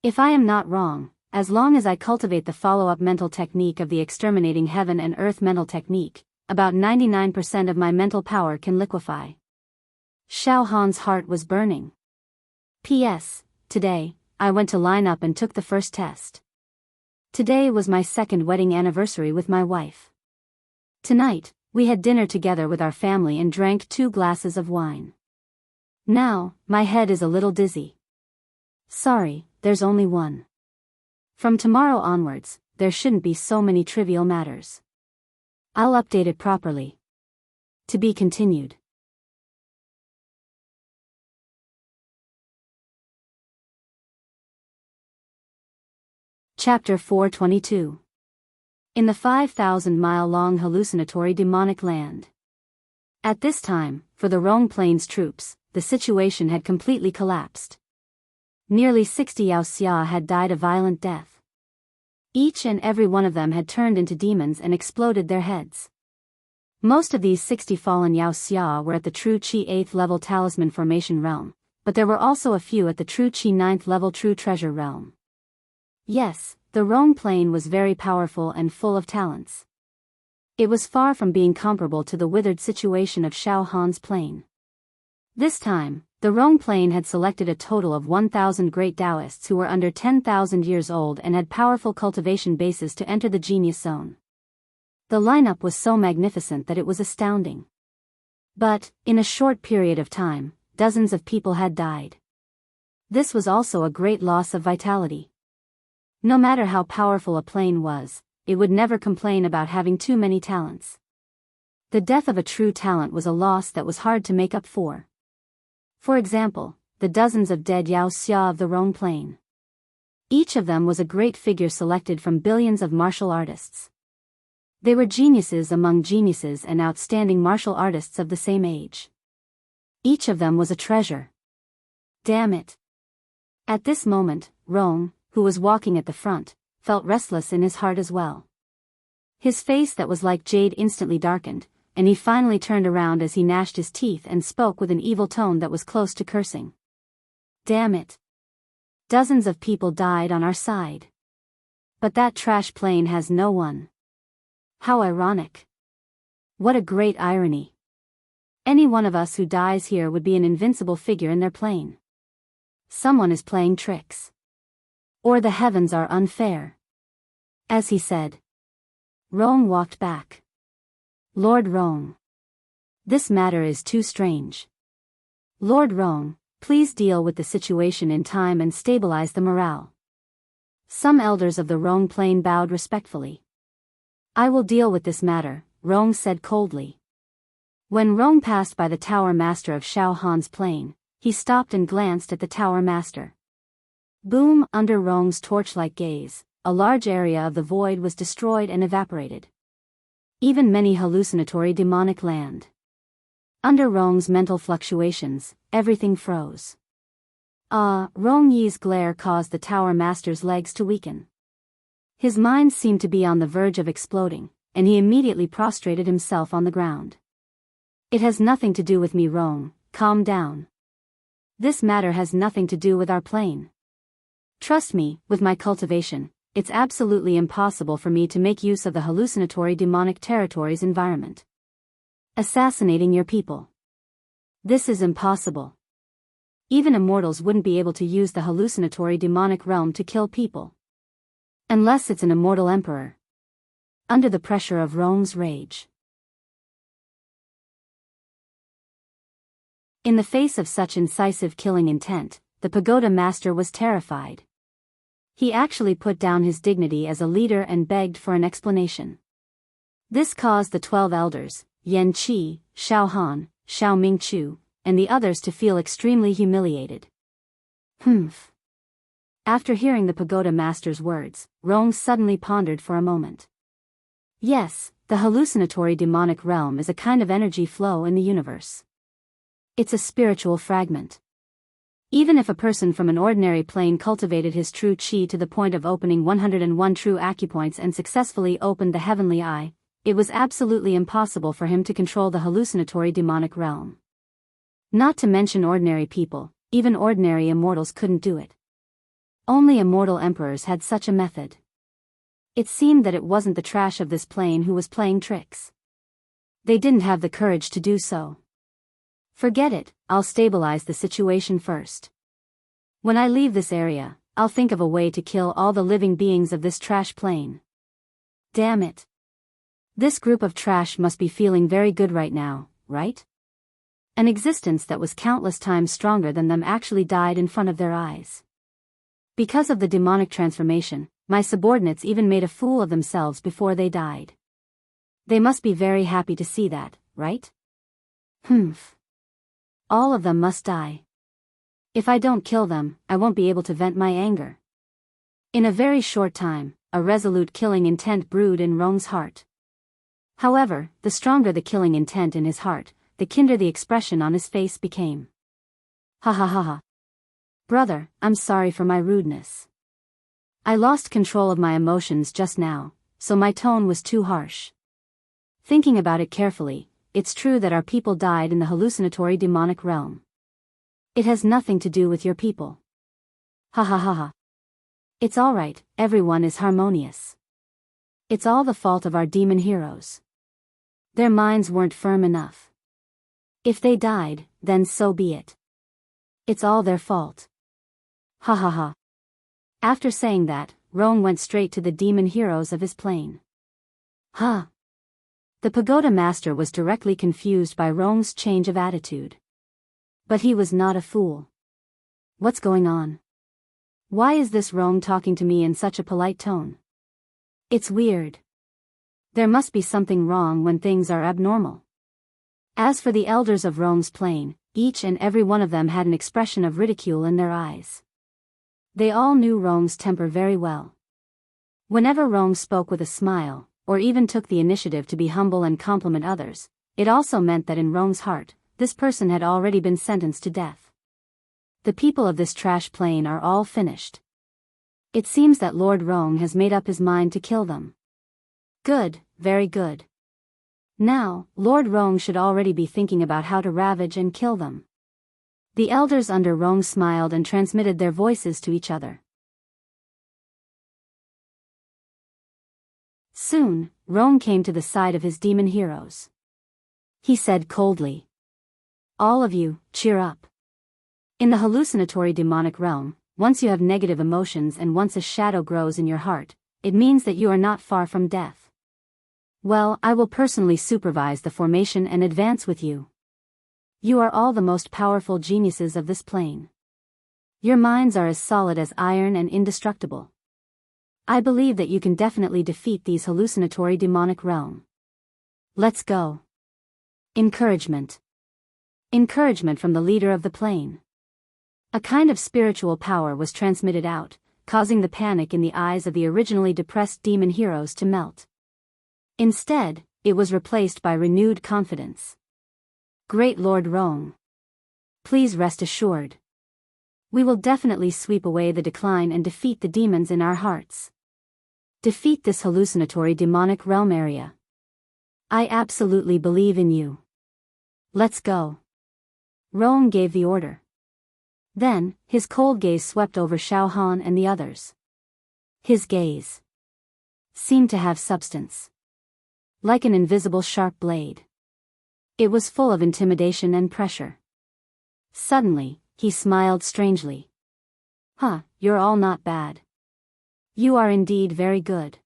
If I am not wrong, as long as I cultivate the follow-up mental technique of the exterminating heaven and earth mental technique, about 99% of my mental power can liquefy. Xiao Han's heart was burning. P.S. Today, I went to line up and took the first test. Today was my second wedding anniversary with my wife. Tonight, we had dinner together with our family and drank 2 glasses of wine. Now, my head is a little dizzy. Sorry, there's only one. From tomorrow onwards, there shouldn't be so many trivial matters. I'll update it properly. To be continued. Chapter 422. In the 5,000-mile-long hallucinatory demonic land. At this time, for the Rong Plains troops, the situation had completely collapsed. Nearly 60 Yao Xia had died a violent death. Each and every one of them had turned into demons and exploded their heads. Most of these 60 fallen Yao Xia were at the True Qi 8th level Talisman Formation realm, but there were also a few at the True Qi 9th level True Treasure realm. Yes, the Rong Plain was very powerful and full of talents. It was far from being comparable to the withered situation of Shao Han's plain. This time, the Rong Plain had selected a total of 1,000 great Taoists who were under 10,000 years old and had powerful cultivation bases to enter the genius zone. The lineup was so magnificent that it was astounding. But, in a short period of time, dozens of people had died. This was also a great loss of vitality. No matter how powerful a plain was, it would never complain about having too many talents. The death of a true talent was a loss that was hard to make up for. For example, the dozens of dead Yao Xia of the Rong Plain. Each of them was a great figure selected from billions of martial artists. They were geniuses among geniuses and outstanding martial artists of the same age. Each of them was a treasure. Damn it. At this moment, Rong, who was walking at the front, felt restless in his heart as well. His face that was like jade instantly darkened, and he finally turned around as he gnashed his teeth and spoke with an evil tone that was close to cursing. Damn it. Dozens of people died on our side. But that trash plane has no one. How ironic. What a great irony. Any one of us who dies here would be an invincible figure in their plane. Someone is playing tricks. Or the heavens are unfair. As he said. Rong walked back. Lord Rong. This matter is too strange. Lord Rong, please deal with the situation in time and stabilize the morale. Some elders of the Rong Plain bowed respectfully. I will deal with this matter, Rong said coldly. When Rong passed by the Tower Master of Shao Han's plane, he stopped and glanced at the Tower Master. Boom! Under Rong's torch-like gaze, a large area of the void was destroyed and evaporated. Even many hallucinatory demonic land. Under Rong's mental fluctuations, everything froze. Rong Yi's glare caused the Tower Master's legs to weaken. His mind seemed to be on the verge of exploding, and he immediately prostrated himself on the ground. It has nothing to do with me, Rong, calm down. This matter has nothing to do with our plane. Trust me, with my cultivation, it's absolutely impossible for me to make use of the hallucinatory demonic territory's environment. Assassinating your people. This is impossible. Even immortals wouldn't be able to use the hallucinatory demonic realm to kill people. Unless it's an immortal emperor. Under the pressure of Rong's rage. In the face of such incisive killing intent, the pagoda master was terrified. He actually put down his dignity as a leader and begged for an explanation. This caused the 12 elders, Yan Qi, Shao Han, Shao Mingchu, and the others to feel extremely humiliated. Humph. After hearing the pagoda master's words, Rong suddenly pondered for a moment. Yes, the hallucinatory demonic realm is a kind of energy flow in the universe. It's a spiritual fragment. Even if a person from an ordinary plane cultivated his true qi to the point of opening 101 true acupoints and successfully opened the heavenly eye, it was absolutely impossible for him to control the hallucinatory demonic realm. Not to mention ordinary people, even ordinary immortals couldn't do it. Only immortal emperors had such a method. It seemed that it wasn't the trash of this plane who was playing tricks. They didn't have the courage to do so. Forget it, I'll stabilize the situation first. When I leave this area, I'll think of a way to kill all the living beings of this trash plane. Damn it. This group of trash must be feeling very good right now, right? An existence that was countless times stronger than them actually died in front of their eyes. Because of the demonic transformation, my subordinates even made a fool of themselves before they died. They must be very happy to see that, right? Humph. All of them must die. If I don't kill them, I won't be able to vent my anger. In a very short time, a resolute killing intent brewed in Rong's heart. However, the stronger the killing intent in his heart, the kinder the expression on his face became. Ha ha ha ha. Brother, I'm sorry for my rudeness. I lost control of my emotions just now, so my tone was too harsh. Thinking about it carefully, it's true that our people died in the hallucinatory demonic realm. It has nothing to do with your people. Ha ha ha ha. It's alright, everyone is harmonious. It's all the fault of our demon heroes. Their minds weren't firm enough. If they died, then so be it. It's all their fault. Ha ha ha. After saying that, Rome went straight to the demon heroes of his plane. Huh. The pagoda master was directly confused by Rome's change of attitude. But he was not a fool. What's going on? Why is this Rome talking to me in such a polite tone? It's weird. There must be something wrong when things are abnormal. As for the elders of Rome's plane, each and every one of them had an expression of ridicule in their eyes. They all knew Rome's temper very well. Whenever Rome spoke with a smile, or even took the initiative to be humble and compliment others, it also meant that in Rome's heart, this person had already been sentenced to death. The people of this trash plane are all finished. It seems that Lord Rome has made up his mind to kill them. Good, very good. Now, Lord Rome should already be thinking about how to ravage and kill them. The elders under Rome smiled and transmitted their voices to each other. Soon, Rome came to the side of his demon heroes. He said coldly, "All of you, cheer up. In the hallucinatory demonic realm, once you have negative emotions and once a shadow grows in your heart, it means that you are not far from death. Well, I will personally supervise the formation and advance with you. You are all the most powerful geniuses of this plane. Your minds are as solid as iron and indestructible. I believe that you can definitely defeat these hallucinatory demonic realm. Let's go." Encouragement. Encouragement from the leader of the plane. A kind of spiritual power was transmitted out, causing the panic in the eyes of the originally depressed demon heroes to melt. Instead, it was replaced by renewed confidence. Great Lord Rome. Please rest assured. We will definitely sweep away the decline and defeat the demons in our hearts. Defeat this hallucinatory demonic realm area. I absolutely believe in you. Let's go. Rome gave the order. Then, his cold gaze swept over Xiao Han and the others. His gaze seemed to have substance. Like an invisible sharp blade. It was full of intimidation and pressure. Suddenly, he smiled strangely. Huh, you're all not bad. You are indeed very good.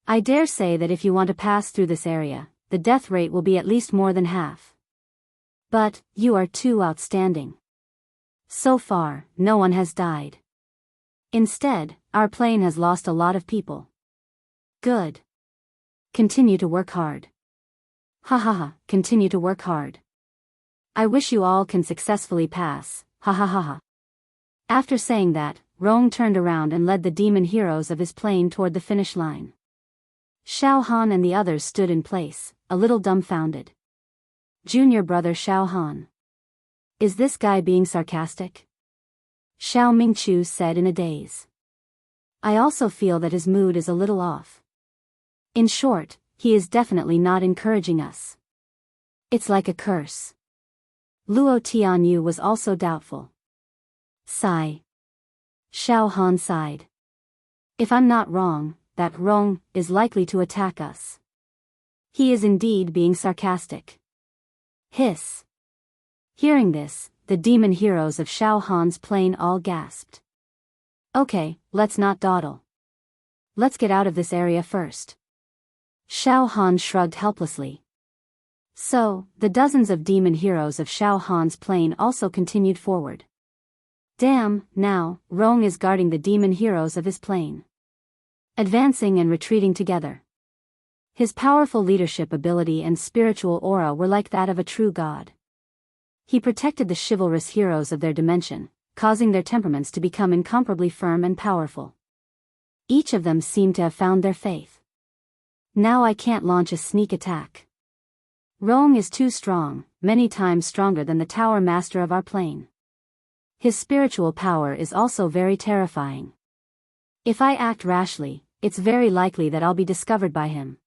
I dare say that if you want to pass through this area, the death rate will be at least more than half. But, you are too outstanding. So far, no one has died. Instead, our plane has lost a lot of people. Good. Continue to work hard. Ha ha ha, continue to work hard. I wish you all can successfully pass, ha ha ha ha. After saying that, Rome turned around and led the demon heroes of his plane toward the finish line. Xiao Han and the others stood in place, a little dumbfounded. Junior brother Xiao Han. Is this guy being sarcastic? Xiao Mingchu said in a daze. I also feel that his mood is a little off. In short, he is definitely not encouraging us. It's like a curse. Luo Tianyu was also doubtful. Sigh. Xiao Han sighed. If I'm not wrong, that Rong is likely to attack us. He is indeed being sarcastic. Hiss. Hearing this, the demon heroes of Xiao Han's plane all gasped. Okay, let's not dawdle. Let's get out of this area first. Xiao Han shrugged helplessly. So, the dozens of demon heroes of Xiao Han's plane also continued forward. Damn, now, Rong is guarding the demon heroes of his plane. Advancing and retreating together. His powerful leadership ability and spiritual aura were like that of a true god. He protected the chivalrous heroes of their dimension, causing their temperaments to become incomparably firm and powerful. Each of them seemed to have found their faith. Now I can't launch a sneak attack. Rong is too strong, many times stronger than the tower master of our plane. His spiritual power is also very terrifying. If I act rashly, it's very likely that I'll be discovered by him.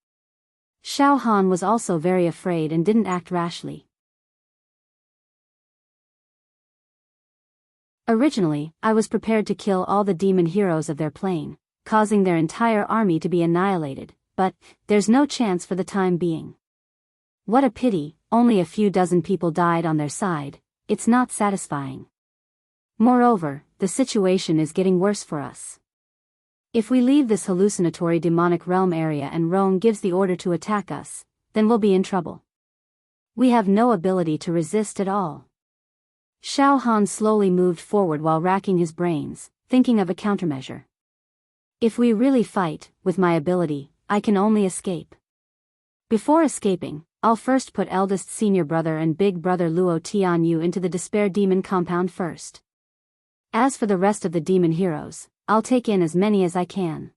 Xiao Han was also very afraid and didn't act rashly. Originally, I was prepared to kill all the demon heroes of their plane, causing their entire army to be annihilated, but there's no chance for the time being. What a pity, only a few dozen people died on their side. It's not satisfying. Moreover, the situation is getting worse for us. If we leave this hallucinatory demonic realm area and Rong gives the order to attack us, then we'll be in trouble. We have no ability to resist at all. Xiao Han slowly moved forward while racking his brains, thinking of a countermeasure. If we really fight, with my ability, I can only escape. Before escaping, I'll first put eldest senior brother and big brother Luo Tianyu into the despair demon compound first. As for the rest of the demon heroes, I'll take in as many as I can.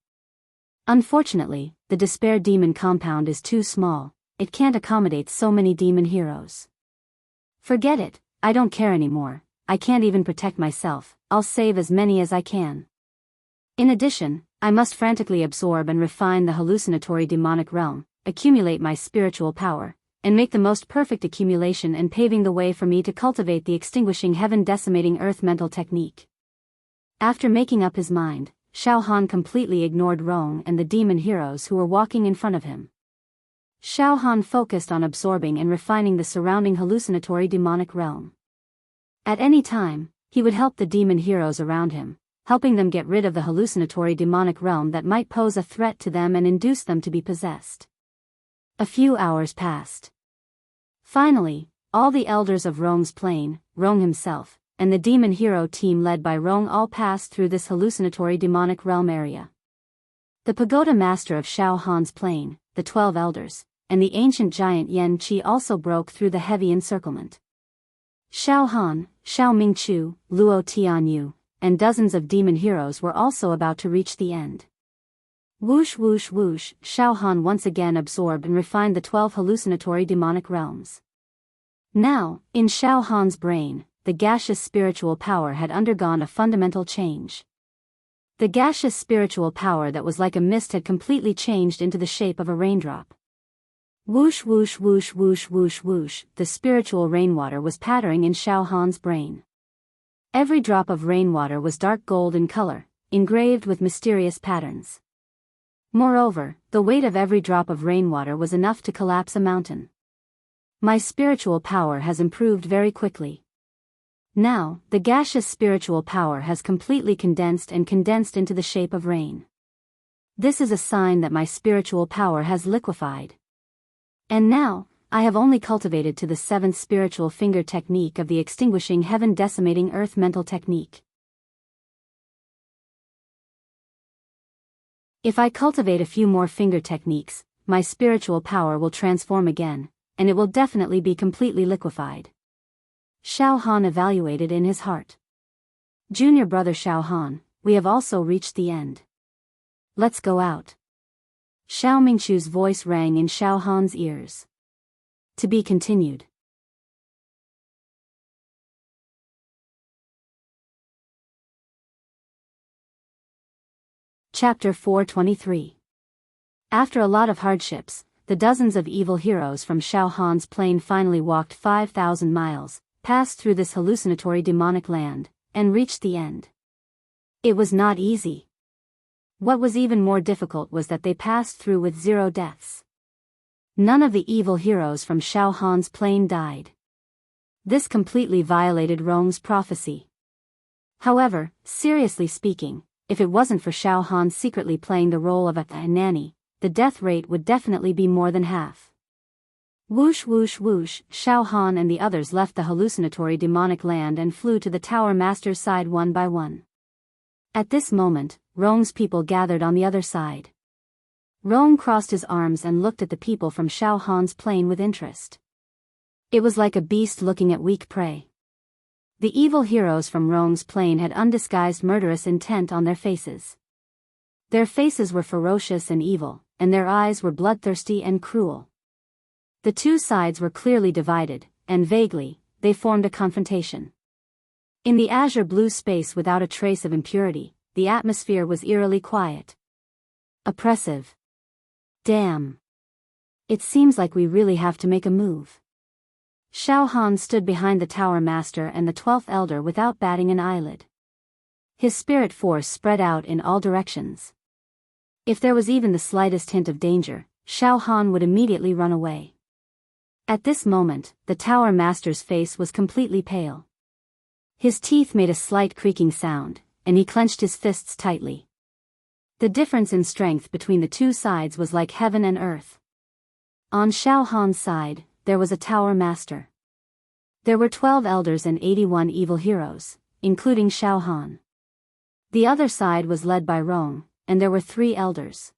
Unfortunately, the despair demon compound is too small, it can't accommodate so many demon heroes. Forget it, I don't care anymore, I can't even protect myself, I'll save as many as I can. In addition, I must frantically absorb and refine the hallucinatory demonic realm, accumulate my spiritual power, and make the most perfect accumulation and paving the way for me to cultivate the extinguishing heaven decimating earth mental technique. After making up his mind, Xiao Han completely ignored Rong and the demon heroes who were walking in front of him. Xiao Han focused on absorbing and refining the surrounding hallucinatory demonic realm. At any time, he would help the demon heroes around him, helping them get rid of the hallucinatory demonic realm that might pose a threat to them and induce them to be possessed. A few hours passed. Finally, all the elders of Rong's plane, Rong himself, and the demon hero team led by Rong all passed through this hallucinatory demonic realm area. The pagoda master of Xiao Han's plane, the 12 elders, and the ancient giant Yan Qi also broke through the heavy encirclement. Xiao Han, Xiao Mingqiu, Luo Tianyu, and dozens of demon heroes were also about to reach the end. Whoosh whoosh whoosh, Xiao Han once again absorbed and refined the 12 hallucinatory demonic realms. Now, in Xiao Han's brain, the gaseous spiritual power had undergone a fundamental change. The gaseous spiritual power that was like a mist had completely changed into the shape of a raindrop. Whoosh whoosh whoosh whoosh whoosh whoosh, the spiritual rainwater was pattering in Xiao Han's brain. Every drop of rainwater was dark gold in color, engraved with mysterious patterns. Moreover, the weight of every drop of rainwater was enough to collapse a mountain. My spiritual power has improved very quickly. Now, the gaseous spiritual power has completely condensed into the shape of rain. This is a sign that my spiritual power has liquefied. And now, I have only cultivated to the 7th spiritual finger technique of the extinguishing heaven decimating earth mental technique. If I cultivate a few more finger techniques, my spiritual power will transform again, and it will definitely be completely liquefied. Xiao Han evaluated in his heart. Junior brother Xiao Han, we have also reached the end. Let's go out. Xiao Mingqiu's voice rang in Xiao Han's ears. To be continued. Chapter 423. After a lot of hardships, the dozens of evil heroes from Xiao Han's plane finally walked 5,000 miles, passed through this hallucinatory demonic land, and reached the end. It was not easy. What was even more difficult was that they passed through with 0 deaths. None of the evil heroes from Xiao Han's plane died. This completely violated Rong's prophecy. However, seriously speaking, if it wasn't for Xiao Han secretly playing the role of a nanny, the death rate would definitely be more than half. Whoosh whoosh whoosh, Xiao Han and the others left the hallucinatory demonic land and flew to the Tower Master's side one by one. At this moment, Rong's people gathered on the other side. Rong crossed his arms and looked at the people from Xiao Han's plane with interest. It was like a beast looking at weak prey. The evil heroes from Rong's plane had undisguised murderous intent on their faces. Their faces were ferocious and evil, and their eyes were bloodthirsty and cruel. The two sides were clearly divided, and vaguely, they formed a confrontation. In the azure blue space without a trace of impurity, the atmosphere was eerily quiet. Oppressive. Damn. It seems like we really have to make a move. Xiao Han stood behind the Tower Master and the 12th Elder without batting an eyelid. His spirit force spread out in all directions. If there was even the slightest hint of danger, Xiao Han would immediately run away. At this moment, the Tower Master's face was completely pale. His teeth made a slight creaking sound, and he clenched his fists tightly. The difference in strength between the two sides was like heaven and earth. On Xiao Han's side, there was a Tower Master. There were 12 elders and 81 evil heroes, including Xiao Han. The other side was led by Rong, and there were 3 elders.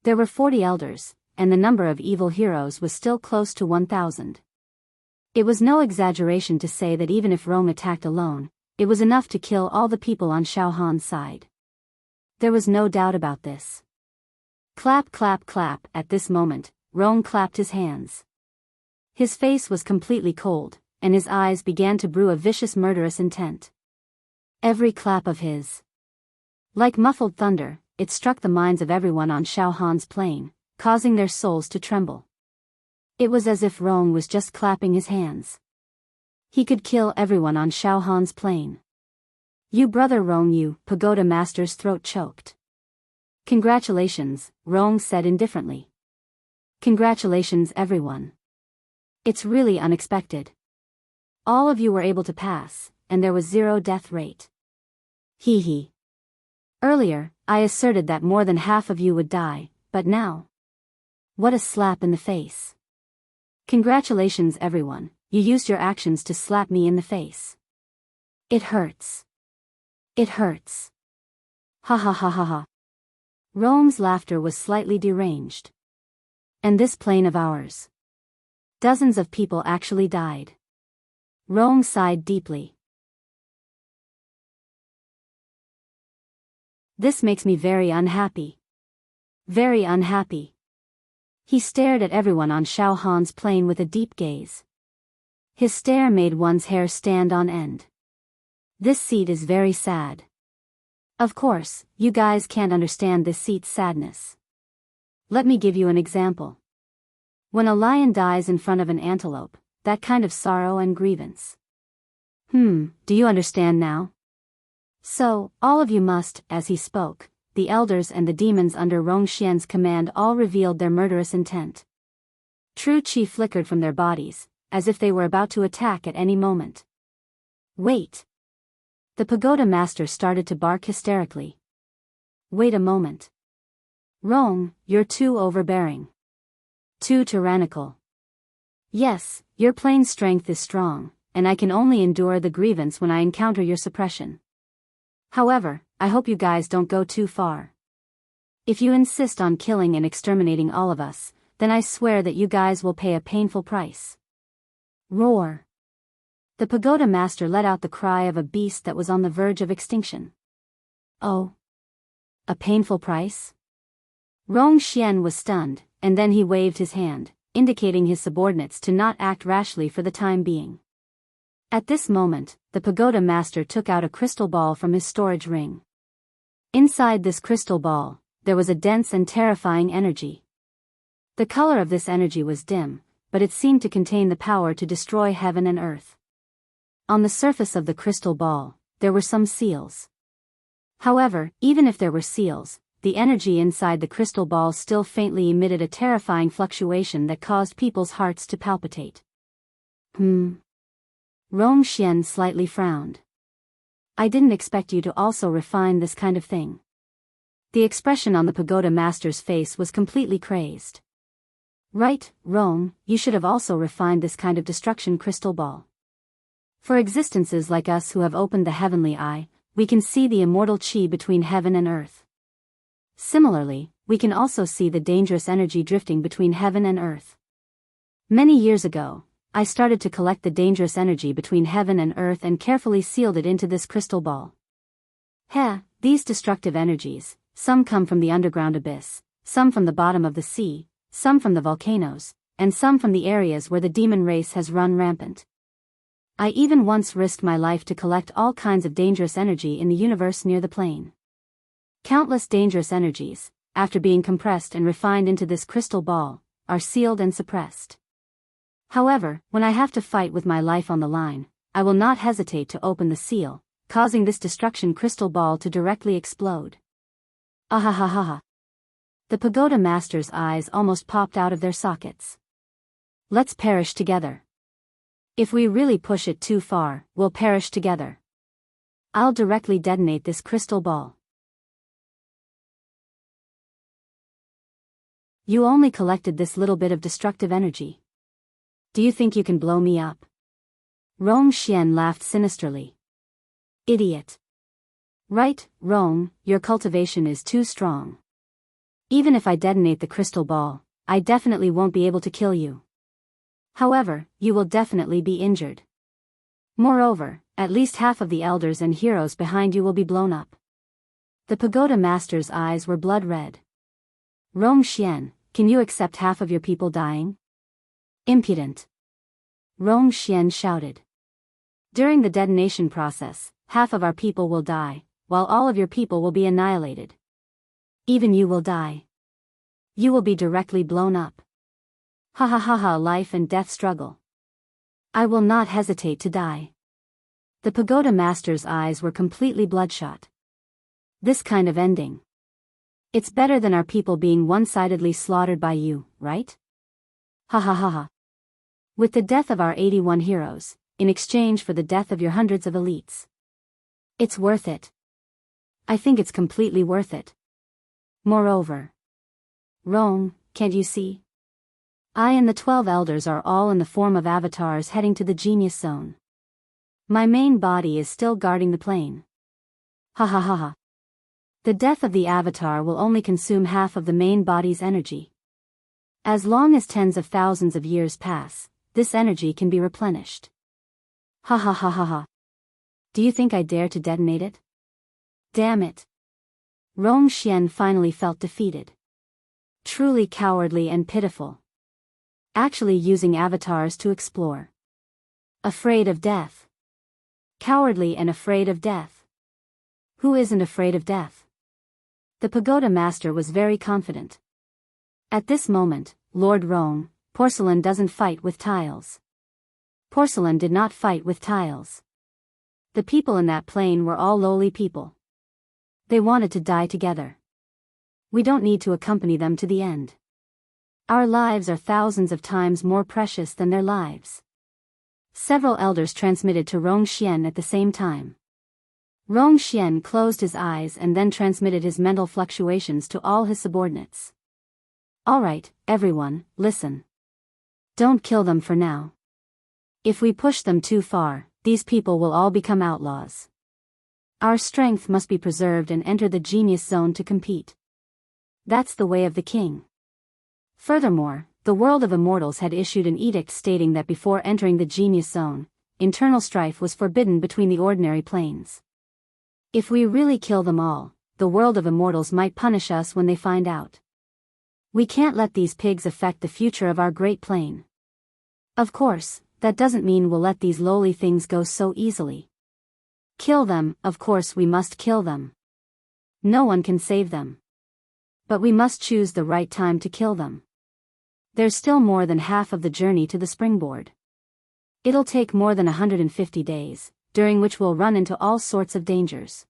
There were 40 elders, and the number of evil heroes was still close to 1,000. It was no exaggeration to say that even if Rong attacked alone, it was enough to kill all the people on Xiao Han's side. There was no doubt about this. Clap, clap, clap. At this moment, Rong clapped his hands. His face was completely cold, and his eyes began to brew a vicious murderous intent. Every clap of his, like muffled thunder, it struck the minds of everyone on Xiao Han's plane, causing their souls to tremble. It was as if Rong was just clapping his hands. He could kill everyone on Xiao Han's plane. You brother Rong, you, Pagoda Master's throat choked. Congratulations, Rong said indifferently. Congratulations everyone. It's really unexpected. All of you were able to pass, and there was 0 death rate. Hee hee. Earlier, I asserted that more than half of you would die, but now? What a slap in the face. Congratulations everyone, you used your actions to slap me in the face. It hurts. It hurts. Ha ha ha ha ha. Rong's laughter was slightly deranged. And this plane of ours. Dozens of people actually died. Rong sighed deeply. This makes me very unhappy. Very unhappy. He stared at everyone on Xiao Han's plane with a deep gaze. His stare made one's hair stand on end. This seat is very sad. Of course, you guys can't understand this seat's sadness. Let me give you an example. When a lion dies in front of an antelope, that kind of sorrow and grievance. Do you understand now? So, all of you must, as he spoke, the elders and the demons under Rong Xian's command all revealed their murderous intent. True qi flickered from their bodies, as if they were about to attack at any moment. Wait! The Pagoda Master started to bark hysterically. Wait a moment. Rong, you're too overbearing. Too tyrannical. Yes, your plain strength is strong, and I can only endure the grievance when I encounter your suppression. However, I hope you guys don't go too far. If you insist on killing and exterminating all of us, then I swear that you guys will pay a painful price. Roar. The Pagoda Master let out the cry of a beast that was on the verge of extinction. Oh. A painful price? Rong Xian was stunned, and then he waved his hand, indicating his subordinates to not act rashly for the time being. At this moment, the Pagoda Master took out a crystal ball from his storage ring. Inside this crystal ball, there was a dense and terrifying energy. The color of this energy was dim, but it seemed to contain the power to destroy heaven and earth. On the surface of the crystal ball, there were some seals. However, even if there were seals, the energy inside the crystal ball still faintly emitted a terrifying fluctuation that caused people's hearts to palpitate. Rong Xian slightly frowned. I didn't expect you to also refine this kind of thing. The expression on the Pagoda Master's face was completely crazed. Right, Rong, you should have also refined this kind of destruction crystal ball. For existences like us who have opened the heavenly eye, we can see the immortal qi between heaven and earth. Similarly, we can also see the dangerous energy drifting between heaven and earth. Many years ago, I started to collect the dangerous energy between heaven and earth and carefully sealed it into this crystal ball. These destructive energies, some come from the underground abyss, some from the bottom of the sea, some from the volcanoes, and some from the areas where the demon race has run rampant. I even once risked my life to collect all kinds of dangerous energy in the universe near the plane. Countless dangerous energies, after being compressed and refined into this crystal ball, are sealed and suppressed. However, when I have to fight with my life on the line, I will not hesitate to open the seal, causing this destruction crystal ball to directly explode. Ahahaha. The pagoda master's eyes almost popped out of their sockets. Let's perish together. If we really push it too far, we'll perish together. I'll directly detonate this crystal ball. You only collected this little bit of destructive energy. Do you think you can blow me up? Rong Xian laughed sinisterly. Idiot. Right, Rong, your cultivation is too strong. Even if I detonate the crystal ball, I definitely won't be able to kill you. However, you will definitely be injured. Moreover, at least half of the elders and heroes behind you will be blown up. The pagoda master's eyes were blood red. Rong Xian, can you accept half of your people dying? Impudent. Rong Xian shouted. During the detonation process, half of our people will die, while all of your people will be annihilated. Even you will die. You will be directly blown up. Ha ha ha ha, life and death struggle. I will not hesitate to die. The pagoda master's eyes were completely bloodshot. This kind of ending. It's better than our people being one-sidedly slaughtered by you, right? Ha ha ha ha. With the death of our 81 heroes, in exchange for the death of your hundreds of elites. It's worth it. I think it's completely worth it. Moreover. Rong, can't you see? I and the 12 elders are all in the form of avatars heading to the genius zone. My main body is still guarding the plane. Ha ha ha ha. The death of the avatar will only consume half of the main body's energy. As long as tens of thousands of years pass, this energy can be replenished. Ha ha ha ha ha. Do you think I dare to detonate it? Damn it. Rong Xian finally felt defeated. Truly cowardly and pitiful. Actually using avatars to explore. Afraid of death. Cowardly and afraid of death. Who isn't afraid of death? The pagoda master was very confident. At this moment, Lord Rong, porcelain doesn't fight with tiles. Porcelain did not fight with tiles. The people in that plane were all lowly people. They wanted to die together. We don't need to accompany them to the end. Our lives are thousands of times more precious than their lives. Several elders transmitted to Rong Xian at the same time. Rong Xian closed his eyes and then transmitted his mental fluctuations to all his subordinates. Alright, everyone, listen. Don't kill them for now. If we push them too far, these people will all become outlaws. Our strength must be preserved and enter the genius zone to compete. That's the way of the king. Furthermore, the world of immortals had issued an edict stating that before entering the genius zone, internal strife was forbidden between the ordinary planes. If we really kill them all, the world of immortals might punish us when they find out. We can't let these pigs affect the future of our great plane. Of course, that doesn't mean we'll let these lowly things go so easily. Kill them, of course we must kill them. No one can save them. But we must choose the right time to kill them. There's still more than half of the journey to the springboard. It'll take more than 150 days, during which we'll run into all sorts of dangers.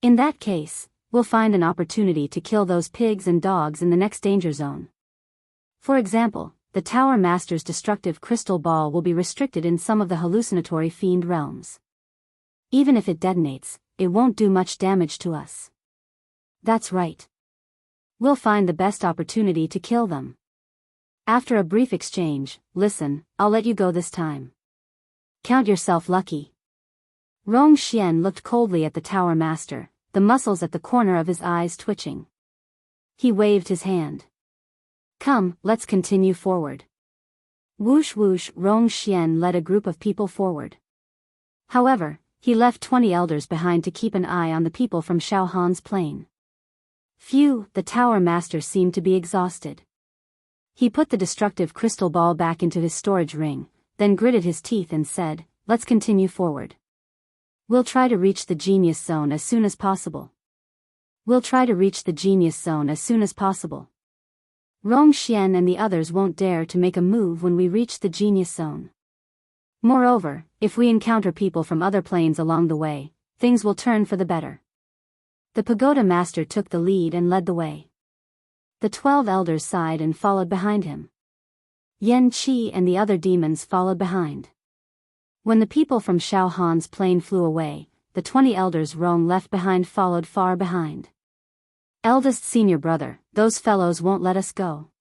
In that case, we'll find an opportunity to kill those pigs and dogs in the next danger zone. For example, the Tower Master's destructive crystal ball will be restricted in some of the hallucinatory fiend realms. Even if it detonates, it won't do much damage to us. That's right. We'll find the best opportunity to kill them. After a brief exchange, listen, I'll let you go this time. Count yourself lucky. Rong Xian looked coldly at the Tower Master, the muscles at the corner of his eyes twitching. He waved his hand. Come, let's continue forward. Whoosh whoosh, Rong Xian led a group of people forward. However, he left 20 elders behind to keep an eye on the people from Xiao Han's plane. Phew, the tower master seemed to be exhausted. He put the destructive crystal ball back into his storage ring, then gritted his teeth and said, "Let's continue forward. We'll try to reach the genius zone as soon as possible. We'll try to reach the genius zone as soon as possible. Rongxian and the others won't dare to make a move when we reach the genius zone. Moreover, if we encounter people from other planes along the way, things will turn for the better." The pagoda master took the lead and led the way. The 12 elders sighed and followed behind him. Yan Qi and the other demons followed behind. When the people from Xiao Han's plane flew away, the 20 elders Rong left behind followed far behind. "Eldest senior brother, those fellows won't let us go."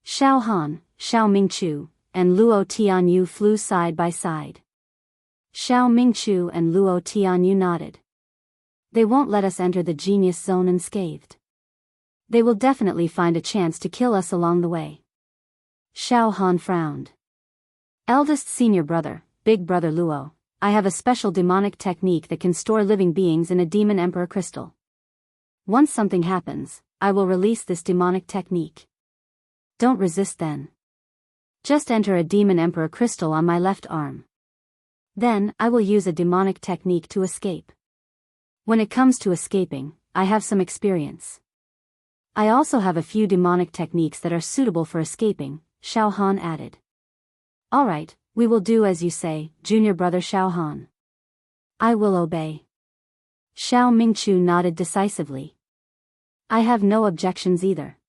Xiao Han, Xiao Mingchu, and Luo Tianyu flew side by side. Xiao Mingchu and Luo Tianyu nodded. "They won't let us enter the genius zone unscathed. They will definitely find a chance to kill us along the way." Xiao Han frowned. "Eldest senior brother, big brother Luo, I have a special demonic technique that can store living beings in a demon emperor crystal. Once something happens, I will release this demonic technique. Don't resist then. Just enter a demon emperor crystal on my left arm. Then, I will use a demonic technique to escape. When it comes to escaping, I have some experience. I also have a few demonic techniques that are suitable for escaping," Xiao Han added. "All right, we will do as you say, junior brother Xiao Han. I will obey." Xiao Mingchu nodded decisively. "I have no objections either."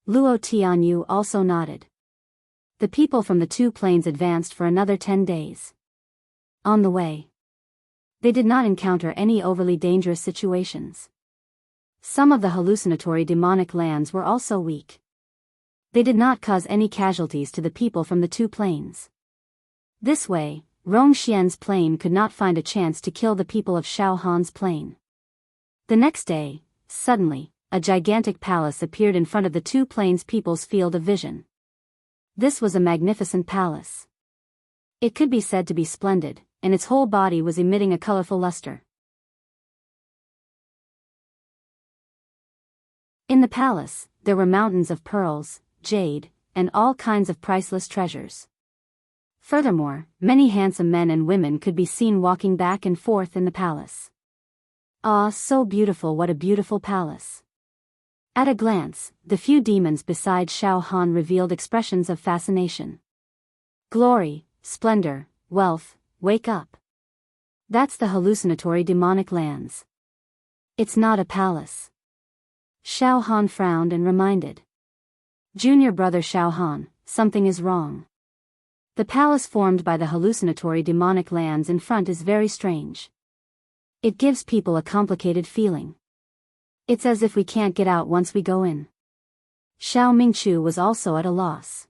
Luo Tianyu also nodded. The people from the 2 planes advanced for another 10 days. On the way, they did not encounter any overly dangerous situations. Some of the hallucinatory demonic lands were also weak. They did not cause any casualties to the people from the 2 planes. This way, Rongxian's plane could not find a chance to kill the people of Xiao Han's plane. The next day, suddenly, a gigantic palace appeared in front of the 2 planes' people's field of vision. This was a magnificent palace. It could be said to be splendid, and its whole body was emitting a colorful luster. In the palace, there were mountains of pearls, jade, and all kinds of priceless treasures. Furthermore, many handsome men and women could be seen walking back and forth in the palace. Ah, so beautiful, what a beautiful palace. At a glance, the few demons beside Xiao Han revealed expressions of fascination. Glory, splendor, wealth, wake up. That's the hallucinatory demonic lands. It's not a palace. Xiao Han frowned and reminded. Junior brother Xiao Han, something is wrong. The palace formed by the hallucinatory demonic lands in front is very strange. It gives people a complicated feeling. It's as if we can't get out once we go in. Xiao Mingchu was also at a loss.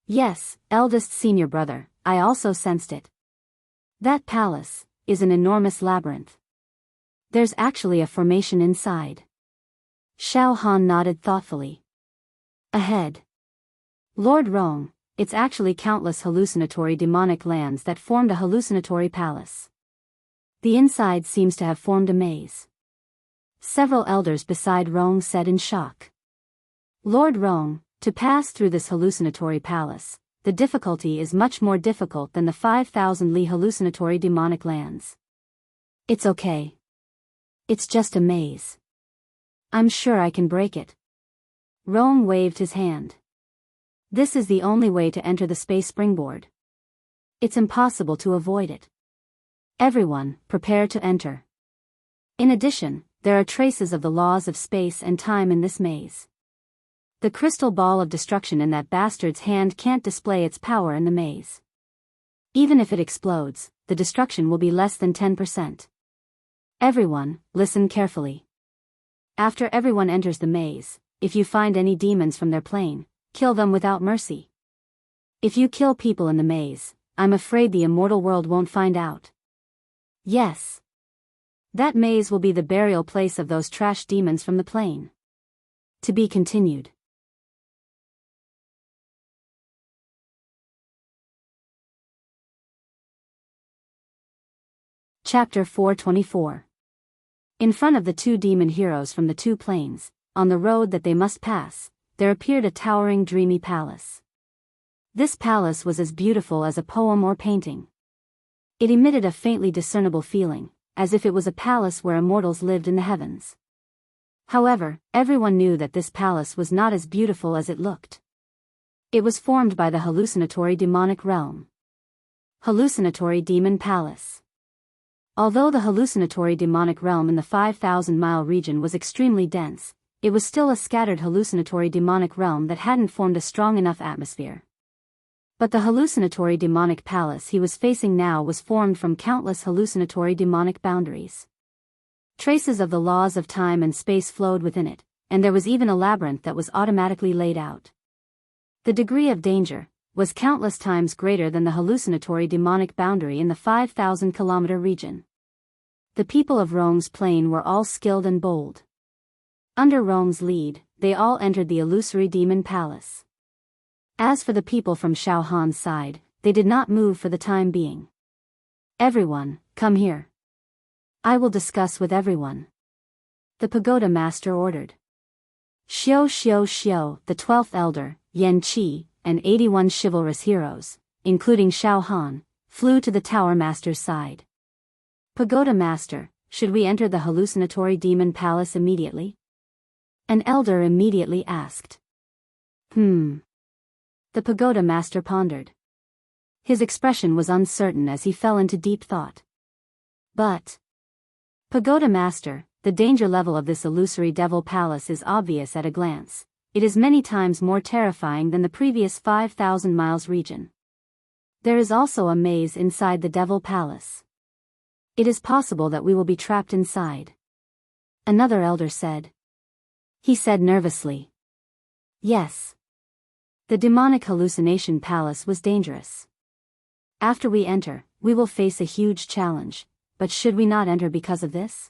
Yes, eldest senior brother, I also sensed it. That palace is an enormous labyrinth. There's actually a formation inside. Xiao Han nodded thoughtfully. Ahead. Lord Rong, it's actually countless hallucinatory demonic lands that formed a hallucinatory palace. The inside seems to have formed a maze. Several elders beside Rong said in shock. Lord Rong, to pass through this hallucinatory palace, the difficulty is much more difficult than the 5,000 li hallucinatory demonic lands. It's okay. It's just a maze. I'm sure I can break it. Rong waved his hand. This is the only way to enter the space springboard. It's impossible to avoid it. Everyone, prepare to enter. In addition, there are traces of the laws of space and time in this maze. The crystal ball of destruction in that bastard's hand can't display its power in the maze. Even if it explodes, the destruction will be less than 10%. Everyone, listen carefully. After everyone enters the maze, if you find any demons from their plane, kill them without mercy. If you kill people in the maze, I'm afraid the immortal world won't find out. Yes. That maze will be the burial place of those trash demons from the plane. To be continued. Chapter 424. In front of the two demon heroes from the two planes, on the road that they must pass, there appeared a towering dreamy palace. This palace was as beautiful as a poem or painting. It emitted a faintly discernible feeling, as if it was a palace where immortals lived in the heavens. However, everyone knew that this palace was not as beautiful as it looked. It was formed by the hallucinatory demonic realm. Hallucinatory Demon Palace. Although the hallucinatory demonic realm in the 5,000-mile region was extremely dense, it was still a scattered hallucinatory demonic realm that hadn't formed a strong enough atmosphere. But the hallucinatory demonic palace he was facing now was formed from countless hallucinatory demonic boundaries. Traces of the laws of time and space flowed within it, and there was even a labyrinth that was automatically laid out. The degree of danger was countless times greater than the hallucinatory demonic boundary in the 5,000-kilometer region. The people of Rome's plain were all skilled and bold. Under Rome's lead, they all entered the illusory demon palace. As for the people from Xiao Han's side, they did not move for the time being. Everyone, come here. I will discuss with everyone. The pagoda master ordered. Xiao, the 12th elder, Yan Qi, and 81 chivalrous heroes, including Xiao Han, flew to the tower master's side. Pagoda master, should we enter the hallucinatory demon palace immediately? An elder immediately asked. The pagoda master pondered. His expression was uncertain as he fell into deep thought. But, pagoda master, the danger level of this illusory devil palace is obvious at a glance. It is many times more terrifying than the previous 5,000 miles region. There is also a maze inside the devil palace. It is possible that we will be trapped inside. Another elder said. He said nervously. Yes. The demonic hallucination palace was dangerous. After we enter, we will face a huge challenge, but should we not enter because of this?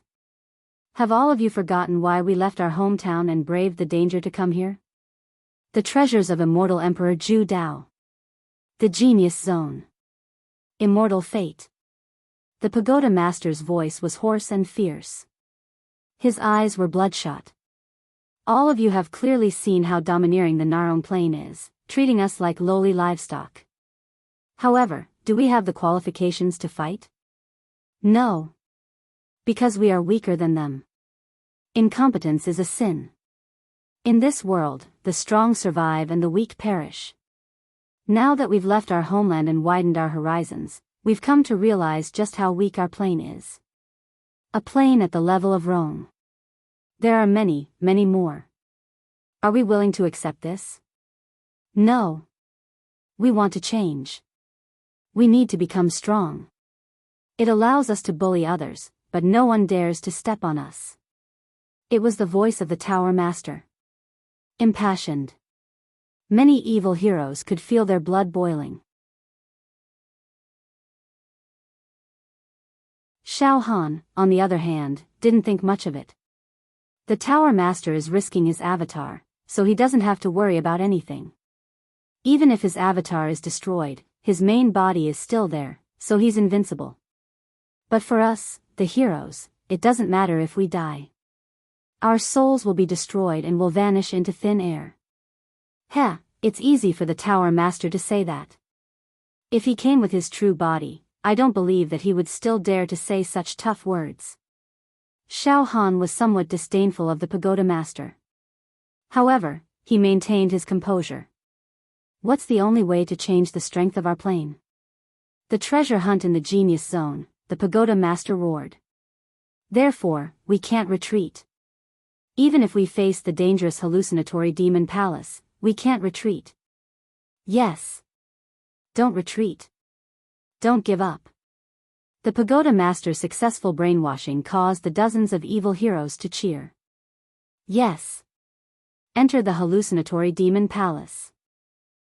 Have all of you forgotten why we left our hometown and braved the danger to come here? The treasures of immortal Emperor Zhu Dao. The Genius Zone. Immortal Fate. The pagoda master's voice was hoarse and fierce. His eyes were bloodshot. All of you have clearly seen how domineering the Narong Plain is, treating us like lowly livestock. However, do we have the qualifications to fight? No. Because we are weaker than them. Incompetence is a sin. In this world, the strong survive and the weak perish. Now that we've left our homeland and widened our horizons, we've come to realize just how weak our plane is. A plane at the level of Rome. There are many, many more. Are we willing to accept this? No. We want to change. We need to become strong. It allows us to bully others, but no one dares to step on us. It was the voice of the Tower Master. Impassioned. Many evil heroes could feel their blood boiling. Xiao Han, on the other hand, didn't think much of it. The Tower Master is risking his avatar, so he doesn't have to worry about anything. Even if his avatar is destroyed, his main body is still there, so he's invincible. But for us, the heroes, it doesn't matter if we die. Our souls will be destroyed and will vanish into thin air. It's easy for the Tower Master to say that. If he came with his true body, I don't believe that he would still dare to say such tough words. Xiao Han was somewhat disdainful of the pagoda master. However, he maintained his composure. What's the only way to change the strength of our plane? The treasure hunt in the Genius Zone, the pagoda master roared. Therefore, we can't retreat. Even if we face the dangerous hallucinatory demon palace, we can't retreat. Yes. Don't retreat. Don't give up. The pagoda master's successful brainwashing caused the dozens of evil heroes to cheer. Yes. Enter the hallucinatory demon palace.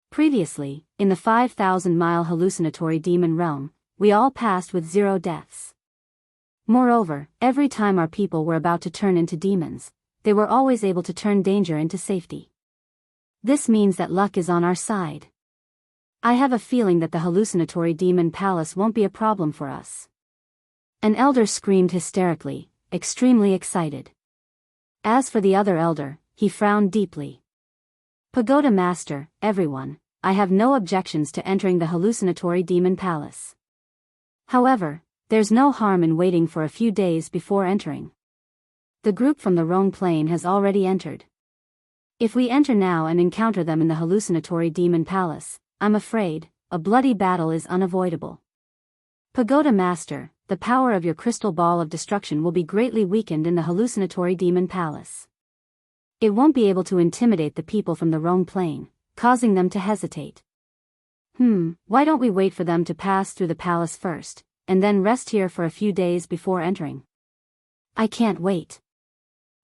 Previously, in the 5,000-mile hallucinatory demon realm, we all passed with 0 deaths. Moreover, every time our people were about to turn into demons, they were always able to turn danger into safety. This means that luck is on our side. I have a feeling that the hallucinatory demon palace won't be a problem for us. An elder screamed hysterically, extremely excited. As for the other elder, he frowned deeply. Pagoda Master, everyone, I have no objections to entering the hallucinatory demon palace. However, there's no harm in waiting for a few days before entering. The group from the wrong plane has already entered. If we enter now and encounter them in the hallucinatory demon palace, I'm afraid a bloody battle is unavoidable. Pagoda Master, the power of your crystal ball of destruction will be greatly weakened in the hallucinatory demon palace. It won't be able to intimidate the people from the wrong plane, causing them to hesitate. Why don't we wait for them to pass through the palace first, and then rest here for a few days before entering? I can't wait.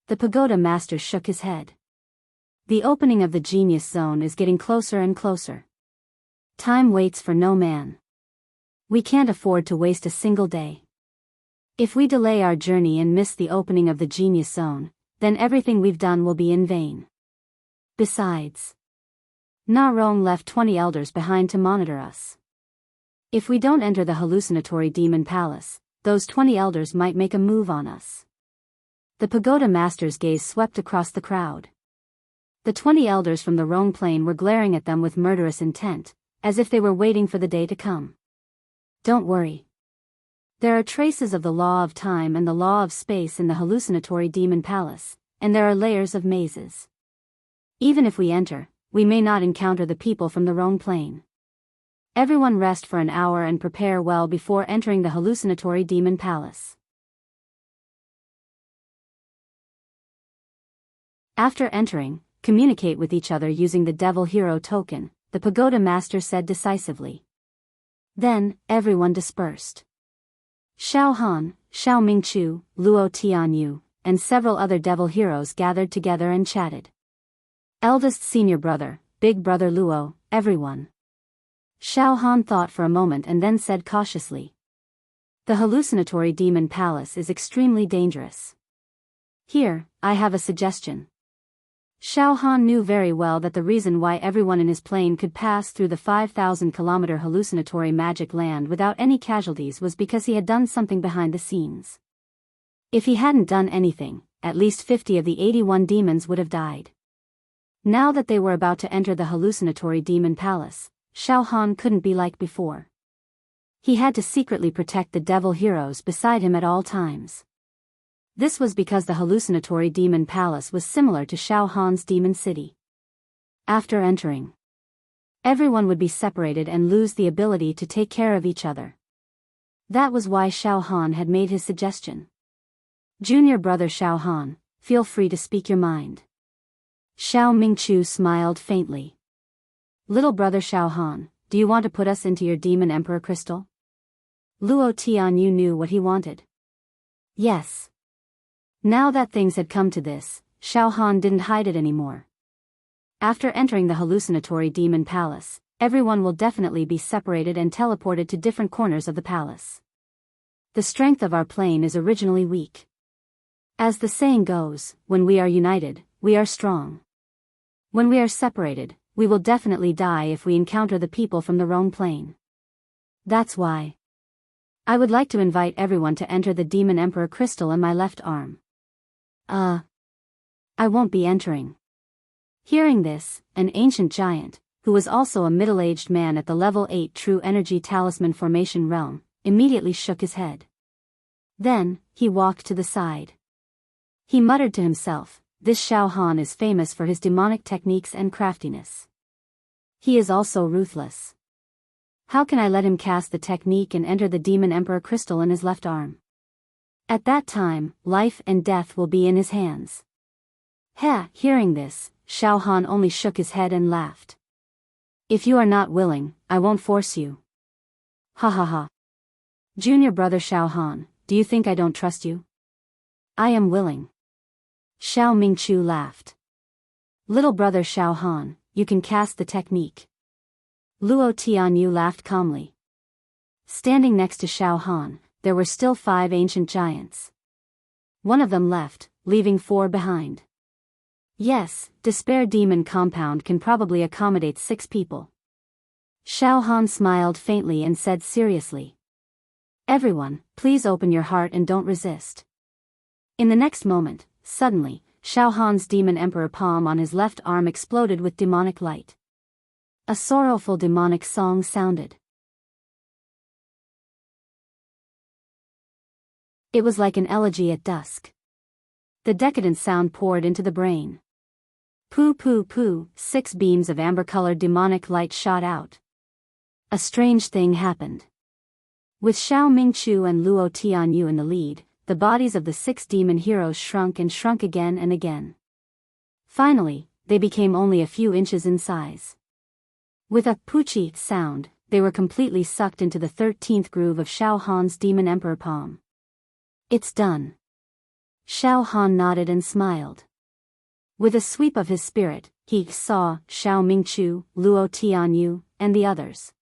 The Pagoda Master shook his head. The opening of the genius zone is getting closer and closer. Time waits for no man. We can't afford to waste a single day. If we delay our journey and miss the opening of the genius zone, then everything we've done will be in vain. Besides, Na Rong left 20 elders behind to monitor us. If we don't enter the hallucinatory demon palace, those 20 elders might make a move on us. The Pagoda Master's gaze swept across the crowd. The 20 elders from the wrong plane were glaring at them with murderous intent, as if they were waiting for the day to come. Don't worry. There are traces of the law of time and the law of space in the hallucinatory demon palace, and there are layers of mazes. Even if we enter, we may not encounter the people from the wrong plane. Everyone rest for an hour and prepare well before entering the hallucinatory demon palace. After entering, communicate with each other using the Devil Hero token, the Pagoda Master said decisively. Then, everyone dispersed. Xiao Han, Xiao Mingchu, Luo Tianyu, and several other devil heroes gathered together and chatted. Eldest senior brother, big brother Luo, everyone. Xiao Han thought for a moment and then said cautiously. The hallucinatory demon palace is extremely dangerous. Here, I have a suggestion. Xiao Han knew very well that the reason why everyone in his plane could pass through the 5,000-kilometer hallucinatory magic land without any casualties was because he had done something behind the scenes. If he hadn't done anything, at least 50 of the 81 demons would have died. Now that they were about to enter the hallucinatory demon palace, Xiao Han couldn't be like before. He had to secretly protect the devil heroes beside him at all times. This was because the hallucinatory demon palace was similar to Xiao Han's demon city. After entering, everyone would be separated and lose the ability to take care of each other. That was why Xiao Han had made his suggestion. Junior brother Xiao Han, feel free to speak your mind. Xiao Mingchu smiled faintly. Little brother Xiao Han, do you want to put us into your demon emperor crystal? Luo Tianyu knew what he wanted. Yes. Now that things had come to this, Xiao Han didn't hide it anymore. After entering the hallucinatory demon palace, everyone will definitely be separated and teleported to different corners of the palace. The strength of our plane is originally weak. As the saying goes, when we are united, we are strong. When we are separated, we will definitely die if we encounter the people from the wrong plane. That's why I would like to invite everyone to enter the Demon Emperor crystal in my left arm. I won't be entering. Hearing this, an ancient giant, who was also a middle-aged man at the level 8 True Energy Talisman Formation realm, immediately shook his head. Then, he walked to the side. He muttered to himself, this Xiao Han is famous for his demonic techniques and craftiness. He is also ruthless. How can I let him cast the technique and enter the Demon Emperor crystal in his left arm? At that time, life and death will be in his hands. Hearing this, Xiao Han only shook his head and laughed. If you are not willing, I won't force you. Ha ha ha. Junior brother Xiao Han, do you think I don't trust you? I am willing. Xiao Mingchu laughed. Little brother Xiao Han, you can cast the technique. Luo Tianyu laughed calmly. Standing next to Xiao Han, there were still 5 ancient giants. One of them left, leaving 4 behind. Yes, Despair Demon Compound can probably accommodate 6 people. Xiao Han smiled faintly and said seriously. Everyone, please open your heart and don't resist. In the next moment, suddenly, Xiao Han's demon emperor palm on his left arm exploded with demonic light. A sorrowful demonic song sounded. It was like an elegy at dusk. The decadent sound poured into the brain. Poo poo poo, 6 beams of amber-colored demonic light shot out. A strange thing happened. With Xiao Mingqiu and Luo Tianyu in the lead, the bodies of the 6 demon heroes shrunk and shrunk again and again. Finally, they became only a few inches in size. With a poochie sound, they were completely sucked into the 13th groove of Xiao Han's demon emperor palm. It's done. Xiao Han nodded and smiled. With a sweep of his spirit, he saw Xiao Mingqiu, Luo Tianyu, and the others.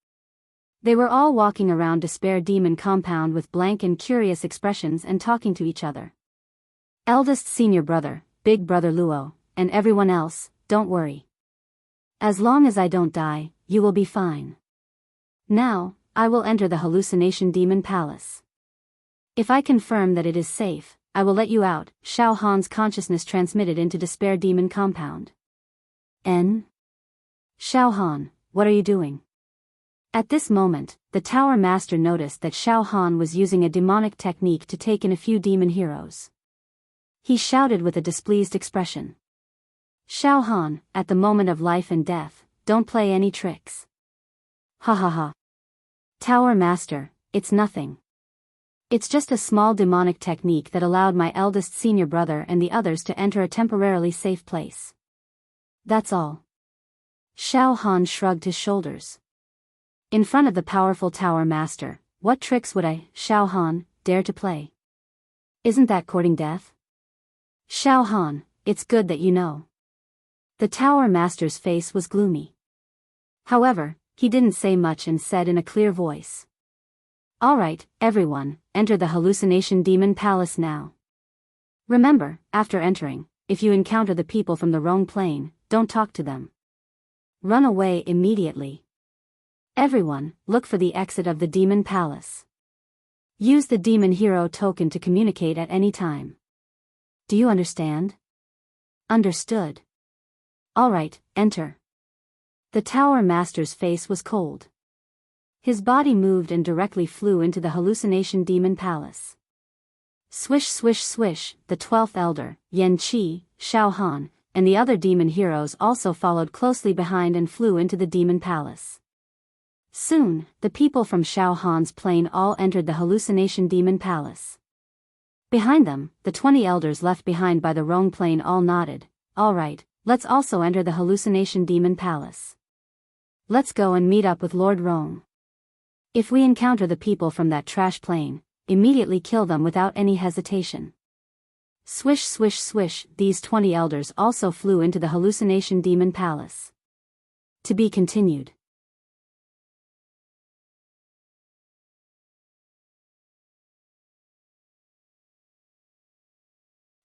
They were all walking around Despair Demon Compound with blank and curious expressions and talking to each other. Eldest senior brother, big brother Luo, and everyone else, don't worry. As long as I don't die, you will be fine. Now, I will enter the Hallucination Demon Palace. If I confirm that it is safe, I will let you out. Xiao Han's consciousness transmitted into Despair Demon Compound. Xiao Han, what are you doing? At this moment, the Tower Master noticed that Xiao Han was using a demonic technique to take in a few demon heroes. He shouted with a displeased expression. Xiao Han, at the moment of life and death, don't play any tricks. Ha ha ha. Tower Master, it's nothing. It's just a small demonic technique that allowed my eldest senior brother and the others to enter a temporarily safe place. That's all. Xiao Han shrugged his shoulders. In front of the powerful Tower Master, what tricks would I, Xiao Han, dare to play? Isn't that courting death? Xiao Han, it's good that you know. The Tower Master's face was gloomy. However, he didn't say much and said in a clear voice. All right, everyone, enter the Hallucination Demon Palace now. Remember, after entering, if you encounter the people from the wrong plane, don't talk to them. Run away immediately. Everyone, look for the exit of the Demon Palace. Use the Demon Hero token to communicate at any time. Do you understand? Understood. All right, enter. The Tower Master's face was cold. His body moved and directly flew into the Hallucination Demon Palace. Swish swish swish, the 12th Elder, Yan Qi, Xiao Han, and the other demon heroes also followed closely behind and flew into the Demon Palace. Soon, the people from Xiao Han's plane all entered the Hallucination Demon Palace. Behind them, the 20 elders left behind by the Rong plane all nodded. All right, let's also enter the Hallucination Demon Palace. Let's go and meet up with Lord Rong. If we encounter the people from that trash plane, immediately kill them without any hesitation. Swish swish swish, these 20 elders also flew into the Hallucination Demon Palace. To be continued.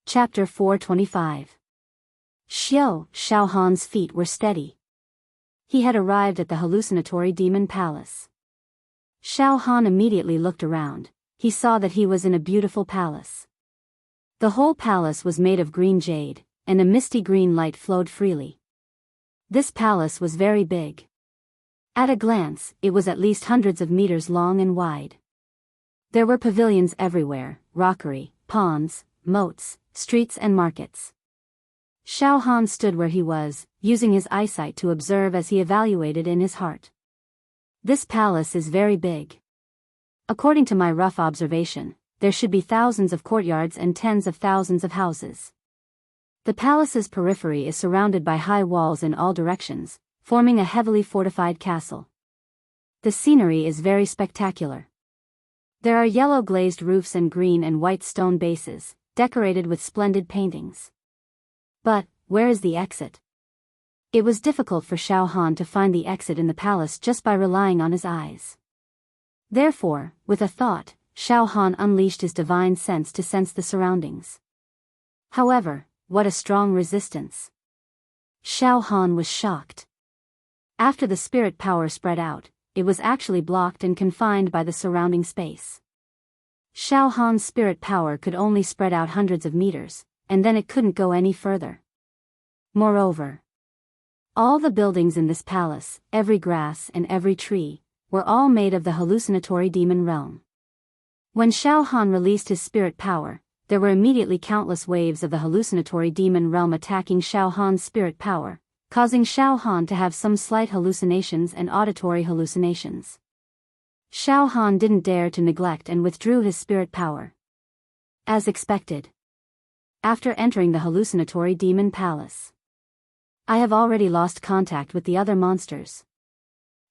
Chapter 425. Xiao Han's feet were steady. He had arrived at the hallucinatory demon palace. Xiao Han immediately looked around. He saw that he was in a beautiful palace. The whole palace was made of green jade, and a misty green light flowed freely. This palace was very big. At a glance, it was at least hundreds of meters long and wide. There were pavilions everywhere, rockery, ponds, moats, streets and markets. Xiao Han stood where he was, using his eyesight to observe as he evaluated in his heart. This palace is very big. According to my rough observation, there should be thousands of courtyards and tens of thousands of houses. The palace's periphery is surrounded by high walls in all directions, forming a heavily fortified castle. The scenery is very spectacular. There are yellow glazed roofs and green and white stone bases, decorated with splendid paintings. But, where is the exit? It was difficult for Xiao Han to find the exit in the palace just by relying on his eyes. Therefore, with a thought, Xiao Han unleashed his divine sense to sense the surroundings. However, what a strong resistance. Xiao Han was shocked. After the spirit power spread out, it was actually blocked and confined by the surrounding space. Xiao Han's spirit power could only spread out hundreds of meters, and then it couldn't go any further. Moreover, all the buildings in this palace, every grass and every tree, were all made of the hallucinatory demon realm. When Xiao Han released his spirit power, there were immediately countless waves of the hallucinatory demon realm attacking Xiao Han's spirit power, causing Xiao Han to have some slight hallucinations and auditory hallucinations. Xiao Han didn't dare to neglect and withdrew his spirit power. As expected. After entering the hallucinatory demon palace, I have already lost contact with the other monsters.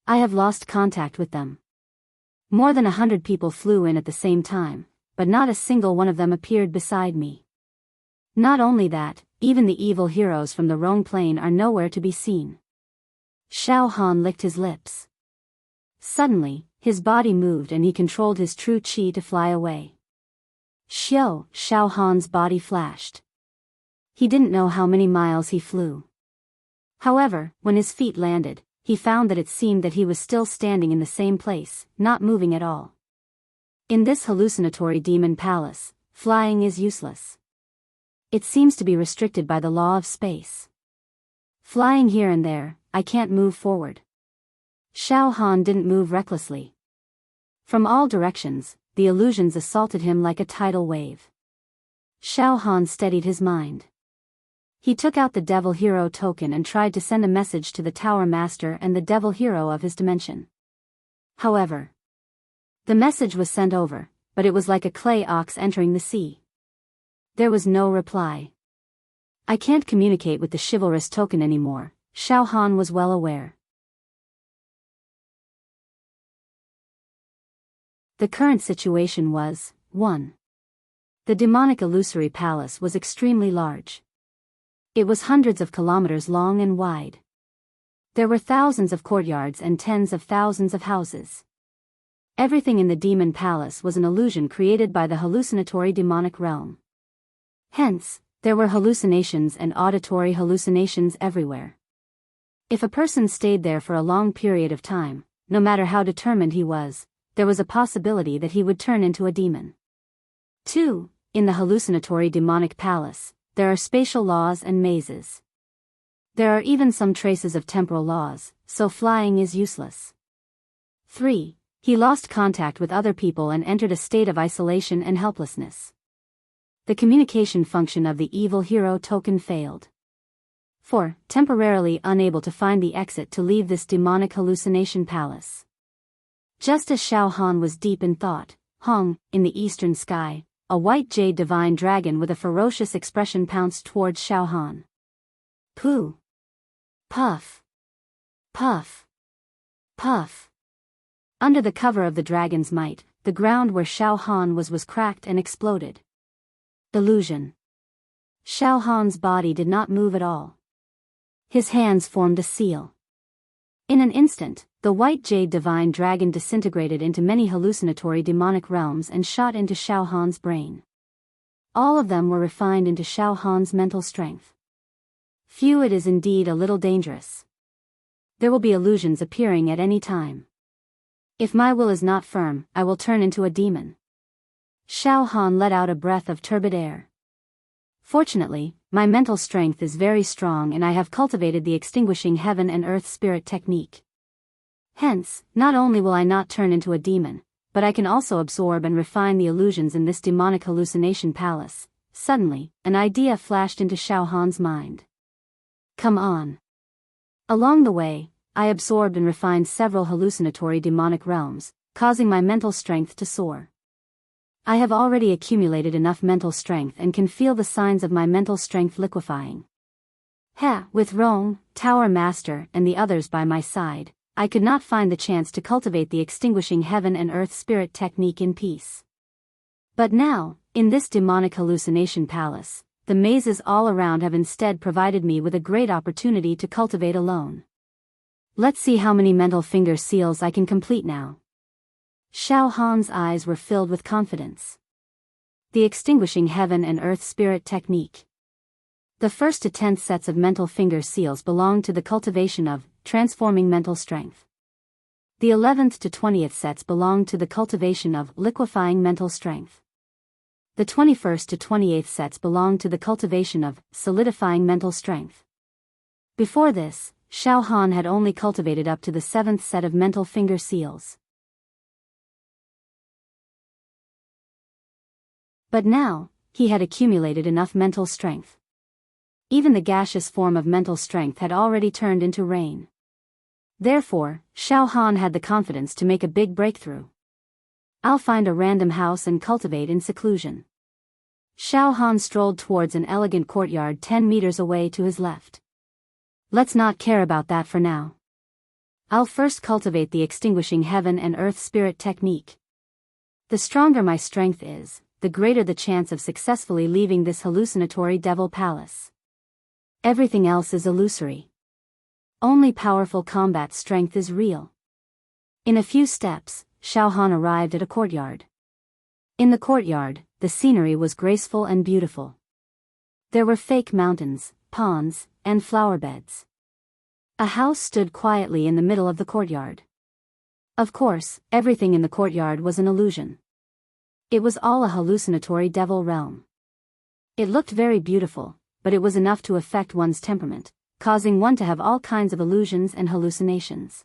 I have lost contact with them. More than 100 people flew in at the same time, but not a single one of them appeared beside me. Not only that, even the evil heroes from the Rhone Plain are nowhere to be seen. Xiao Han licked his lips. Suddenly, his body moved and he controlled his true qi to fly away. Xiao Han's body flashed. He didn't know how many miles he flew. However, when his feet landed, he found that it seemed that he was still standing in the same place, not moving at all. In this hallucinatory demon palace, flying is useless. It seems to be restricted by the law of space. Flying here and there, I can't move forward. Xiao Han didn't move recklessly. From all directions, the illusions assaulted him like a tidal wave. Xiao Han steadied his mind. He took out the Devil Hero token and tried to send a message to the Tower Master and the Devil Hero of his dimension. However, the message was sent over, but it was like a clay ox entering the sea. There was no reply. I can't communicate with the chivalrous token anymore, Xiao Han was well aware. The current situation was, 1. The demonic illusory palace was extremely large. It was hundreds of kilometers long and wide. There were thousands of courtyards and tens of thousands of houses. Everything in the demon palace was an illusion created by the hallucinatory demonic realm. Hence, there were hallucinations and auditory hallucinations everywhere. If a person stayed there for a long period of time, no matter how determined he was, there was a possibility that he would turn into a demon. 2. In the hallucinatory demonic palace, there are spatial laws and mazes. There are even some traces of temporal laws, so flying is useless. 3. He lost contact with other people and entered a state of isolation and helplessness. The communication function of the evil hero token failed. 4. Temporarily unable to find the exit to leave this demonic hallucination palace. Just as Xiao Han was deep in thought, in the eastern sky, a white jade divine dragon with a ferocious expression pounced towards Xiao Han. Pooh! Puff! Puff! Puff! Under the cover of the dragon's might, the ground where Xiao Han was cracked and exploded. Illusion. Xiao Han's body did not move at all. His hands formed a seal. In an instant, the white jade divine dragon disintegrated into many hallucinatory demonic realms and shot into Xiao Han's brain. All of them were refined into Xiao Han's mental strength. Phew, it is indeed a little dangerous. There will be illusions appearing at any time. If my will is not firm, I will turn into a demon. Xiao Han let out a breath of turbid air. Fortunately, my mental strength is very strong and I have cultivated the extinguishing heaven and earth spirit technique. Hence, not only will I not turn into a demon, but I can also absorb and refine the illusions in this demonic hallucination palace. Suddenly, an idea flashed into Xiao Han's mind. Come on. Along the way, I absorbed and refined several hallucinatory demonic realms, causing my mental strength to soar. I have already accumulated enough mental strength and can feel the signs of my mental strength liquefying. With Rome, Tower Master and the others by my side, I could not find the chance to cultivate the extinguishing heaven and earth spirit technique in peace. But now, in this demonic hallucination palace, the mazes all around have instead provided me with a great opportunity to cultivate alone. Let's see how many mental finger seals I can complete now. Xiao Han's eyes were filled with confidence. The extinguishing heaven and earth spirit technique. The first to 10th sets of mental finger seals belong to the cultivation of transforming mental strength. The 11th to 20th sets belonged to the cultivation of liquefying mental strength. The 21st to 28th sets belonged to the cultivation of solidifying mental strength. Before this, Xiao Han had only cultivated up to the 7th set of mental finger seals. But now, he had accumulated enough mental strength. Even the gaseous form of mental strength had already turned into rain. Therefore, Xiao Han had the confidence to make a big breakthrough. I'll find a random house and cultivate in seclusion. Xiao Han strolled towards an elegant courtyard 10 meters away to his left. Let's not care about that for now. I'll first cultivate the extinguishing heaven and earth spirit technique. The stronger my strength is, the greater the chance of successfully leaving this hallucinatory devil palace. Everything else is illusory. Only powerful combat strength is real. In a few steps, Xiao Han arrived at a courtyard. In the courtyard, the scenery was graceful and beautiful. There were fake mountains, ponds, and flower beds. A house stood quietly in the middle of the courtyard. Of course, everything in the courtyard was an illusion. It was all a hallucinatory devil realm. It looked very beautiful, but it was enough to affect one's temperament, causing one to have all kinds of illusions and hallucinations.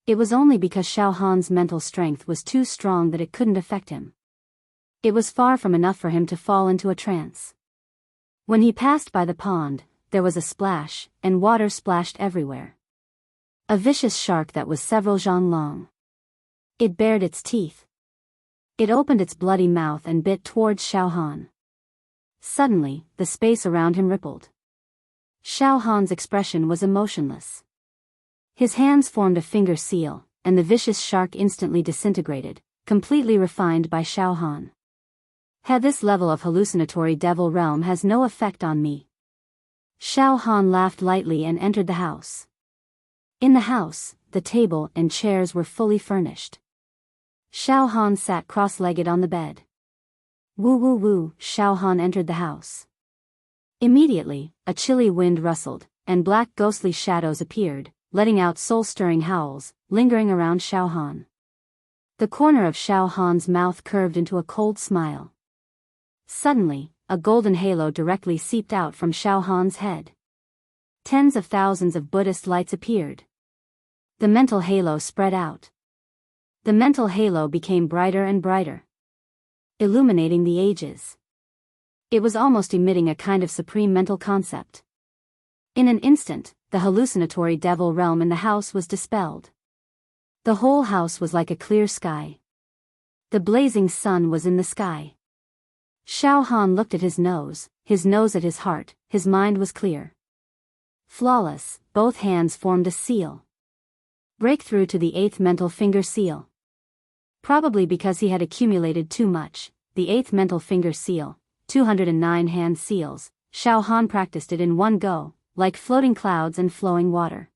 It was only because Xiao Han's mental strength was too strong that it couldn't affect him. It was far from enough for him to fall into a trance. When he passed by the pond, there was a splash, and water splashed everywhere. A vicious shark that was several zhang long. It bared its teeth. It opened its bloody mouth and bit towards Xiao Han. Suddenly, the space around him rippled. Xiao Han's expression was emotionless. His hands formed a finger seal, and the vicious shark instantly disintegrated, completely refined by Xiao Han. This level of hallucinatory devil realm has no effect on me. Xiao Han laughed lightly and entered the house. In the house, the table and chairs were fully furnished. Xiao Han sat cross-legged on the bed. Woo woo woo, Xiao Han entered the house. Immediately, a chilly wind rustled, and black ghostly shadows appeared, letting out soul-stirring howls, lingering around Xiao Han. The corner of Xiao Han's mouth curved into a cold smile. Suddenly, a golden halo directly seeped out from Xiao Han's head. Tens of thousands of Buddhist lights appeared. The mental halo spread out. The mental halo became brighter and brighter, illuminating the ages. It was almost emitting a kind of supreme mental concept. In an instant, the hallucinatory devil realm in the house was dispelled. The whole house was like a clear sky. The blazing sun was in the sky. Xiao Han looked at his nose at his heart, his mind was clear. Flawless, both hands formed a seal. Breakthrough to the 8th mental finger seal. Probably because he had accumulated too much, the 8th mental finger seal, 209 hand seals, Xiao Han practiced it in one go, like floating clouds and flowing water.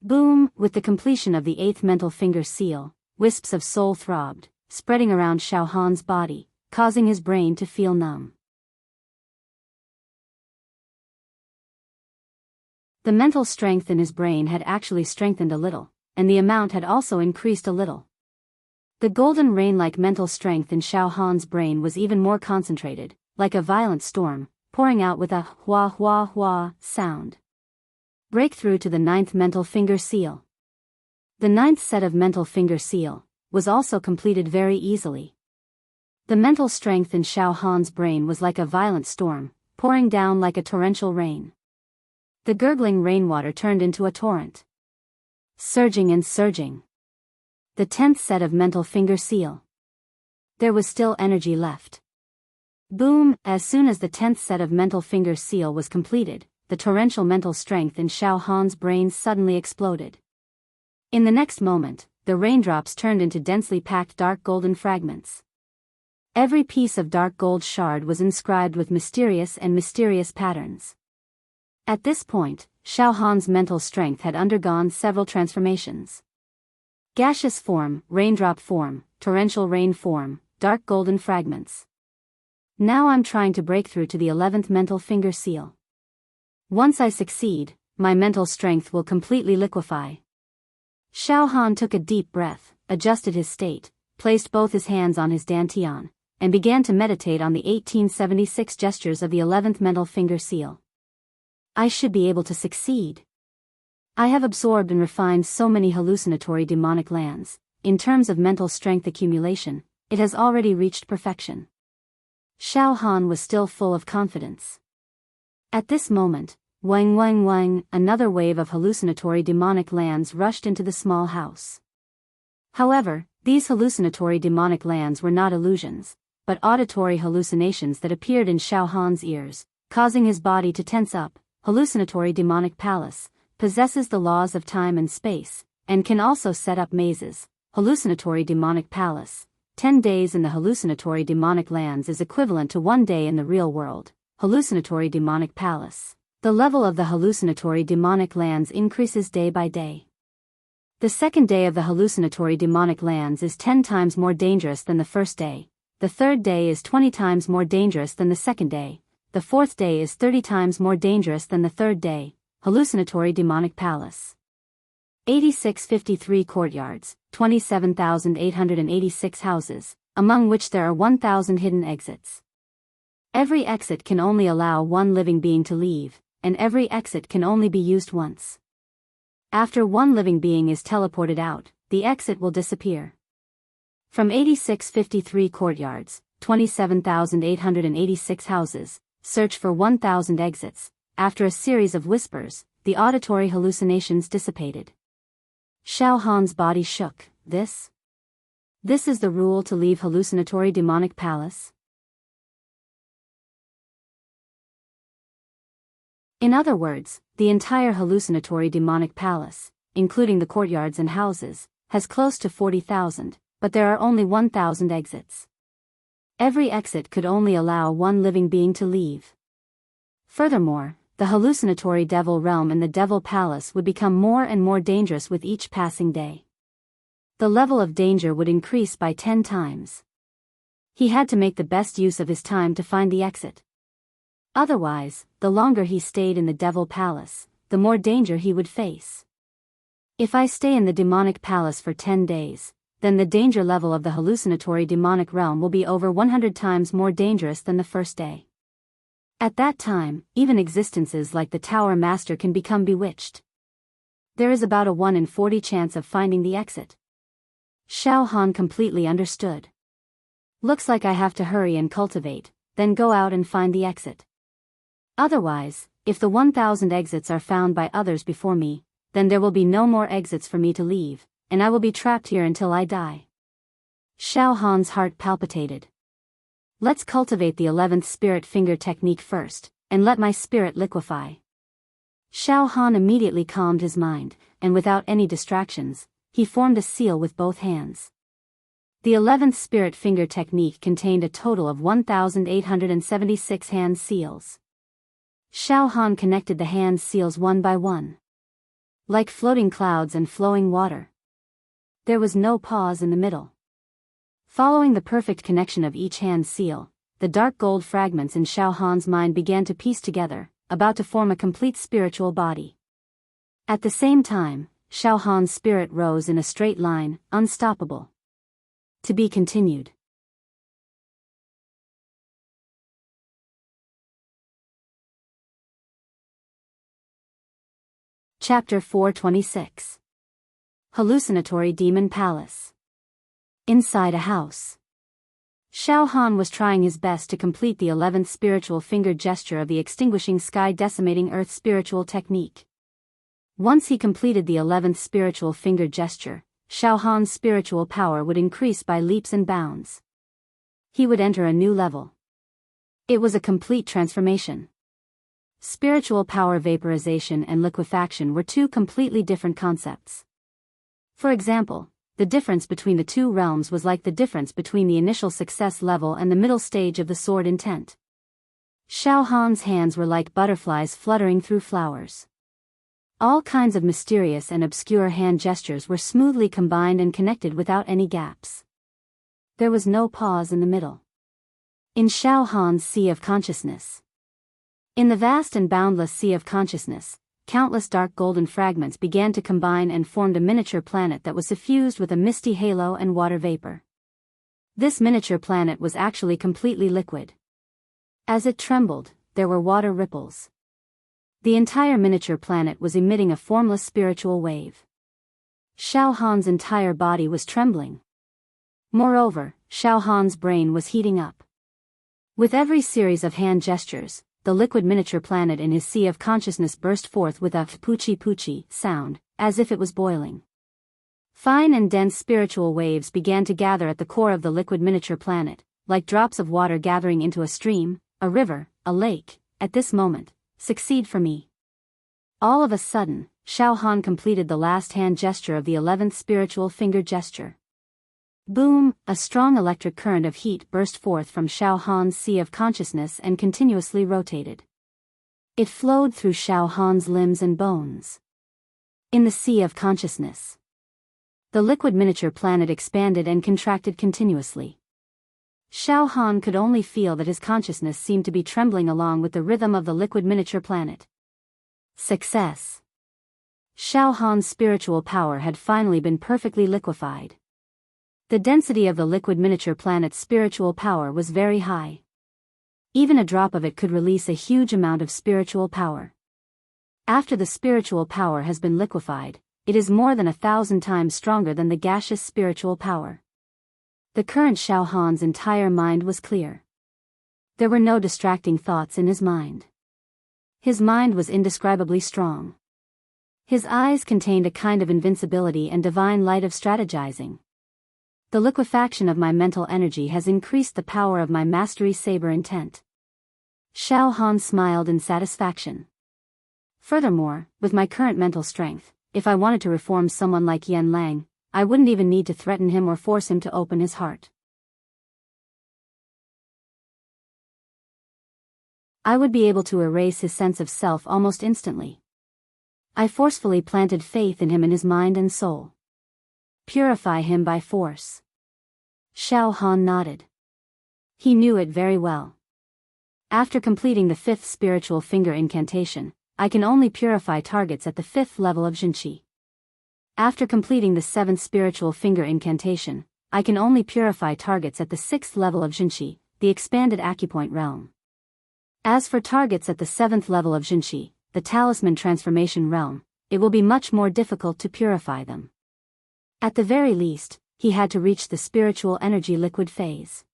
Boom! With the completion of the 8th mental finger seal, wisps of soul throbbed, spreading around Xiao Han's body, causing his brain to feel numb. The mental strength in his brain had actually strengthened a little, and the amount had also increased a little. The golden rain-like mental strength in Xiao Han's brain was even more concentrated, like a violent storm, pouring out with a hua hua hua sound. Breakthrough to the 9th mental finger seal. The 9th set of mental finger seal was also completed very easily. The mental strength in Xiao Han's brain was like a violent storm, pouring down like a torrential rain. The gurgling rainwater turned into a torrent. Surging and surging. The 10th set of mental finger seal. There was still energy left. Boom! As soon as the 10th set of mental finger seal was completed, the torrential mental strength in Xiao Han's brain suddenly exploded. In the next moment, the raindrops turned into densely packed dark golden fragments. Every piece of dark gold shard was inscribed with mysterious patterns. At this point, Xiao Han's mental strength had undergone several transformations. Gaseous form, raindrop form, torrential rain form, dark golden fragments. Now I'm trying to break through to the 11th mental finger seal. Once I succeed, my mental strength will completely liquefy. Xiao Han took a deep breath, adjusted his state, placed both his hands on his dantian, and began to meditate on the 1876 gestures of the 11th mental finger seal. I should be able to succeed. I have absorbed and refined so many hallucinatory demonic lands. In terms of mental strength accumulation, it has already reached perfection. Xiao Han was still full of confidence. At this moment, wang wang wang, another wave of hallucinatory demonic lands rushed into the small house. However, these hallucinatory demonic lands were not illusions, but auditory hallucinations that appeared in Xiao Han's ears, causing his body to tense up. Hallucinatory demonic palace possesses the laws of time and space, and can also set up mazes. Hallucinatory demonic palace. 10 days in the hallucinatory demonic lands is equivalent to 1 day in the real world. Hallucinatory demonic palace. The level of the hallucinatory demonic lands increases day by day. The second day of the hallucinatory demonic lands is 10 times more dangerous than the first day. The third day is 20 times more dangerous than the second day. The fourth day is 30 times more dangerous than the third day. Hallucinatory demonic palace. 8653 courtyards, 27,886 houses, among which there are 1,000 hidden exits. Every exit can only allow one living being to leave, and every exit can only be used once. After one living being is teleported out, the exit will disappear. From 8653 courtyards, 27,886 houses, search for 1,000 exits. After a series of whispers, the auditory hallucinations dissipated. Xiao Han's body shook. This is the rule to leave hallucinatory demonic palace? In other words, the entire hallucinatory demonic palace, including the courtyards and houses, has close to 40,000, but there are only 1,000 exits. Every exit could only allow one living being to leave. Furthermore, the hallucinatory devil realm and the devil palace would become more and more dangerous with each passing day. The level of danger would increase by 10 times. He had to make the best use of his time to find the exit. Otherwise, the longer he stayed in the devil palace, the more danger he would face. If I stay in the demonic palace for 10 days, then the danger level of the hallucinatory demonic realm will be over 100 times more dangerous than the first day. At that time, even existences like the Tower Master can become bewitched. There is about a 1 in 40 chance of finding the exit. Xiao Han completely understood. Looks like I have to hurry and cultivate, then go out and find the exit. Otherwise, if the 1,000 exits are found by others before me, then there will be no more exits for me to leave, and I will be trapped here until I die. Xiao Han's heart palpitated. Let's cultivate the 11th spirit finger technique first, and let my spirit liquefy. Xiao Han immediately calmed his mind, and without any distractions, he formed a seal with both hands. The 11th spirit finger technique contained a total of 1,876 hand seals. Xiao Han connected the hand seals one by one, like floating clouds and flowing water. There was no pause in the middle. Following the perfect connection of each hand seal, the dark gold fragments in Xiao Han's mind began to piece together, about to form a complete spiritual body. At the same time, Xiao Han's spirit rose in a straight line, unstoppable. To be continued. Chapter 426. Hallucinatory Demon Palace. Inside a house. Xiao Han was trying his best to complete the 11th spiritual finger gesture of the extinguishing sky decimating earth spiritual technique. Once he completed the 11th spiritual finger gesture, Xiao Han's spiritual power would increase by leaps and bounds. He would enter a new level. It was a complete transformation. Spiritual power vaporization and liquefaction were two completely different concepts. For example, the difference between the two realms was like the difference between the initial success level and the middle stage of the sword intent. Xiao Han's hands were like butterflies fluttering through flowers. All kinds of mysterious and obscure hand gestures were smoothly combined and connected without any gaps. There was no pause in the middle. In Xiao Han's sea of consciousness. In the vast and boundless sea of consciousness, countless dark golden fragments began to combine and formed a miniature planet that was suffused with a misty halo and water vapor. This miniature planet was actually completely liquid. As it trembled, there were water ripples. The entire miniature planet was emitting a formless spiritual wave. Xiao Han's entire body was trembling. Moreover, Xiao Han's brain was heating up. With every series of hand gestures, the liquid miniature planet in his sea of consciousness burst forth with a poochie sound, as if it was boiling. Fine and dense spiritual waves began to gather at the core of the liquid miniature planet, like drops of water gathering into a stream, a river, a lake. At this moment, succeed for me. All of a sudden, Xiao Han completed the last hand gesture of the 11th spiritual finger gesture. Boom! A strong electric current of heat burst forth from Xiao Han's sea of consciousness and continuously rotated. It flowed through Xiao Han's limbs and bones. In the sea of consciousness, the liquid miniature planet expanded and contracted continuously. Xiao Han could only feel that his consciousness seemed to be trembling along with the rhythm of the liquid miniature planet. Success! Xiao Han's spiritual power had finally been perfectly liquefied. The density of the liquid miniature planet's spiritual power was very high. Even a drop of it could release a huge amount of spiritual power. After the spiritual power has been liquefied, it is more than 1,000 times stronger than the gaseous spiritual power. The current Xiao Han's entire mind was clear. There were no distracting thoughts in his mind. His mind was indescribably strong. His eyes contained a kind of invincibility and divine light of strategizing. The liquefaction of my mental energy has increased the power of my mastery saber intent. Xiao Han smiled in satisfaction. Furthermore, with my current mental strength, if I wanted to reform someone like Yan Lang, I wouldn't even need to threaten him or force him to open his heart. I would be able to erase his sense of self almost instantly. I forcefully planted faith in him in his mind and soul. Purify him by force. Xiao Han nodded. He knew it very well. After completing the 5th spiritual finger incantation, I can only purify targets at the 5th level of Jinqi. After completing the 7th spiritual finger incantation, I can only purify targets at the 6th level of Jinqi, the expanded acupoint realm. As for targets at the 7th level of Jinqi, the talisman transformation realm, it will be much more difficult to purify them. At the very least, he had to reach the spiritual energy liquid phase.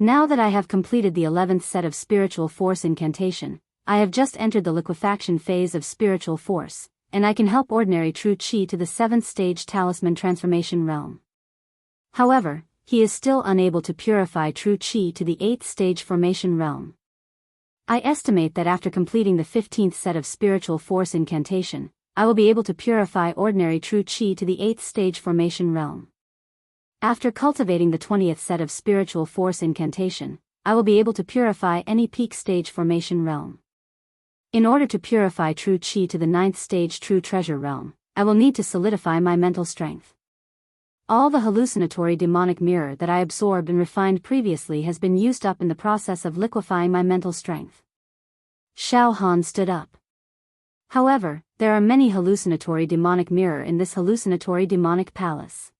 Now that I have completed the 11th set of spiritual force incantation, I have just entered the liquefaction phase of spiritual force, and I can help ordinary true Qi to the 7th stage talisman transformation realm. However, he is still unable to purify true Qi to the 8th stage formation realm. I estimate that after completing the 15th set of spiritual force incantation, I will be able to purify ordinary true Qi to the 8th stage formation realm. After cultivating the 20th set of spiritual force incantation, I will be able to purify any peak stage formation realm. In order to purify true Qi to the 9th stage true treasure realm, I will need to solidify my mental strength. All the hallucinatory demonic mirror that I absorbed and refined previously has been used up in the process of liquefying my mental strength. Xiao Han stood up. However, there are many hallucinatory demonic mirror in this hallucinatory demonic palace.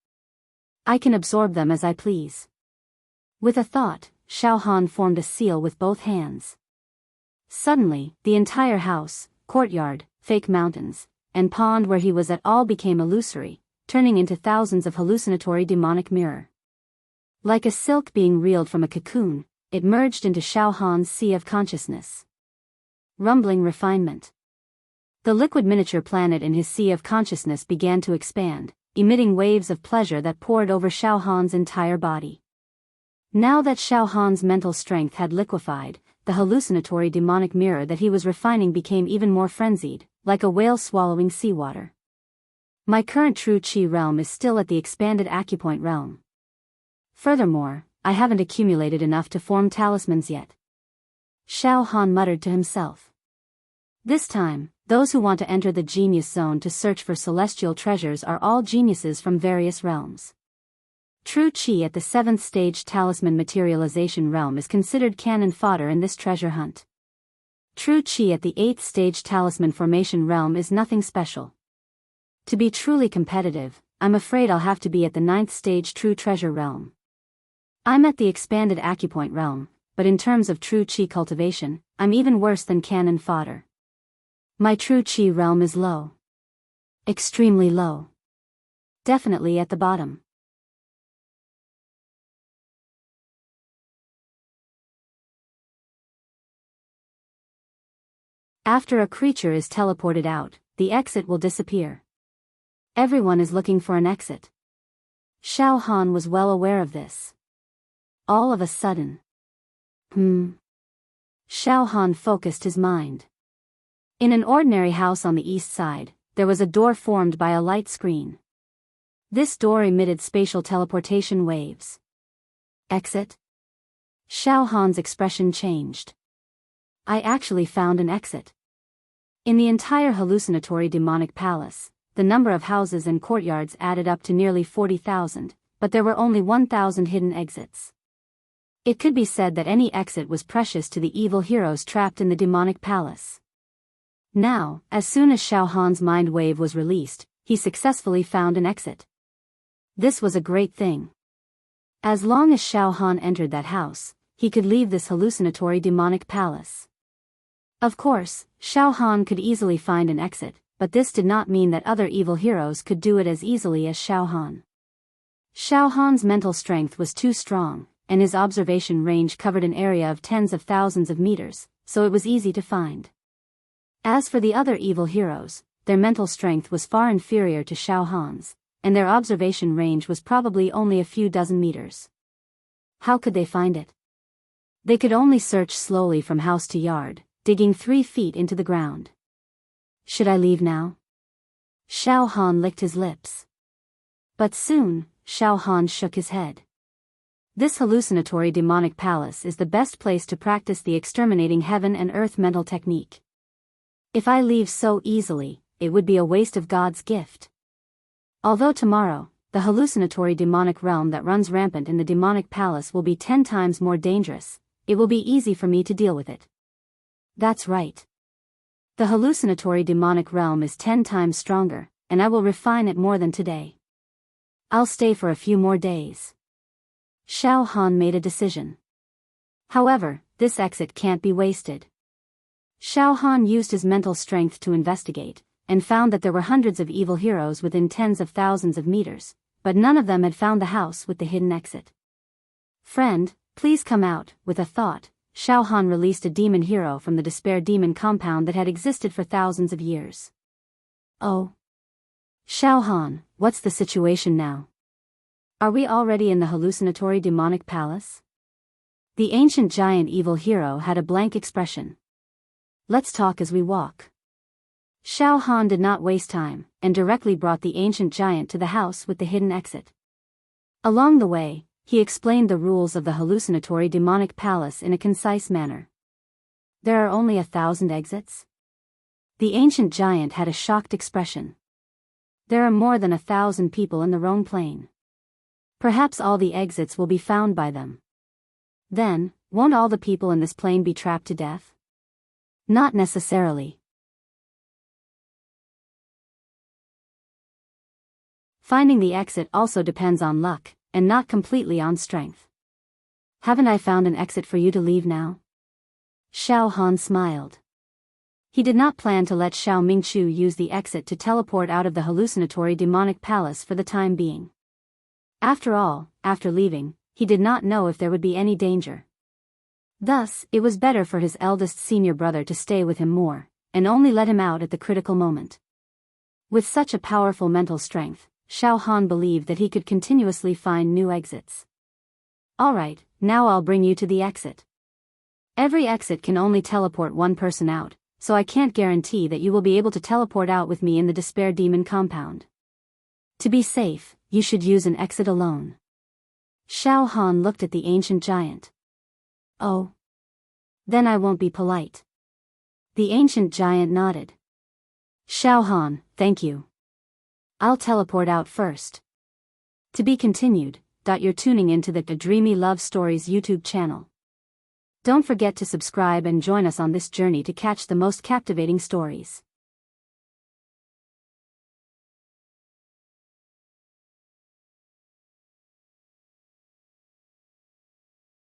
I can absorb them as I please. With a thought, Xiao Han formed a seal with both hands. Suddenly, the entire house, courtyard, fake mountains, and pond where he was at all became illusory, turning into thousands of hallucinatory demonic mirror. Like a silk being reeled from a cocoon, it merged into Xiao Han's sea of consciousness. Rumbling refinement. The liquid miniature planet in his sea of consciousness began to expand, emitting waves of pleasure that poured over Xiao Han's entire body. Now that Xiao Han's mental strength had liquefied, the hallucinatory demonic mirror that he was refining became even more frenzied, like a whale swallowing seawater. My current true Qi realm is still at the expanded acupoint realm. Furthermore, I haven't accumulated enough to form talismans yet. Xiao Han muttered to himself. This time, those who want to enter the genius zone to search for celestial treasures are all geniuses from various realms. True Qi at the 7th stage talisman materialization realm is considered cannon fodder in this treasure hunt. True Chi at the 8th stage talisman formation realm is nothing special. To be truly competitive, I'm afraid I'll have to be at the 9th stage true treasure realm. I'm at the expanded acupoint realm, but in terms of true Chi cultivation, I'm even worse than cannon fodder. My true Chi realm is low. Extremely low. Definitely at the bottom. After a creature is teleported out, the exit will disappear. Everyone is looking for an exit. Xiao Han was well aware of this. All of a sudden. Xiao Han focused his mind. In an ordinary house on the east side, there was a door formed by a light screen. This door emitted spatial teleportation waves. Exit? Xiao Han's expression changed. I actually found an exit. In the entire hallucinatory demonic palace, the number of houses and courtyards added up to nearly 40,000, but there were only 1,000 hidden exits. It could be said that any exit was precious to the evil heroes trapped in the demonic palace. Now, as soon as Xiao Han's mind wave was released, he successfully found an exit. This was a great thing. As long as Xiao Han entered that house, he could leave this hallucinatory demonic palace. Of course, Xiao Han could easily find an exit, but this did not mean that other evil heroes could do it as easily as Xiao Han. Xiao Han's mental strength was too strong, and his observation range covered an area of tens of thousands of meters, so it was easy to find. As for the other evil heroes, their mental strength was far inferior to Xiao Han's, and their observation range was probably only a few dozen meters. How could they find it? They could only search slowly from house to yard, digging 3 feet into the ground. Should I leave now? Xiao Han licked his lips. But soon, Xiao Han shook his head. This hallucinatory demonic palace is the best place to practice the exterminating heaven and earth mental technique. If I leave so easily, it would be a waste of God's gift. Although tomorrow, the hallucinatory demonic realm that runs rampant in the demonic palace will be 10 times more dangerous, it will be easy for me to deal with it. That's right. The hallucinatory demonic realm is 10 times stronger, and I will refine it more than today. I'll stay for a few more days. Xiao Han made a decision. However, this exit can't be wasted. Xiao Han used his mental strength to investigate, and found that there were hundreds of evil heroes within tens of thousands of meters, but none of them had found the house with the hidden exit. Friend, please come out. With a thought, Xiao Han released a demon hero from the despair demon compound that had existed for thousands of years. Oh. Xiao Han, what's the situation now? Are we already in the hallucinatory demonic palace? The ancient giant evil hero had a blank expression. Let's talk as we walk. Xiao Han did not waste time, and directly brought the ancient giant to the house with the hidden exit. Along the way, he explained the rules of the hallucinatory demonic palace in a concise manner. There are only 1,000 exits? The ancient giant had a shocked expression. There are more than 1,000 people in the Rhone Plain. Perhaps all the exits will be found by them. Then, won't all the people in this plain be trapped to death? Not necessarily. Finding the exit also depends on luck, and not completely on strength. Haven't I found an exit for you to leave now? Xiao Han smiled. He did not plan to let Xiao Mingchu use the exit to teleport out of the hallucinatory demonic palace for the time being. After all, after leaving, he did not know if there would be any danger. Thus, it was better for his eldest senior brother to stay with him more, and only let him out at the critical moment. With such a powerful mental strength, Xiao Han believed that he could continuously find new exits. Alright, now I'll bring you to the exit. Every exit can only teleport one person out, so I can't guarantee that you will be able to teleport out with me in the despair demon compound. To be safe, you should use an exit alone. Xiao Han looked at the ancient giant. Oh. Then I won't be polite. The ancient giant nodded. Xiao Han, thank you. I'll teleport out first. To be continued. You're tuning into the Dreamy Love Stories YouTube channel. Don't forget to subscribe and join us on this journey to catch the most captivating stories.